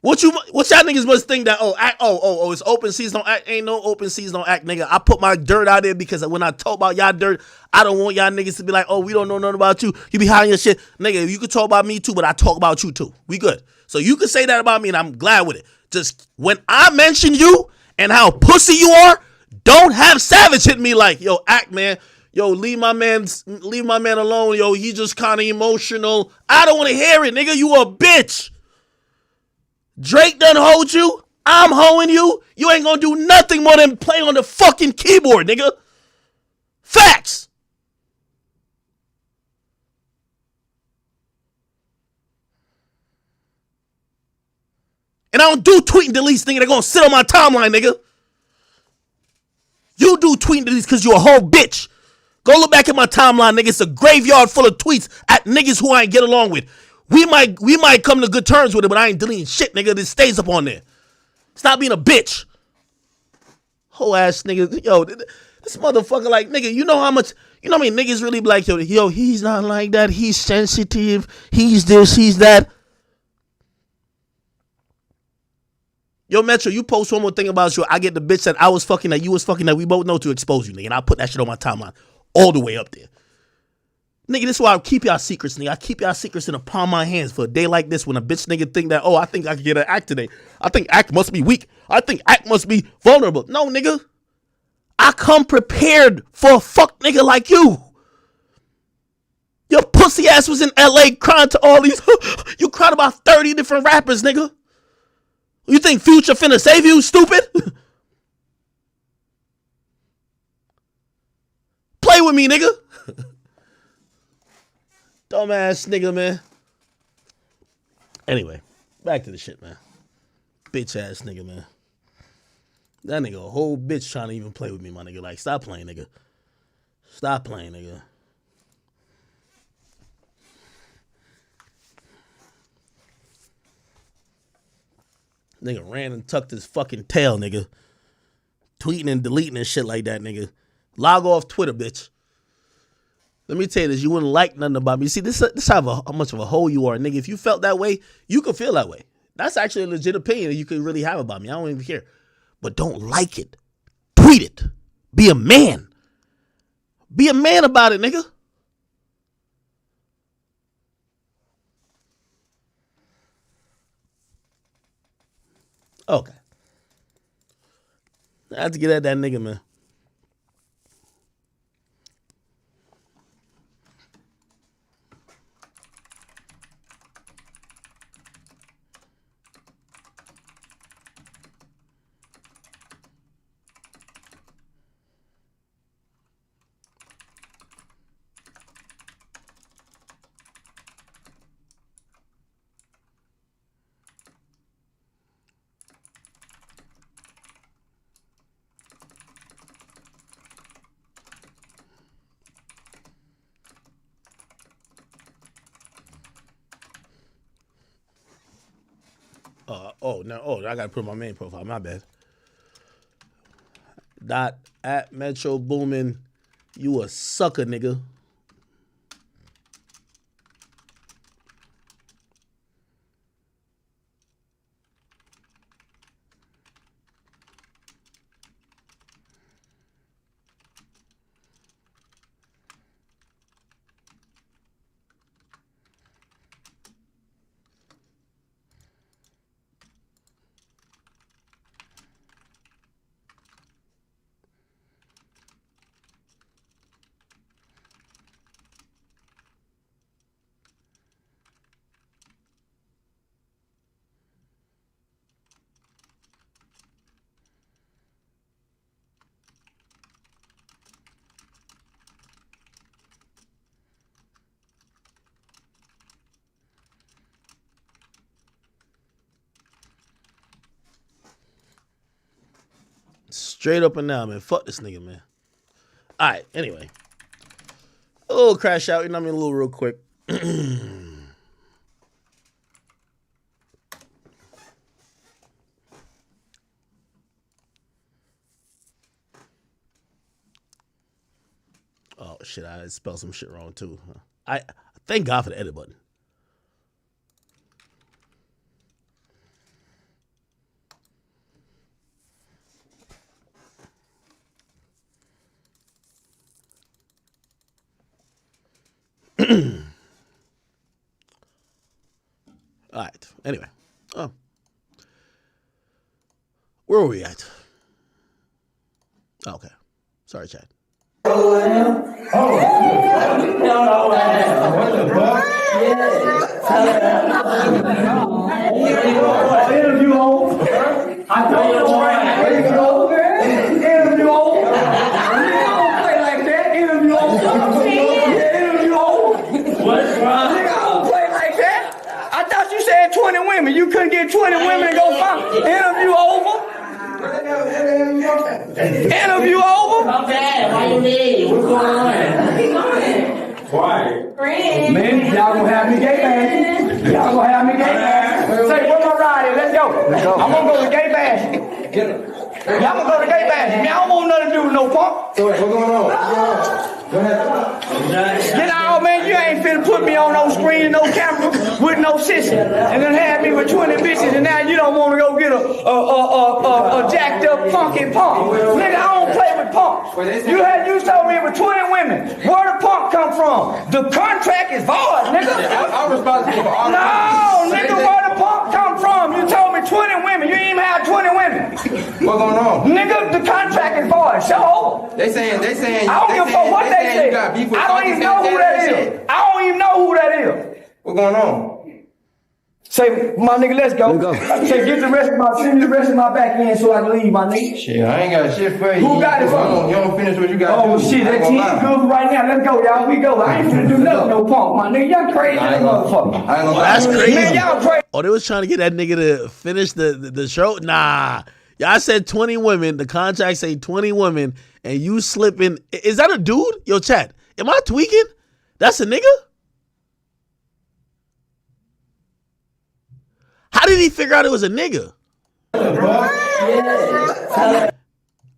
What y'all niggas must think that, it's open season, don't act. Ain't no open season, don't act, nigga. I put my dirt out there because when I talk about y'all dirt, I don't want y'all niggas to be like, oh, we don't know nothing about you. You be hiding your shit. Nigga, you can talk about me too, but I talk about you too. We good. So you can say that about me and I'm glad with it. Just when I mention you and how pussy you are, don't have Savage hit me like, yo, act, man. Yo, leave my man alone. Yo, he just kind of emotional. I don't want to hear it, nigga. You a bitch. Drake done hold you. I'm hoeing you. You ain't gonna do nothing more than play on the fucking keyboard, nigga. Facts. And I don't do tweet and deletes, nigga. They're gonna sit on my timeline, nigga. You do tweet and deletes because you a whole bitch. Go look back at my timeline, nigga. It's a graveyard full of tweets at niggas who I ain't get along with. We might come to good terms with it, but I ain't deleting shit, nigga. This stays up on there. Stop being a bitch. Whole ass nigga. Yo, this motherfucker, like, nigga, you know how many niggas really be like, yo, he's not like that. He's sensitive. He's this, he's that. Yo, Metro, you post one more thing about you. I get the bitch that I was fucking, that you was fucking, that we both know to expose you, nigga. And I put that shit on my timeline all the way up there. Nigga, this is why I keep y'all secrets, nigga. I keep y'all secrets in the palm of my hands for a day like this when a bitch nigga think that, oh, I think I can get an act today. I think act must be weak. I think act must be vulnerable. No, nigga. I come prepared for a fuck nigga like you. Your pussy ass was in LA crying to all these. You cried about 30 different rappers, nigga. You think Future finna save you, stupid? Play with me, nigga. Dumbass nigga, man. Anyway, back to the shit, man. Bitch ass nigga, man. That nigga a whole bitch trying to even play with me, my nigga. Like, stop playing, nigga. Stop playing, nigga. Nigga ran and tucked his fucking tail, nigga. Tweeting and deleting and shit like that, nigga. Log off Twitter, bitch. Let me tell you this, you wouldn't like nothing about me. See, this how much of a hoe you are, nigga. If you felt that way, you could feel that way. That's actually a legit opinion that you could really have about me. I don't even care. But don't like it. Tweet it. Be a man. Be a man about it, nigga. Okay. I have to get at that nigga, man. I gotta put my main profile. My bad. At Metro Boomin, you a sucker, nigga. Straight up and down, man. Fuck this nigga, man. All right, anyway. A little crash out, you know what I mean? A little real quick. Oh, shit, I spelled some shit wrong, too. I thank God for the edit button. All right. Anyway. Oh. Where were we at? Oh, okay. Sorry, Chad. What the fuck? Interview home. I told you where you go. Interview home. You don't play like that. Interview home. Yeah, interview home. What's wrong? Nigga, I don't play like that. I thought you said 20 women. You couldn't get 20 women to go find. Interview over. Interview over. Come back. Why you leave? What's going on? Quiet. Man, y'all gonna have me gay bash. Y'all gonna have me gay bash. Say, where my ride is? Let's go. I'm gonna go to gay bash. Y'all gonna go to gay bash. Man, I don't want nothing to do with no punk. So what's going on? Get out, man. You ain't finna put me on no screen and no camera with no sissy. And then have me with 20 bitches and now you don't want to go get a jacked up funky punk. Nigga, I don't play with punks. You told me it was 20 women. Where the punk come from? The contract is void, nigga. I'm responsible for all. No, nigga, where the punk come from? You told me 20 women. You ain't even have 20 women. What's going on? Nigga, the contract is void. So they saying I don't give a fuck what they say. I don't even know who that is. I don't even know who that is. What's going on? Say, my nigga, let's go. Say, get the rest of send me the rest of my back end so I can leave, my nigga. Shit, I ain't got shit for you. Who got it for you? You don't finish what you got to do. Oh, shit, that team good right now. Let's go, y'all. We go. I ain't finna do nothing, no punk, my nigga. Y'all crazy motherfucker. That's crazy. Man, y'all crazy. Oh, they was trying to get that nigga to finish the show? Nah. Y'all said 20 women. The contract say 20 women. And you slipping. Is that a dude? Yo, chat. Am I tweaking? That's a nigga? How did he figure out it was a nigga?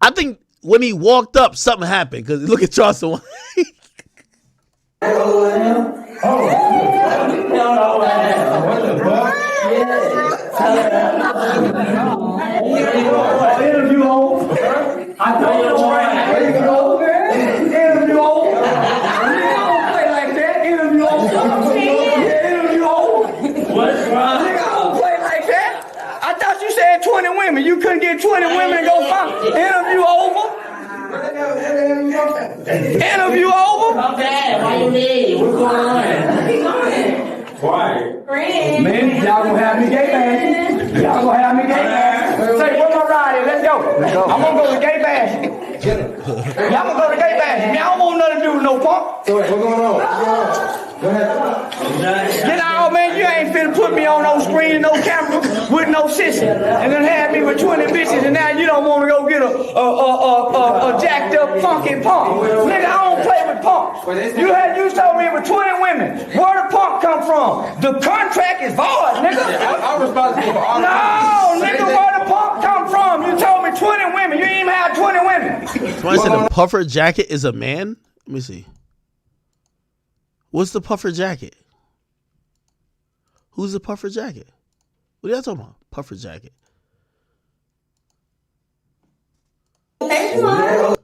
I think when he walked up, something happened. Because look at Charleston White. What the fuck? Interview hole. I told you right. Interview hole. Interview hole. I don't play like that. Interview hole. Interview hole. What's wrong? Nigga, I don't play like that. I thought you said 20 women. You couldn't get 20 women to go find. Interview over. Interview over. Okay, why you leave? What's going on? Quiet. Man, y'all gonna have me gay bashing. Y'all gonna have me gay bashing. Say, where my ride is? Let's go. I'm gonna go to gay bashing. Y'all gonna go to gay bashing. Man, I don't want nothing to do with no punk. So what's going on? Get out, man. You ain't finna put me on no screen, no camera, with no sissy. And then have me with 20 bitches, and now you don't want to go get a jacked up funky punk. Nigga, I don't play with punks. You told me it was 20 women. Where the punk come from? The contract is void, nigga. I'm responsible for all the No, nigga, where the punk come from? You told me 20 women. You ain't even have 20 women. Somebody said a puffer jacket is a man? Let me see. What's the puffer jacket? Who's the puffer jacket? What are y'all talking about? Puffer jacket. Now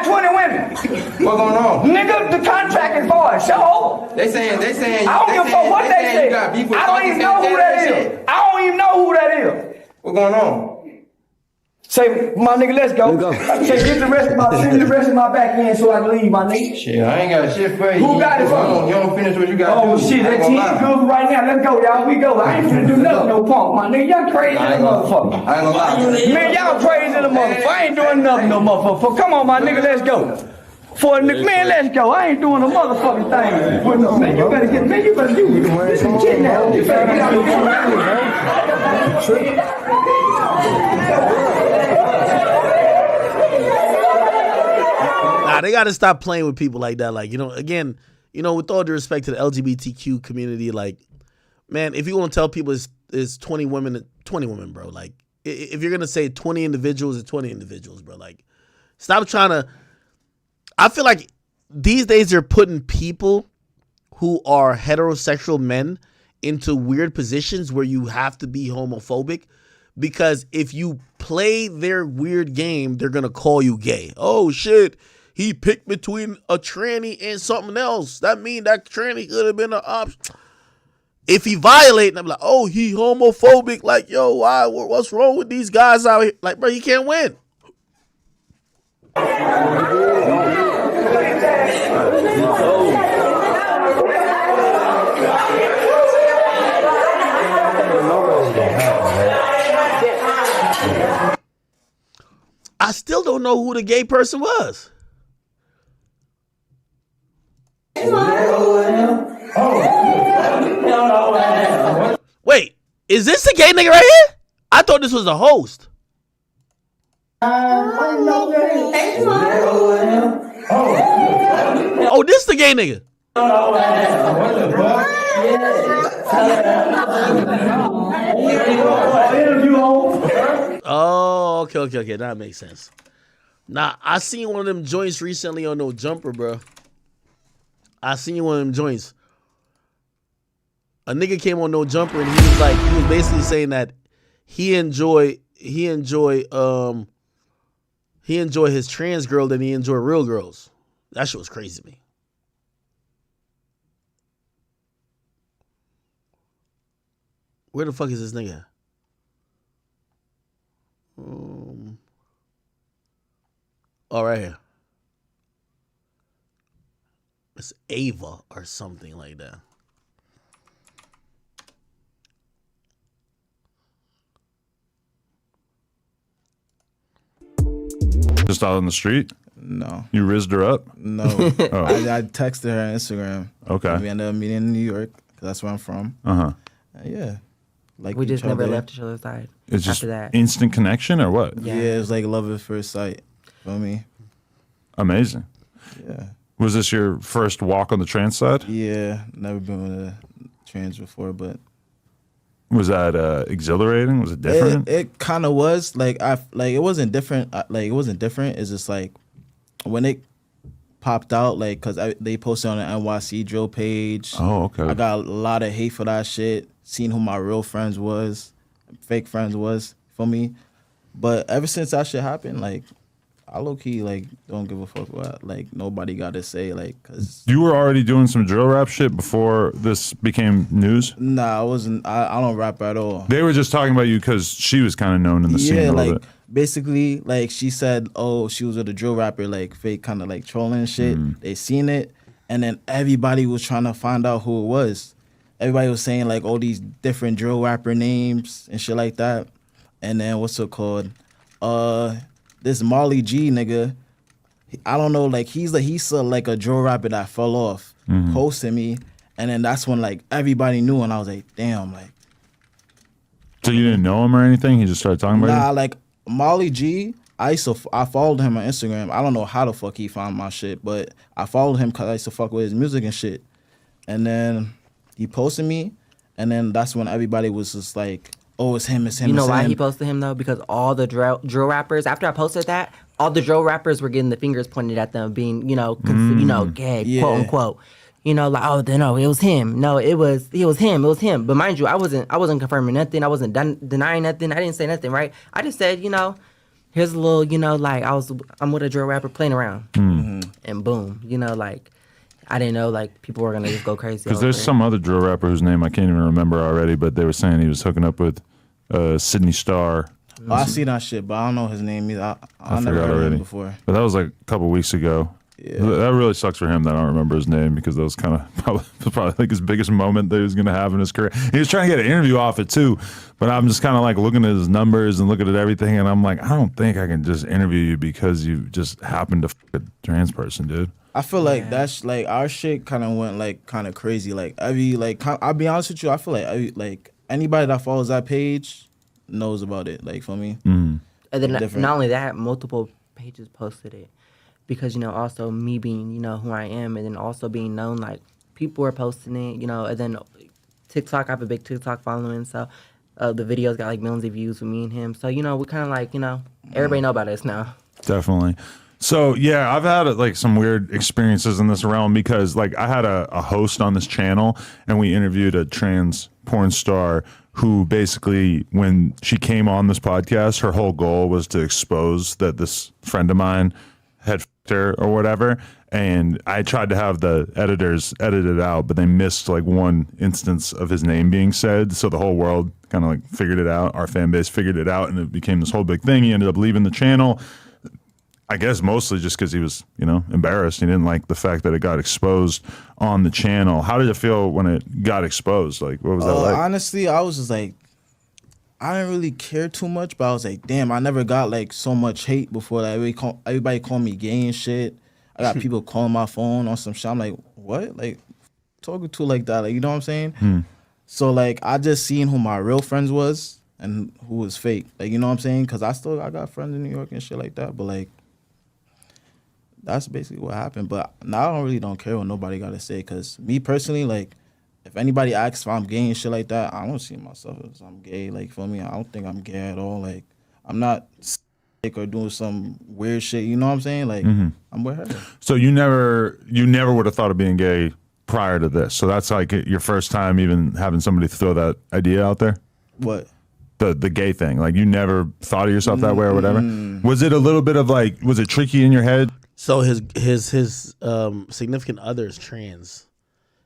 20 women. What's going on? Nigga, the contract is void. So they saying I don't give a fuck what they say. I don't even know who that is. I don't even know who that is. What's going on? Say, my nigga, let's go. Say, get the rest of my back end so I can leave, my nigga. Shit, I ain't got shit for you. Who got it for me? You don't finish what you got to do. Oh, shit, that team is good right now. Let's go, y'all. We go. I ain't finna do nothing, no punk, my nigga. Y'all crazy as a motherfucker. I ain't gonna lie. Man, y'all crazy as a motherfucker. I ain't doing nothing, no motherfucker. Come on, my nigga, let's go. For a nigga, man, let's go. I ain't doing a motherfucking thing. Man, you better get, man, you better do this some shit now. You better get out of here. Nah, they gotta stop playing with people like that. Like, again, with all due respect to the LGBTQ community, like, man, if you want to tell people it's 20 women, bro. Like, if you're gonna say 20 individuals, it's 20 individuals, bro. Like, stop trying to. I feel like these days they're putting people who are heterosexual men into weird positions where you have to be homophobic, because if you play their weird game, they're gonna call you gay. Oh shit, he picked between a tranny and something else. That means that tranny could have been an option. If he violates, I'm like, oh, he homophobic. Like, yo, why? What's wrong with these guys out here? Like, bro, he can't win. I still don't know who the gay person was. Wait, is this the gay nigga right here? I thought this was the host. Oh, this the gay nigga. Oh, okay. That makes sense. Nah, I seen one of them joints recently on No Jumper, bro. I seen one of them joints. A nigga came on No Jumper and he was basically saying that he enjoy his trans girl than he enjoy real girls. That shit was crazy to me. Where the fuck is this nigga? Oh, right here. It's Ava or something like that. Just out on the street? No. You rizzed her up? No. Oh. I texted her on Instagram. Okay. We ended up meeting in New York, because that's where I'm from. Uh-huh. Yeah. Like we just never left each other's side. It's just after that. instant connection or what? Yeah, it was like love at first sight for me. Amazing. Yeah. Was this your first walk on the trans side? Yeah, never been with a trans before, but was that exhilarating? Was it different? It kind of was. It wasn't different. It wasn't different. It's just like when it popped out, like, cause they posted on the NYC drill page. Oh, okay. I got a lot of hate for that shit. Seeing who my real friends was, fake friends was for me. But ever since that shit happened, like, I low key like don't give a fuck what like nobody got to say, like, cause You were already doing some drill rap shit before this became news? Nah, I wasn't. I don't rap at all. They were just talking about you because she was kind of known in the scene a little like bit. basically, like she said, oh, she was with a drill rapper, like fake kind of like trolling and shit. They seen it, and then everybody was trying to find out who it was. Everybody was saying like all these different drill rapper names and shit like that. And then what's it called? This Molly G nigga, I don't know, like he's like a drill rapper that fell off, posted me, and then that's when like everybody knew, and I was like, damn, like. So you didn't know him or anything? He just started talking about you? Nah, like Molly G, I followed him on Instagram. I don't know how the fuck he found my shit, but I followed him because I used to fuck with his music and shit. And then he posted me, and then that's when everybody was just like, oh, it's him, it's him. You know it's why him. he posted him though? Because all the drill rappers, after I posted that, all the drill rappers were getting the fingers pointed at them, being gay, quote unquote. You know, like, oh, no, it was him. No, it was him. It was him. But mind you, I wasn't confirming nothing. I wasn't denying nothing. I didn't say nothing, right? I just said, here's a little, like I'm with a drill rapper playing around, and boom, like. I didn't know like people were gonna just go crazy. Because there's some other drill rapper whose name I can't even remember already, but they were saying he was hooking up with Sydney Star. Oh, I see that shit, but I don't know his name either. I never forgot heard of already. him before. But that was like a couple weeks ago. Yeah. That really sucks for him that I don't remember his name because that was kind of probably like his biggest moment that he was going to have in his career. He was trying to get an interview off it too, but I'm just kind of like looking at his numbers and looking at everything, and I'm like, I don't think I can just interview you because you just happened to f a trans person, dude. I feel like that's like our shit kind of went like kind of crazy. Like I'll be honest with you, I feel like anybody that follows that page knows about it. Like for me, and then not only that, multiple pages posted it because also me being who I am, and then also being known, like people were posting it, and then TikTok. I have a big TikTok following, so the videos got like millions of views with me and him. So we kind of like everybody know about us now. Definitely. So yeah, I've had like some weird experiences in this realm because like I had a host on this channel and we interviewed a trans porn star who basically when she came on this podcast, her whole goal was to expose that this friend of mine had f***ed her or whatever. And I tried to have the editors edit it out, but they missed like one instance of his name being said. So the whole world kind of like figured it out. Our fan base figured it out and it became this whole big thing. He ended up leaving the channel. I guess mostly just because he was, embarrassed. He didn't like the fact that it got exposed on the channel. How did it feel when it got exposed? Like, what was that like? Honestly, I was just like, I didn't really care too much, but I was like, damn, I never got like so much hate before. Like, everybody called me gay and shit. I got people calling my phone on some shit. I'm like, what? Like, talking to like that? Like, you know what I'm saying? So like, I just seen who my real friends was and who was fake. Like, you know what I'm saying? Because I got friends in New York and shit like that. But like, that's basically what happened. But now I don't care what nobody got to say. Because me personally, like, if anybody asks if I'm gay and shit like that, I don't see myself as I'm gay. Like, for me, I don't think I'm gay at all. Like, I'm not sick or doing some weird shit. You know what I'm saying? Like, I'm with her. So you never would have thought of being gay prior to this. So that's like your first time even having somebody throw that idea out there? What? The gay thing. Like, you never thought of yourself that way or whatever? Was it a little bit of like, was it tricky in your head? So his significant other is trans.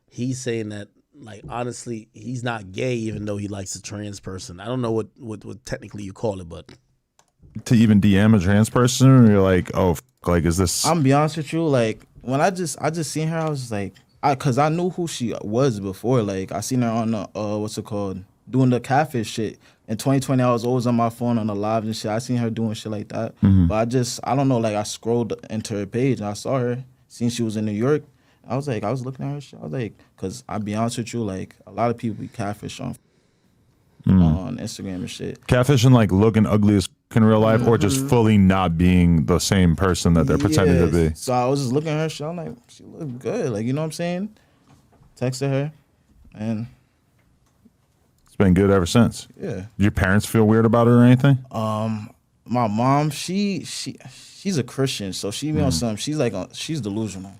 He's saying that, like, honestly, he's not gay even though he likes a trans person. I don't know what technically you call it, but to even DM a trans person, or you're like, oh, like, is this? I'm be honest with you, like, when I just seen her, I was like, cause I knew who she was before. Like, I seen her on the what's it called, doing the catfish shit. In 2020, I was always on my phone on the live and shit. I seen her doing shit like that. But I don't know, like, I scrolled into her page and I saw her, seen she was in New York. I was looking at her shit. I was like, cause I'll be honest with you, like, a lot of people be catfish on Instagram and shit. Catfishing, like, looking ugly as in real life, or just fully not being the same person that they're pretending to be? So I was just looking at her shit. I'm like, she look good. Like, you know what I'm saying? Texted her, and it's been good ever since. Yeah. Did your parents feel weird about it or anything? My mom, she's a Christian, so she be on some. She's like she's delusional,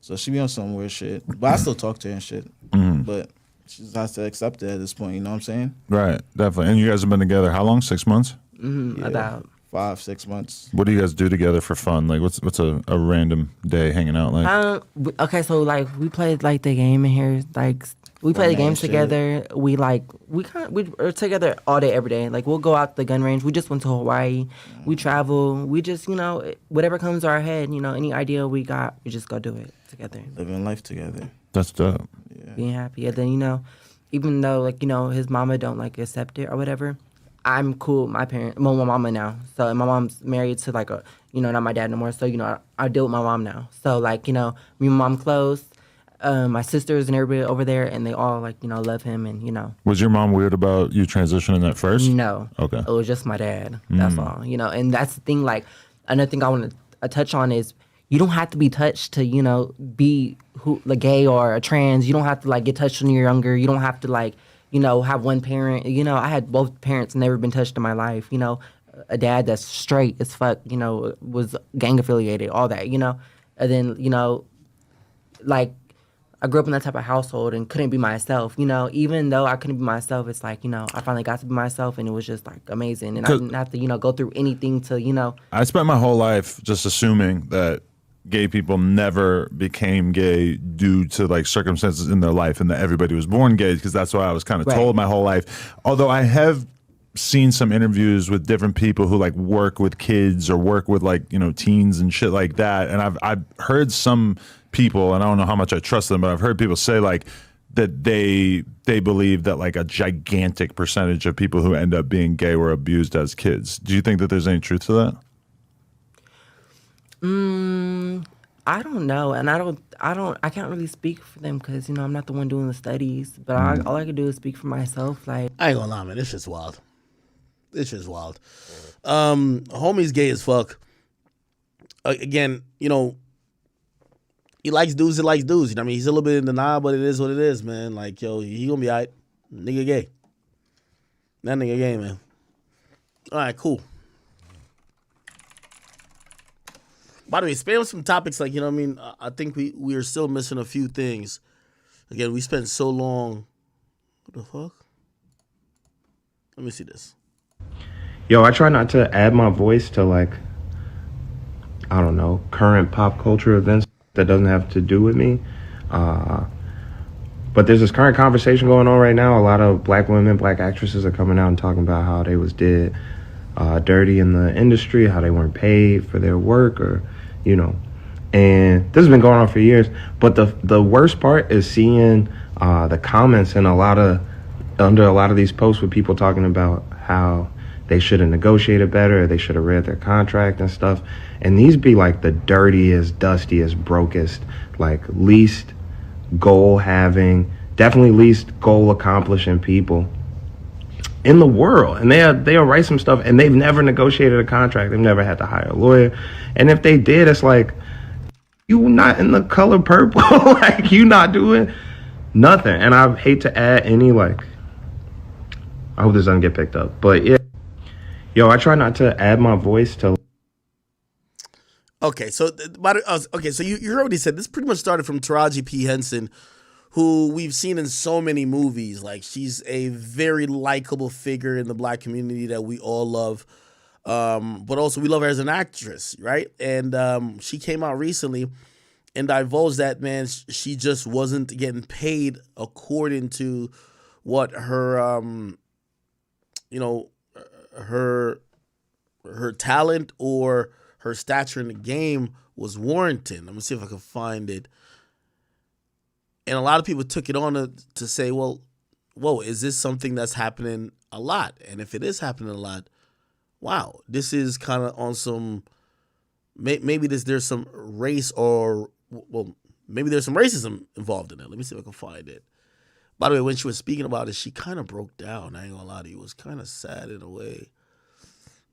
so she be on some weird shit. But I still talk to her and shit. But she just has to accept it at this point. You know what I'm saying? Right, definitely. And you guys have been together how long? 6 months? About 5-6 months. What do you guys do together for fun? Like, what's a random day hanging out like? Okay, so like we played like the game in here, like we play the games shit. together. We are together all day, every day. Like we'll go out the gun range. We just went to Hawaii. We travel. We just whatever comes to our head. Any idea we got, we just go do it together. Living life together. That's dope. Being happy, and then even though his mama don't like accept it or whatever, I'm cool with my mama now. So and my mom's married to like not my dad no more. So I deal with my mom now. So like me and my mom close. My sisters and everybody over there, and they all love him, and Was your mom weird about you transitioning at first? No. Okay. It was just my dad. That's all. And that's the thing. Like another thing I want to touch on is you don't have to be touched to be gay or a trans. You don't have to like get touched when you're younger. You don't have to like have one parent. I had both parents, never been touched in my life. A dad that's straight as fuck. Was gang affiliated, all that. And then like. I grew up in that type of household and couldn't be myself. Even though I couldn't be myself, it's like, I finally got to be myself, and it was just like amazing. And I didn't have to, go through anything to. I spent my whole life just assuming that gay people never became gay due to like circumstances in their life, and that everybody was born gay, because that's what I was kind of told my whole life. Although I have seen some interviews with different people who like work with kids or work with like teens and shit like that, and I've heard some people, and I don't know how much I trust them, but I've heard people say like that they believe that like a gigantic percentage of people who end up being gay were abused as kids. Do you think that there's any truth to that? I don't know, and I can't really speak for them because I'm not the one doing the studies. But all I can do is speak for myself. Like I ain't gonna lie, man. This shit's wild. This shit's wild. Homie's gay as fuck. Again, he likes dudes. He likes dudes. I mean, he's a little bit in denial, but it is what it is, man. Like, he gonna be all right. Nigga gay. That nigga gay, man. All right, cool. By the way, spam some topics like, I think we are still missing a few things. Again, we spent so long. What the fuck? Let me see this. Yo, I try not to add my voice to like, I don't know, current pop culture events that doesn't have to do with me. But there's this current conversation going on right now. A lot of black women, black actresses are coming out and talking about how they was did dirty in the industry, how they weren't paid for their work, or, and this has been going on for years. But the worst part is seeing the comments and under a lot of these posts with people talking about how they should have negotiated better, or they should have read their contract and stuff. And these be like the dirtiest, dustiest, brokest, like least goal having, definitely least goal accomplishing people in the world. And they'll write some stuff, and they've never negotiated a contract. They've never had to hire a lawyer. And if they did, it's like, you not in the color purple. Like, you not doing nothing. And I hate to add any like, I hope this doesn't get picked up, but yeah. Yo, I try not to add my voice to. Okay, so you already said this pretty much started from Taraji P. Henson, who we've seen in so many movies. Like, she's a very likable figure in the black community that we all love. But also we love her as an actress, right? And she came out recently and divulged that, man, she just wasn't getting paid according to what her her talent or her stature in the game was warranting. Let me see if I can find it. And a lot of people took it on to say, well, whoa, is this something that's happening a lot? And if it is happening a lot, wow, this is kind of on some, maybe there's some race maybe there's some racism involved in it. Let me see if I can find it. By the way, when she was speaking about it, she kind of broke down. I ain't gonna lie to you. It was kind of sad in a way.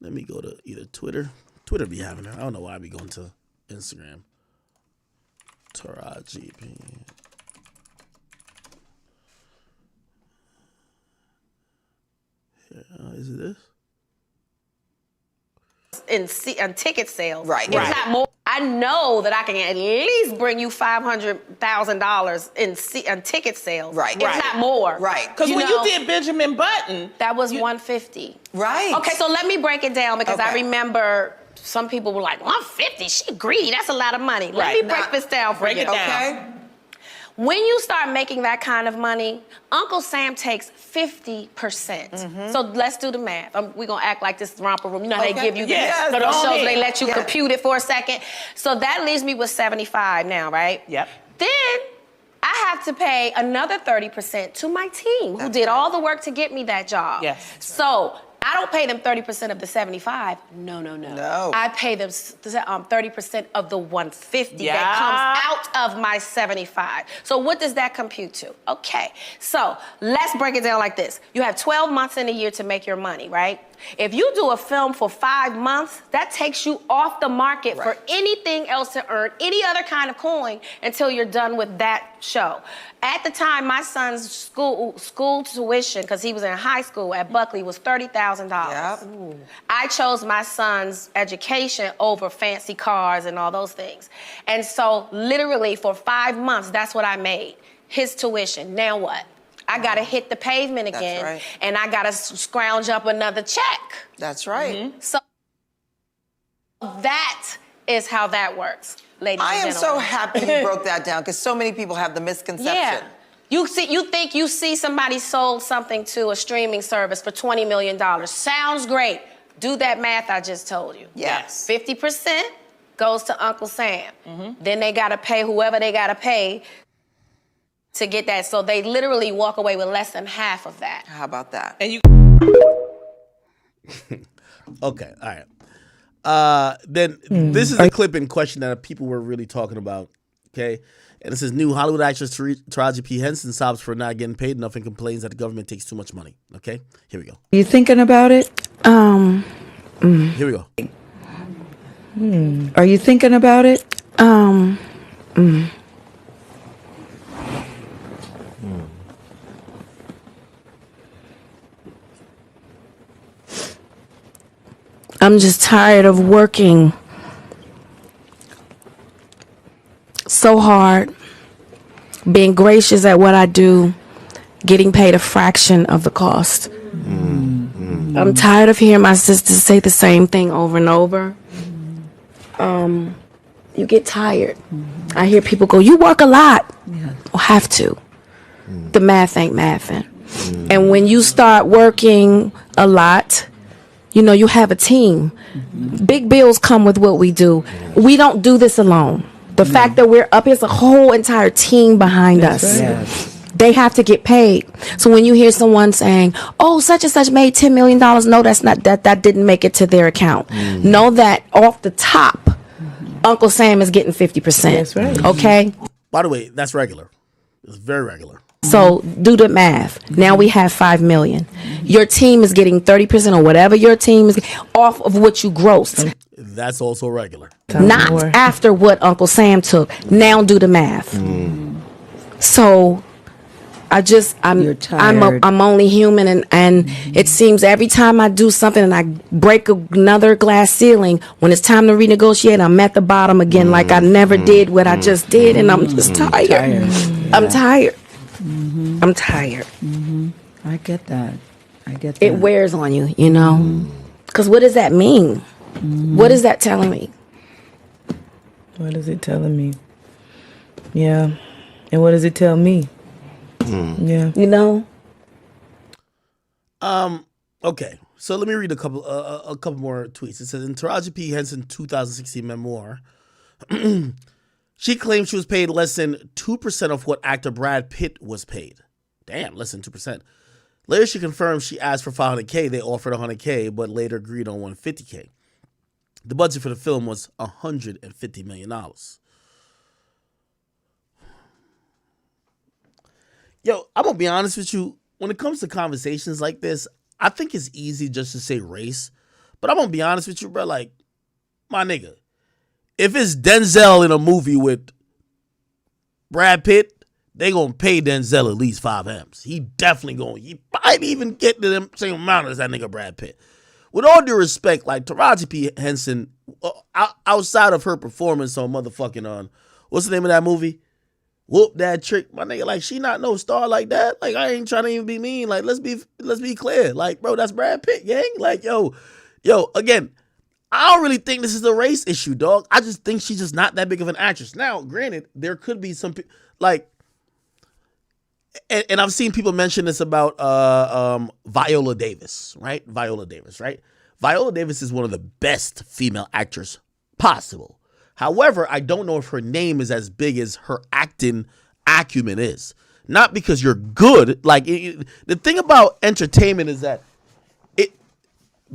Let me go to either Twitter. Twitter be having her. I don't know why I be going to Instagram. Taraji P. Is it this? in ticket sales. Right. It's not more. I know that I can at least bring you $500,000 in ticket sales. Right. It's not more. Right. Because when you did Benjamin Button, that was $150. Right. Okay, so let me break it down because I remember some people were like, $150, she greedy, that's a lot of money. Let me break this down for you. Break it down. Okay. When you start making that kind of money, Uncle Sam takes 50%. So let's do the math. We're going to act like this romper room. You know how they give you those shows, they let you compute it for a second. So that leaves me with 75 now, right? Yep. Then I have to pay another 30% to my team who did all the work to get me that job. Yes. So I don't pay them 30% of the 75. No. I pay them 30% of the 150 that comes out of my 75. So what does that compute to? Okay, so let's break it down like this. You have 12 months in a year to make your money, right? If you do a film for 5 months, that takes you off the market for anything else to earn any other kind of coin until you're done with that show. At the time, my son's school tuition, because he was in high school at Buckley, was $30,000. I chose my son's education over fancy cars and all those things. And so literally for 5 months, that's what I made. His tuition. Now what? I gotta hit the pavement again, and I gotta scrounge up another check. That's right. So that is how that works, ladies and gentlemen. I am so happy you broke that down because so many people have the misconception. Yeah. You think you see somebody sold something to a streaming service for $20 million. Sounds great. Do that math I just told you. Yes. 50% goes to Uncle Sam. Then they gotta pay whoever they gotta pay to get that. So they literally walk away with less than half of that. How about that? And you. Okay, all right. Then this is the clip in question that people were really talking about. Okay, and this is new Hollywood actress Taraji P. Henson sobs for not getting paid enough and complains that the government takes too much money. Okay, here we go. You thinking about it? Here we go. Are you thinking about it? I'm just tired of working so hard, being gracious at what I do, getting paid a fraction of the cost. I'm tired of hearing my sisters say the same thing over and over. You get tired. I hear people go, you work a lot. Well, have to. The math ain't mathing. And when you start working a lot, you know, you have a team. Big bills come with what we do. We don't do this alone. The fact that we're up, here's a whole entire team behind us. They have to get paid. So when you hear someone saying, oh, such and such made $10 million, no, that's not, that didn't make it to their account. Know that off the top, Uncle Sam is getting 50%. That's right. Okay? By the way, that's regular. It's very regular. So do the math. Now we have 5 million. Your team is getting 30% or whatever your team is off of what you grossed. That's also regular. Not after what Uncle Sam took. Now do the math. So I'm only human, and it seems every time I do something and I break another glass ceiling, when it's time to renegotiate, I'm at the bottom again, like I never did what I just did, and I'm just tired. I'm tired. I'm tired. I get that. It wears on you, you know? Because what does that mean? What is that telling me? What is it telling me? Yeah. And what does it tell me? Yeah. You know? Okay. So let me read a couple more tweets. It says, in Taraji P. Henson 2016 memoir, she claims she was paid less than 2% of what actor Brad Pitt was paid. Damn, less than 2%. Later, she confirmed she asked for $500K. They offered $100K, but later agreed on $150K. The budget for the film was $150 million. Yo, I'm going to be honest with you. When it comes to conversations like this, I think it's easy just to say race. But I'm going to be honest with you, bro. Like, my nigga, if it's Denzel in a movie with Brad Pitt, they going to pay Denzel at least 5 M's. He definitely going. He might even get to the same amount as that nigga Brad Pitt. with all due respect, like Taraji P. Henson, outside of her performance on motherfucking what's the name of that movie? Whoop That Trick, my nigga. Like, she not no star like that. Like, I ain't trying to even be mean. Like, let's be clear. Like, bro, that's Brad Pitt, gang. Like, yo, again, I don't really think this is a race issue, dog. I just think she's just not that big of an actress. Now, granted, there could be some like, and I've seen people mention this about Viola Davis, right? Viola Davis is one of the best female actors possible. However, I don't know if her name is as big as her acting acumen is. Not because you're good. Like, the thing about entertainment is that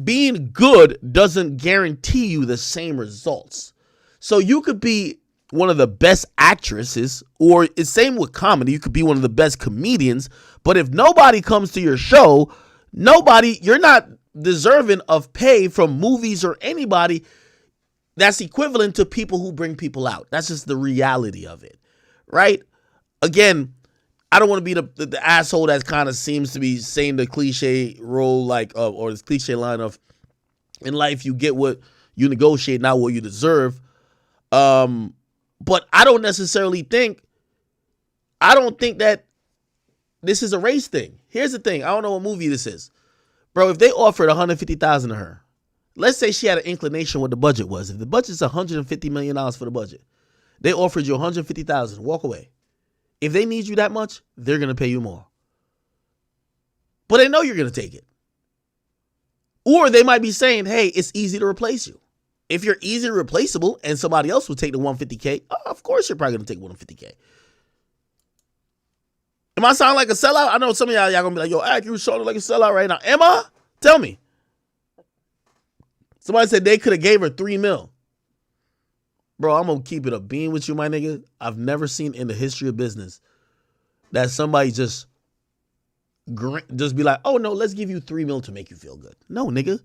being good doesn't guarantee you the same results. So you could be one of the best actresses, or it's same with comedy. You could be one of the best comedians, but if nobody comes to your show, you're not deserving of pay from movies or anybody that's equivalent to people who bring people out. That's just the reality of it, right? Again, I don't want to be the asshole that kind of seems to be saying the cliche role, like, or the cliche line of, in life you get what you negotiate, not what you deserve. But I don't think that this is a race thing. Here's the thing. I don't know what movie this is. Bro, if they offered $150,000 to her, let's say she had an inclination what the budget was. If the budget's $150 million for the budget, they offered you $150,000, walk away. If they need you that much, they're going to pay you more. But they know you're going to take it. Or they might be saying, hey, it's easy to replace you. If you're easily replaceable and somebody else will take the $150K, of course you're probably going to take $150K. Am I sounding like a sellout? I know some of y'all going to be like, yo, Ak, you sounding like a sellout right now. Am I? Tell me. Somebody said they could have gave her $3 million. Bro, I'm going to keep it a bean with you, my nigga. I've never seen in the history of business that somebody just be like, oh, no, let's give you $3 million to make you feel good. No, nigga.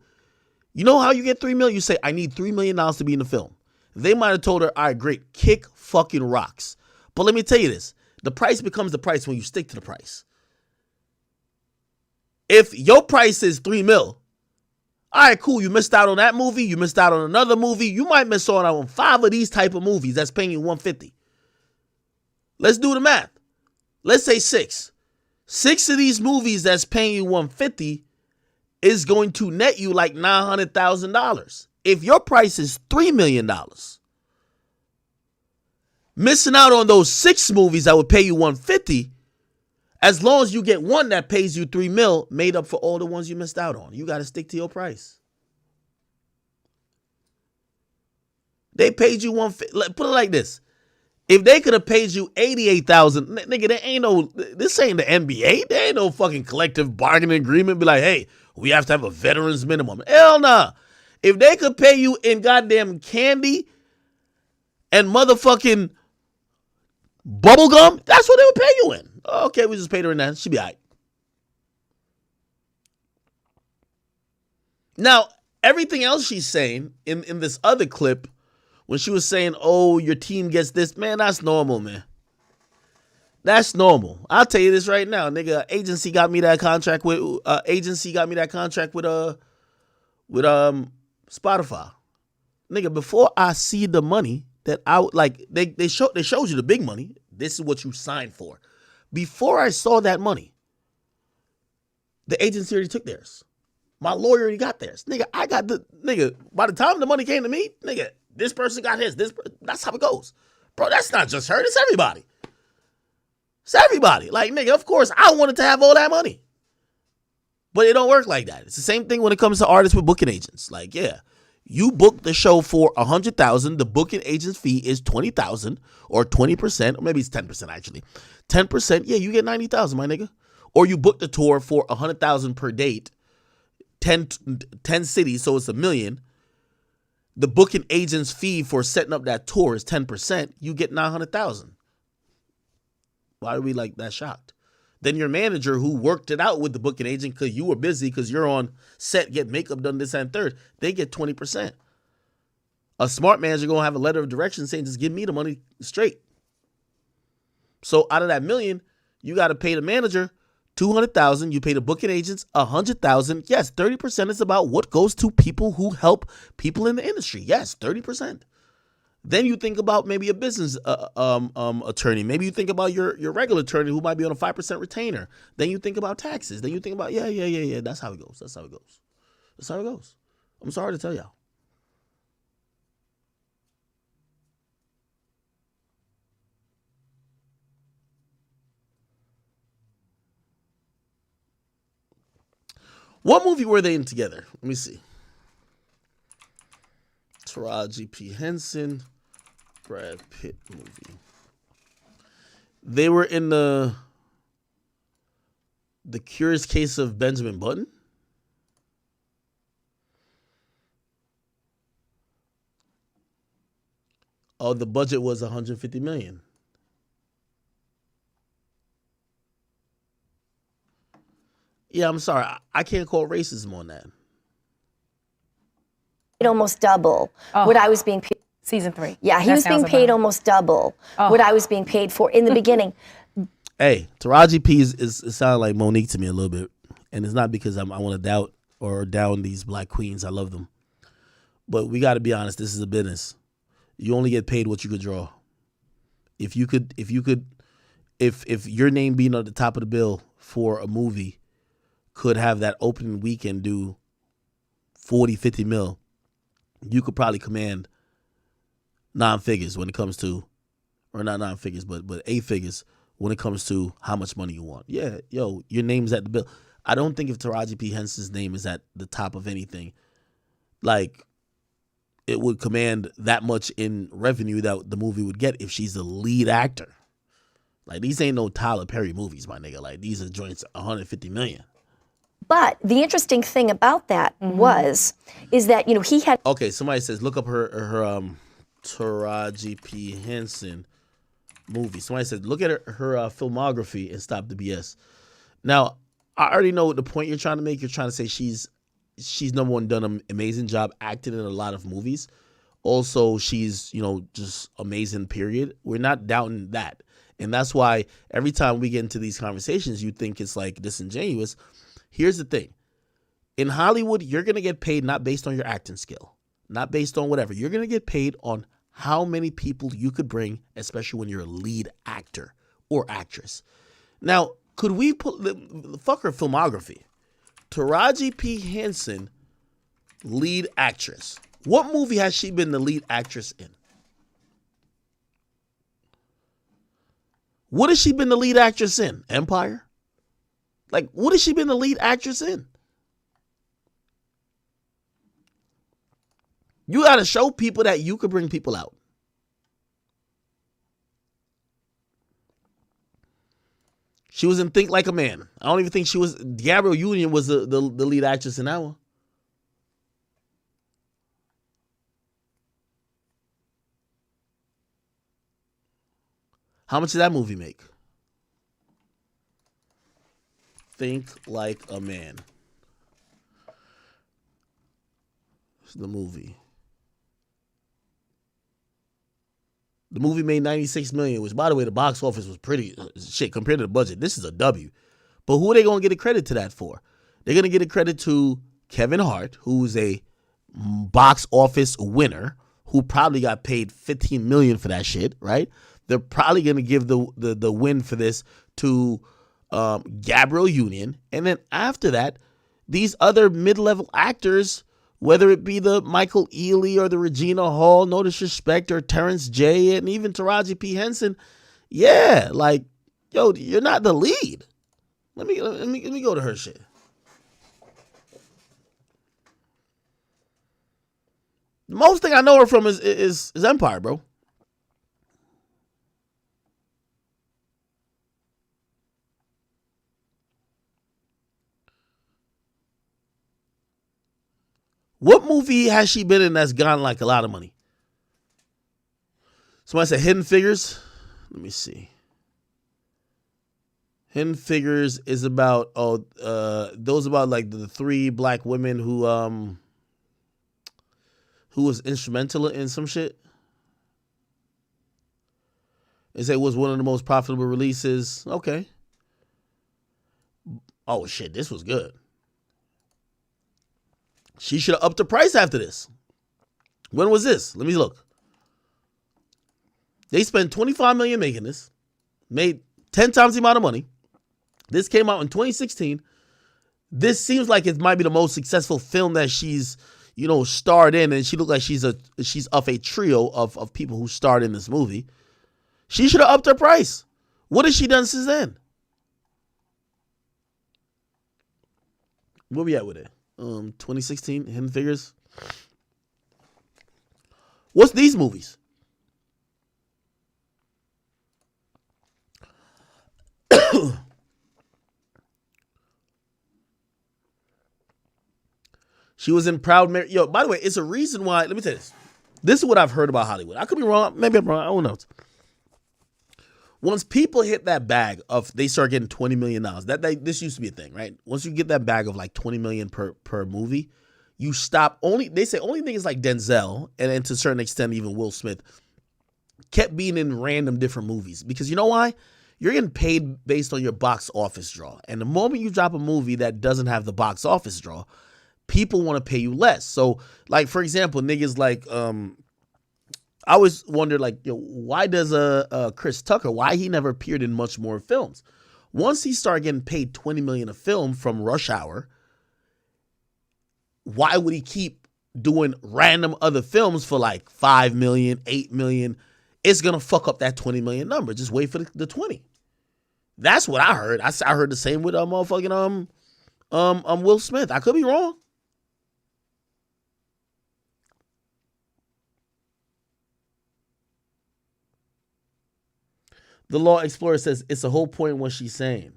You know how you get $3 million? You say, I need $3 million to be in the film. They might have told her, all right, great, kick fucking rocks. But let me tell you this. The price becomes the price when you stick to the price. If your price is $3 million, all right, cool. You missed out on that movie. You missed out on another movie. You might miss out on 5 of these type of movies that's paying you $150. Let's do the math. Let's say 6. 6 of these movies that's paying you $150 is going to net you like $900,000. If your price is $3 million, missing out on those 6 movies that would pay you $150, as long as you get one that pays you $3 million, made up for all the ones you missed out on. You got to stick to your price. They paid you $150. Put it like this. If they could have paid you $88,000, nigga, this ain't the NBA. There ain't no fucking collective bargaining agreement. Be like, hey, we have to have a veterans minimum. Hell nah. If they could pay you in goddamn candy and motherfucking bubblegum, that's what they would pay you in. Okay, we just paid her in that. She'd be all right. Now, everything else she's saying in this other clip, when she was saying, oh, your team gets this, man, that's normal, man. That's normal. I'll tell you this right now, nigga. Agency got me that contract with Spotify. Nigga, before I see the money that they showed you the big money. This is what you signed for. Before I saw that money, the agency already took theirs. My lawyer already got theirs. Nigga, by the time the money came to me, nigga, this person got his. That's how it goes. Bro, that's not just her. It's everybody. It's everybody. Like, nigga, of course, I wanted to have all that money. But it don't work like that. It's the same thing when it comes to artists with booking agents. Like, yeah, you book the show for $100,000. The booking agent's fee is $20,000 or 20%, or maybe it's 10% actually. 10%, yeah, you get $90,000, my nigga. Or you book the tour for $100,000 per date, 10 cities, so it's $1 million. The booking agent's fee for setting up that tour is 10%. You get $900,000. Why are we like that shocked? Then your manager who worked it out with the booking agent because you were busy because you're on set, get makeup done, this and third, they get 20%. A smart manager going to have a letter of direction saying, just give me the money straight. So out of that $1 million, you got to pay the manager $200,000. You pay the booking agents $100,000. Yes, 30% is about what goes to people who help people in the industry. Yes, 30%. Then you think about maybe a business attorney. Maybe you think about your regular attorney who might be on a 5% retainer. Then you think about taxes. Then you think about yeah. That's how it goes. That's how it goes. That's how it goes. I'm sorry to tell y'all. What movie were they in together? Let me see. Taraji P. Henson, Brad Pitt movie. They were in the Curious Case of Benjamin Button. Oh, the budget was $150 million. Yeah, I'm sorry. I can't call racism on that. Almost double what I was being paid. Season 3. Yeah, he was being paid almost double what I was being paid for in the beginning. Hey, Taraji P is sounding like Monique to me a little bit. And it's not because I want to doubt or down these black queens. I love them. But we got to be honest. This is a business. You only get paid what you could draw. If your name being on the top of the bill for a movie could have that opening weekend do 40, 50 mil, you could probably command non-figures when it comes to, or not non-figures, but 8 figures when it comes to how much money you want. Yeah, yo, your name's at the bill. I don't think if Taraji P. Henson's name is at the top of anything, like, it would command that much in revenue that the movie would get if she's the lead actor. Like, these ain't no Tyler Perry movies, my nigga. Like, these are joints $150 million. But the interesting thing about that is that, he had. Okay, somebody says look up her Taraji P. Henson movie. Somebody said look at her filmography and stop the BS. Now, I already know what the point you're trying to make. You're trying to say she's number one, done an amazing job acting in a lot of movies. Also, she's, just amazing, period. We're not doubting that. And that's why every time we get into these conversations, you think it's like disingenuous. Here's the thing. In Hollywood, you're going to get paid not based on your acting skill, not based on whatever. You're going to get paid on how many people you could bring, especially when you're a lead actor or actress. Now, could we fuck her filmography? Taraji P. Henson, lead actress. What movie has she been the lead actress in? What has she been the lead actress in? Empire? Like, what has she been the lead actress in? You got to show people that you could bring people out. She was in Think Like a Man. I don't even think she was. Gabrielle Union was the lead actress in that one. How much did that movie make? Think Like a Man. It's the movie. The movie made $96 million, which, by the way, the box office was pretty shit compared to the budget. This is a W. But who are they going to get a credit to that for? They're going to get a credit to Kevin Hart, who's a box office winner, who probably got paid $15 million for that shit, right? They're probably going to give the win for this to Gabrielle Union. And then after that, these other mid-level actors, whether it be the Michael Ealy or the Regina Hall, no disrespect, or Terrence J, and even Taraji P. Henson, yeah, like, yo, you're not the lead. Let me go to her shit. The most thing I know her from is Empire, bro. What movie has she been in that's gone like a lot of money? Somebody said Hidden Figures. Let me see. Hidden Figures is about those about like the 3 black women who was instrumental in some shit. They say it was one of the most profitable releases. Okay. Oh shit, this was good. She should have upped the price after this. When was this? Let me look. They spent $25 million making this, made 10 times the amount of money. This came out in 2016. This seems like it might be the most successful film that she's, starred in, and she looked like she's of a trio of people who starred in this movie. She should have upped her price. What has she done since then? Where we at with it? 2016 Hidden Figures. What's these movies? She was in Proud Mary. Yo, by the way, it's a reason why. Let me tell you this. This is what I've heard about Hollywood. I could be wrong. Maybe I'm wrong. I don't know. Once people hit that bag of, they start getting $20 million. This used to be a thing, right? Once you get that bag of like $20 million per movie, you stop. They say only niggas like Denzel and to a certain extent even Will Smith kept being in random different movies, because you know why? You're getting paid based on your box office draw, and the moment you drop a movie that doesn't have the box office draw, people want to pay you less. So, like, for example, niggas like, I always wondered, like, why does Chris Tucker, why he never appeared in much more films? Once he started getting paid $20 million a film from Rush Hour, why would he keep doing random other films for like $5 million, $8 million? It's gonna fuck up that $20 million number. Just wait for the 20. That's what I heard. I heard the same with motherfucking Will Smith. I could be wrong. The Law Explorer says it's the whole point in what she's saying.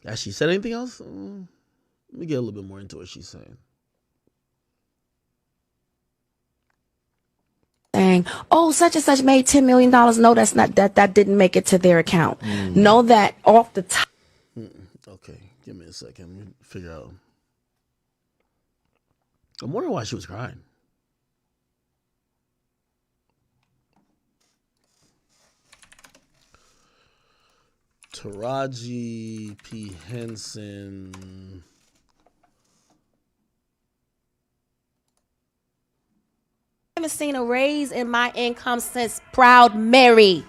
Has she said anything else? Let me get a little bit more into what she's saying. Saying, oh, such and such made $10 million. No, that's not that didn't make it to their account. Know that off the top. Okay, give me a second. Let me figure out. I'm wondering why she was crying. Taraji P. Henson. I haven't seen a raise in my income since Proud Mary.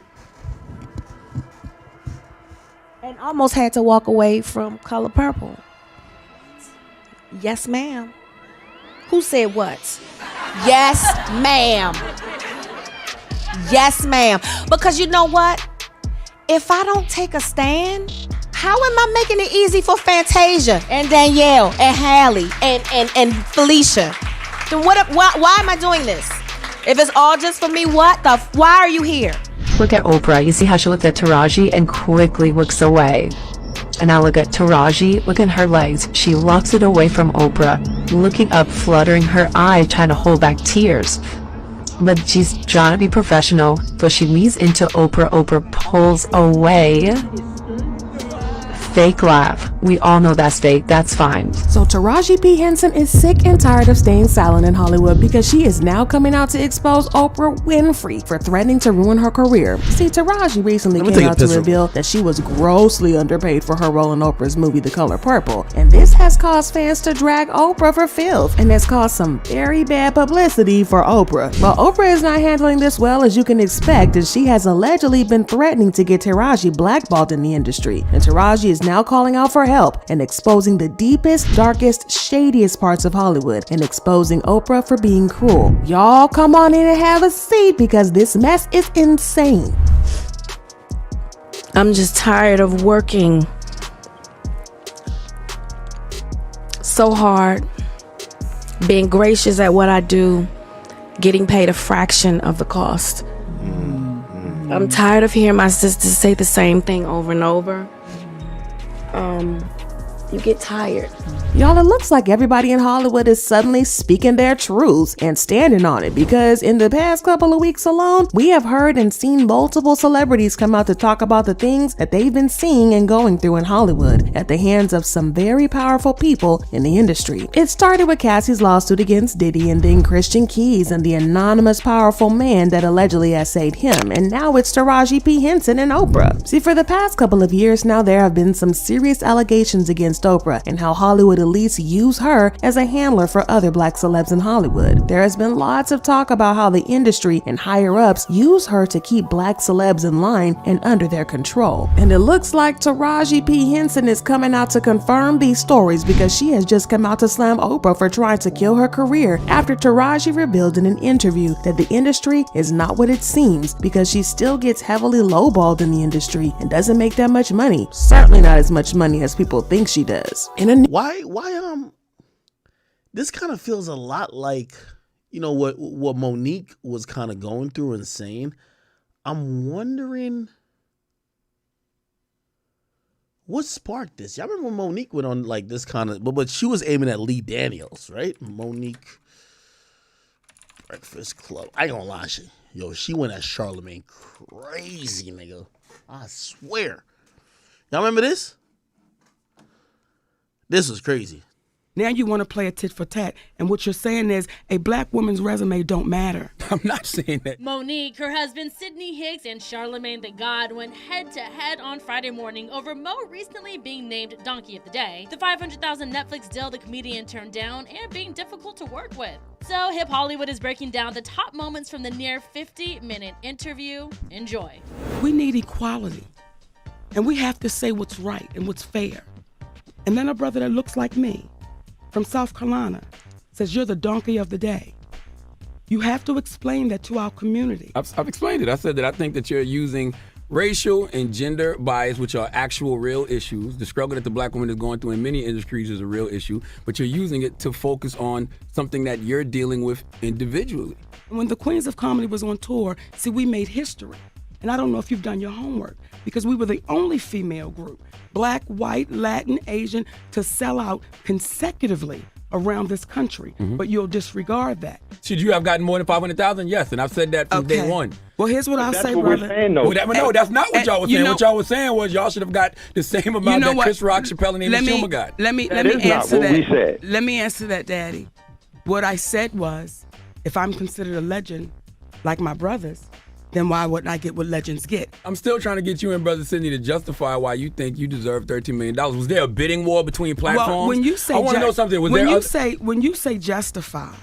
And almost had to walk away from Color Purple. Yes, ma'am. Who said what? Yes, ma'am. Yes, ma'am. Because you know what? If I don't take a stand, how am I making it easy for Fantasia and Danielle and Hallie and Felicia? Then why am I doing this? If it's all just for me, why are you here? Look at Oprah. You see how she looked at Taraji and quickly looks away. And now look at Taraji. Look at her legs. She locks it away from Oprah, looking up, fluttering her eye, trying to hold back tears. But she's trying to be professional, but she leans into Oprah. Oprah pulls away. Fake laugh. We all know that's fake. That's fine. So Taraji P. Henson is sick and tired of staying silent in Hollywood because she is now coming out to expose Oprah Winfrey for threatening to ruin her career. See, Taraji recently came out to reveal that she was grossly underpaid for her role in Oprah's movie The Color Purple, and this has caused fans to drag Oprah for filth and has caused some very bad publicity for Oprah. Well, Oprah is not handling this well, as you can expect, and she has allegedly been threatening to get Taraji blackballed in the industry, and Taraji is now calling out for help and exposing the deepest, darkest, shadiest parts of Hollywood and exposing Oprah for being cruel. Y'all come on in and have a seat because this mess is insane. I'm just tired of working so hard, being gracious at what I do, getting paid a fraction of the cost. I'm tired of hearing my sisters say the same thing over and over. you get tired. Y'all, it looks like everybody in Hollywood is suddenly speaking their truths and standing on it, because in the past couple of weeks alone, we have heard and seen multiple celebrities come out to talk about the things that they've been seeing and going through in Hollywood at the hands of some very powerful people in the industry. It started with Cassie's lawsuit against Diddy, and then Christian Keys and the anonymous powerful man that allegedly essayed him, and now it's Taraji P. Henson and Oprah. See, for the past couple of years now, there have been some serious allegations against Oprah and how Hollywood elites use her as a handler for other black celebs in Hollywood. There has been lots of talk about how the industry and higher ups use her to keep black celebs in line and under their control. And it looks like Taraji P. Henson is coming out to confirm these stories, because she has just come out to slam Oprah for trying to kill her career after Taraji revealed in an interview that the industry is not what it seems, because she still gets heavily lowballed in the industry and doesn't make that much money. Certainly not as much money as people think she does. Why this kind of feels a lot like, what Monique was kind of going through and saying. I'm wondering what sparked this. Y'all remember when Monique went on like this kind of, but she was aiming at Lee Daniels, right? Monique Breakfast Club. I ain't gonna lie, she went at Charlamagne crazy, nigga. I swear. Y'all remember this? This was crazy. Now you want to play a tit for tat, and what you're saying is a black woman's resume don't matter. I'm not saying that. Monique, her husband Sidney Hicks, and Charlamagne the God went head-to-head on Friday morning over Mo recently being named Donkey of the Day, the $500,000 Netflix deal the comedian turned down, and being difficult to work with. So Hip Hollywood is breaking down the top moments from the near 50-minute interview. Enjoy. We need equality, and we have to say what's right and what's fair. And then a brother that looks like me, from South Carolina, says you're the donkey of the day. You have to explain that to our community. I've explained it. I said that I think that you're using racial and gender bias, which are actual real issues. The struggle that the black woman is going through in many industries is a real issue, but you're using it to focus on something that you're dealing with individually. When the Queens of Comedy was on tour, see, we made history. And I don't know if you've done your homework, because we were the only female group, black, white, Latin, Asian, to sell out consecutively around this country. But you'll disregard that. Should you have gotten more than 500,000? Yes, and I've said that from day one. Well, here's what I'll say, brother. No, that's not what y'all were saying. What y'all were saying was y'all should have got the same amount that Chris Rock, Chappelle, and Amy Schumer got. Let me answer that. Let me answer that, Daddy. What I said was, if I'm considered a legend, like my brothers, then why wouldn't I get what legends get? I'm still trying to get you and Brother Sidney to justify why you think you deserve $13 million. Was there a bidding war between platforms? Well, when you say I want to know something. When you say justify,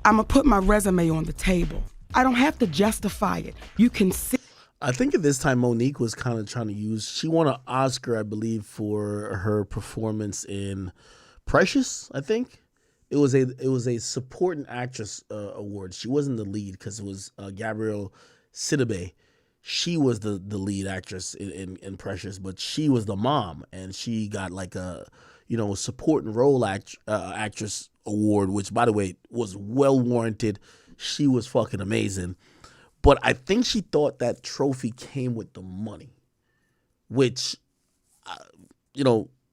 I'm going to put my resume on the table. I don't have to justify it. You can see. I think at this time Monique was kind of trying to use, she won an Oscar, I believe, for her performance in Precious, I think. It was a supporting actress award. She wasn't the lead because it was Gabrielle Sidibe. She was the lead actress in Precious, but she was the mom, and she got like a supporting role actress award, which, by the way, was well warranted. She was fucking amazing. But I think she thought that trophy came with the money, which,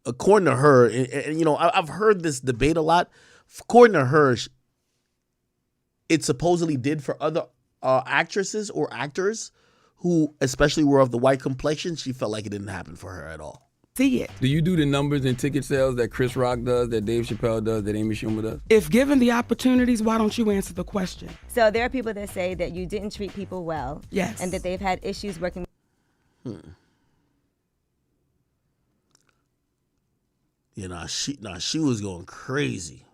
according to her, and I've heard this debate a lot. According to her, it supposedly did for other actresses or actors who especially were of the white complexion. She felt like it didn't happen for her at all. See it. Do you do the numbers and ticket sales that Chris Rock does, that Dave Chappelle does, that Amy Schumer does? If given the opportunities, why don't you answer the question? So there are people that say that you didn't treat people well. Yes. And that they've had issues working. She was going crazy.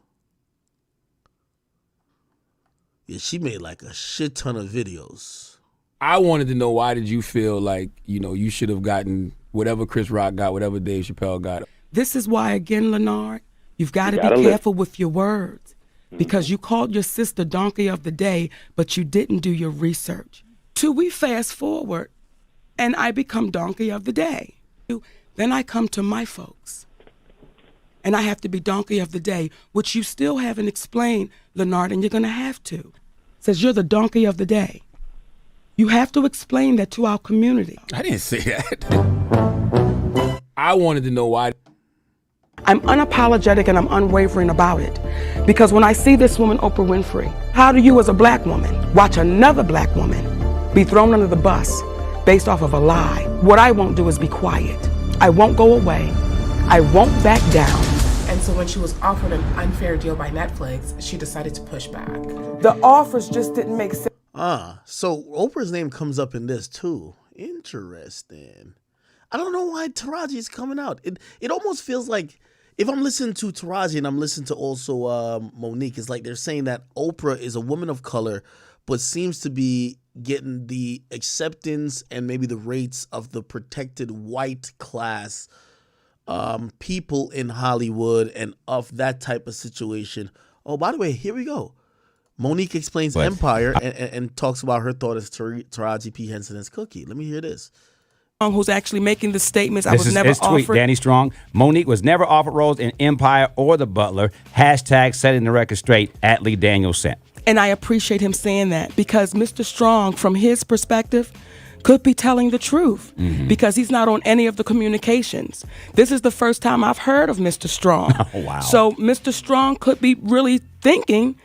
Yeah, she made like a shit ton of videos. I wanted to know, why did you feel like, you should have gotten whatever Chris Rock got, whatever Dave Chappelle got? This is why, again, Leonard, you've got to be careful with your words, because you called your sister Donkey of the Day, but you didn't do your research. Till we fast forward, and I become Donkey of the Day. Then I come to my folks, and I have to be Donkey of the Day, which you still haven't explained, Leonard, and you're going to have to. Says you're the Donkey of the Day. You have to explain that to our community. I didn't say that. I wanted to know why. I'm unapologetic and I'm unwavering about it. Because when I see this woman, Oprah Winfrey, how do you as a black woman watch another black woman be thrown under the bus based off of a lie? What I won't do is be quiet. I won't go away. I won't back down. And so when she was offered an unfair deal by Netflix, she decided to push back. The offers just didn't make sense. So Oprah's name comes up in this too. Interesting. I don't know why Taraji is coming out. It almost feels like if I'm listening to Taraji and I'm listening to also Monique, it's like they're saying that Oprah is a woman of color, but seems to be getting the acceptance and maybe the rates of the protected white class people in Hollywood and of that type of situation. Oh, by the way, here we go. Monique explains Empire and talks about her thought as Taraji P. Henson as Cookie. Let me hear this. Who's actually making the statements? I was never offered. Tweet, Danny Strong. Monique was never offered roles in Empire or The Butler. # setting the record straight at Lee Daniels sent. And I appreciate him saying that because Mr. Strong, from his perspective, could be telling the truth because he's not on any of the communications. This is the first time I've heard of Mr. Strong. Oh, wow. So Mr. Strong could be really thinking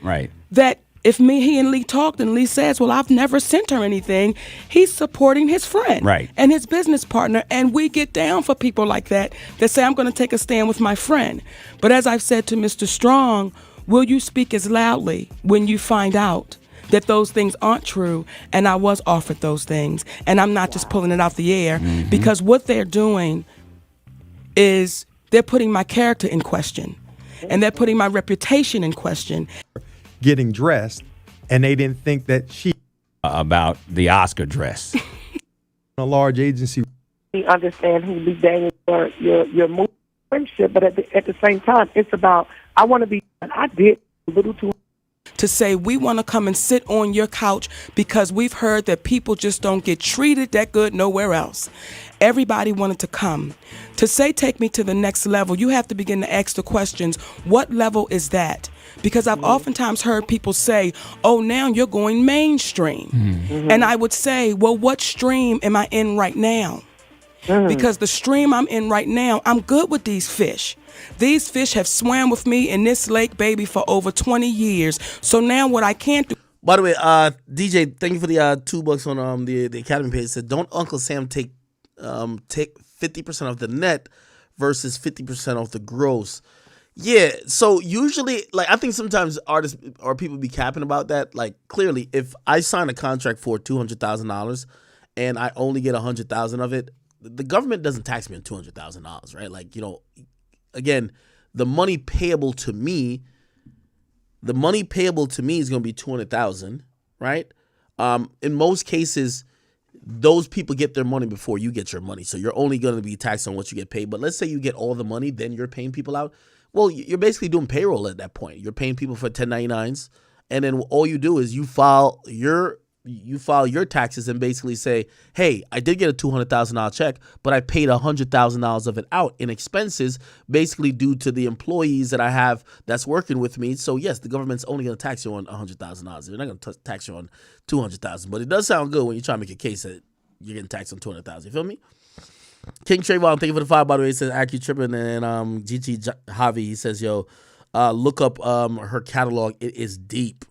that if he and Lee talked and Lee says, well, I've never sent her anything, he's supporting his friend and his business partner. And we get down for people like that say, I'm going to take a stand with my friend. But as I've said to Mr. Strong, will you speak as loudly when you find out that those things aren't true and I was offered those things and I'm not just pulling it out the air because what they're doing is they're putting my character in question and they're putting my reputation in question. Getting dressed and they didn't think that she about the Oscar dress. A large agency. We understand who Lee Daniels are, your movie friendship, but at the same time, it's about I want to be. I did a little too. To say we want to come and sit on your couch because we've heard that people just don't get treated that good nowhere else. Everybody wanted to come. To say take me to the next level, you have to begin to ask the questions, what level is that? Because I've oftentimes heard people say, oh, now you're going mainstream. And I would say, well, what stream am I in right now? Because the stream I'm in right now, I'm good with these fish. These fish have swam with me in this lake, baby, for over 20 years. So now what I can't do. By the way, DJ, thank you for the $2 on the Academy page. It said, don't Uncle Sam take 50% of the net versus 50% of the gross? Yeah, so usually, like, I think sometimes artists or people be capping about that. Like, clearly, if I sign a contract for $200,000 and I only get $100,000 of it, the government doesn't tax me on $200,000, right? Like, you know, again, the money payable to me is going to be $200,000, right? In most cases, those people get their money before you get your money, so you're only going to be taxed on what you get paid. But let's say you get all the money, then you're paying people out. Well, you're basically doing payroll at that point. You're paying people for 1099s, and then all you do is you file your taxes and basically say, hey, I did get a $200,000 check, but I paid $100,000 of it out in expenses, basically due to the employees that I have that's working with me. So yes, the government's only going to tax you on $100,000. They're not going to tax you on $200,000. But it does sound good when you try to make a case that you're getting taxed on $200,000. You feel me? King Trayvon, thank you for the 5, by the way. He says, Aki tripping. And GT Javi, he says, yo, look up her catalog. It is deep.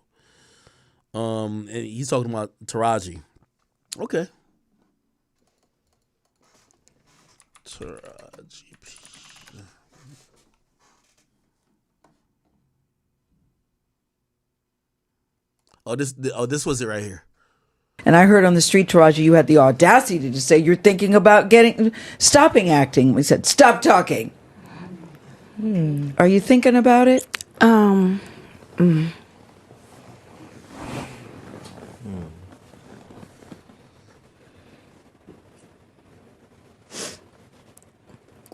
And he's talking about Taraji. Okay. Taraji. This was it right here. And I heard on the street, Taraji, you had the audacity to say you're thinking about stopping acting. We said, stop talking. Are you thinking about it?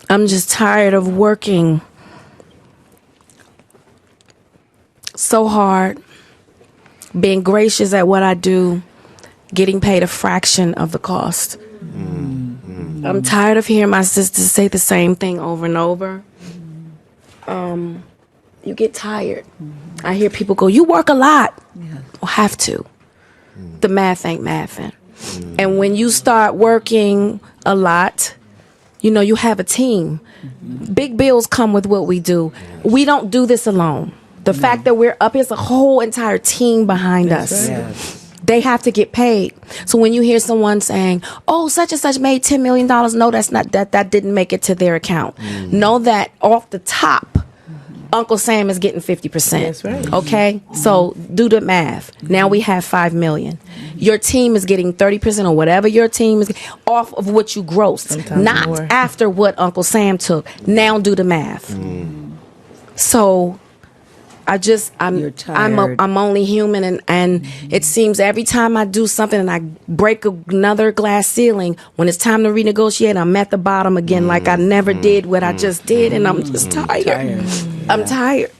I'm just tired of working so hard, being gracious at what I do, getting paid a fraction of the cost. I'm tired of hearing my sisters say the same thing over and over. You get tired. I hear people go, you work a lot. Well, have to. The math ain't mathing. And when you start working a lot, You know, you have a team. Big bills come with what we do. We don't do this alone. The fact that we're up, there's a whole entire team behind us. They have to get paid. So when you hear someone saying, "Oh, such and such made $10 million," no, that's not that didn't make it to their account. Know that off the top, Uncle Sam is getting 50%. That's right. Okay? So do the math. Now we have $5 million. Your team is getting 30% or whatever your team is off of what you grossed. Sometimes Not more. after what Uncle Sam took. Now do the math. So I'm tired. I'm only human, and it seems every time I do something and I break another glass ceiling, when it's time to renegotiate, I'm at the bottom again, like I never did what I just did, and I'm just tired. I'm tired.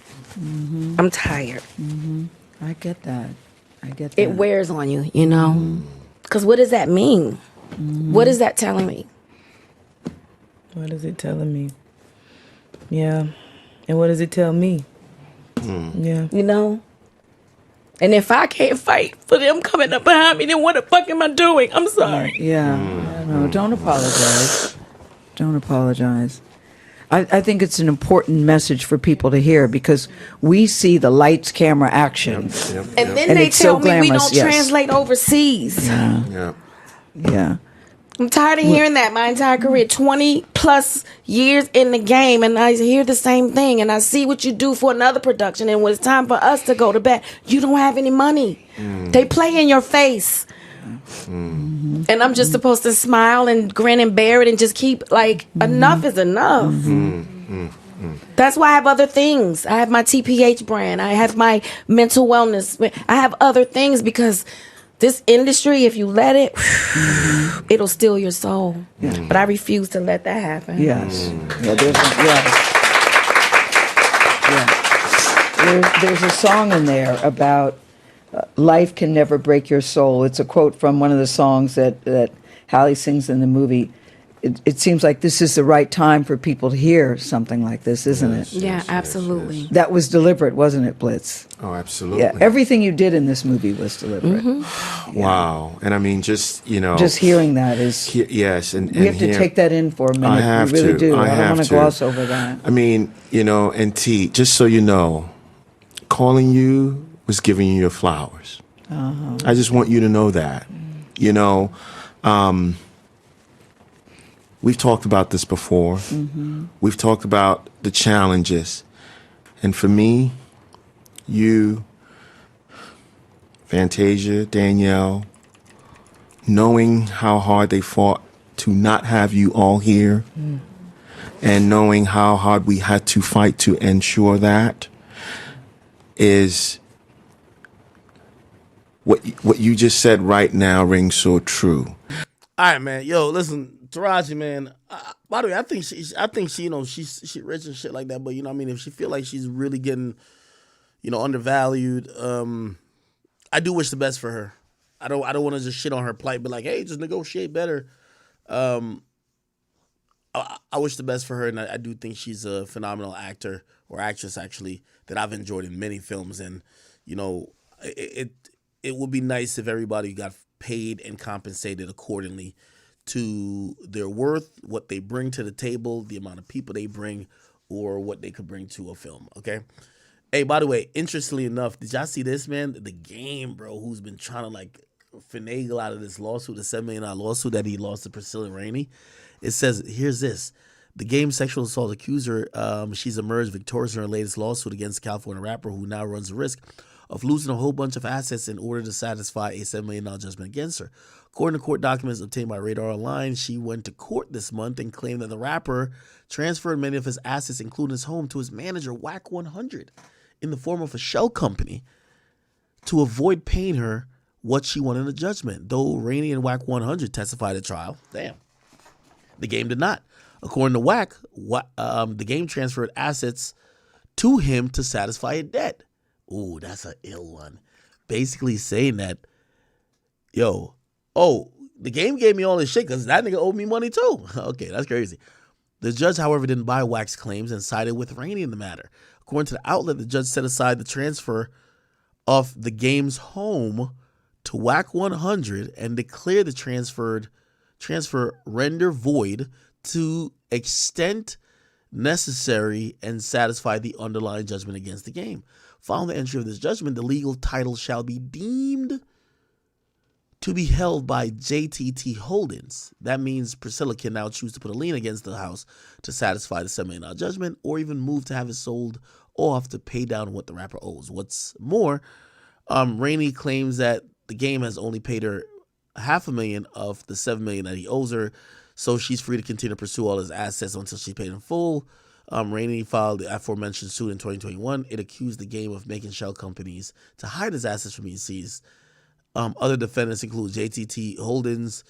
I'm tired. I get that. I get that. It wears on you, you know? Because what does that mean? What is that telling me? What is it telling me? Yeah. And what does it tell me? Yeah. You know? And if I can't fight for them coming up behind me, then what the fuck am I doing? I'm sorry. Yeah. No, don't apologize. Don't apologize. I think it's an important message for people to hear because we see the lights, camera, action. And then they it's tell so me we glamorous, don't yes. translate overseas. Yeah. I'm tired of hearing that my entire career, 20 plus years in the game, and I hear the same thing, and I see what you do for another production, and when it's time for us to go to bed, you don't have any money. They play in your face. And I'm just supposed to smile and grin and bear it and just keep, like, enough is enough. That's why I have other things. I have my TPH brand. I have my mental wellness. I have other things because this industry, if you let it, it'll steal your soul. But I refuse to let that happen. Yes. There's a song in there about life can never break your soul. It's a quote from one of the songs that Hallie sings in the movie. It seems like this is the right time for people to hear something like this, isn't it? Yeah, absolutely. That was deliberate, wasn't it, Blitz? Oh, absolutely. Yeah, everything you did in this movie was deliberate. Wow. And I mean, just hearing that is... yes. And we have to take that in for a minute. I have we really to. do. I don't have want to gloss over that. I mean, and T, just so you know, calling you was giving you your flowers. I just want you to know that. We've talked about this before. We've talked about the challenges. And for me, you, Fantasia, Danielle, knowing how hard they fought to not have you all here, and knowing how hard we had to fight to ensure that, is what you just said right now rings so true. All right, man. Yo, listen, Taraji, man. By the way, I think she's rich and shit like that. But if she feel like she's really getting, undervalued, I do wish the best for her. I don't want to just shit on her plight, but like, hey, just negotiate better. I wish the best for her, and I do think she's a phenomenal actor or actress, actually, that I've enjoyed in many films. And it would be nice if everybody got paid and compensated accordingly to their worth, what they bring to the table, the amount of people they bring, or what they could bring to a film. Okay. Hey, by the way, interestingly enough, did y'all see this, man? The Game, bro, who's been trying to finagle out of this lawsuit, the $7 million lawsuit that he lost to Priscilla Rainey. It says, here's this. The Game sexual assault accuser, she's emerged victorious in her latest lawsuit against the California rapper who now runs the risk of losing a whole bunch of assets in order to satisfy a $7 million judgment against her. According to court documents obtained by Radar Online, she went to court this month and claimed that the rapper transferred many of his assets, including his home, to his manager, Whack 100, in the form of a shell company to avoid paying her what she wanted in a judgment. Though Rainey and Whack 100 testified at trial, the Game did not. According to Whack, the Game transferred assets to him to satisfy a debt. Ooh, that's an ill one. Basically saying that, the Game gave me all this shit because that nigga owed me money too. Okay, that's crazy. The judge, however, didn't buy Whack's claims and sided with Rainey in the matter. According to the outlet, the judge set aside the transfer of the Game's home to Whack 100 and declared the transfer render void to extent necessary and satisfy the underlying judgment against the game. Following the entry of this judgment, the legal title shall be deemed to be held by JTT Holdings. That means Priscilla can now choose to put a lien against the house to satisfy the $7 million judgment, or even move to have it sold off to pay down what the rapper owes. What's more, Rainey claims that the game has only paid her $500,000 of the $7 million that he owes her, so she's free to continue to pursue all his assets until she's paid in full. Rainey filed the aforementioned suit in 2021. It accused the game of making shell companies to hide his assets from being seized. Other defendants include JTT Holdings,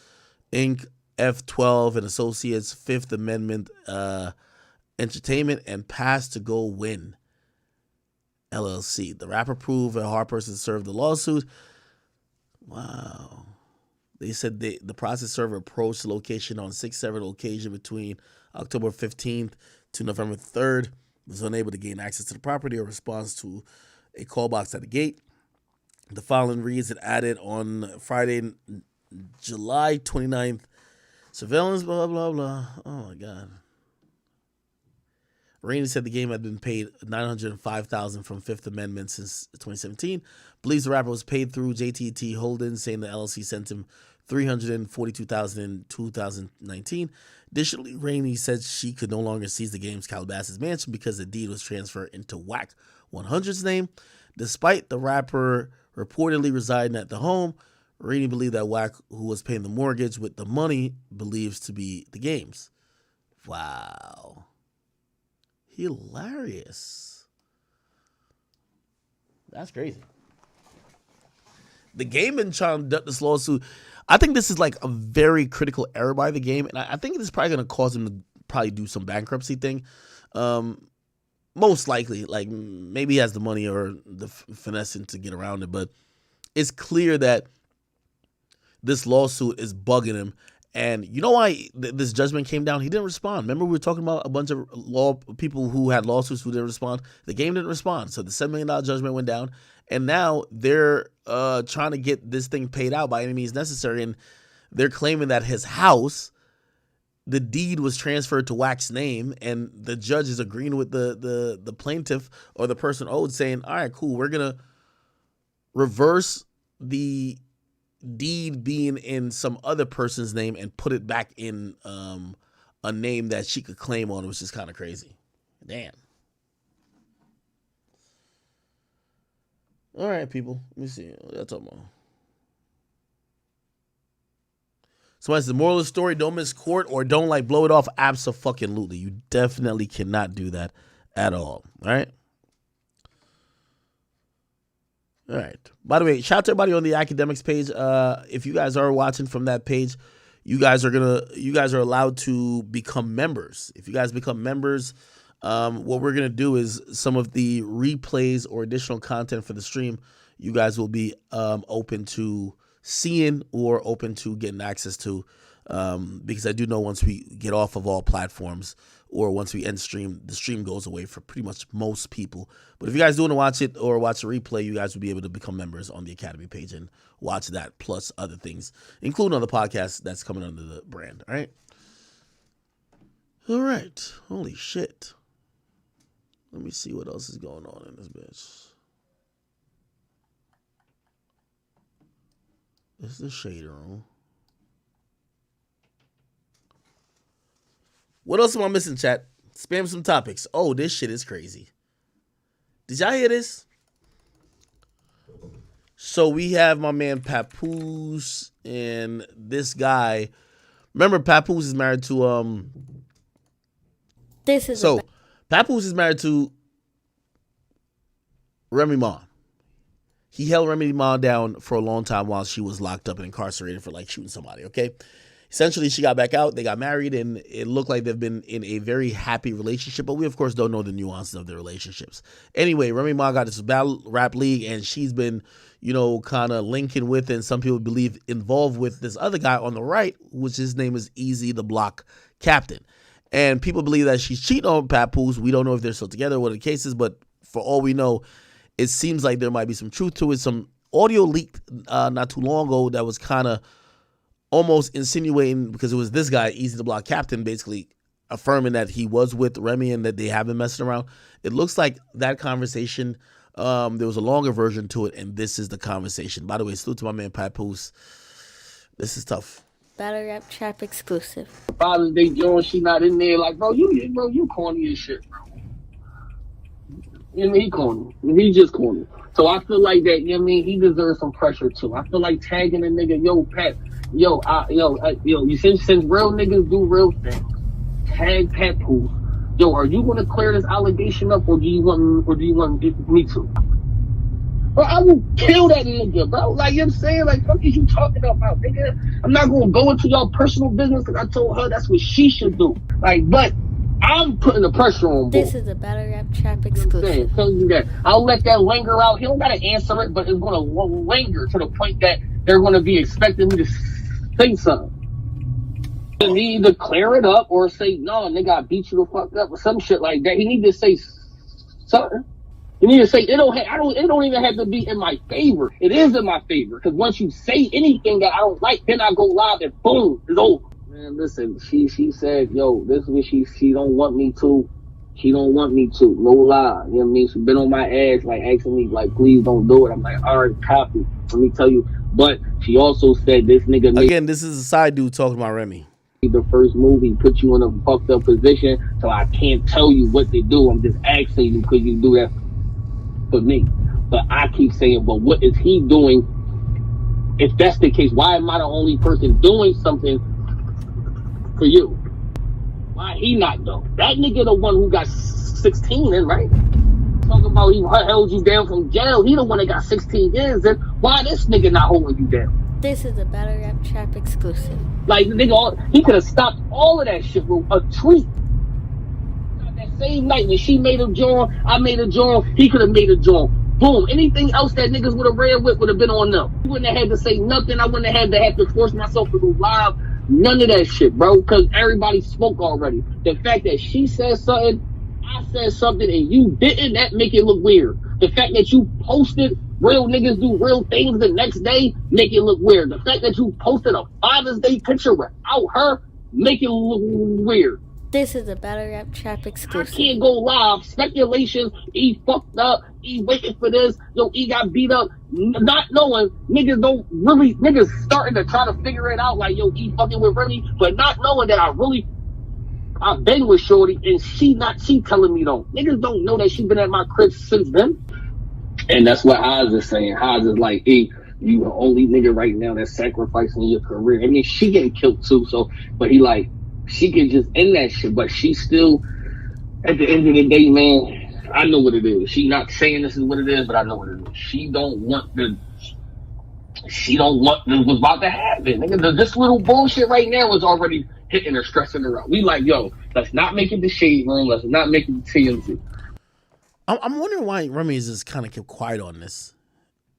Inc., F12 and Associates, Fifth Amendment Entertainment, and Pass to Go Win, LLC. The rapper proved a hard person served the lawsuit. Wow. They said the process server approached the location on 6 separate occasions between October 15th to November 3rd. Was unable to gain access to the property or response to a call box at the gate. The following reads: it added on Friday, July 29th, surveillance, blah, blah, blah. Oh, my God. Rainey said the game had been paid $905,000 from Fifth Amendment since 2017. Believes the rapper was paid through JTT Holdings, saying the LLC sent him $342,000 in 2019. Additionally, Rainey said she could no longer seize the game's Calabasas mansion because the deed was transferred into WAC 100's name. Despite the rapper reportedly residing at the home, Rainey believed that WAC, who was paying the mortgage with the money, believes to be the game's. Wow. Hilarious. That's crazy. The game been trying to duck this lawsuit. I think this is like a very critical error by the game, and I think this is probably going to cause them to probably do some bankruptcy thing. Most likely, like maybe he has the money or the finessing to get around it, but it's clear that this lawsuit is bugging him. And you know why this judgment came down? He didn't respond. Remember, we were talking about a bunch of law people who had lawsuits who didn't respond. The game didn't respond, so the $7 million judgment went down, and now they're trying to get this thing paid out by any means necessary. And they're claiming that his house, the deed was transferred to WAC's name, and the judge is agreeing with the plaintiff or the person owed, saying, all right, cool, we're going to reverse the deed being in some other person's name and put it back in a name that she could claim on, which is kind of crazy. Damn. All right, people. Let me see. What y'all talking about? So as the moral of the story, don't miss court or don't like blow it off. Abso-fucking-lutely. You definitely cannot do that at all. All right? All right. By the way, shout out to everybody on the academics page. If you guys are watching from that page, you guys are allowed to become members. If you guys become members, what we're gonna do is some of the replays or additional content for the stream, you guys will be open to seeing or open to getting access to, because I do know once we get off of all platforms or once we end stream, the stream goes away for pretty much most people. But if you guys do want to watch it or watch a replay, you guys will be able to become members on the Academy page and watch that plus other things, including on the podcast that's coming under the brand. All right. All right. Holy shit. Let me see what else is going on in this bitch. This is the Shade Room. What else am I missing, chat? Spam some topics. Oh, this shit is crazy. Did y'all hear this? So we have my man Papoose and this guy. Remember, Papoose is married to Papoose is married to Remy Ma. He held Remy Ma down for a long time while she was locked up and incarcerated for like shooting somebody, okay? Essentially, she got back out, they got married, and it looked like they've been in a very happy relationship, but we, of course, don't know the nuances of their relationships. Anyway, Remy Ma got this battle rap league, and she's been, kind of linking with, and some people believe involved with this other guy on the right, which his name is Easy the Block Captain. And people believe that she's cheating on Papoose. We don't know if they're still together, what the case is, but for all we know, it seems like there might be some truth to it. Some audio leaked not too long ago that was kind of almost insinuating, because it was this guy, Easy the Block Captain, basically affirming that he was with Remy and that they have been messing around. It looks like that conversation, there was a longer version to it, and this is the conversation. By the way, salute to my man Papoose. This is tough. Battle Rap Trap exclusive. Father's Day Jones, she not in there. Like, bro, you corny as shit, bro. You know what I mean? He corny. He just corny. So I feel like that, you know what I mean? He deserves some pressure too. I feel like tagging a nigga, yo, Pat, yo, you since real niggas do real things, tag Papoose. Yo, are you gonna clear this allegation up, or do you want me to? Bro, I will kill that nigga, bro. Like, you know what I'm saying? Like, fuck is you talking about, nigga? I'm not gonna go into y'all personal business because I told her that's what she should do. Like, but I'm putting the pressure on. This is a Battle Rap Trap exclusive. Telling you that. I'll let that linger out. He don't gotta answer it, but it's gonna linger to the point that they're gonna be expecting me to say something. He need to clear it up or say, no, nigga, I beat you the fuck up or some shit like that. He need to say something. You need to say it don't even have to be in my favor. It is in my favor, because once you say anything that I don't like, then I go live and boom, it's over. Man, listen, she said, yo, this is what she don't want me to. She don't want me to. No lie. You know what I mean? She been on my ass, like asking me, like, please don't do it. I'm like, all right, copy. Let me tell you. But she also said this nigga. Again, this is a side dude talking about Remy. The first movie put you in a fucked up position, so I can't tell you what to do. I'm just asking you because you do that for me. But I keep saying, but what is he doing? If that's the case, why am I the only person doing something for you? Why he not though? That nigga the one who got 16 in, right? Talking about he held you down from jail. He the one that got 16 years in. Why this nigga not holding you down? This is a Battle Rap Trap exclusive. Like, the nigga, he could have stopped all of that shit with a tweet. That same night when she made a joint, I made a joint, he could have made a joint. Boom. Anything else that niggas would have ran with would have been on them. You wouldn't have had to say nothing. I wouldn't have had to force myself to go live. None of that shit, bro, because everybody spoke already. The fact that she said something, I said something, and you didn't, that make it look weird. The fact that you posted real niggas do real things the next day, make it look weird. The fact that you posted a Father's Day picture without her, make it look weird. This is a Battle Rap Trap exclusive. I can't go live. Speculations, he fucked up, he waiting for this, yo, he got beat up. Not knowing, niggas starting to try to figure it out, like, yo, he fucking with Remy, but not knowing that I've been with Shorty, and she telling me though. Niggas don't know that she been at my crib since then. And that's what Oz is saying. Oz is like, hey, you the only nigga right now that's sacrificing your career. I mean, she getting killed too, so, but he like, she can just end that shit, but she still, at the end of the day, man, I know what it is. She not saying this is what it is, but I know what it is. She don't want what's about to happen. Nigga, this little bullshit right now is already hitting her, stressing her out. We like, yo, let's not make it the shade room. Let's not make it the TMZ. I'm wondering why Remy is just kind of kept quiet on this.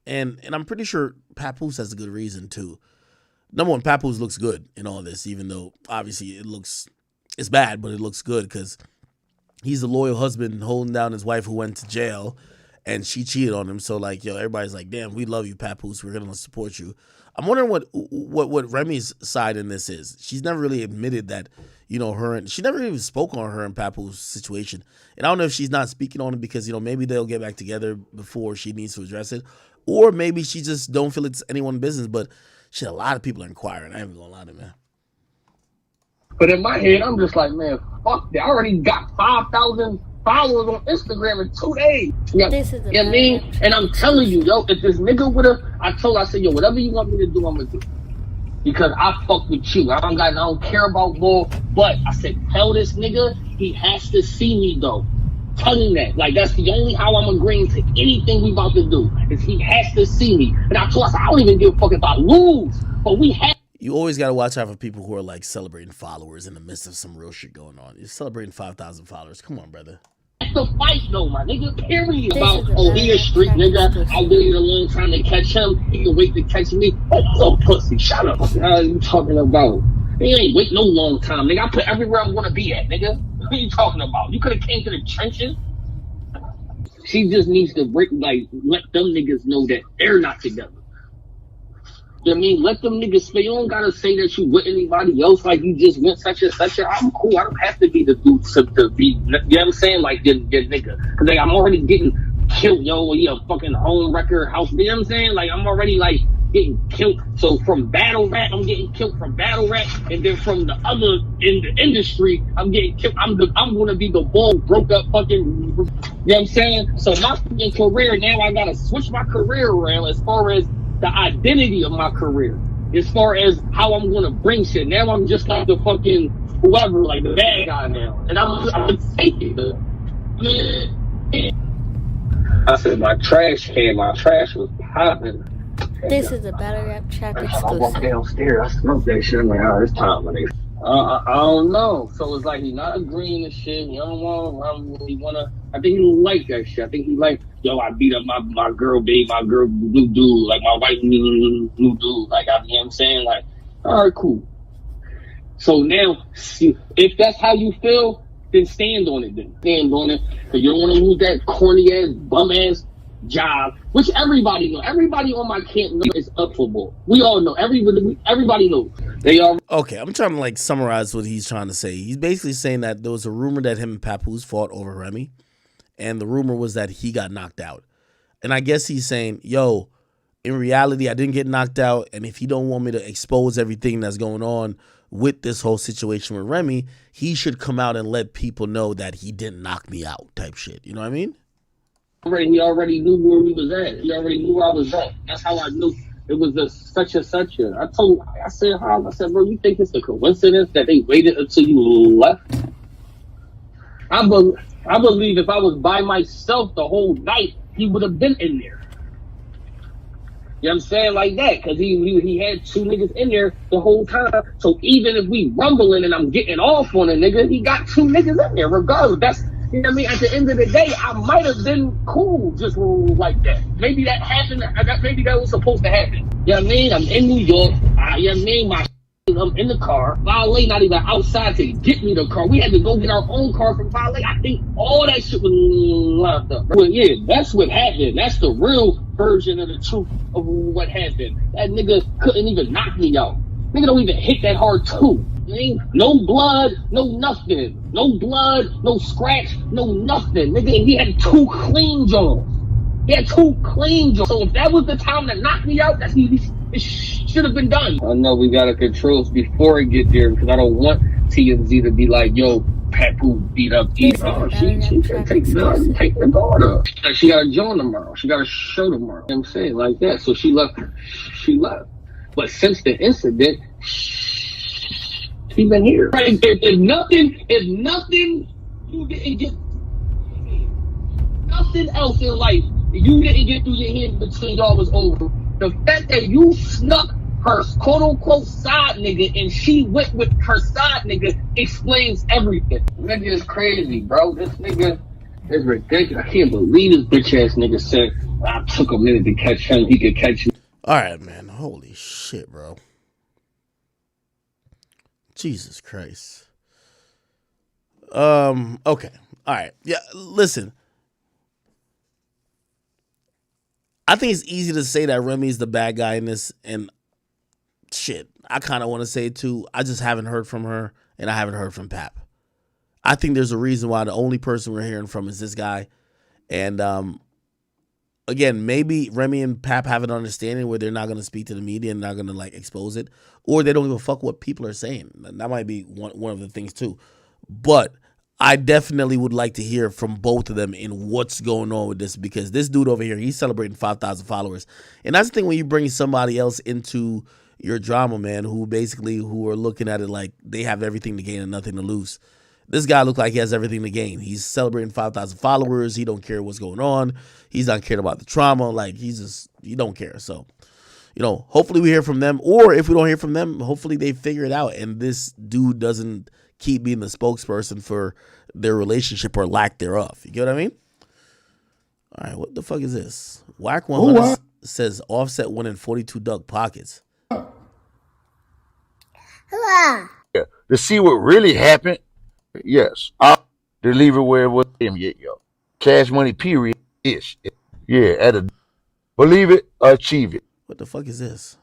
And I'm pretty sure Papoose has a good reason too. Number one, Papoose looks good in all this, even though obviously it's bad, but it looks good because he's a loyal husband holding down his wife who went to jail and she cheated on him. So like, yo, everybody's like, damn, we love you, Papoose. We're going to support you. I'm wondering what Remy's side in this is. She's never really admitted that, you know, she never even spoke on her and Papoose situation. And I don't know if she's not speaking on it because, you know, maybe they'll get back together before she needs to address it. Or maybe she just don't feel it's anyone's business. But shit, a lot of people are inquiring. I ain't even gonna lie to you, man. But in my head, I'm just like, man, fuck that. I already got 5,000 followers on Instagram in 2 days. You know what I mean? And I'm telling you, yo, if this nigga I said, yo, whatever you want me to do, I'm gonna do. Because I fuck with you. I don't care about bull. But I said, tell this nigga he has to see me though. Tell him that. Like, that's the only how I'm agreeing to anything we about to do. Is he has to see me. And I told us I don't even give a fuck if I lose. But we have. You always got to watch out for people who are like celebrating followers in the midst of some real shit going on. You're celebrating 5,000 followers. Come on, brother. That's the fight though, my nigga. Period. About, he a street nigga. I waited a long time to catch him. He can wait to catch me. Oh, little pussy. Shut up. What are you talking about? He ain't wait no long time, nigga. I put everywhere I'm gonna be at, nigga. What are you talking about? You could have came to the trenches. She just needs to let them niggas know that they're not together. You know what I mean? Let them niggas spit. You don't gotta say that you with anybody else, like you just went such and such. I'm cool. I don't have to be the dude to be, you know what I'm saying? Like, your nigga. Cause like, I'm already getting killed, yo. He a fucking home wrecker house. You know what I'm saying? Like, I'm already like getting killed. So from battle rap, I'm getting killed from battle rap. And then from the other in the industry, I'm getting killed. I'm gonna be the ball broke up fucking, you know what I'm saying? So my fucking career, now I gotta switch my career around as far as the identity of my career, as far as how I'm gonna bring shit. Now I'm just like the fucking whoever, like the bad guy now, and I'm gonna take it. I said my trash was popping. This is a Battle Rap Trap I walk exclusive. downstairs, I smoke that shit. I'm like, oh, it's time, my nigga. I don't know. So it's like he's not agreeing to shit. You don't wanna. I think he like that shit. I think he like, yo, I beat up my girl, babe, my girl, blue dude, like my white blue dude. Like, you know what I'm saying? Like, all right, cool. So now, see, if that's how you feel, then stand on it. Then stand on it, because you don't want to lose that corny ass, bum ass job, which everybody know. Everybody on my camp know is up for ball. We all know. Everybody knows. They are. Okay, I'm trying to like summarize what he's trying to say. He's basically saying that there was a rumor that him and Papoose fought over Remy, and the rumor was that he got knocked out. And I guess he's saying, yo, in reality, I didn't get knocked out, and if he don't want me to expose everything that's going on with this whole situation with Remy, he should come out and let people know that he didn't knock me out type shit. You know what I mean? He already knew where we was at. He already knew where I was at. That's how I knew it was a such and such. I said, bro, you think it's a coincidence that they waited until you left? I believe if I was by myself the whole night, he would have been in there. You know what I'm saying? Like that, because he had two niggas in there the whole time. So even if we rumbling and I'm getting off on a nigga, he got two niggas in there regardless. That's, you know what I mean? At the end of the day, I might have been cool just like that. Maybe that happened. Maybe that was supposed to happen. You know what I mean? I'm in New York. You know what I mean? I'm in the car. Valet not even outside to get me the car. We had to go get our own car from Valet. I think all that shit was lined up. But yeah, that's what happened. That's the real version of the truth of what happened. That nigga couldn't even knock me out. Nigga don't even hit that hard too. No blood, no nothing. No blood, no scratch, no nothing. Nigga, he had two clean jaws. He had two clean jaws. So if that was the time to knock me out, it should have been done. I know we gotta control before it get there, because I don't want TMZ to be like, yo, Papoose beat up Eve. Oh, she should take the guard up. She got a joint tomorrow. She got a show tomorrow. You know what I'm saying? Like that. So she left. But since the incident, she been here. If nothing, you didn't get nothing else in life. You didn't get through your head between y'all was over. The fact that you snuck her quote unquote side nigga and she went with her side nigga explains everything. Nigga is crazy, bro. This nigga is ridiculous. I can't believe this bitch ass nigga said I took a minute to catch him. He could catch me. All right, man. Holy shit, bro. Jesus Christ. Okay. All right. Yeah, listen. I think it's easy to say that Remy's the bad guy in this, and shit, I kind of want to say it too. I just haven't heard from her, and I haven't heard from Pap. I think there's a reason why the only person we're hearing from is this guy. And again, maybe Remy and Pap have an understanding where they're not going to speak to the media and not going to like expose it, or they don't give a fuck what people are saying. That might be one of the things too. But I definitely would like to hear from both of them in what's going on with this, because this dude over here, he's celebrating 5,000 followers. And that's the thing when you bring somebody else into your drama, man, who are looking at it like they have everything to gain and nothing to lose. This guy looks like he has everything to gain. He's celebrating 5,000 followers. He don't care what's going on. He's not caring about the trauma. Like, he don't care. So, hopefully we hear from them. Or if we don't hear from them, hopefully they figure it out. And this dude doesn't keep being the spokesperson for their relationship or lack thereof. You get what I mean? All right, what the fuck is this? Whack 100 says Offset winning 42 duck pockets. Yeah, to see what really happened, yes. I'll leave it where it was him yet, yo. Cash money, period, ish. Yeah, believe it, achieve it. What the fuck is this?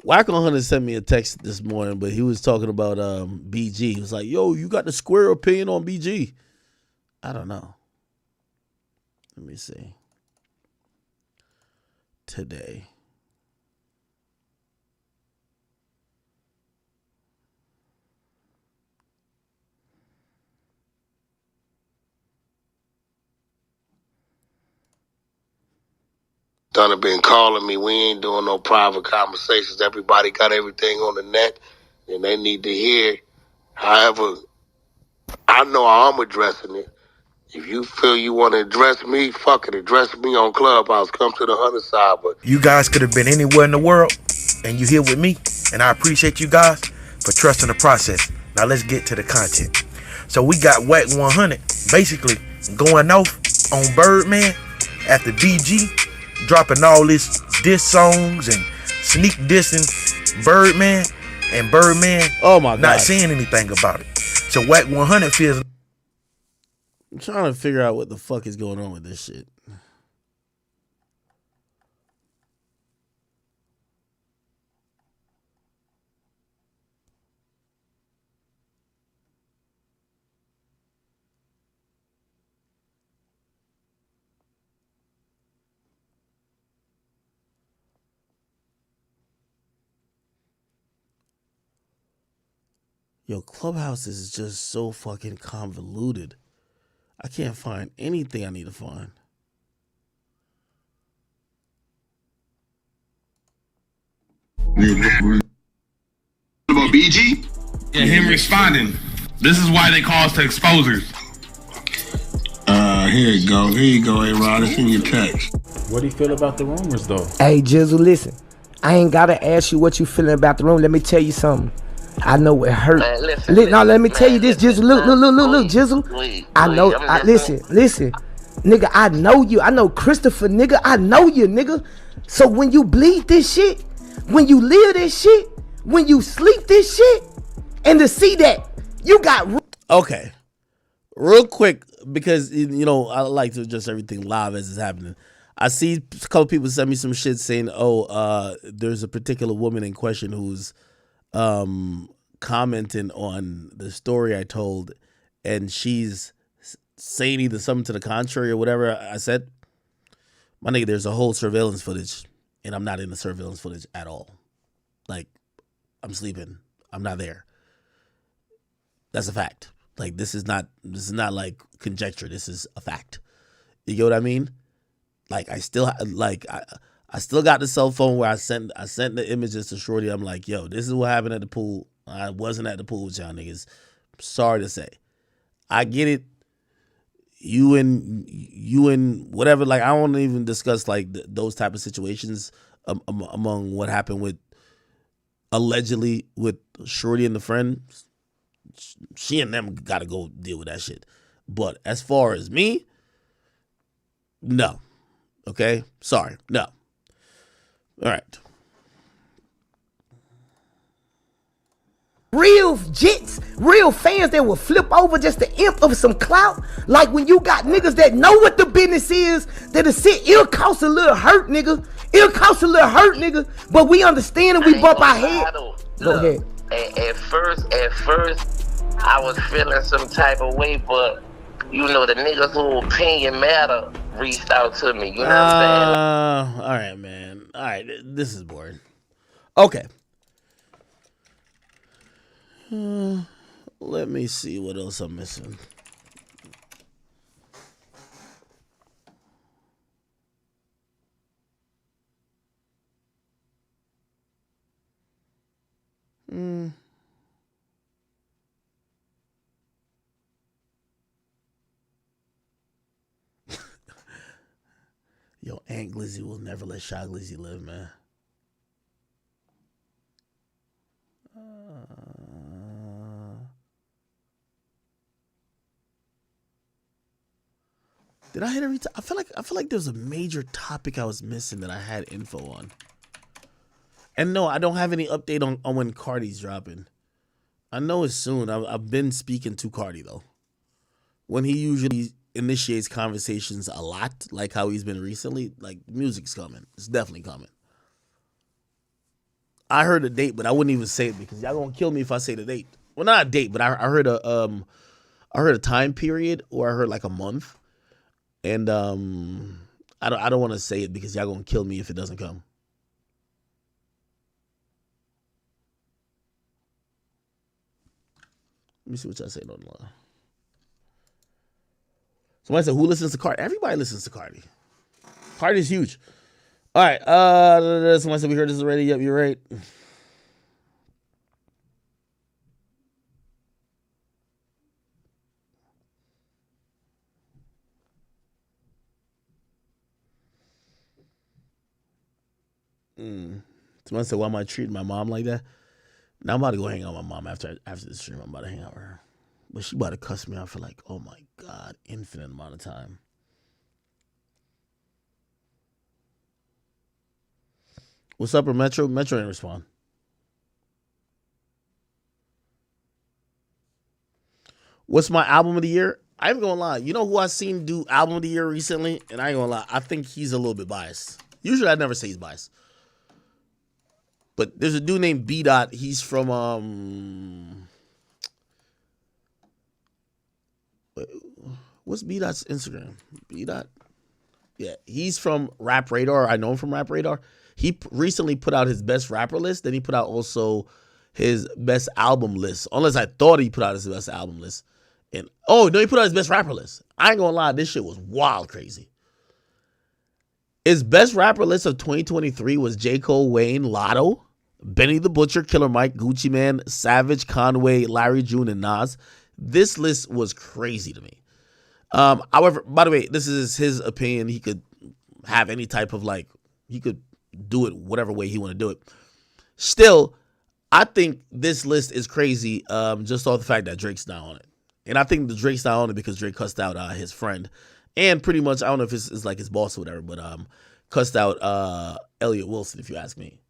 Whack 100 sent me a text this morning, but he was talking about BG. He was like, yo, you got the square opinion on BG? I don't know. Let me see. Today. Donna been calling me. We ain't doing no private conversations. Everybody got everything on the net, and they need to hear. However, I know how I'm addressing it. If you feel you want to address me, fuck it. Address me on Clubhouse. Come to the 100 side. But you guys could have been anywhere in the world, and you here with me, and I appreciate you guys for trusting the process. Now let's get to the content. So we got Whack 100 basically going off on Birdman after BG dropping all this diss songs and sneak dissing Birdman, and Birdman not saying anything about it. So Whack 100 feels. I'm trying to figure out what the fuck is going on with this shit. Yo, Clubhouse is just so fucking convoluted. I can't find anything I need to find. About BG? Yeah, him responding. This is why they call us the exposers. Here you go. Here you go, A-Rod. It's in your text. What do you feel about the rumors, though? Hey, Jizzle, listen. I ain't gotta ask you what you feeling about the room. Let me tell you something. I know it hurt. Man, Let me tell you this, Jizzle. Look, Jizzle. I know. Listen. Nigga, I know you. I know Christopher, nigga. I know you, nigga. So when you bleed this shit, when you live this shit, when you sleep this shit, and to see that you got. Okay. Real quick, because, you know, I like to adjust everything live as it's happening. I see a couple people send me some shit saying, there's a particular woman in question who's commenting on the story I told, and she's saying either something to the contrary or whatever I said. My nigga, there's a whole surveillance footage, and I'm not in the surveillance footage at all. Like, I'm sleeping. I'm not there. That's a fact. Like, this is not like conjecture. This is a fact. You get what I mean? Like, I still got the cell phone where I sent the images to Shorty. I'm like, yo, this is what happened at the pool. I wasn't at the pool with y'all niggas. Sorry to say. I get it. You and whatever. Like, I don't even discuss like those type of situations among what happened with allegedly with Shorty and the friend. She and them got to go deal with that shit. But as far as me, no. Okay? Sorry. No. All right. Real jits, real fans that will flip over just to imp of some clout. Like when you got niggas that know what the business is, that'll sit, it'll cost a little hurt, nigga. It'll cost a little hurt, nigga. But we understand and we bump our head. Go ahead. At first, I was feeling some type of way, but you know, the niggas who opinion matter reached out to me. You know what I'm saying? All right, man. All right, this is boring. Okay. Let me see what else I'm missing. Yo, Aunt Glizzy will never let Shy Glizzy live, man. Did I hit every time? I feel like there's a major topic I was missing that I had info on. And no, I don't have any update on when Cardi's dropping. I know it's soon. I've been speaking to Cardi though. When he usually initiates conversations a lot, like how he's been recently, like music's coming. It's definitely coming. I heard a date, but I wouldn't even say it because y'all gonna kill me if I say the date. Well, not a date, but I heard a time period, or I heard like a month, and I don't want to say it because y'all gonna kill me if it doesn't come. Let me see what y'all say online. Somebody said, who listens to Cardi? Everybody listens to Cardi. Cardi's huge. All right. Somebody said we heard this already. Yep, you're right. Somebody said, why am I treating my mom like that? Now I'm about to go hang out with my mom after the stream. I'm about to hang out with her. But she about to cuss me out for like, oh my God, infinite amount of time. What's up, Metro? Metro didn't respond. What's my album of the year? I ain't gonna lie. You know who I seen do album of the year recently? And I ain't gonna lie. I think he's a little bit biased. Usually I never say he's biased. But there's a dude named B Dot. He's from what's B Dot's Instagram? B Dot? Yeah, he's from Rap Radar. I know him from Rap Radar. He recently put out his best rapper list. Then he put out also his best album list. Unless I thought he put out his best album list. And oh no, he put out his best rapper list. I ain't gonna lie, this shit was wild crazy. His best rapper list of 2023 was J. Cole, Wayne, Lotto, Benny the Butcher, Killer Mike, Gucci Man, Savage, Conway, Larry June, and Nas. This list was crazy to me. However, by the way, this is his opinion. He could have any type of he could do it whatever way he want to do it. Still, I think this list is crazy just off the fact that Drake's not on it. And I think the Drake's not on it because Drake cussed out his friend. And pretty much, I don't know if it's like his boss or whatever, but cussed out Elliot Wilson, if you ask me.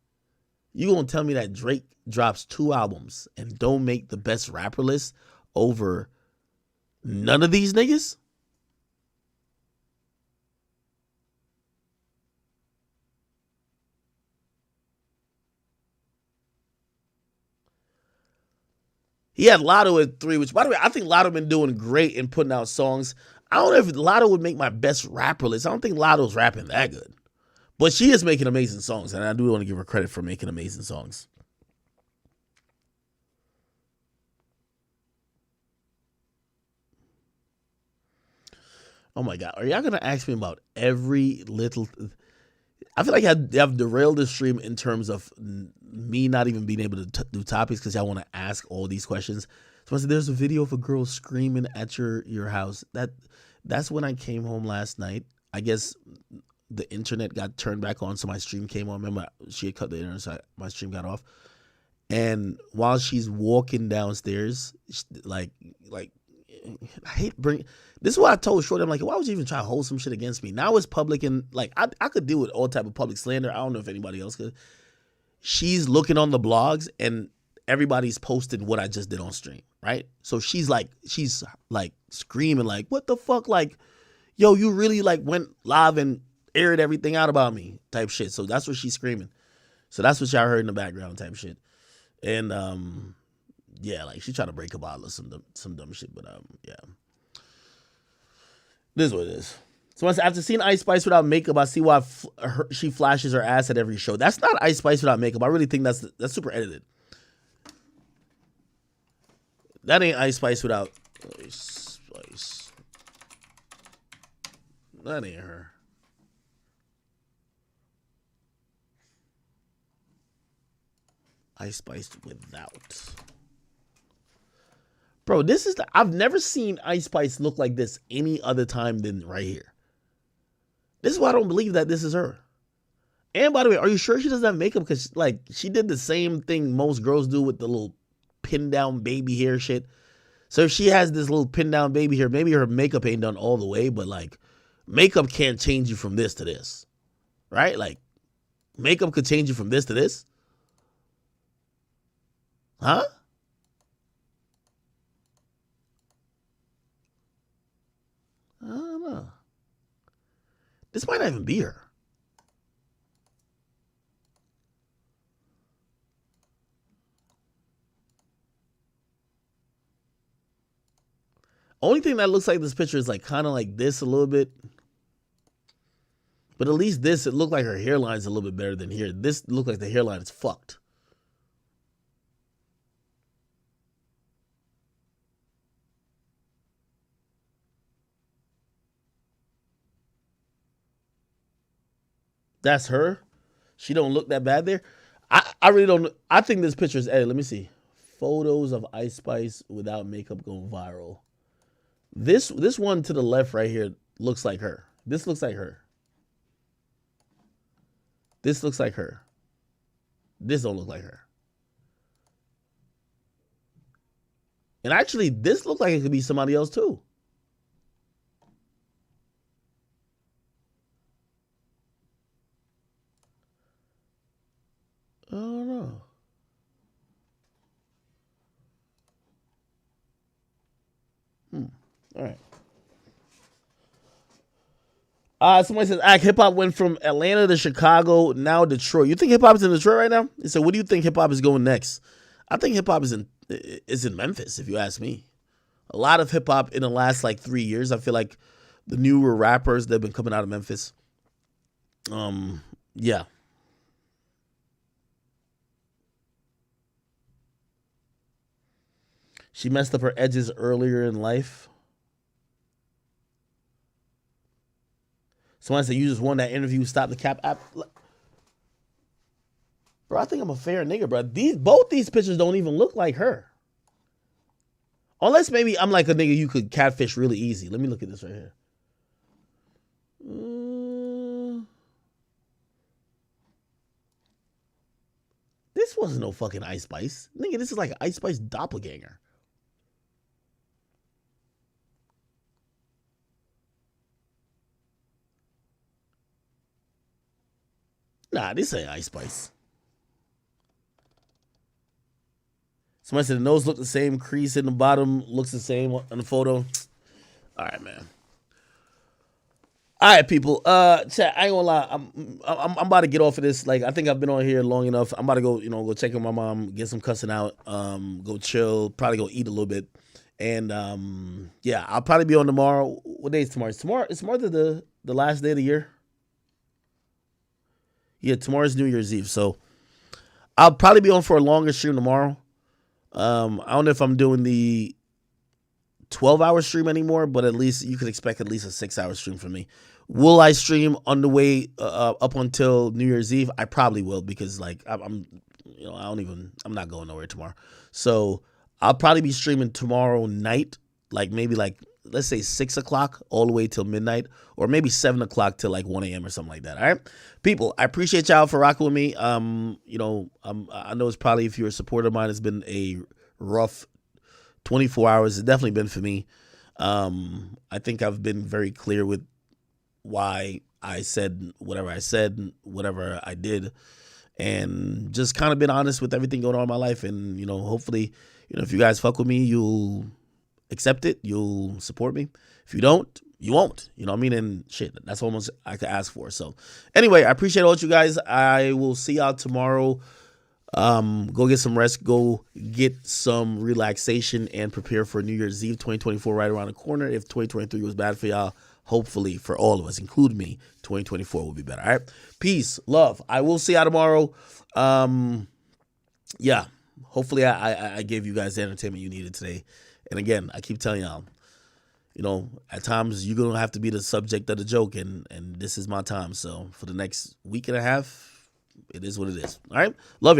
You gonna tell me that Drake drops 2 albums and don't make the best rapper list over none of these niggas? He had Lotto at 3, which, by the way, I think Lotto been doing great in putting out songs. I don't know if Lotto would make my best rapper list. I don't think Lotto's rapping that good. But she is making amazing songs, and I do want to give her credit for making amazing songs. Oh my God. Are y'all going to ask me about every little... I feel like I've derailed the stream in terms of me not even being able to do topics because y'all want to ask all these questions. So I said, there's a video of a girl screaming at your house. That's when I came home last night. I guess the internet got turned back on, so my stream came on. Remember, she had cut the internet, so my stream got off. And while she's walking downstairs, I hate bring. This is what I told Shorty. I'm like, why would you even try to hold some shit against me? Now it's public, and I could deal with all type of public slander. I don't know if anybody else could. She's looking on the blogs, and everybody's posting what I just did on stream, right? So she's screaming like, what the fuck? Like, yo, you really went live and aired everything out about me type shit. So that's what she's screaming. So that's what y'all heard in the background type shit. And yeah, she tried to break a bottle of some dumb shit, but yeah. This is what it is. So after seeing Ice Spice without makeup, I see why she flashes her ass at every show. That's not Ice Spice without makeup. I really think that's super edited. That ain't Ice Spice without Ice Spice. That ain't her. Ice Spice without. Bro, this is I've never seen Ice Spice look like this any other time than right here. This is why I don't believe that this is her. And by the way, are you sure she doesn't have makeup? Because she did the same thing most girls do with the little pin down baby hair shit. So if she has this little pin down baby hair, maybe her makeup ain't done all the way, but makeup can't change you from this to this. Right? Makeup could change you from this to this. Huh? I don't know. This might not even be her. Only thing that looks like this picture is like kind of like this a little bit. But at least this, it looked like her hairline's a little bit better than here. This looked like the hairline is fucked. That's her. She don't look that bad there. I really don't. I think this picture is edited. Let me see. Photos of Ice Spice without makeup going viral. This one to the left right here looks like her. This looks like her. This looks like her. This don't look like her. And actually, this looks like it could be somebody else too. I don't know. All right. Somebody says, hip hop went from Atlanta to Chicago, now Detroit. You think hip hop is in Detroit right now? He said, where do you think hip hop is going next? I think hip hop is in Memphis, if you ask me. A lot of hip hop in the last like 3 years. I feel like the newer rappers that have been coming out of Memphis. Yeah. She messed up her edges earlier in life. Someone said you just won that interview. Stop the cap app. Bro, I think I'm a fair nigga, bro. Both these pictures don't even look like her. Unless maybe I'm like a nigga you could catfish really easy. Let me look at this right here. This wasn't no fucking Ice Spice. Nigga, this is like an Ice Spice doppelganger. Nah, this ain't Ice Spice. Somebody said the nose looked the same. Crease in the bottom looks the same on the photo. All right, man. All right, people. Chat, I ain't gonna lie. I'm about to get off of this. Like, I think I've been on here long enough. I'm about to go, go check on my mom, get some cussing out, go chill, probably go eat a little bit. And yeah, I'll probably be on tomorrow. What day is tomorrow? Is tomorrow the last day of the year? Yeah, tomorrow's New Year's Eve. So I'll probably be on for a longer stream tomorrow. I don't know if I'm doing the 12-hour stream anymore, but at least you could expect at least a 6-hour stream from me. Will I stream on the way up until New Year's Eve? I probably will, because like I'm not going nowhere tomorrow. So I'll probably be streaming tomorrow night, like maybe like let's say 6 o'clock all the way till midnight, or maybe 7 o'clock till like 1 a.m. or something like that. All right, people, I appreciate y'all for rocking with me. I know it's probably, if you're a supporter of mine, it's been a rough 24 hours. It's definitely been for me. I think I've been very clear with why I said whatever I did, and just kind of been honest with everything going on in my life. And hopefully, if you guys fuck with me, you'll accept it, you'll support me. If you don't, you won't. You know what I mean? And shit, that's almost I could ask for. So anyway, I appreciate all you guys. I will see y'all tomorrow. Go get some rest, go get some relaxation, and prepare for New Year's Eve 2024 right around the corner. If 2023 was bad for y'all, hopefully for all of us, include me, 2024 will be better. All right, peace, love. I will see y'all tomorrow. Yeah, hopefully I gave you guys the entertainment you needed today. And again, I keep telling y'all, at times you're gonna have to be the subject of the joke, and this is my time. So for the next week and a half, it is what it is. All right, love you.